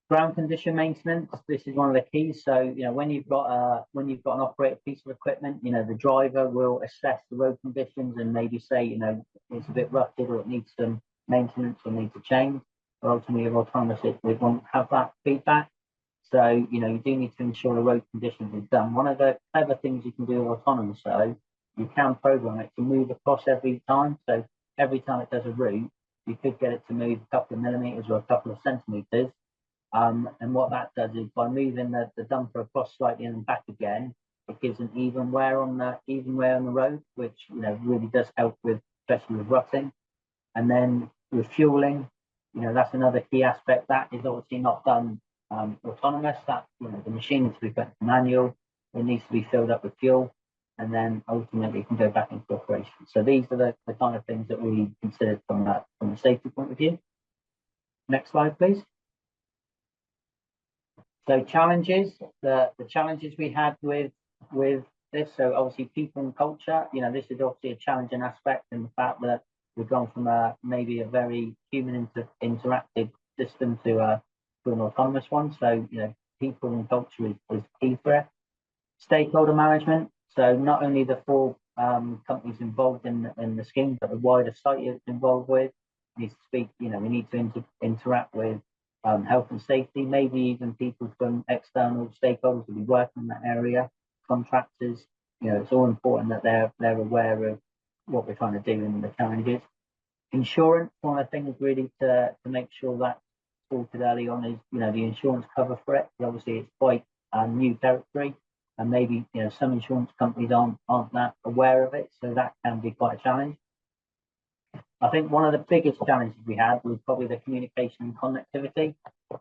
Ground condition maintenance. This is one of the keys. So when you've got an operated piece of equipment, the driver will assess the road conditions and maybe say it's a bit rutted or it needs some maintenance or needs a change. But ultimately, with autonomous, it won't have that feedback. So you do need to ensure the road conditions is done. One of the clever things you can do with autonomous, though, you can program it to move across every time. So every time it does a route, you could get it to move a couple of millimeters or a couple of centimeters. And what that does is by moving the dumper across slightly and back again, it gives an even wear on the road, which really does help with, especially with rutting. And then with fueling, that's another key aspect that is obviously not done autonomous. That the machine needs to be put into manual. It needs to be filled up with fuel, and then ultimately it can go back into operation. So these are the kind of things that we considered from a safety point of view. Next slide, please. So challenges, the challenges we had with this, so obviously people and culture, this is obviously a challenging aspect in the fact that we've gone from maybe a very human interactive system to an autonomous one. So, people and culture is key for it. Stakeholder management. So not only the four companies involved in the scheme, but the wider site it's involved with needs to speak, we need to interact with health and safety, maybe even people from external stakeholders who be working in that area, contractors. It's all important that they're aware of what we're trying to do and the challenges. Insurance, one of the things really to make sure that sorted early on is, the insurance cover for it. Obviously, it's quite new territory, and maybe some insurance companies aren't that aware of it, so that can be quite a challenge. I think one of the biggest challenges we had was probably the communication and connectivity.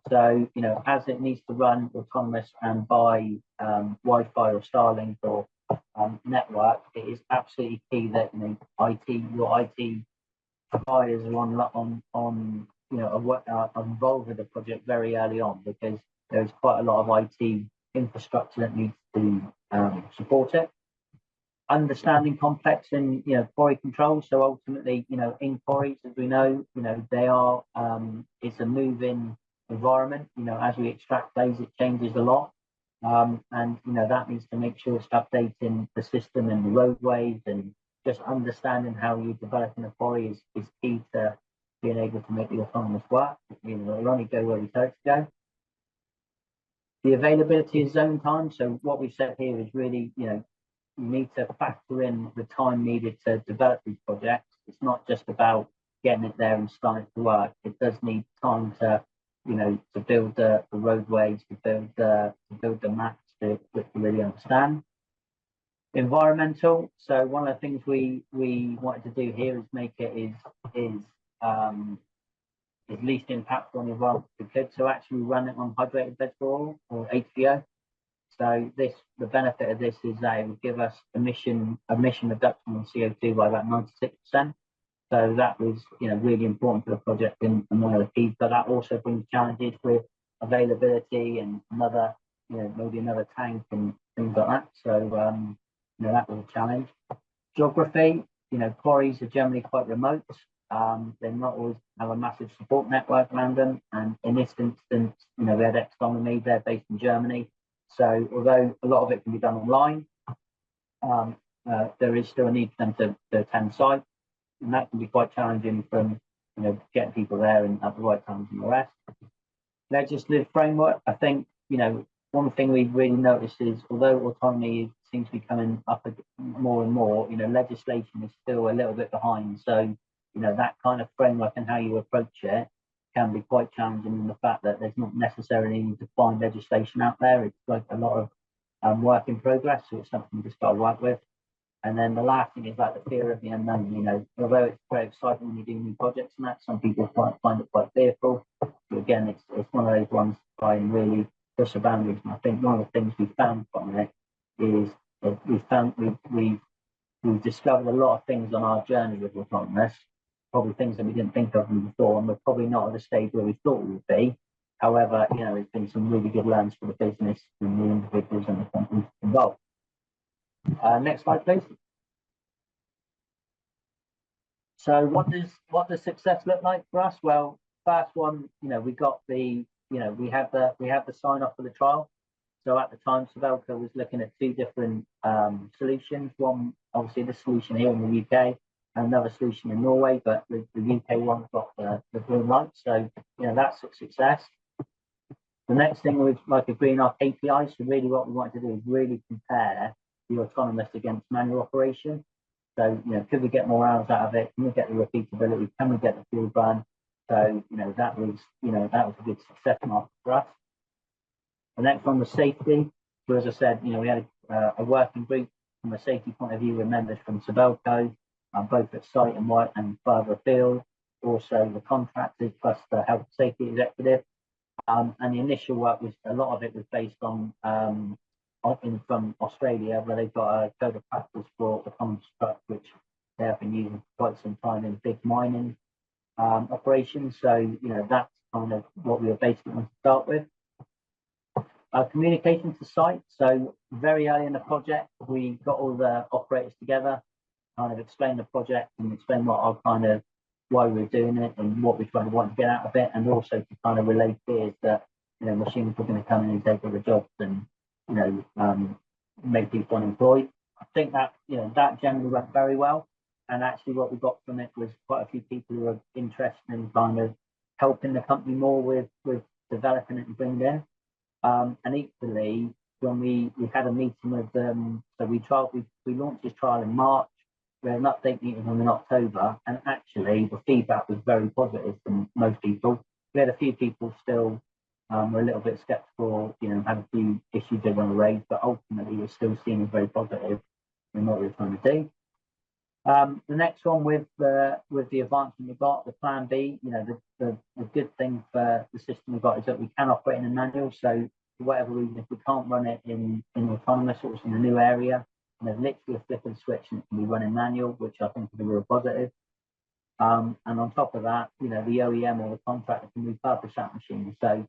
So, as it needs to run autonomous and by Wi-Fi or Starlink or network, it is absolutely key that your IT providers are involved with the project very early on, because there's quite a lot of IT infrastructure that needs to support it. Understanding complex and quarry control. So ultimately, in quarries, as we know, they are it's a moving environment. As we extract clays, it changes a lot, and that needs to make sure it's updating the system and the roadways, and just understanding how you develop in a quarry is key to being able to make the autonomous work. It'll only go where we tell it to go. The availability of zone time. So what we've said here is really, you need to factor in the time needed to develop these projects. It's not just about getting it there and starting to work. It does need time to, to build the roadways, to build the maps to really understand. Environmental. So one of the things we wanted to do here is make it is least impactful on the environment we could. So actually run it on hydrated vegetable oil or HVO. So the benefit of this is that it would give us emission reduction on CO2 by about 96%. So that was really important for the project and one of the keys. But that also brings challenges with availability and maybe another tank and things like that. So that was a challenge. Geography. Quarries are generally quite remote. They're not always have a massive support network around them. And in this instance, we had Exxon, they're based in Germany. So although a lot of it can be done online, there is still a need for them to attend site, and that can be quite challenging from getting people there and at the right times and the rest. Legislative framework. I think one thing we've really noticed is although autonomy seems to be coming up more and more, legislation is still a little bit behind. So that kind of framework and how you approach it can be quite challenging in the fact that there's not necessarily defined legislation out there. It's like a lot of work in progress, so it's something we just got to work with. And then the last thing is like the fear of the unknown. Although it's very exciting when you do new projects and that, some people find it quite fearful. But again, it's one of those ones to try and really push the boundaries. And I think one of the things we found from it is that we've discovered a lot of things on our journey with autonomous. Probably things that we didn't think of before, and we're probably not at the stage where we thought we would be. However, it's been some really good learns for the business and the individuals and the companies involved. Next slide, please. So what does success look like for us? Well, first one, we got we have the sign off for the trial. So at the time, Sibelco was looking at two different solutions. One, obviously, the solution here in the UK. Another solution in Norway, but the UK one got the green light, so that's a success. The next thing was like agreeing our KPIs. So really, what we wanted to do is really compare the autonomous against manual operation. So could we get more hours out of it? Can we get the repeatability? Can we get the fuel burn? So that was a good success marker for us. The next one was safety. So as I said, we had a working group from a safety point of view with members from Sibelco, both at site and further afield, also the contractors plus the health and safety executive. And the initial work was, a lot of it was based on from Australia, where they've got a code of practice for autonomous truck, which they have been using for quite some time in big mining operations. So, that's kind of what we were basically going to start with. Communication to site. So very early in the project, we got all the operators together, kind of explain the project and explain why we were doing it and what we want to get out of it, and also to kind of relay fears that machines were going to come in and take all the jobs and make people unemployed. I think that that generally went very well, and actually what we got from it was quite a few people who were interested in kind of helping the company more with developing it and bringing it in. And equally, when we had a meeting with them, so we launched this trial in March. We had an update meeting in October, and actually the feedback was very positive from most people. We had a few people still were a little bit skeptical, had a few issues they want to raise, but ultimately we're still seen as very positive in what we're trying to do. The next one with the advancement we've got, the plan B, the good thing for the system we've got is that we can operate in a manual. So for whatever reason, if we can't run it in autonomous or it's in a new area, there's literally a flip of the switch and it can be run in manual, which I think is a real positive. And on top of that, the OEM or the contractor can repurpose that machine. So,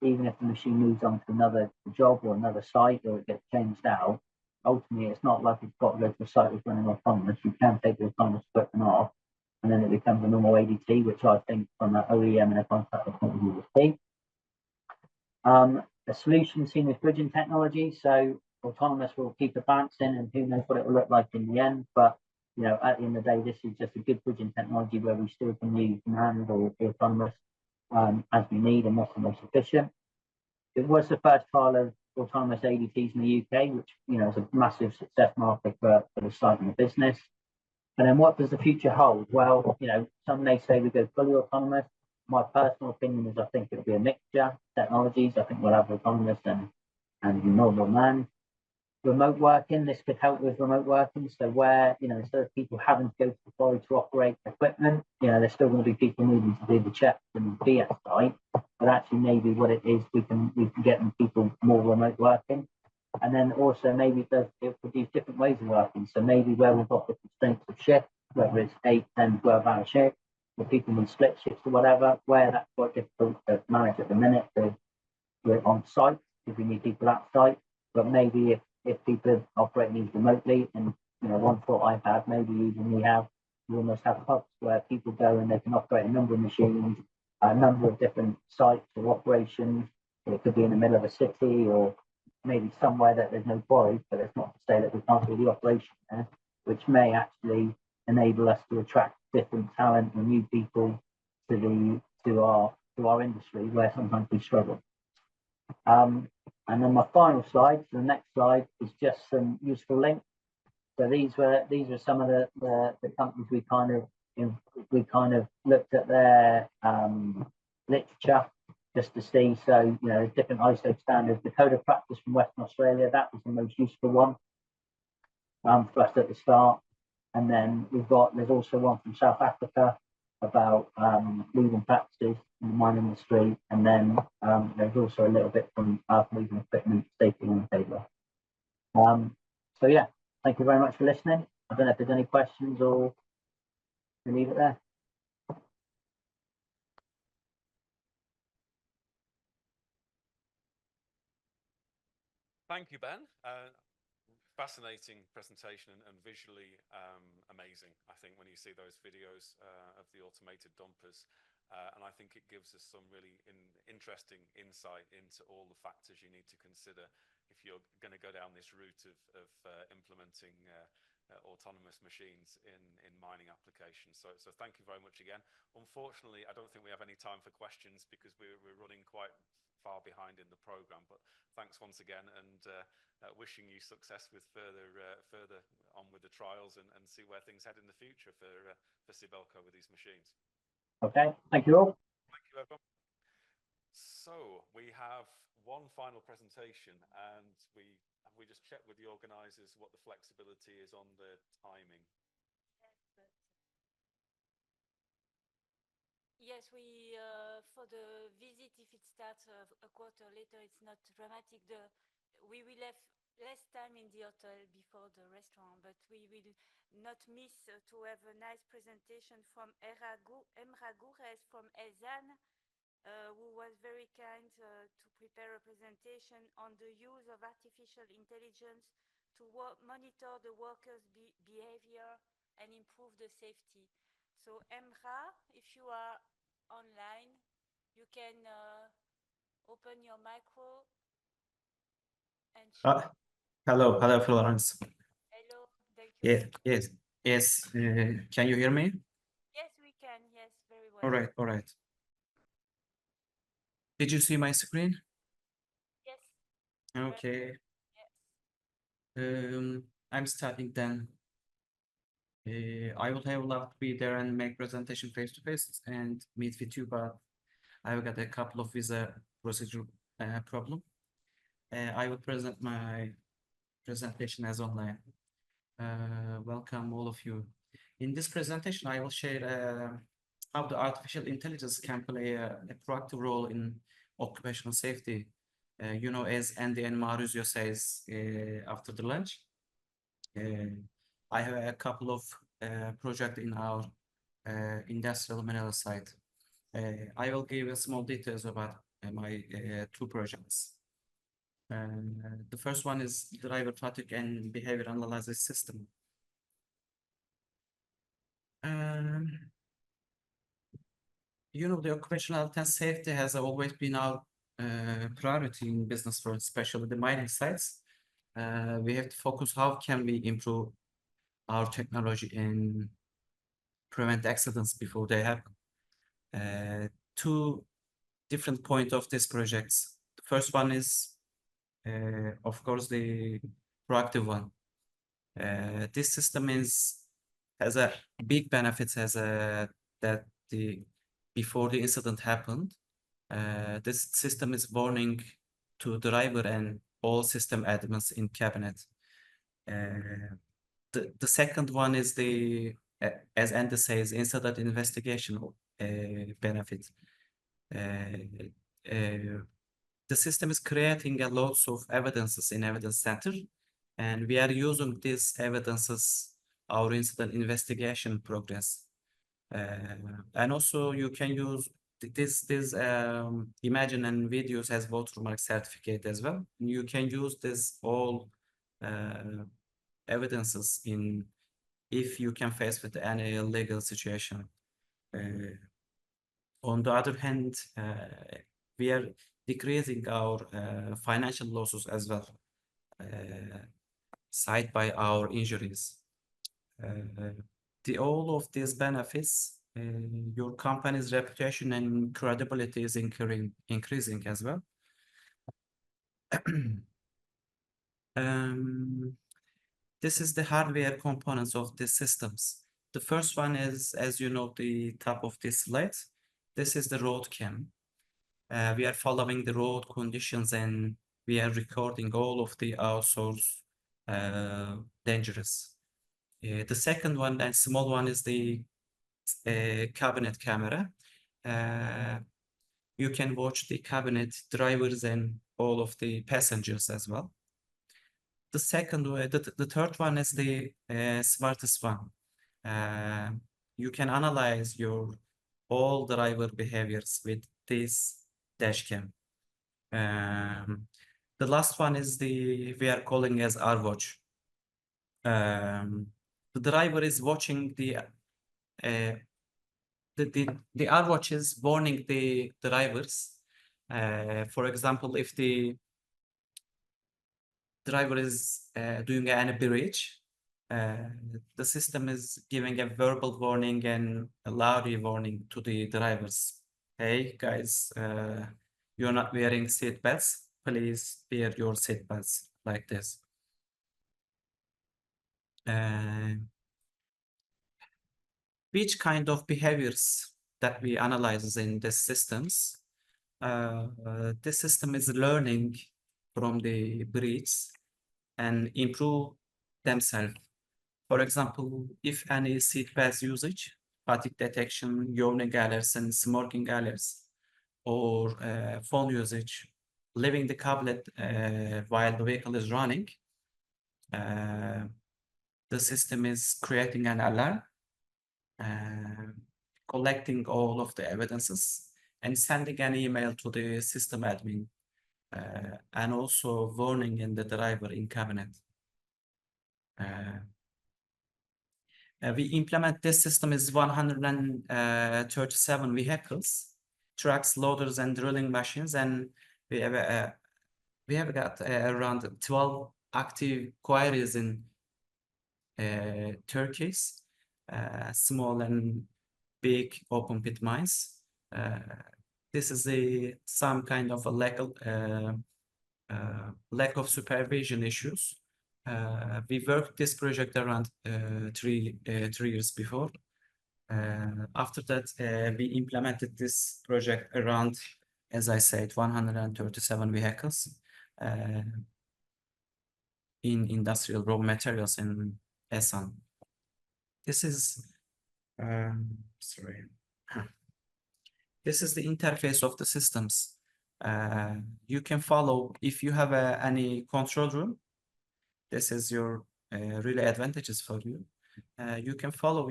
even if the machine moves on to another job or another site or it gets changed out, ultimately it's not like it's got to go to a site that's running autonomous. You can take the autonomous equipment off and then it becomes a normal ADT, which I think from an OEM and a contractor point of view is key. A solution seen with bridging technology. So autonomous will keep advancing and who knows what it will look like in the end. But, at the end of the day, this is just a good bridging technology where we still can use manned or autonomous as we need and what's the most efficient. It was the first trial of autonomous ADTs in the UK, which, is a massive success market for the site and the business. And then what does the future hold? Well, some may say we go fully autonomous. My personal opinion is I think it'll be a mixture of technologies. I think we'll have autonomous and normal manned. Remote working, this could help with remote working. So where, instead of people having to go to the quarry to operate equipment, there's still going to be people needing to do the checks and be at site. But actually maybe what it is, we can get them people more remote working. And then also maybe it produce different ways of working. So maybe where we've got the constraints of shift, whether it's 8, 10, 12-hour shift, where people need split shifts or whatever, where that's quite difficult to manage at the minute. We're on site if we need people at site. But maybe if people operate these remotely, and one thought I've had, maybe even we almost have hubs where people go and they can operate a number of machines, a number of different sites or operations. It could be in the middle of a city or maybe somewhere that there's no quarry, but it's not to say that we can't do the operation there, which may actually enable us to attract different talent and new people to our industry where sometimes we struggle. And then my final slide, so the next slide is just some useful links. So these were some of the companies we kind of looked at their literature just to see. So there's different ISO standards. The Code of Practice from Western Australia, that was the most useful one for us at the start. And then there's also one from South Africa about moving practices in the mining industry, and then there's also a little bit from Earth Moving Equipment Safety on the table. So yeah, thank you very much for listening. I don't know if there's any questions or we leave it there. Thank you, Ben. Fascinating presentation and visually amazing, I think, when you see those videos of the automated dumpers. And I think it gives us some really interesting insight into all the factors you need to consider if you're going to go down this route of implementing autonomous machines in mining applications. So thank you very much again. Unfortunately, I don't think we have any time for questions because we're running quite far behind in the program, but thanks once again, and wishing you success with further on with the trials and see where things head in the future for Sibelco with these machines. Okay, thank you all. Thank you, everyone. So we have one final presentation, and we just checked with the organisers what the flexibility is on the timing. Yes, we for the visit, if it starts a quarter later, it's not dramatic. We will have less time in the hotel before the restaurant, but we will not miss to have a nice presentation from Emra Gures from Elsan, who was very kind to prepare a presentation on the use of artificial intelligence to monitor the workers' behavior and improve the safety. So Emra, if you are online, you can open your micro and share. Hello, Florence. Hello, thank you. Yes. Can you hear me? Yes, we can. Yes, very well. All right. Did you see my screen? Yes. Okay. Yes. I'm starting then. I would have loved to be there and make presentation face to face and meet with you, but I've got a couple of visa procedure problem. I will present my presentation as online. Welcome all of you. In this presentation, I will share how the artificial intelligence can play a proactive role in occupational safety. You know, as Andy and Mauricio says after the lunch, I have a couple of projects in our industrial mineral site. I will give a small details about my two projects. The first one is driver fatigue and behavior analysis system. You know, the occupational health and safety has always been our priority in business world, especially the mining sites. We have to focus how can we improve our technology and prevent accidents before they happen. Two different points of these projects. The first one is, of course, the proactive one. This system has a big benefits as that before the incident happened, this system is warning to driver and all system admins in cabinet. The second one is the, as Andy says, incident investigation benefit. The system is creating a lots of evidences in evidence center, and we are using these evidences our incident investigation progress. And also you can use this imagine and videos as watermark certificate as well. You can use this all evidences in if you can face with any legal situation. On the other hand, we are decreasing our financial losses as well, side by our injuries. All of these benefits, your company's reputation and credibility is increasing as well. This is the hardware components of the systems. The first one is, as you know, the top of this slide. This is the road cam. We are following the road conditions and we are recording all of the outsourced dangerous. The second one, and small one, is the cabinet camera. You can watch the cabinet drivers and all of the passengers as well. The second way, the third one is the smartest one. You can analyze your all driver behaviors with this dash cam. The last one is we are calling as R-Watch. The driver is watching the R-Watch is warning the drivers. For example, if the driver is doing any breach, the system is giving a verbal warning and a loud warning to the drivers. Hey guys, you're not wearing seat belts. Please wear your seat belts, like this. Which kind of behaviors that we analyze in these systems? This system is learning from the breach and improve themselves. For example, if any seat belt usage, fatigue detection, yawning alerts, and smoking alerts, or phone usage, leaving the cabinet while the vehicle is running, the system is creating an alarm, collecting all of the evidences, and sending an email to the system admin, and also warning in the driver in cabinet. We implement this system is 137 vehicles, trucks, loaders, and drilling machines, and we have got around 12 active quarries in Turkey, small and big open pit mines. This is some kind of a lack of supervision issues. We worked this project around 3 years before. After that, we implemented this project around, as I said, 137 vehicles in industrial raw materials and SN. This is, sorry. This is the interface of the systems. You can follow, if you have any control room, this is your really advantages for you. You can follow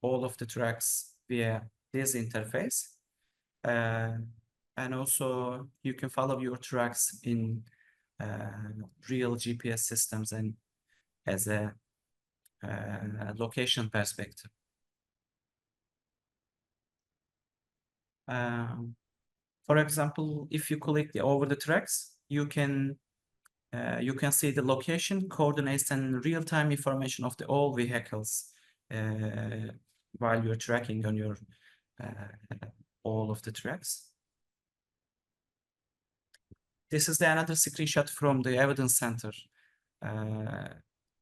all of the tracks via this interface. And also you can follow your tracks in real GPS systems and as a location perspective. For example, if you click over the tracks, you can see the location, coordinates, and real-time information of all vehicles while you're tracking on your all of the tracks. This is another screenshot from the evidence center.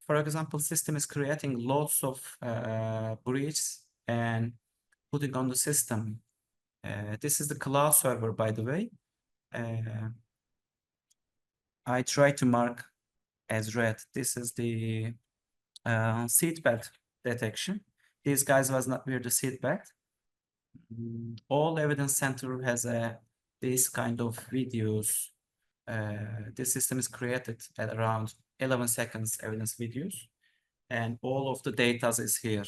For example, system is creating lots of bridges and putting on the system. This is the cloud server, by the way. I try to mark as red. This is the seatbelt detection. These guys was not wear the seatbelt. All evidence center has this kind of videos. This system is created at around 11 seconds evidence videos, and all of the data is here.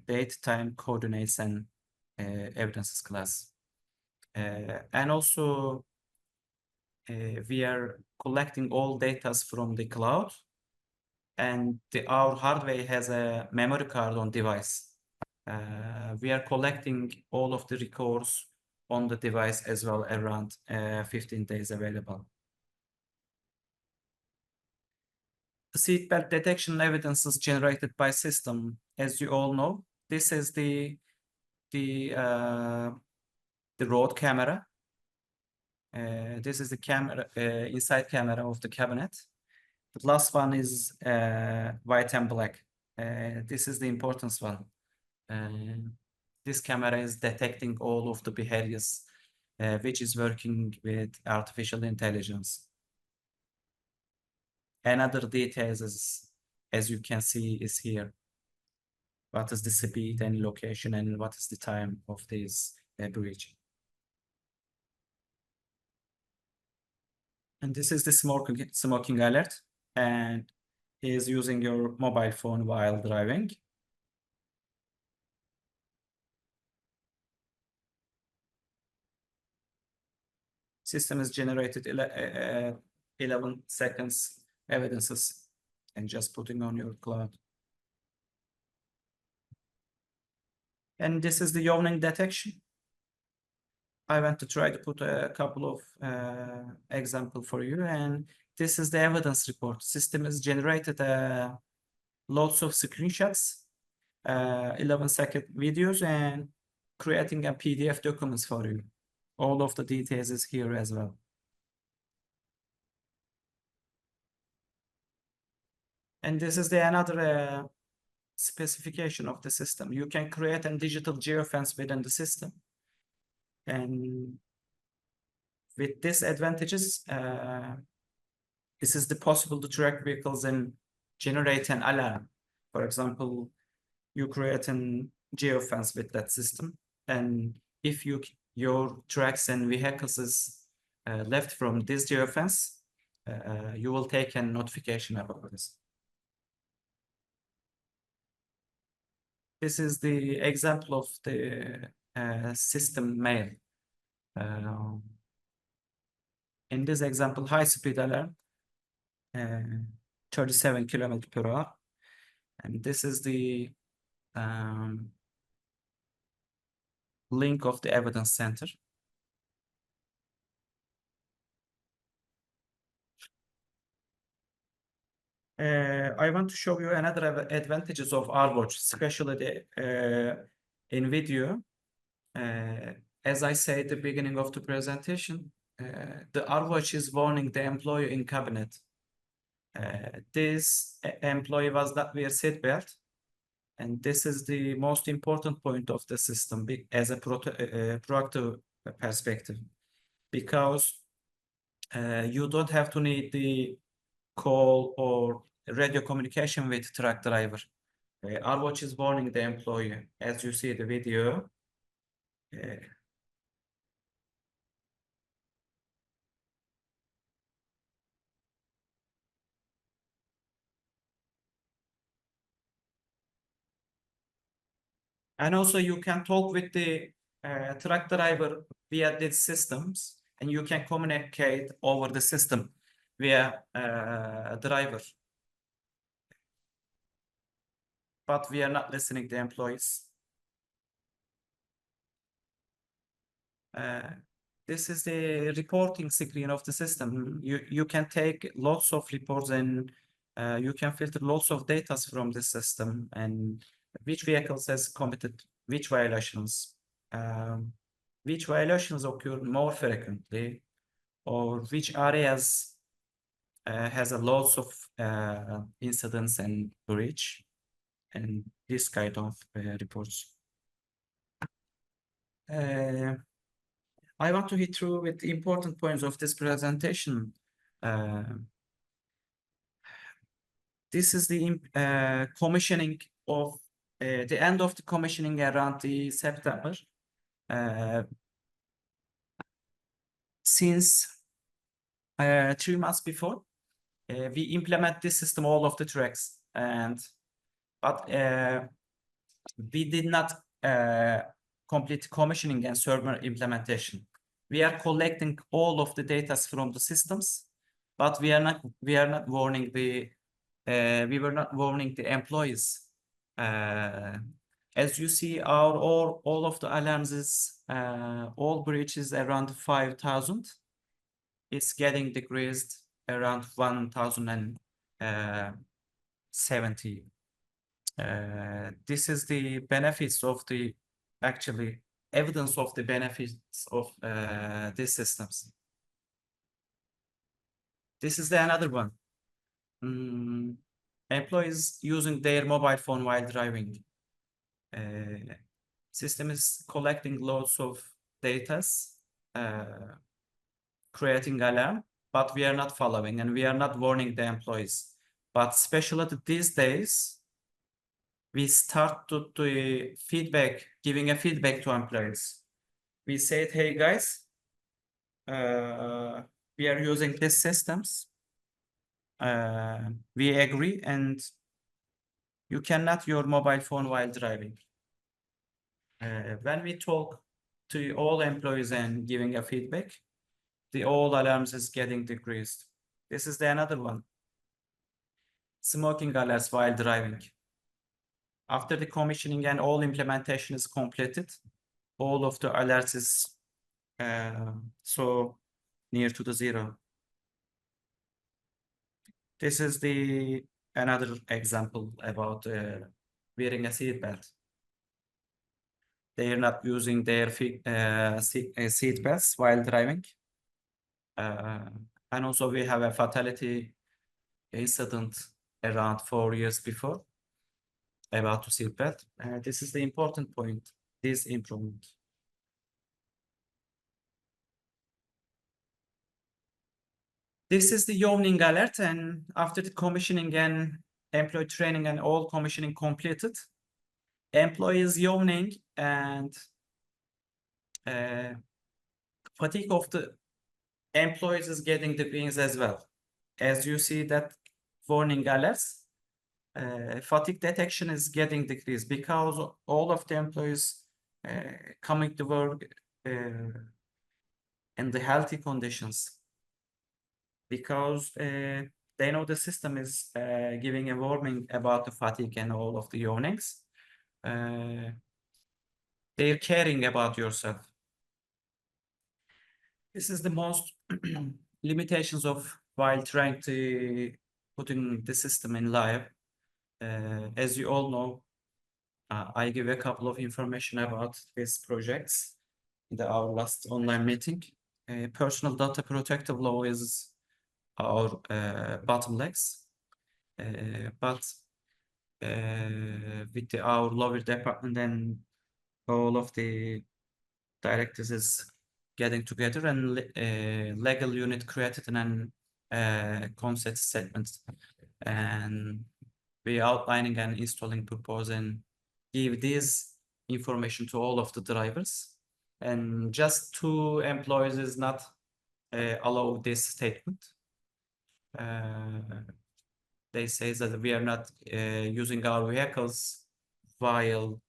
Date, time, coordinates, and evidences class. And also we are collecting all data from the cloud, and our hardware has a memory card on device. We are collecting all of the records on the device as well, around 15 days available. The seatbelt detection evidence is generated by system. As you all know, this is the road camera. This is the camera, inside camera of the cabinet. The last one is white and black. This is the important one. This camera is detecting all of the behaviors, which is working with artificial intelligence. Another details is, as you can see, is here. What is the speed and location, and what is the time of this bridge? And this is the smoking alert, and is using your mobile phone while driving. System has generated 11 seconds evidences and just putting on your cloud. And this is the yawning detection. I want to try to put a couple of examples for you, and this is the evidence report. System has generated lots of screenshots, 11-second videos, and creating a PDF documents for you. All of the details is here as well. And this is another specification of the system. You can create a digital geofence within the system. And with these advantages, this is possible to track vehicles and generate an alarm. For example, you create a geofence with that system, and if your tracks and vehicles is left from this geofence, you will take a notification about this. This is the example of the system mail. In this example, high-speed alarm, 37 kilometers per hour. And this is the link of the evidence center. I want to show you another advantages of our watch, especially in video. As I said at the beginning of the presentation, the R-Watch is warning the employee in cabinet. This employee was not wear seatbelt, and this is the most important point of the system as a proactive perspective, because you don't have to need the call or radio communication with truck driver. Our watch is warning the employee, as you see the video. And also you can talk with the truck driver via these systems, and you can communicate over the system via driver. But we are not listening to employees. This is the reporting screen of the system. You can take lots of reports and you can filter lots of data from the system and which vehicles has committed which violations, which violations occur more frequently, or which areas has a lots of incidents and breach, and this kind of reports. I want to hit through with the important points of this presentation. This is the commissioning of the end of the commissioning around the September. Since 3 months before, we implement this system all of the tracks, but we did not complete commissioning and server implementation. We are collecting all of the data from the systems, but we are not warning the we were not warning the employees. As you see, all of the alarms is all breaches around 5,000. It's getting decreased around 1,070. This is the benefits of the actually evidence of the benefits of these systems. This is another one. Employees using their mobile phone while driving. System is collecting lots of data, creating alarm, but we are not following and we are not warning the employees. But especially these days, we start to feedback, giving a feedback to employees. We said, hey guys, we are using these systems. We agree, and you cannot use your mobile phone while driving. When we talk to all employees and giving a feedback, the all alarms is getting decreased. This is another one. Smoking alerts while driving. After the commissioning and all implementation is completed, all of the alerts is so near to the zero. This is another example about wearing a seat belt. They are not using their seat belts while driving. And also we have a fatality incident around 4 years before about the seat belt. This is the important point, this improvement. This is the yawning alert, and after the commissioning and employee training and all commissioning completed, employees yawning and fatigue of the employees is getting decreased as well. As you see that warning alerts, fatigue detection is getting decreased because all of the employees coming to work in the healthy conditions, because they know the system is giving a warning about the fatigue and all of the yawnings. They're caring about yourself. This is the most limitations of while trying to putting the system in live. As you all know, I give a couple of information about these projects in our last online meeting. Personal data protective law is our bottlenecks, but with our lower department and all of the directors is getting together and legal unit created and concept segments. and we outlining and installing purpose and give this information to all of the drivers. And just 2 employees is not allow this statement. They say that we are not using our vehicles while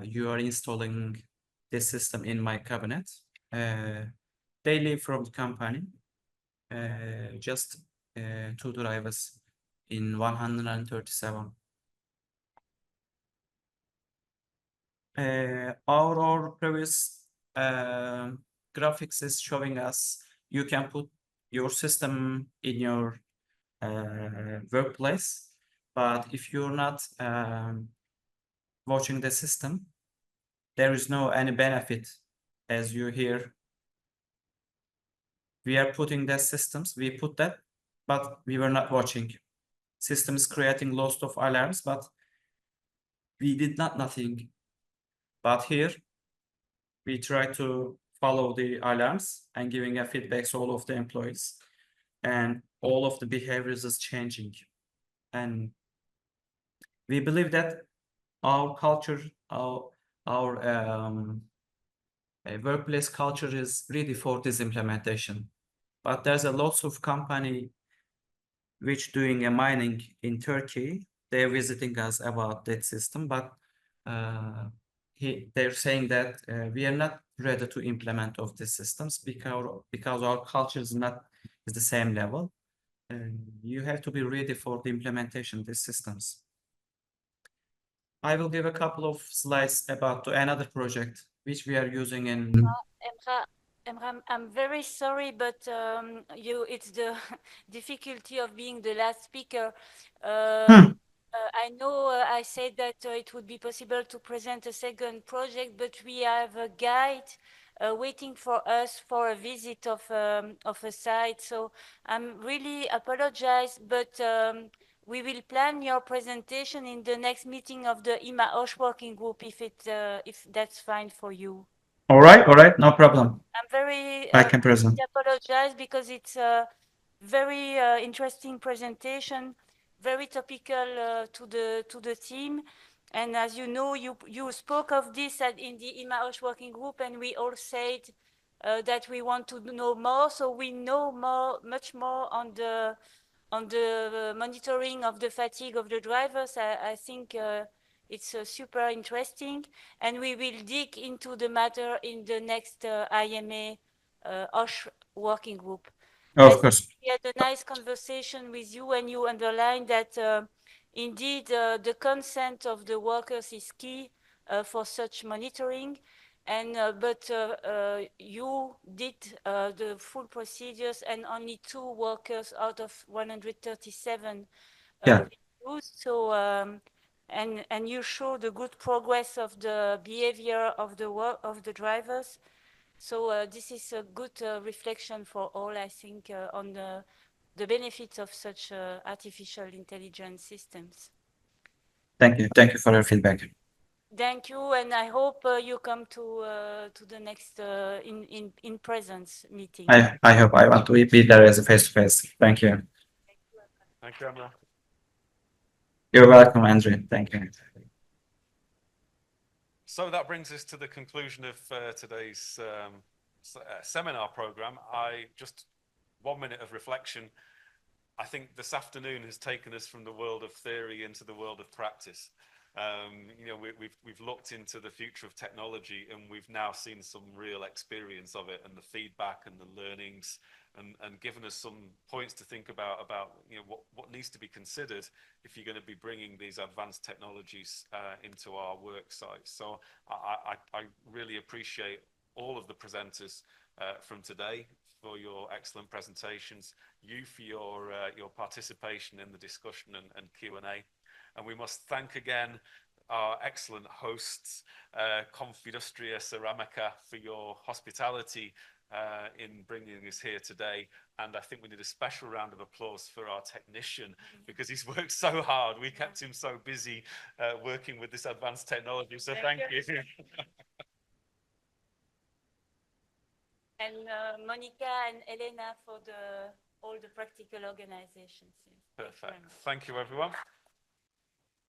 you are installing this system in my cabinet. They leave from the company, just 2 drivers in 137. Our previous graphics is showing us you can put your system in your workplace, but if you're not watching the system, there is no any benefit. As you hear, we are putting the systems, we put that, but we were not watching. System is creating lots of alarms, but we did nothing. But here, we try to follow the alarms and giving a feedback to all of the employees, and all of the behaviors is changing. And we believe that our culture, our workplace culture is ready for this implementation. But there's a lots of company which doing a mining in Turkey. They're visiting us about that system, but they're saying that we are not ready to implement of these systems because our culture is not the same level. You have to be ready for the implementation of these systems. I will give a couple of slides about another project which we are using in. Emrah, I'm very sorry, but it's the difficulty of being the last speaker. I know I said that it would be possible to present a second project, but we have a guide waiting for us for a visit of a site. So I'm really apologize, but we will plan your presentation in the next meeting of the IMA-OSH working group if that's fine for you. All right, no problem. I'm very I can present. apologize because it's a very interesting presentation, very topical to the team. And as you know, you spoke of this in the IMA-OSH working group, and we all said that we want to know more. So we know much more on the monitoring of the fatigue of the drivers. I think it's super interesting, and we will dig into the matter in the next IMA-OSH working group. Of course. We had a nice conversation with you, and you underlined that indeed the consent of the workers is key for such monitoring. And but you did the full procedures, and only 2 workers out of 137 used. So and you show the good progress of the behavior of the drivers. So this is a good reflection for all, I think, on the benefits of such artificial intelligence systems. Thank you for your feedback. Thank you, and I hope you come to the next in presence meeting. I hope I want to be there as a face-to-face. Thank you. Thank you, Emrah. You're welcome, Andrew. Thank you. So that brings us to the conclusion of today's seminar program. Just 1 minute of reflection. I think this afternoon has taken us from the world of theory into the world of practice. You know, we've looked into the future of technology, and we've now seen some real experience of it, and the feedback and the learnings, and given us some points to think about you know what needs to be considered if you're going to be bringing these advanced technologies into our work sites. So I really appreciate all of the presenters from today for your excellent presentations, you for your participation in the discussion and Q&A. And we must thank again our excellent hosts, Confindustria Ceramica, for your hospitality in bringing us here today. And I think we need a special round of applause for our technician, because he's worked so hard. We kept him so busy working with this advanced technology. So thank you. And Monica and Elena for the all the practical organizations. Perfect. Thank you, everyone.